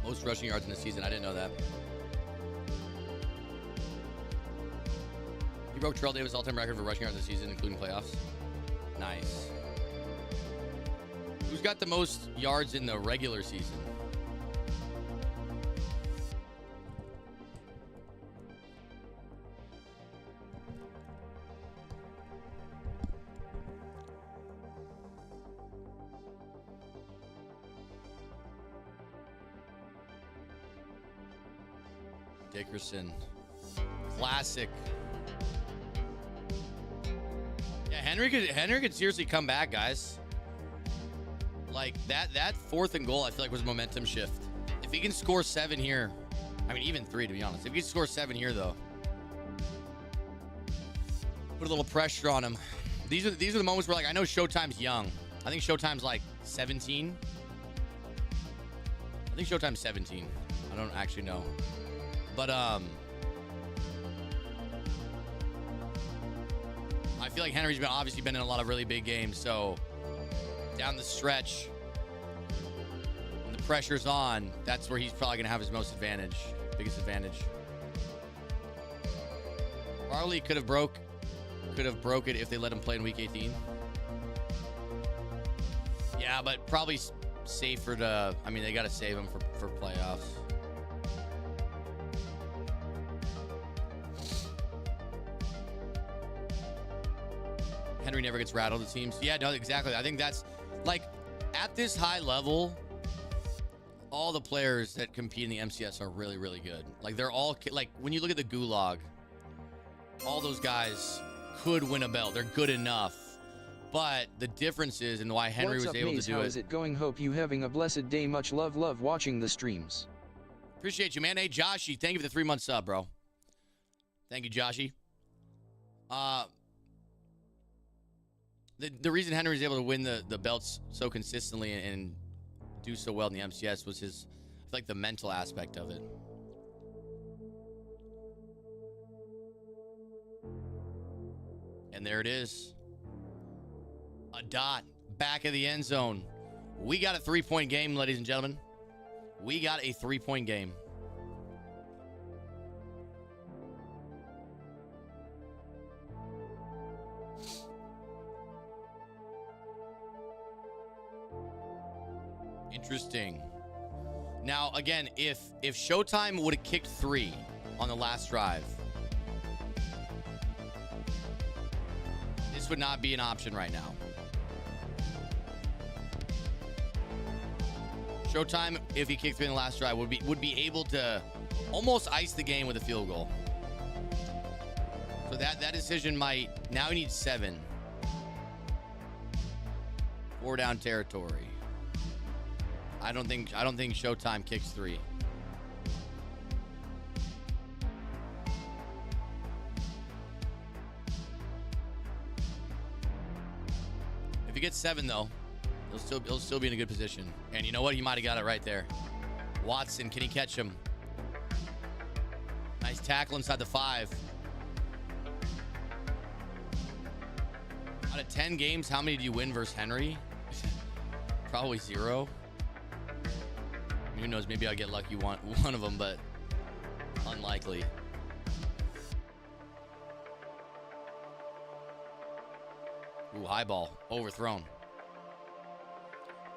Speaker 2: Most rushing yards in the season. I didn't know that. He broke Terrell Davis' all-time record for rushing yards in the season, including playoffs. Nice. Who's got the most yards in the regular season? Dickerson. Classic. Yeah, Henry could seriously come back, guys. Like that 4th and goal, I feel like was a momentum shift. If he can score 7 here, I mean even 3 to be honest. If he can score 7 here though, put a little pressure on him. These are the moments where, like, I know Showtime's young. I think Showtime's like 17. I think Showtime's 17. I don't actually know. But I feel like Henry's obviously been in a lot of really big games, so down the stretch, when the pressure's on, that's where he's probably gonna have his biggest advantage. Barley could have broke it if they let him play in week 18. Yeah, but probably safer to. I mean, they got to save him for playoffs. Henry never gets rattled, it seems. Yeah, no, exactly. I think that's, like, at this high level, all the players that compete in the MCS are really, really good. Like, they're all, like, when you look at the Gulag, all those guys could win a belt. They're good enough. But the difference is, and why Henry was able to do it.
Speaker 1: How is it going? Hope you having a blessed day. Much love watching the streams.
Speaker 2: Appreciate you, man. Hey, Joshy, thank you for the 3-month sub, bro. Thank you, Joshy. The reason Henry was able to win the belts so consistently and do so well in the MCS was his, I feel like, the mental aspect of it. And there it is. A dot back of the end zone. We got a 3-point game, ladies and gentlemen. We got a 3-point game. Interesting. Now, again, if Showtime would have kicked 3 on the last drive, this would not be an option right now. Showtime, if he kicked 3 in the last drive, would be able to almost ice the game with a field goal. So that decision might, now he needs 7. 4 down territory. I don't think Showtime kicks 3. If he gets 7 though, he'll still be in a good position. And you know what? He might have got it right there. Watson, can he catch him? Nice tackle inside the 5. Out of 10 games, how many do you win versus Henry? Probably 0. Who knows? Maybe I'll get lucky one of them, but unlikely. Ooh, high ball. Overthrown.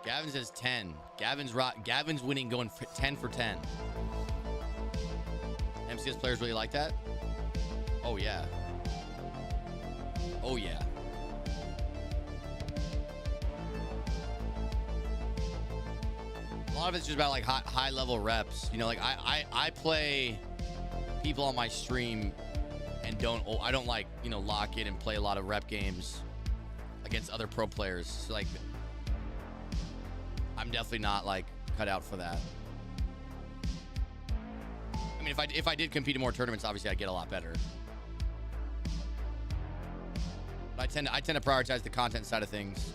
Speaker 2: Gavin says 10. Gavin's winning, going 10 for 10. MCS players really like that? Oh, yeah. Oh, yeah. A lot of it's just about like high level reps. You know, like I play people on my stream and I don't like, you know, lock in and play a lot of rep games against other pro players. So like I'm definitely not like cut out for that. I mean, if I did compete in more tournaments, obviously I'd get a lot better. But I tend to prioritize the content side of things,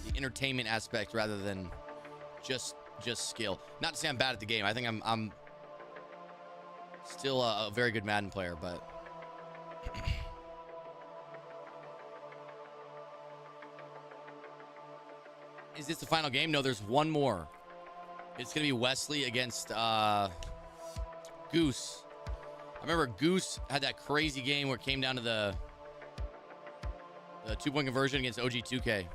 Speaker 2: the entertainment aspect rather than just skill. Not to say I'm bad at the game. I think I'm still a very good Madden player, but is this the final game? No, there's one more. It's gonna be Wesley against Goose. I remember Goose had that crazy game where it came down to the 2-point conversion against OG 2K.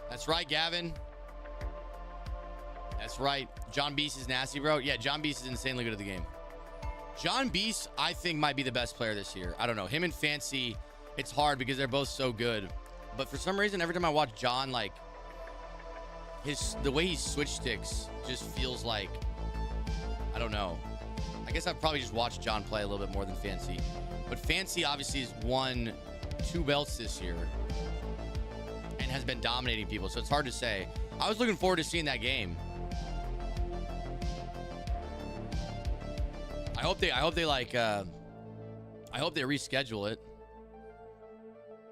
Speaker 2: That's right, Gavin. That's right. John Beast is nasty, bro. Yeah, John Beast is insanely good at the game. John Beast, I think, might be the best player this year. I don't know. Him and Fancy, it's hard because they're both so good. But for some reason, every time I watch John, like, the way he switch sticks just feels like, I don't know. I guess I've probably just watched John play a little bit more than Fancy. But Fancy obviously has won 2 belts this year and has been dominating people, so it's hard to say. I was looking forward to seeing that game. I hope they reschedule it.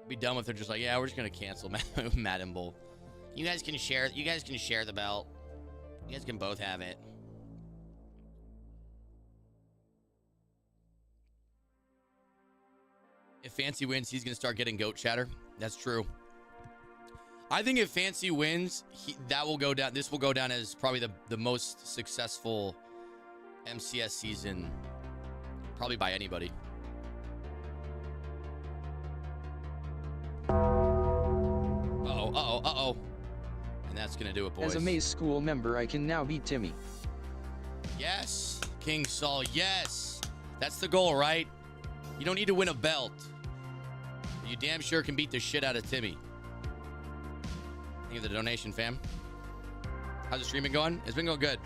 Speaker 2: Be done with. They're just like, yeah, we're just gonna cancel Madden Bowl. You guys can share the belt. You guys can both have it. If Fancy wins, he's gonna start getting goat chatter. That's true. I think if Fancy wins, that will go down. This will go down as probably the most successful MCS season, probably by anybody. Uh-oh. And that's gonna do it, boys.
Speaker 1: As a Mayz school member, I can now beat Timmy.
Speaker 2: Yes, King Saul, yes. That's the goal, right? You don't need to win a belt. You damn sure can beat the shit out of Timmy. Thank you for the donation, fam. How's the stream been going? It's been going good.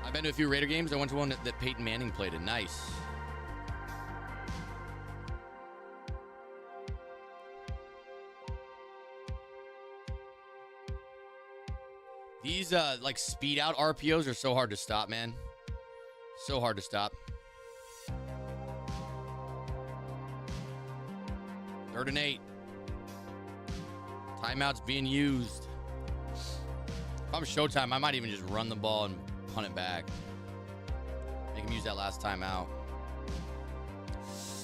Speaker 2: I've been to a few Raider games. I went to one that Peyton Manning played in. Nice. These like speed out RPOs are so hard to stop, man. So hard to stop. 3rd and 8. Timeout's being used. If I'm Showtime, I might even just run the ball and punt it back. Make him use that last timeout.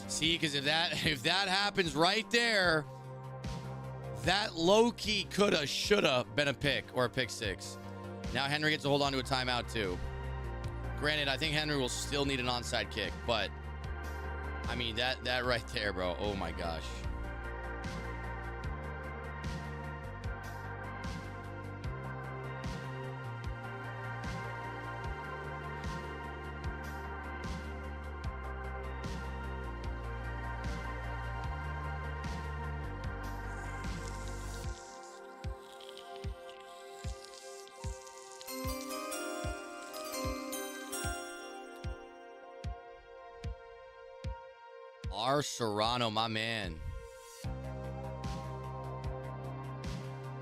Speaker 2: See, because if that happens right there, that low-key coulda, shoulda been a pick or a pick 6. Now Henry gets to hold on to a timeout too. Granted, I think Henry will still need an onside kick, but I mean that right there, bro. Oh my gosh. Serrano, my man.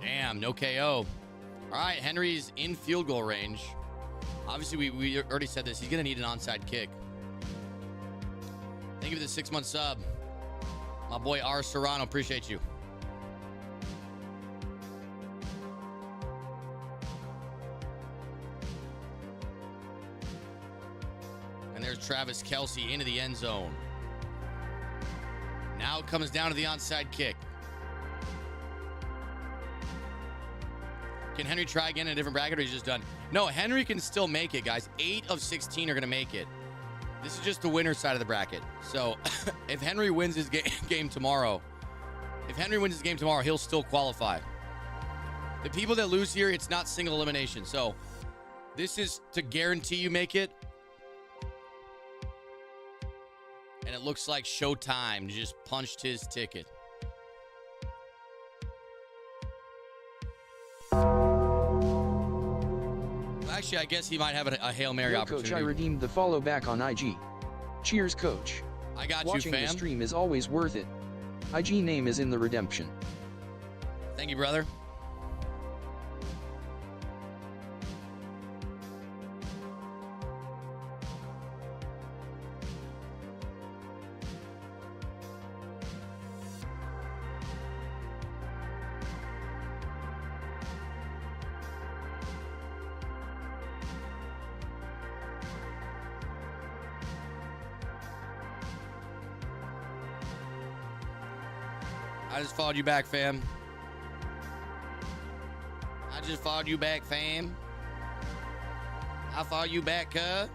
Speaker 2: Damn, no KO. All right, Henry's in field goal range. Obviously, we already said this. He's going to need an onside kick. Thank you for the 6-month sub. My boy R. Serrano, appreciate you. And there's Travis Kelce into the end zone. Now it comes down to the onside kick. Can Henry try again in a different bracket, or he's just done? No, Henry can still make it, guys. 8 of 16 are going to make it. This is just the winner side of the bracket. So if Henry wins his game tomorrow, he'll still qualify. The people that lose here, it's not single elimination. So this is to guarantee you make it. And it looks like Showtime just punched his ticket. Actually, I guess he might have a Hail Mary opportunity.
Speaker 1: Coach, I redeemed the follow back on IG. Cheers, Coach.
Speaker 2: I got
Speaker 1: Watching
Speaker 2: you, fam.
Speaker 1: the stream is always worth it. IG name is in the redemption.
Speaker 2: Thank you, brother. I just followed you back, fam. I just followed you back, fam. I followed you back, cuz.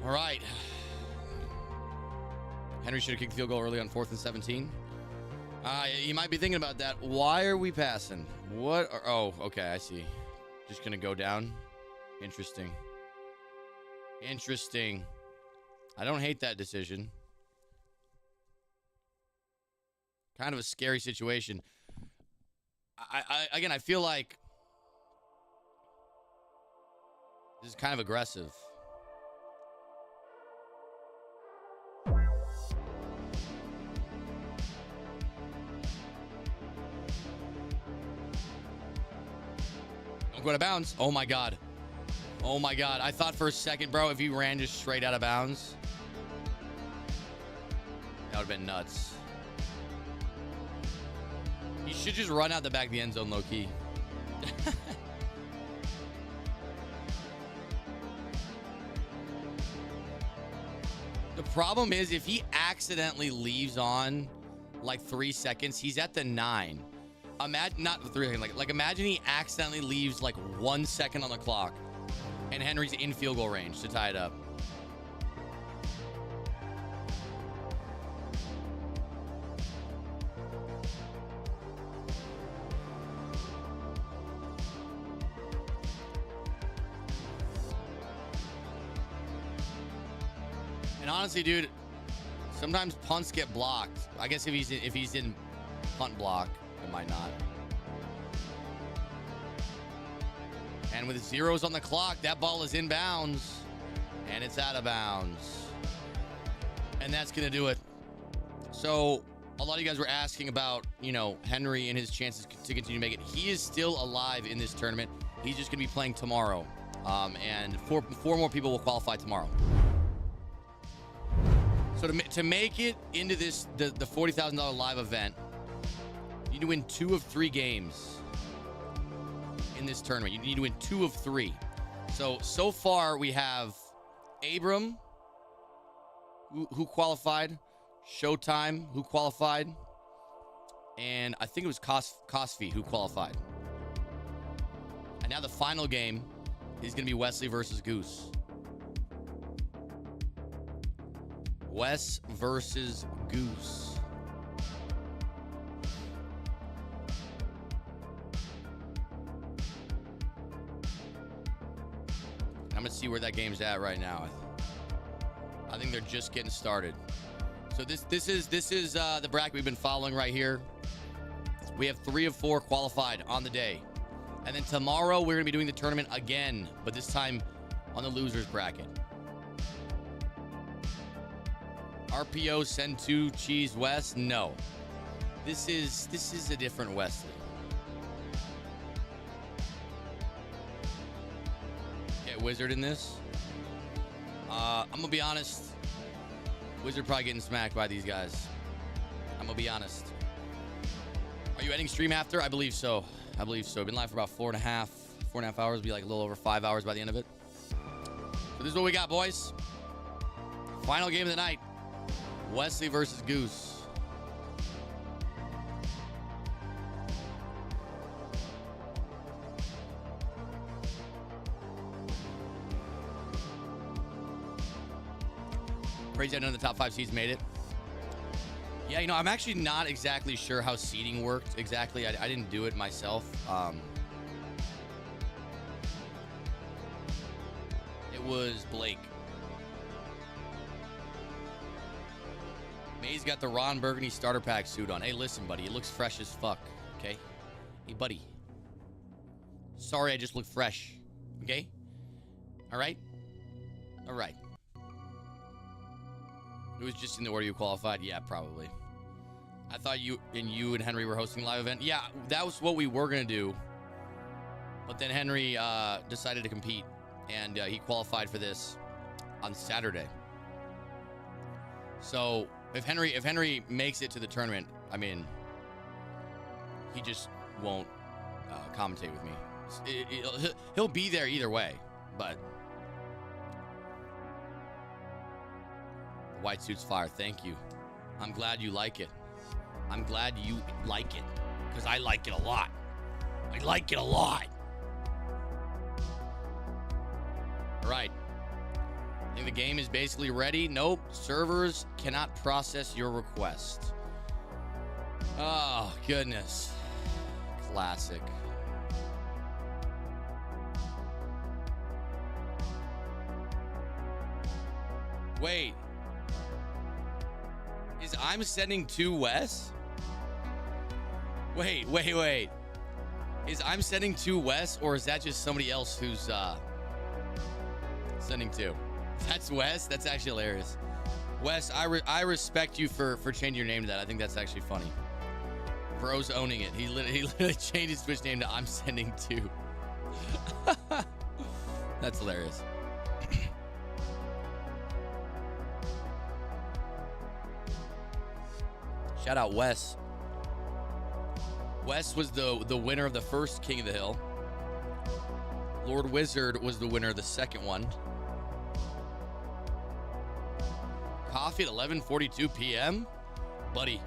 Speaker 2: All right. Henry should have kicked the field goal early on 4th and 17. You might be thinking about that. Why are we passing? What? Oh, okay, I see. Just gonna go down. Interesting. Interesting. I don't hate that decision. Kind of a scary situation. Again, I feel like this is kind of aggressive. Don't go to bounds. Oh my God. Oh my God. I thought for a second, bro, if he ran just straight out of bounds, that would have been nuts. He should just run out the back of the end zone low key. The problem is if he accidentally leaves on like 3 seconds, he's at the 9. Imagine not the 3 seconds. Like imagine he accidentally leaves like 1 second on the clock, and Henry's in field goal range to tie it up. And honestly, dude, sometimes punts get blocked. I guess if he's in punt block, it might not. And with zeros on the clock, that ball is in bounds, and it's out of bounds. And that's going to do it. So a lot of you guys were asking about, you know, Henry and his chances to continue to make it. He is still alive in this tournament. He's just going to be playing tomorrow. And four more people will qualify tomorrow. So to make it into this the $40,000 live event, you need to win 2 of 3 games in this tournament. You need to win 2 of 3. So far we have Abram, who qualified, Showtime, who qualified, and I think it was Cosi who qualified. And now the final game is going to be Wesley versus Goose. Wes versus Goose. I'm gonna see where that game's at right now. I think they're just getting started. So this is the bracket we've been following right here. We have 3 of 4 qualified on the day, and then tomorrow we're gonna be doing the tournament again, but this time on the losers bracket. RPO send 2 cheese West. No, this is a different Wesley. get Wizard in this. I'm going to be honest. Wizard probably getting smacked by these guys. I'm going to be honest. Are you ending stream after? I believe so. I believe so. Been live for about 4.5 hours. Be like a little over 5 hours by the end of it. So this is what we got, boys. Final game of the night. Wesley versus Goose. Crazy that none of the top 5 seeds made it. Yeah, you know, I'm actually not exactly sure how seeding worked exactly. I didn't do it myself. It was Blake. Mayz got the Ron Burgundy starter pack suit on. Hey, listen, buddy. It looks fresh as fuck, okay? Hey, buddy. Sorry, I just look fresh, okay? All right? All right. It was just in the order you qualified? Yeah, probably. I thought you and Henry were hosting a live event. Yeah, that was what we were going to do. But then Henry decided to compete, and he qualified for this on Saturday. So if Henry makes it to the tournament, I mean, he just won't commentate with me. He'll be there either way, but... White suit's fire. Thank you. I'm glad you like it. I'm glad you like it. Because I like it a lot. I like it a lot. All right. I think the game is basically ready. Nope. Servers cannot process your request. Oh, goodness. Classic. Wait. Is I'm sending to Wes? Wait. Is I'm sending to Wes, or is that just somebody else who's sending to? That's Wes? That's actually hilarious. Wes, I respect you for changing your name to that. I think that's actually funny. Bro's owning it. He literally changed his Twitch name to I'm sending to. That's hilarious. Shout out Wes. Wes was the winner of the first King of the Hill. Lord Wizard was the winner of the second one. Coffee at 11:42 p.m.? Buddy,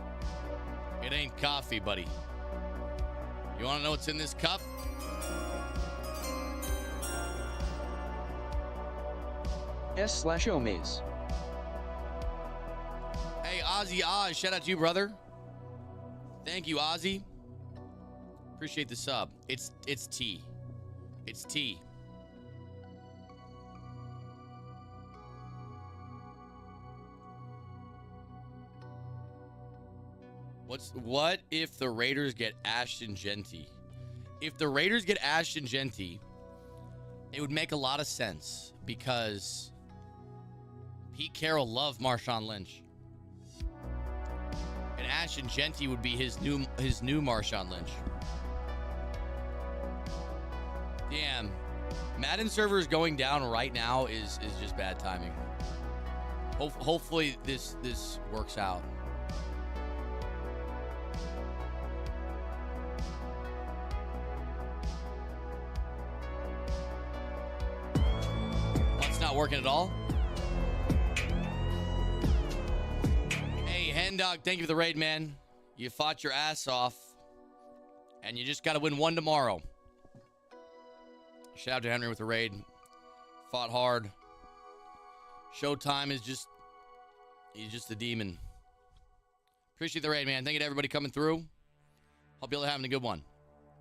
Speaker 2: it ain't coffee, buddy. You want to know what's in this cup?
Speaker 1: S/Mayz.
Speaker 2: Hey, Ozzy Oz, shout out to you, brother. Thank you, Ozzy. Appreciate the sub. It's tea. It's tea. What if the Raiders get Ashton Genty? If the Raiders get Ashton Genty, it would make a lot of sense because Pete Carroll loved Marshawn Lynch. And Ashton Genty would be his new Marshawn Lynch. Damn. Madden servers going down right now is just bad timing. Hopefully this works out. It's not working at all. Hey, Hen Dog, thank you for the raid, man. You fought your ass off, and you just got to win one tomorrow. Shout out to Henry with the raid. Fought hard. Showtime is he's just a demon. Appreciate the raid, man. Thank you to everybody coming through. Hope y'all are having a good one.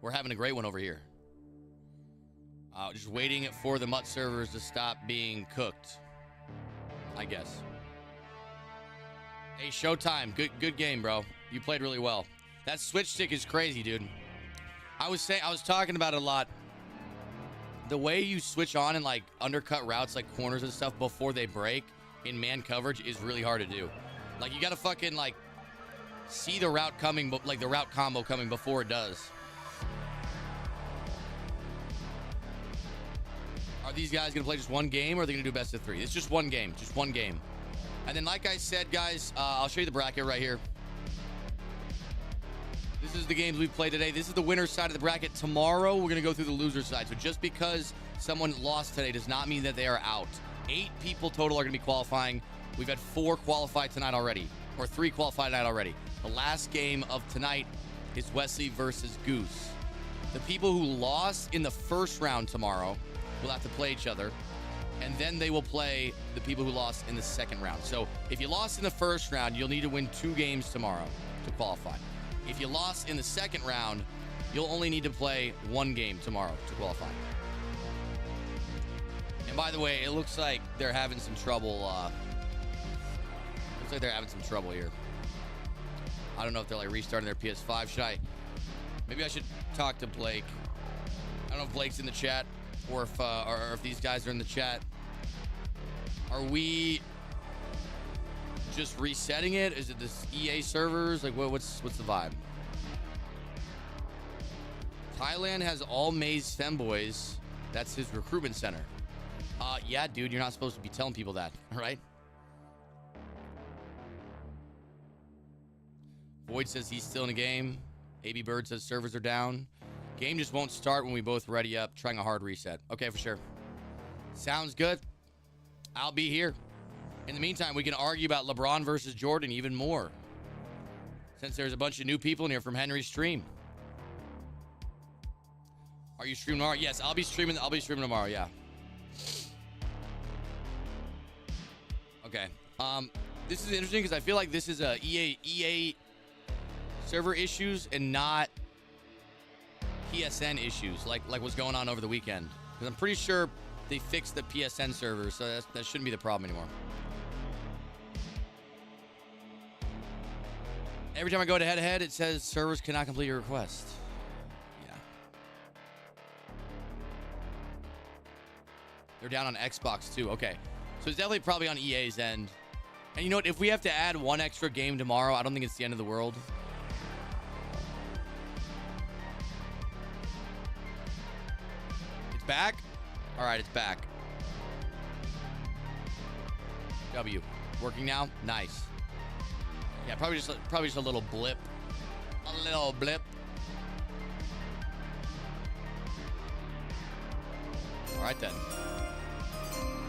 Speaker 2: We're having a great one over here. Just waiting for the MUT servers to stop being cooked, I guess. Hey, Showtime. Good game, bro. You played really well. That switch stick is crazy, dude. I was talking about it a lot. The way you switch on and like undercut routes like corners and stuff before they break in man coverage is really hard to do. Like you gotta fucking like see the route coming, but like the route combo coming before it does. Are these guys going to play just one game, or are they going to do best of 3? It's just one game. Just one game. And then, like I said, guys, I'll show you the bracket right here. This is the games we've played today. This is the winner's side of the bracket. Tomorrow, we're going to go through the loser's side. So just because someone lost today does not mean that they are out. 8 people total are going to be qualifying. We've had 4 qualify tonight already, or 3 qualify tonight already. The last game of tonight is Wesley versus Goose. The people who lost in the first round tomorrow will have to play each other, and then they will play the people who lost in the second round. So if you lost in the first round, you'll need to win 2 games tomorrow to qualify. If you lost in the second round, you'll only need to play 1 game tomorrow to qualify. And by the way, it looks like they're having some trouble. Looks like they're having some trouble here. I don't know if they're like restarting their PS5. Maybe I should talk to Blake. I don't know if Blake's in the chat or if these guys are in the chat. Are we just resetting it? Is it this EA servers? Like, what's the vibe? Thailand has all Mayz femboys. That's his recruitment center. Yeah, dude, you're not supposed to be telling people that, right? Void says he's still in a game. AB Bird says servers are down. Game just won't start when we both ready up. Trying a hard reset. Okay, for sure. Sounds good. I'll be here. In the meantime, we can argue about LeBron versus Jordan even more, since there's a bunch of new people in here from Henry's stream. Are you streaming tomorrow? Yes, I'll be streaming tomorrow, yeah. Okay. This is interesting because I feel like this is a EA server issues and not PSN issues like what's going on over the weekend. Because I'm pretty sure they fixed the PSN servers, so that shouldn't be the problem anymore. Every time I go to head-to-head, it says servers cannot complete your request. Yeah. They're down on Xbox too. Okay. So it's definitely probably on EA's end. And you know what? If we have to add 1 extra game tomorrow, I don't think it's the end of the world. It's back? All right, it's back. W. Working now? Nice. Yeah, probably just a little blip. A little blip. All right, then.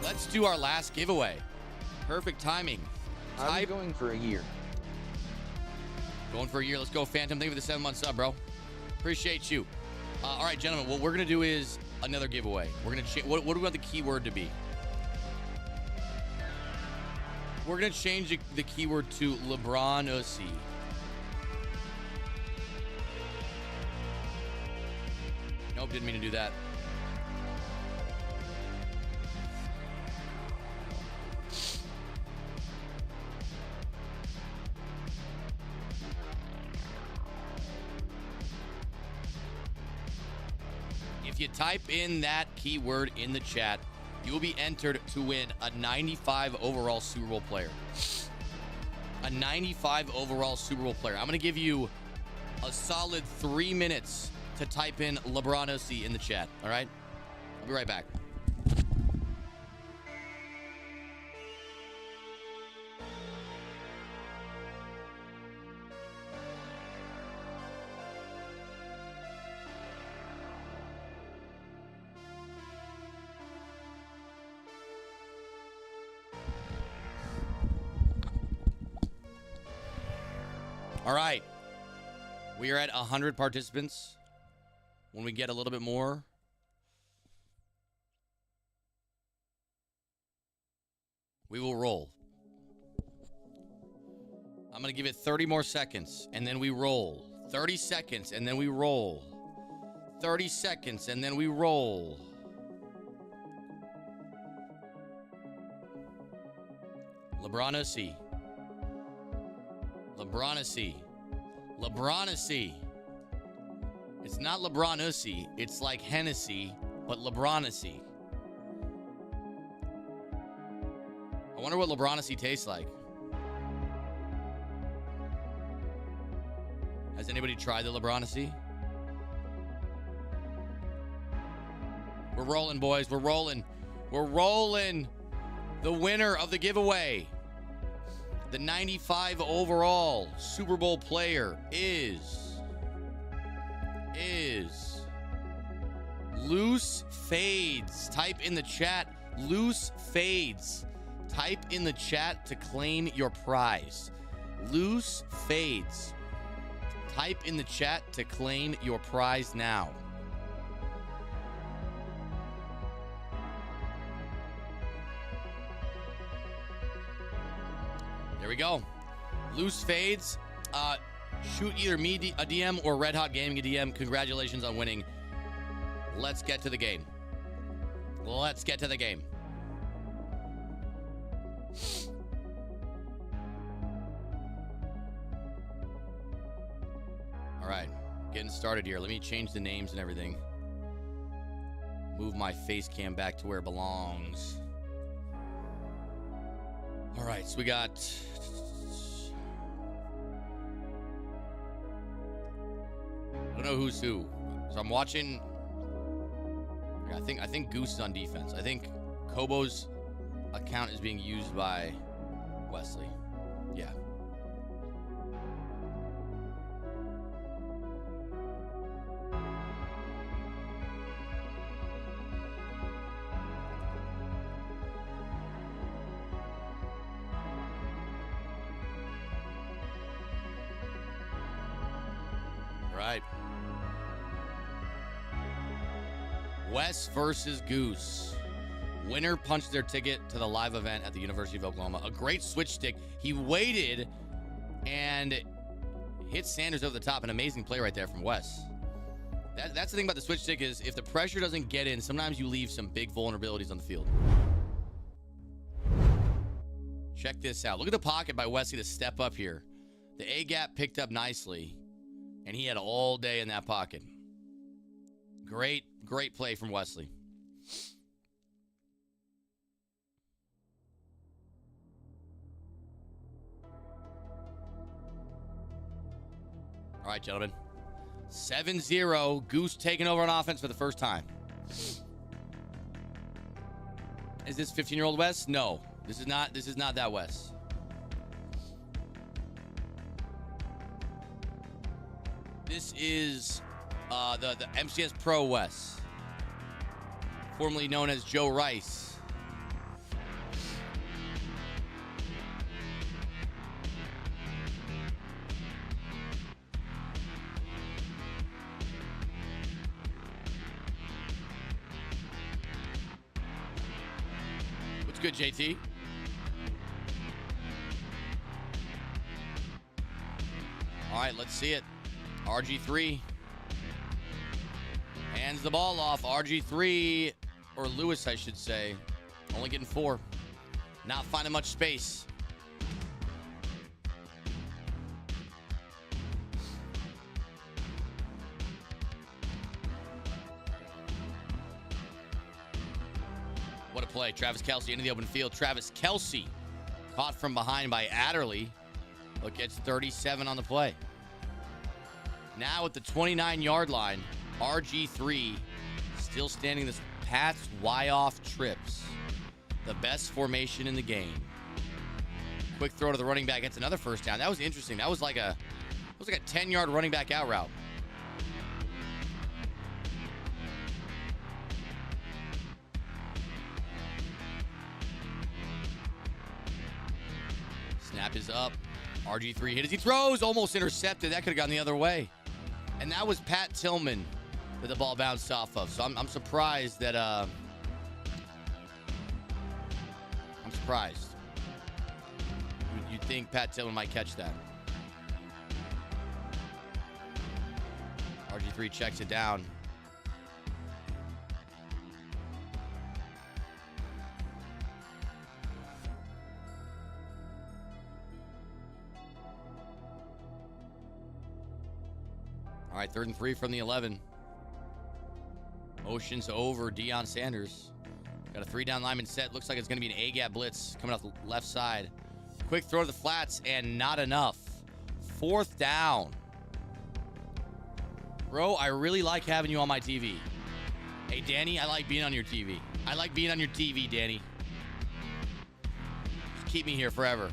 Speaker 2: Let's do our last giveaway. Perfect timing.
Speaker 1: I'm going for a year.
Speaker 2: Going for a year. Let's go, Phantom. Thank you for the 7-month sub, bro. Appreciate you. All right, gentlemen. What we're going to do is another giveaway. We're going to change. What do we want the keyword to be? We're going to change the keyword to LeBron OC. Nope, didn't mean to do that. If you type in that keyword in the chat, you will be entered to win a 95 overall Super Bowl player. A 95 overall Super Bowl player. I'm going to give you a solid 3 minutes to type in LeBron OC in the chat. All right? I'll be right back. All right. We are at 100 participants. When we get a little bit more, we will roll. I'm going to give it 30 more seconds, and then we roll. 30 seconds, and then we roll. 30 seconds, and then we roll. LeBron OC. LeBron OC. LeBron OC. It's not LeBron OC. It's like Hennessy, but LeBron OC. I wonder what LeBron OC tastes like. Has anybody tried the LeBron OC? We're rolling, boys. We're rolling. We're rolling. The winner of the giveaway, the 95 overall Super Bowl player is Loose Fades. Type in the chat, Loose Fades. Type in the chat to claim your prize. Loose Fades. Type in the chat to claim your prize now. There we go. Loose Fades. Shoot either me a DM or Red Hot Gaming a DM. Congratulations on winning. Let's get to the game. Let's get to the game. All right, getting started here. Let me change the names and everything. Move my face cam back to where it belongs. All right, so we got... I don't know who's who. So I'm watching... I think Goose is on defense. I think Kobo's account is being used by Wesley. Yeah. Right. Wes versus Goose. Winner punched their ticket to the live event at the University of Oklahoma. A great switch stick. He waited and hit Sanders over the top. An amazing play right there from Wes. That's the thing about the switch stick is if the pressure doesn't get in, sometimes you leave some big vulnerabilities on the field. Check this out. Look at the pocket by Wesley to step up here. The A-gap picked up nicely, and he had all day in that pocket. Great play from Wesley. All right, gentlemen. 7-0. Goose taking over on offense for the first time. Is this 15-year-old Wes? No. This is not that Wes. This is the MCS Pro Wes, formerly known as Joe Rice. What's good, JT? All right, let's see it. RG3 hands the ball off. RG3, or Lewis, I should say, only getting 4. Not finding much space. What a play. Travis Kelce into the open field. Travis Kelce caught from behind by Adderley. Look, gets 37 on the play. Now at the 29-yard line, RG3 still standing this Pats Y-off trips. The best formation in the game. Quick throw to the running back. Gets another first down. That was interesting. That was like a 10-yard running back out route. Snap is up. RG3 hit as he throws. Almost intercepted. That could have gone the other way. And that was Pat Tillman that the ball bounced off of. So I'm surprised that I'm surprised. You'd think Pat Tillman might catch that. RG3 checks it down. All right, 3rd and 3 from the 11. Motions over Deion Sanders. Got a 3-down lineman set. Looks like it's going to be an A-gap blitz coming off the left side. Quick throw to the flats, and not enough. 4th down. Bro, I really like having you on my TV. Hey, Danny, I like being on your TV. I like being on your TV, Danny. Just keep me here forever.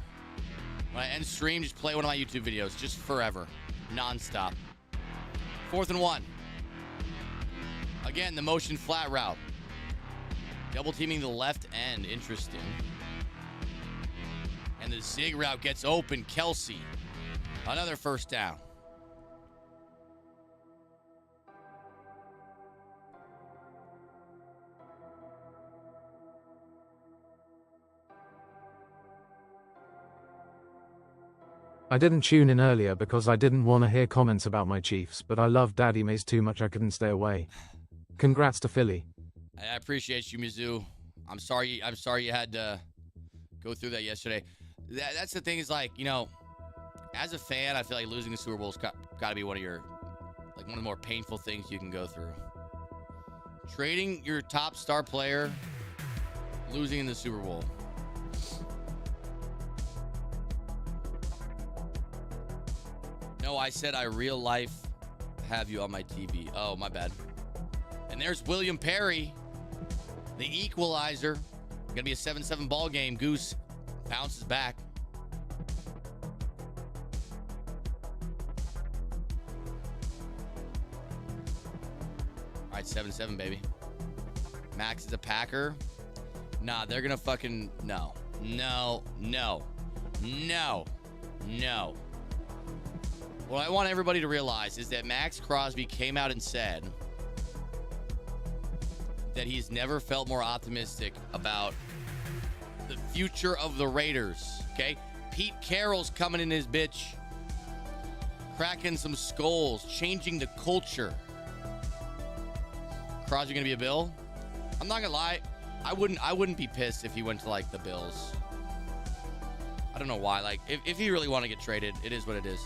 Speaker 2: When I end stream, just play one of my YouTube videos. Just forever. Non-stop. 4th and 1. Again, the motion flat route. Double teaming the left end. Interesting. And the zig route gets open. Kelsey. Another first down.
Speaker 3: I didn't tune in earlier because I didn't want to hear comments about my Chiefs, but I love Daddy Mayz too much I couldn't stay away. Congrats to Philly.
Speaker 2: I appreciate you, Mizzou. I'm sorry you had to go through that yesterday. That's the thing is, like, you know, as a fan, I feel like losing the Super Bowl's got to be one of the more painful things you can go through. Trading your top star player, losing in the Super Bowl. No, I said I real life have you on my TV. Oh, my bad. And there's William Perry, the equalizer. Gonna be a 7-7 ball game. Goose bounces back. All right, 7-7, baby. Max is a Packer. Nah, they're gonna fucking no. What I want everybody to realize is that Max Crosby came out and said that he's never felt more optimistic about the future of the Raiders, okay? Pete Carroll's coming in his bitch, cracking some skulls, changing the culture. Crosby gonna be a Bill? I'm not gonna lie, I wouldn't be pissed if he went to, like, the Bills. I don't know why. Like, if he really want to get traded, it is what it is.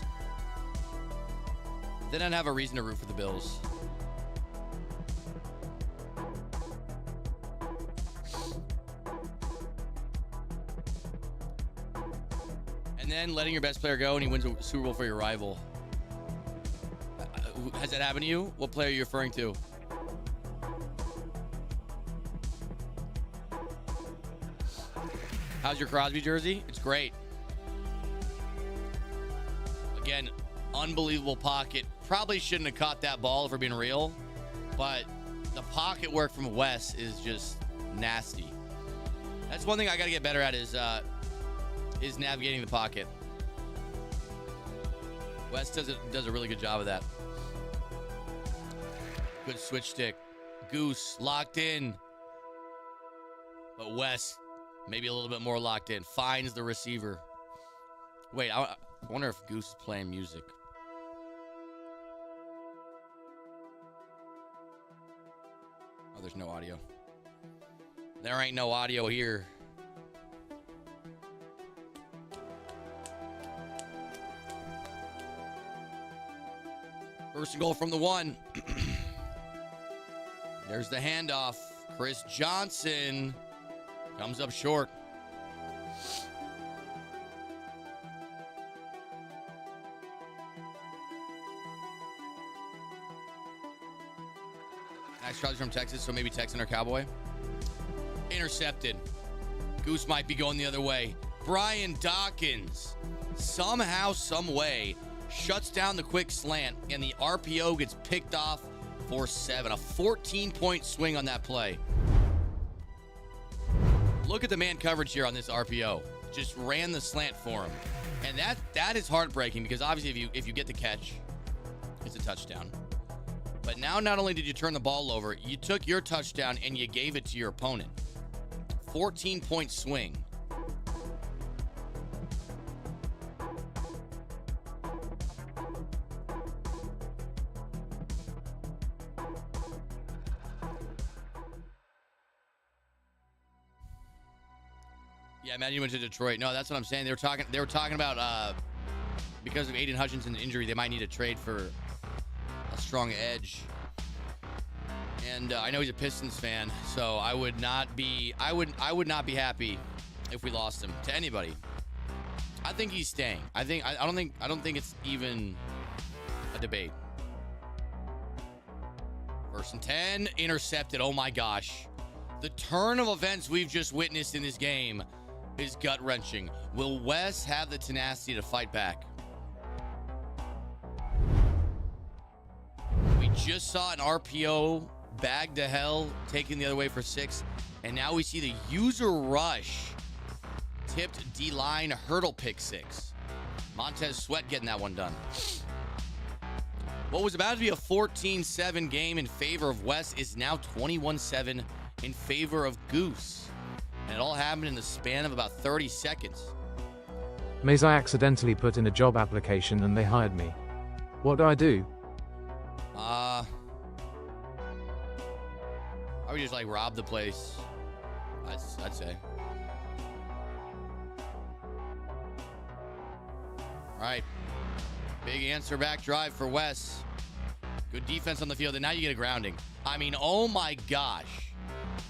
Speaker 2: Then I'd have a reason to root for the Bills. And then letting your best player go and he wins a Super Bowl for your rival. Has that happened to you? What player are you referring to? How's your Crosby jersey? It's great. Again, unbelievable pocket. Probably shouldn't have caught that ball if we're being real, but the pocket work from Wes is just nasty. That's one thing I got to get better at is navigating the pocket. Wes does a really good job of that. Good switch stick. Goose locked in, but Wes maybe a little bit more locked in. Finds the receiver. Wait, I wonder if Goose is playing music. Oh, there's no audio. There ain't no audio here. First and goal from the 1. There's the handoff. Chris Johnson comes up short. Nice tries from Texas, so maybe Texan or Cowboy. Intercepted. Goose might be going the other way. Brian Dawkins, somehow, some way, shuts down the quick slant, and the RPO gets picked off for 7. A 14-point swing on that play. Look at the man coverage here on this RPO. Just ran the slant for him. And that is heartbreaking because obviously if you get the catch, it's a touchdown. But now not only did you turn the ball over, you took your touchdown and you gave it to your opponent. 14-point swing. Yeah, imagine you went to Detroit. No, that's what I'm saying. They were talking about because of Aiden Hutchinson's injury, they might need a trade for a strong edge. And I know he's a Pistons fan, so I would not be happy if we lost him to anybody. I think he's staying. I don't think it's even a debate. 1st and 10, intercepted. Oh my gosh. The turn of events we've just witnessed in this game is gut-wrenching. Will Wes have the tenacity to fight back? We just saw an RPO bag to hell, taking the other way for 6. And now we see the user rush. Tipped D-line hurdle pick 6. Montez Sweat getting that one done. What was about to be a 14-7 game in favor of Wes is now 21-7 in favor of Goose. And it all happened in the span of about 30 seconds.
Speaker 3: Mayz, I accidentally put in a job application and they hired me. What do I do?
Speaker 2: I would just like rob the place. I'd say. All right. Big answer back drive for Wes. Good defense on the field, and now you get a grounding. I mean, oh my gosh.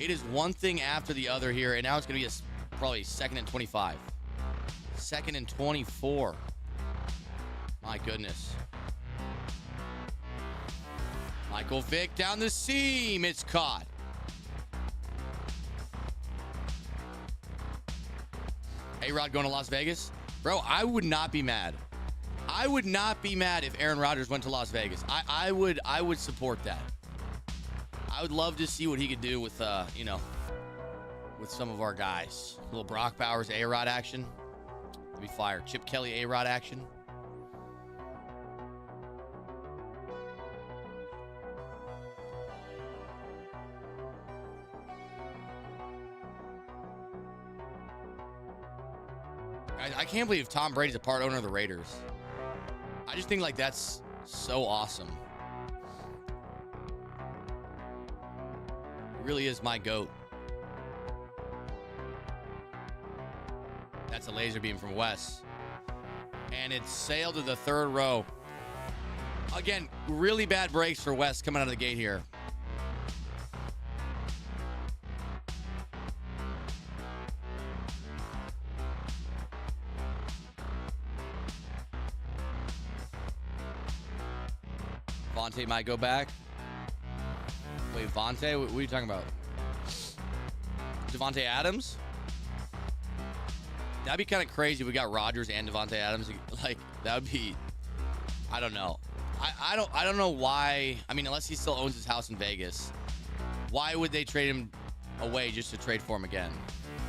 Speaker 2: It is one thing after the other here, and now it's going to be probably 2nd and 25. 2nd and 24. My goodness. Michael Vick down the seam. It's caught. A-Rod going to Las Vegas. Bro, I would not be mad. I would not be mad if Aaron Rodgers went to Las Vegas. I would support that. I would love to see what he could do with, with some of our guys. A little Brock Bowers A-Rod action. That'd be fire. Chip Kelly A-Rod action. I can't believe Tom Brady's a part owner of the Raiders. I just think like that's so awesome. He really is my GOAT. That's a laser beam from Wes. And it's sailed to the 3rd row. Again, really bad breaks for Wes coming out of the gate here. Vontae might go back. Wait, Vontae? What are you talking about? Devontae Adams? That'd be kind of crazy if we got Rodgers and Devontae Adams. Like, that would be... I don't know. I don't know why... I mean, unless he still owns his house in Vegas. Why would they trade him away just to trade for him again?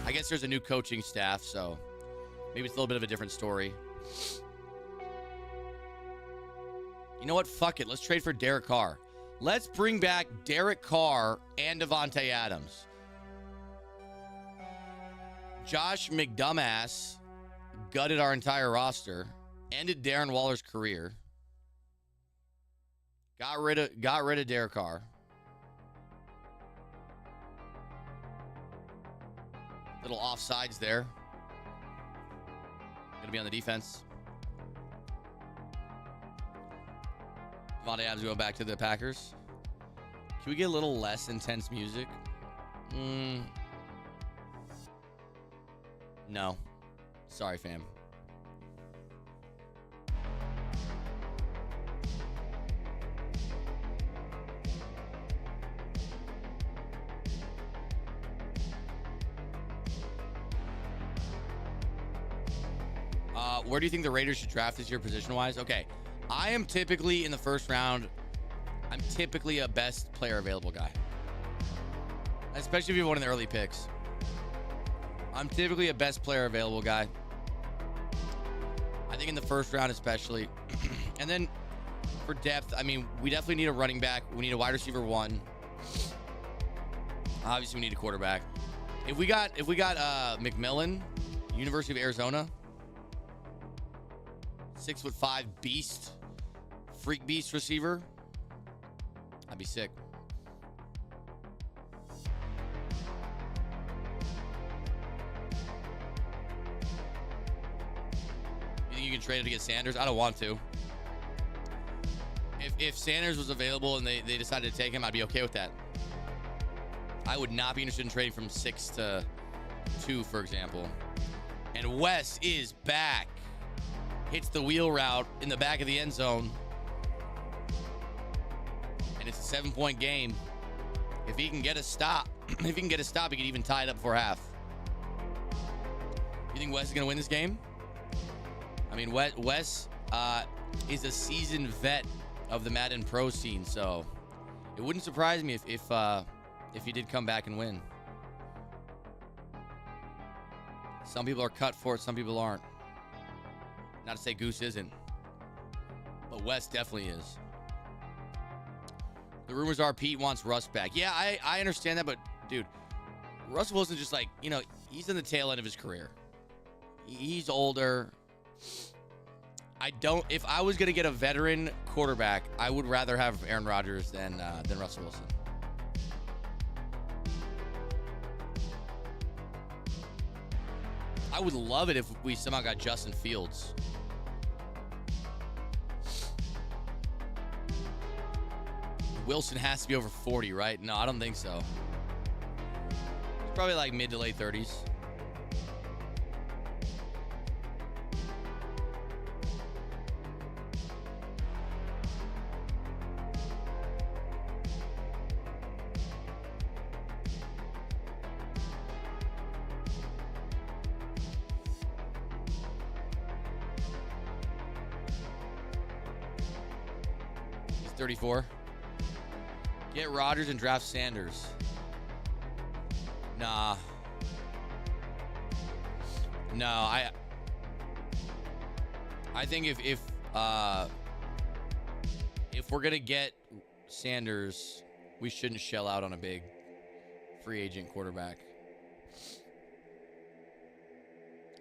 Speaker 2: I guess there's a new coaching staff, so... maybe it's a little bit of a different story. You know what? Fuck it. Let's trade for Derek Carr. Let's bring back Derek Carr and Devontae Adams. Josh McDumbass gutted our entire roster. Ended Darren Waller's career. Got rid of Derek Carr. Little offsides there. Gonna be on the defense. Devontae Adams going back to the Packers. Can we get a little less intense music? No. Sorry, fam. Where do you think the Raiders should draft this year position-wise? Okay. I am typically in the 1st round. I'm typically a best player available guy. Especially if you're one of the early picks. I'm typically a best player available guy. I think in the 1st round especially. And then for depth, I mean, we definitely need a running back. We need a wide receiver 1. Obviously, we need a quarterback. If we got McMillan, University of Arizona, 6'5" beast, freak beast receiver, I'd be sick. You think you can trade it to get Sanders? I don't want to. If Sanders was available and they decided to take him, I'd be okay with that. I would not be interested in trading from 6 to 2, for example. And Wes is back. Hits the wheel route in the back of the end zone. And it's a 7-point game. If he can get a stop, If he can get a stop, he could even tie it up before half. You think Wes is going to win this game? I mean, Wes is a seasoned vet of the Madden Pro scene, so it wouldn't surprise me if he did come back and win. Some people are cut for it, some people aren't. Not to say Goose isn't, but Wes definitely is. The rumors are Pete wants Russ back. Yeah, I understand that, but dude, Russell Wilson's just like, you know, he's in the tail end of his career. He's older. If I was going to get a veteran quarterback, I would rather have Aaron Rodgers than Russell Wilson. I would love it if we somehow got Justin Fields. Wilson has to be over 40, right? No, I don't think so. It's probably like mid to late 30s. He's 34. Get Rodgers and draft Sanders. Nah. No, I think if we're gonna get Sanders, we shouldn't shell out on a big free agent quarterback.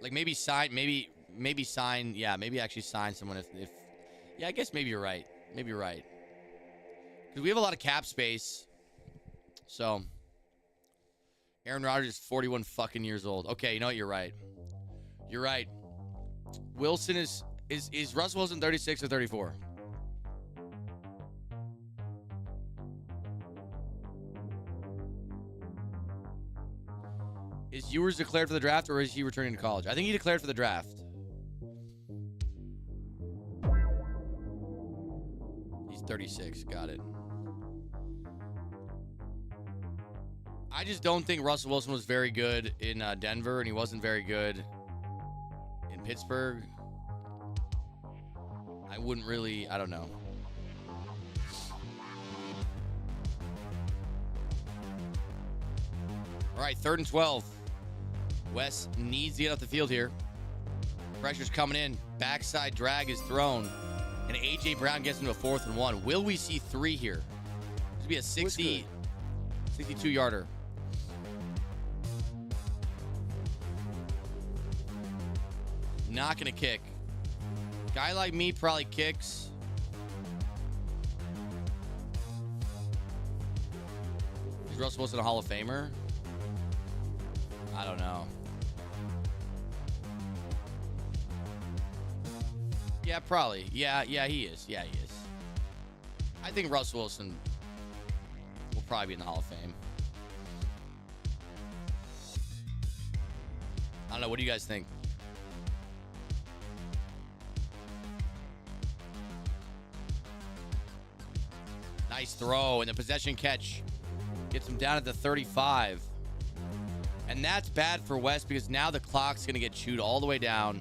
Speaker 2: Like maybe sign, yeah, maybe actually sign someone if yeah, I guess maybe you're right. Maybe you're right. Because we have a lot of cap space. So Aaron Rodgers is 41 fucking years old. Okay, you know what? You're right. You're right. Wilson is Russell Wilson 36 or 34? Is Ewers declared for the draft or is he returning to college? I think he declared for the draft. He's 36. Got it. I just don't think Russell Wilson was very good in Denver, and he wasn't very good in Pittsburgh. I wouldn't really, I don't know. All right, 3rd and 12. Wes needs to get off the field here. Pressure's coming in. Backside drag is thrown. And A.J. Brown gets into a 4th and 1. Will we see 3 here? This would be a 62-yarder. Not going to kick. Guy like me probably kicks. Is Russell Wilson a Hall of Famer? I don't know. Yeah, probably. Yeah, he is. Yeah, he is. I think Russell Wilson will probably be in the Hall of Fame. I don't know. What do you guys think? Nice throw, and the possession catch gets him down at the 35. And that's bad for West because now the clock's going to get chewed all the way down,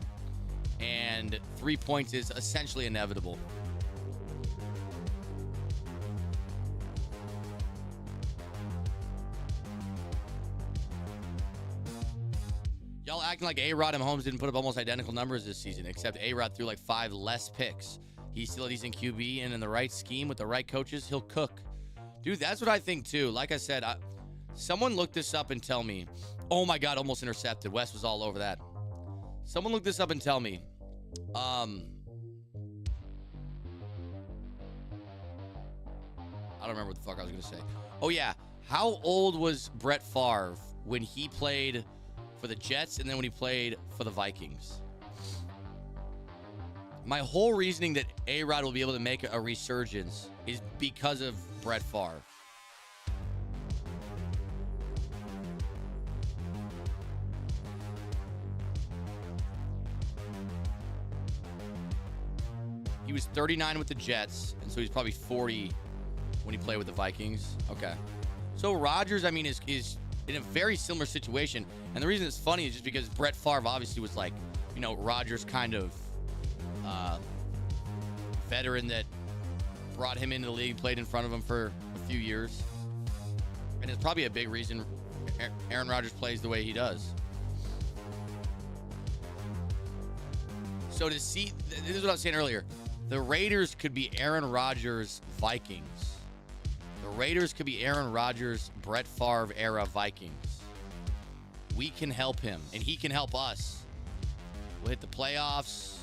Speaker 2: and 3 points is essentially inevitable. Y'all acting like A-Rod and Mahomes didn't put up almost identical numbers this season, except A-Rod threw like 5 less picks. He's still a decent QB, and in the right scheme with the right coaches, he'll cook. Dude, that's what I think too. Like I said, someone look this up and tell me. Oh my God, almost intercepted. Wes was all over that. Someone look this up and tell me. I don't remember what the fuck I was going to say. Oh yeah, how old was Brett Favre when he played for the Jets and then when he played for the Vikings? My whole reasoning that A-Rod will be able to make a resurgence is because of Brett Favre. He was 39 with the Jets, and so he's probably 40 when he played with the Vikings. Okay. So Rodgers, I mean, is in a very similar situation. And the reason it's funny is just because Brett Favre obviously was like, you know, Rodgers kind of veteran that brought him into the league, played in front of him for a few years. And it's probably a big reason Aaron Rodgers plays the way he does. So to see, this is what I was saying earlier. The Raiders could be Aaron Rodgers Vikings. The Raiders could be Aaron Rodgers, Brett Favre era Vikings. We can help him, and he can help us. We'll hit the playoffs.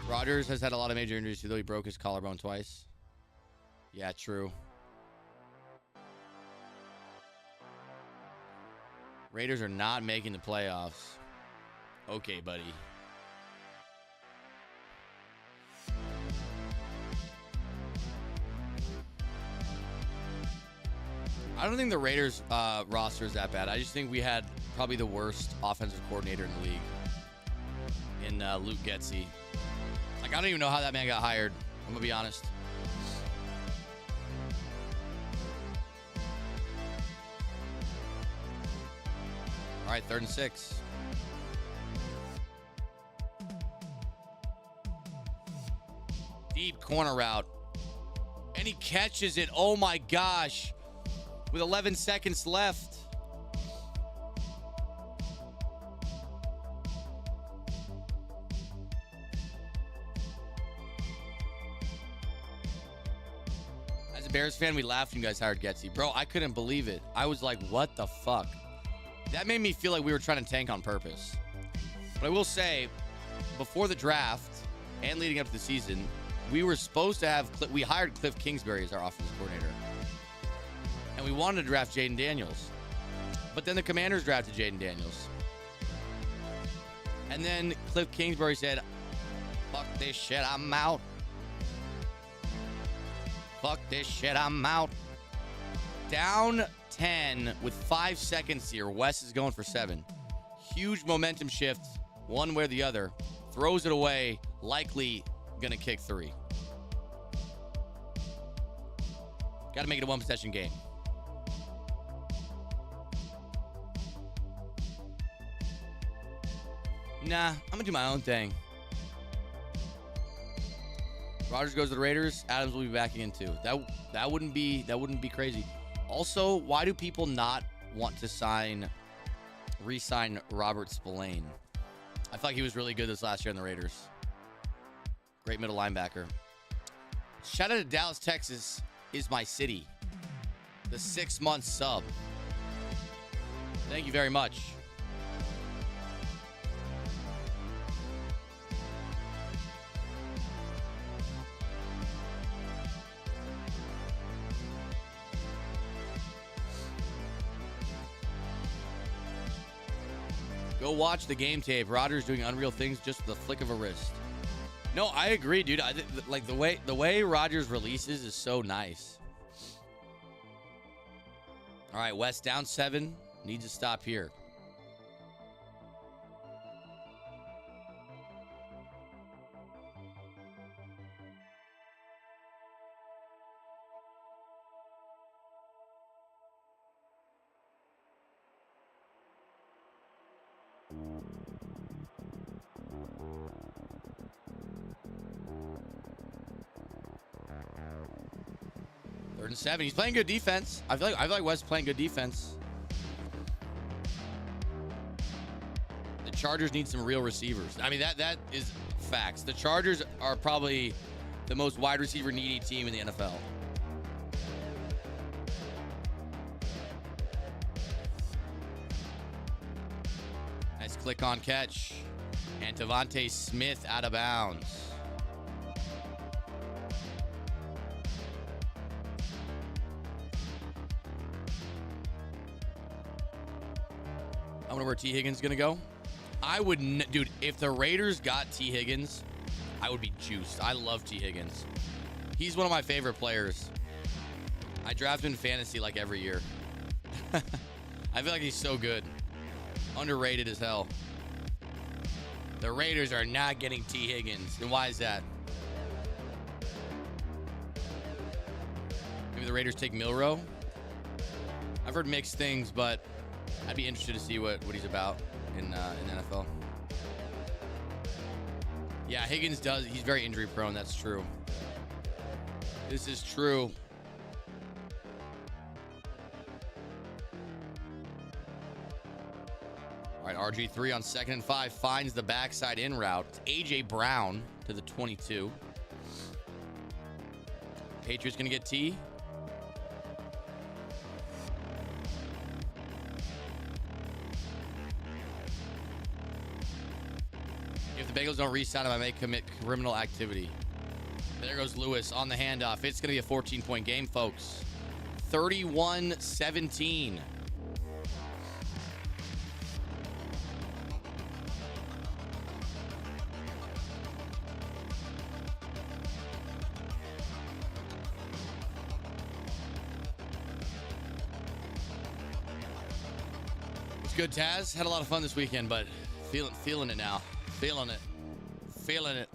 Speaker 2: Rodgers has had a lot of major injuries, though he broke his collarbone twice. Yeah, true. Raiders are not making the playoffs. Okay, buddy. I don't think the Raiders roster is that bad. I just think we had probably the worst offensive coordinator in the league in Luke Getsy. Like, I don't even know how that man got hired. I'm going to be honest. All right, 3rd and 6. Deep corner route. And he catches it. Oh, my gosh. With 11 seconds left. As a Bears fan, we laughed when you guys hired Getsy. Bro, I couldn't believe it. I was like, what the fuck? That made me feel like we were trying to tank on purpose. But I will say, before the draft and leading up to the season, we were supposed to have, we hired Cliff Kingsbury as our offensive coordinator. And we wanted to draft Jaden Daniels. But then the Commanders drafted Jaden Daniels. And then Cliff Kingsbury said, fuck this shit, I'm out. Fuck this shit, I'm out. Down 10 with 5 seconds here. Wes is going for 7. Huge momentum shift, one way or the other. Throws it away, likely gonna kick 3. Got to make it a 1-possession game. Nah, I'm gonna do my own thing. Rodgers goes to the Raiders. Adams will be back again too. That wouldn't be crazy. Also, why do people not want to re-sign Robert Spillane? I feel like he was really good this last year in the Raiders. Great middle linebacker. Shout out to Dallas, Texas is my city. The 6-month sub. Thank you very much. Go watch the game tape. Rodgers doing unreal things just with the flick of a wrist. No, I agree, dude. Like the way Rodgers releases is so nice. All right, West down 7. Needs to stop here. Third and 7. He's playing good defense. I feel like West playing good defense. The Chargers need some real receivers. I mean, that is facts. The Chargers are probably the most wide receiver needy team in the NFL. Nice click on catch. And Devontae Smith out of bounds. I wonder where T. Higgins is going to go. I would, dude, if the Raiders got T. Higgins, I would be juiced. I love T. Higgins. He's one of my favorite players. I draft him in fantasy like every year. I feel like he's so good. Underrated as hell. The Raiders are not getting T. Higgins. And why is that? the Raiders take Milrow. I've heard mixed things, but I'd be interested to see what he's about in NFL. Yeah, Higgins does. He's very injury prone. That's true. This is true. All right, RG3 on 2nd and 5 finds the backside in route. It's A.J. Brown to the 22. Patriots going to get T. If the Bengals don't re-sign him, I may commit criminal activity. There goes Lewis on the handoff. It's going to be a 14-point game, folks. 31-17. It's good, Taz. Had a lot of fun this weekend, but feeling it now. Feeling it.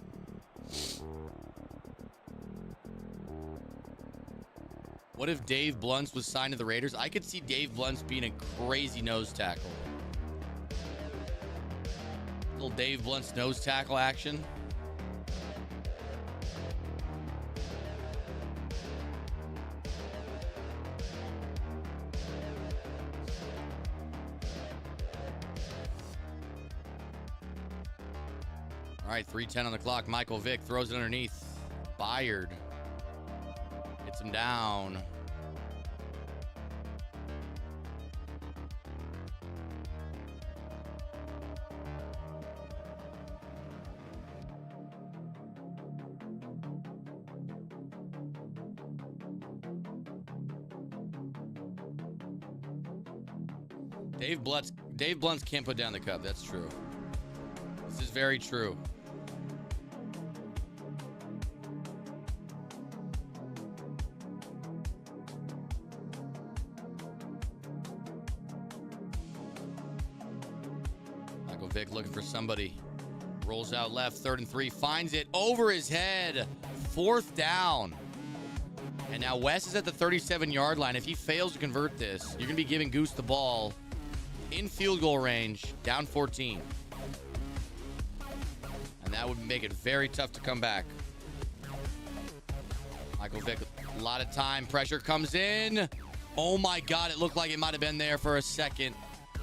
Speaker 2: What if Dave Bluntz was signed to the Raiders? I could see Dave Bluntz being a crazy nose tackle. Little Dave Bluntz nose tackle action. All right, 3:10 on the clock. Michael Vick throws it underneath. Byard hits him down. Dave Bluntz can't put down the cup. That's true. This is very true. Michael Vick looking for somebody. Rolls out left, 3rd and 3, finds it over his head. 4th down. And now Wes is at the 37-yard line. If he fails to convert this, you're going to be giving Goose the ball in field goal range, down 14. And that would make it very tough to come back. Michael Vick, a lot of time. Pressure comes in. Oh, my God. It looked like it might have been there for a second.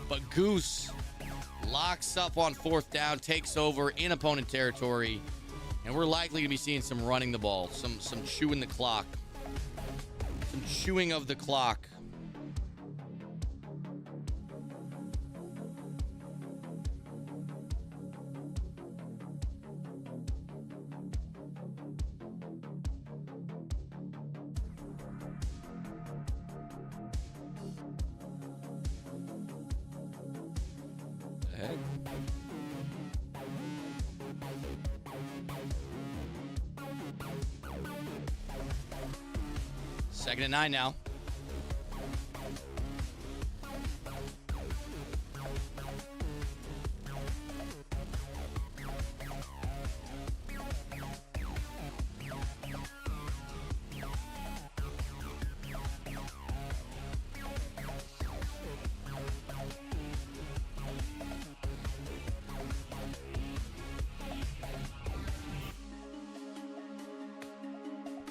Speaker 2: But Goose locks up on 4th down, takes over in opponent territory. And we're likely to be seeing some running the ball, some chewing the clock. Some chewing of the clock. Heck? 2nd and 9 now.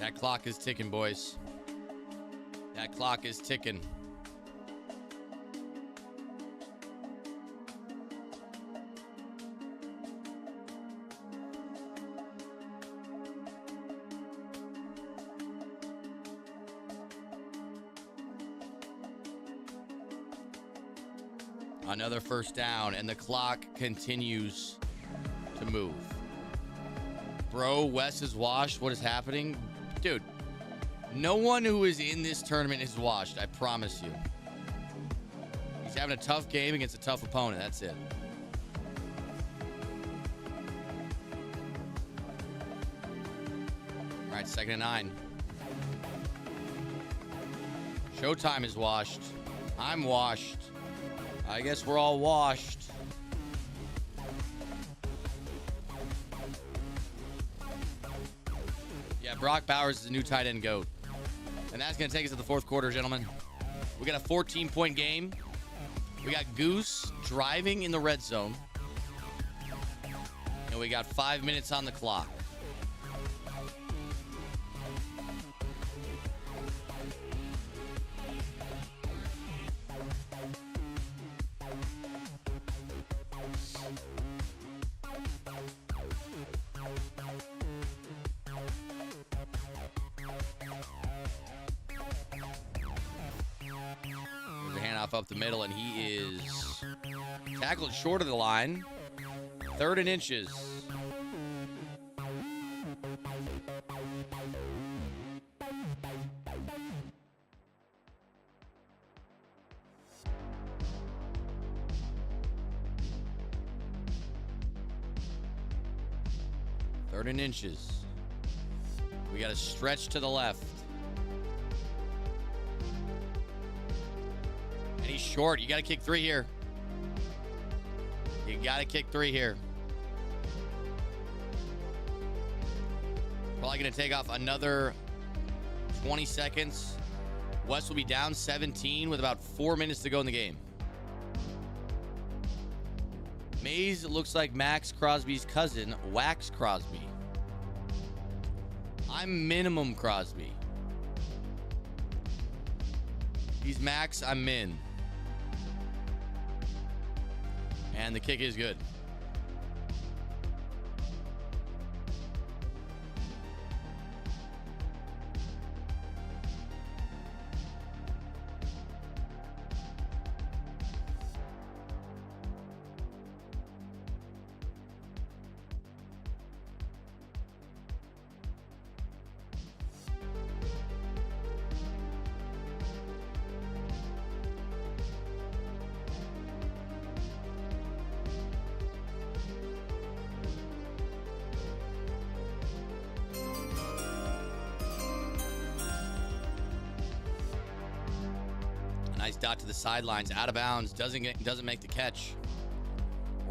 Speaker 2: That clock is ticking, boys. That clock is ticking. Another 1st down, and the clock continues to move. Bro, Wes is washed. What is happening? Dude, no one who is in this tournament is washed. I promise you. He's having a tough game against a tough opponent. That's it. All right, 2nd and 9. Showtime is washed. I'm washed. I guess we're all washed. Yeah, Brock Bowers is the new tight end GOAT. And that's going to take us to the fourth quarter, gentlemen. We got a 14-point game. We got Goose driving in the red zone. And we got 5 minutes on the clock. Up the middle, and he is tackled short of the line. 3rd and inches. Third and inches. We got a stretch to the left. And he's short. You got to kick 3 here. You got to kick 3 here. Probably going to take off another 20 seconds. West will be down 17 with about 4 minutes to go in the game. Mayz looks like Max Crosby's cousin, Wax Crosby. I'm minimum Crosby. He's Max, I'm Min. And the kick is good. Nice dot to the sidelines, out of bounds, doesn't make the catch.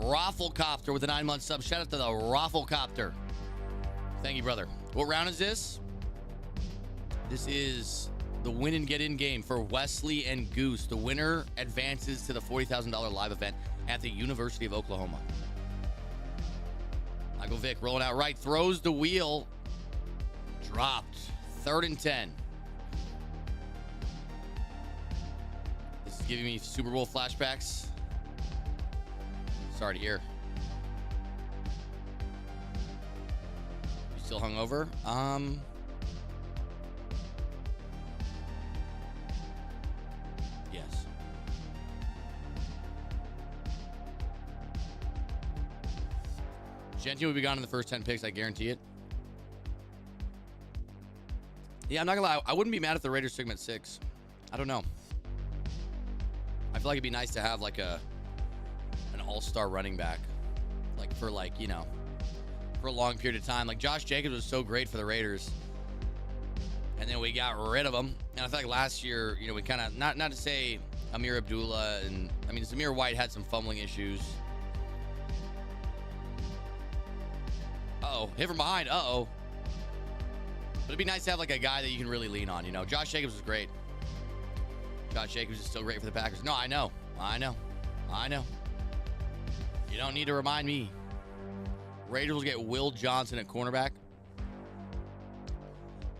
Speaker 2: Rafflecopter with a 9-month sub. Shout out to the Rafflecopter. Thank you, brother. What round is this? This is the win and get in game for Wesley and Goose. The winner advances to the $40,000 live event at the University of Oklahoma. Michael Vick rolling out right, throws the wheel, dropped. 3rd and 10. Giving me Super Bowl flashbacks. Sorry to hear. You still hungover? Yes. Gentry will be gone in the first 10 picks, I guarantee it. Yeah, I'm not gonna lie. I wouldn't be mad if the Raiders took him at 6. I don't know. I feel like it'd be nice to have like an all-star running back, like for a long period of time. Like Josh Jacobs was so great for the Raiders, and then we got rid of him. And I feel like last year, we kind of not to say Amir Abdullah and Zamir White had some fumbling issues. Uh-oh, hit from behind. Uh-oh. But it'd be nice to have like a guy that you can really lean on. Josh Jacobs was great. Josh Jacobs is still great for the Packers. No, I know. You don't need to remind me. Raiders will get Will Johnson at cornerback.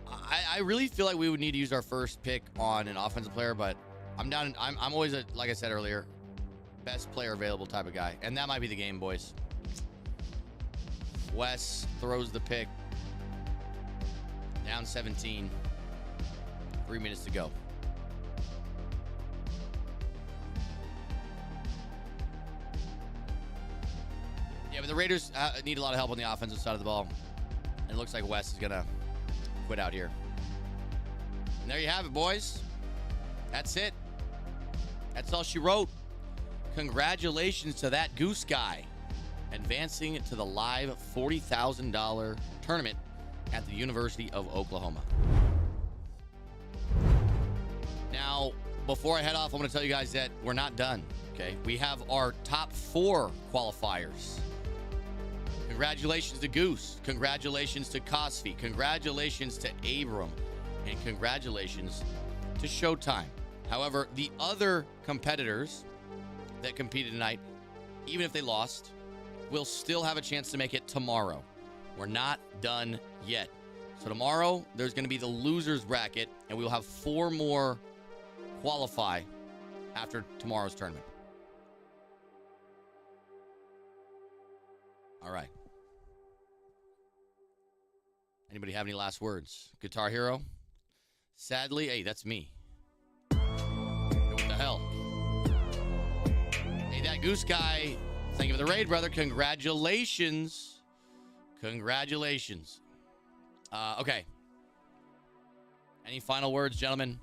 Speaker 2: I really feel like we would need to use our first pick on an offensive player, but I'm down. I'm always like I said earlier, best player available type of guy, and that might be the game, boys. Wes throws the pick. Down 17. 3 minutes to go. Yeah, but the Raiders need a lot of help on the offensive side of the ball. And it looks like Wes is going to quit out here. And there you have it, boys. That's it. That's all she wrote. Congratulations to that Goose guy advancing to the live $40,000 tournament at the University of Oklahoma. Now, before I head off, I'm going to tell you guys that we're not done, okay? We have our top 4 qualifiers. Congratulations to Goose. Congratulations to Cosi. Congratulations to Abram. And congratulations to Showtime. However, the other competitors that competed tonight, even if they lost, will still have a chance to make it tomorrow. We're not done yet. So tomorrow, there's going to be the losers bracket, and we'll have 4 more qualify after tomorrow's tournament. All right. Anybody have any last words? Guitar Hero? Sadly, hey, that's me. What the hell? Hey, that Goose guy, thank you for the raid, brother. Congratulations. Congratulations. Okay. Any final words, gentlemen?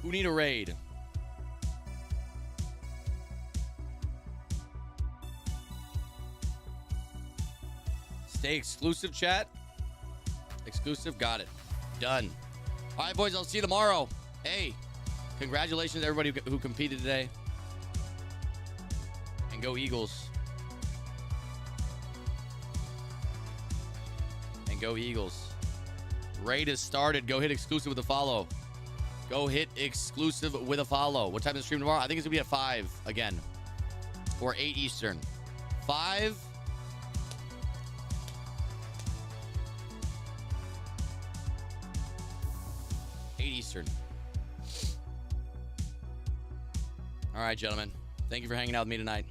Speaker 2: Who need a raid? Stay exclusive, chat. Exclusive, got it. Done. All right, boys, I'll see you tomorrow. Hey, congratulations to everybody who competed today. And go Eagles. And go Eagles. Raid has started. Go hit exclusive with a follow. Go hit exclusive with a follow. What time is the stream tomorrow? I think it's going to be at 5 again. Or 8 Eastern. 5. Eastern. All right, gentlemen. Thank you for hanging out with me tonight.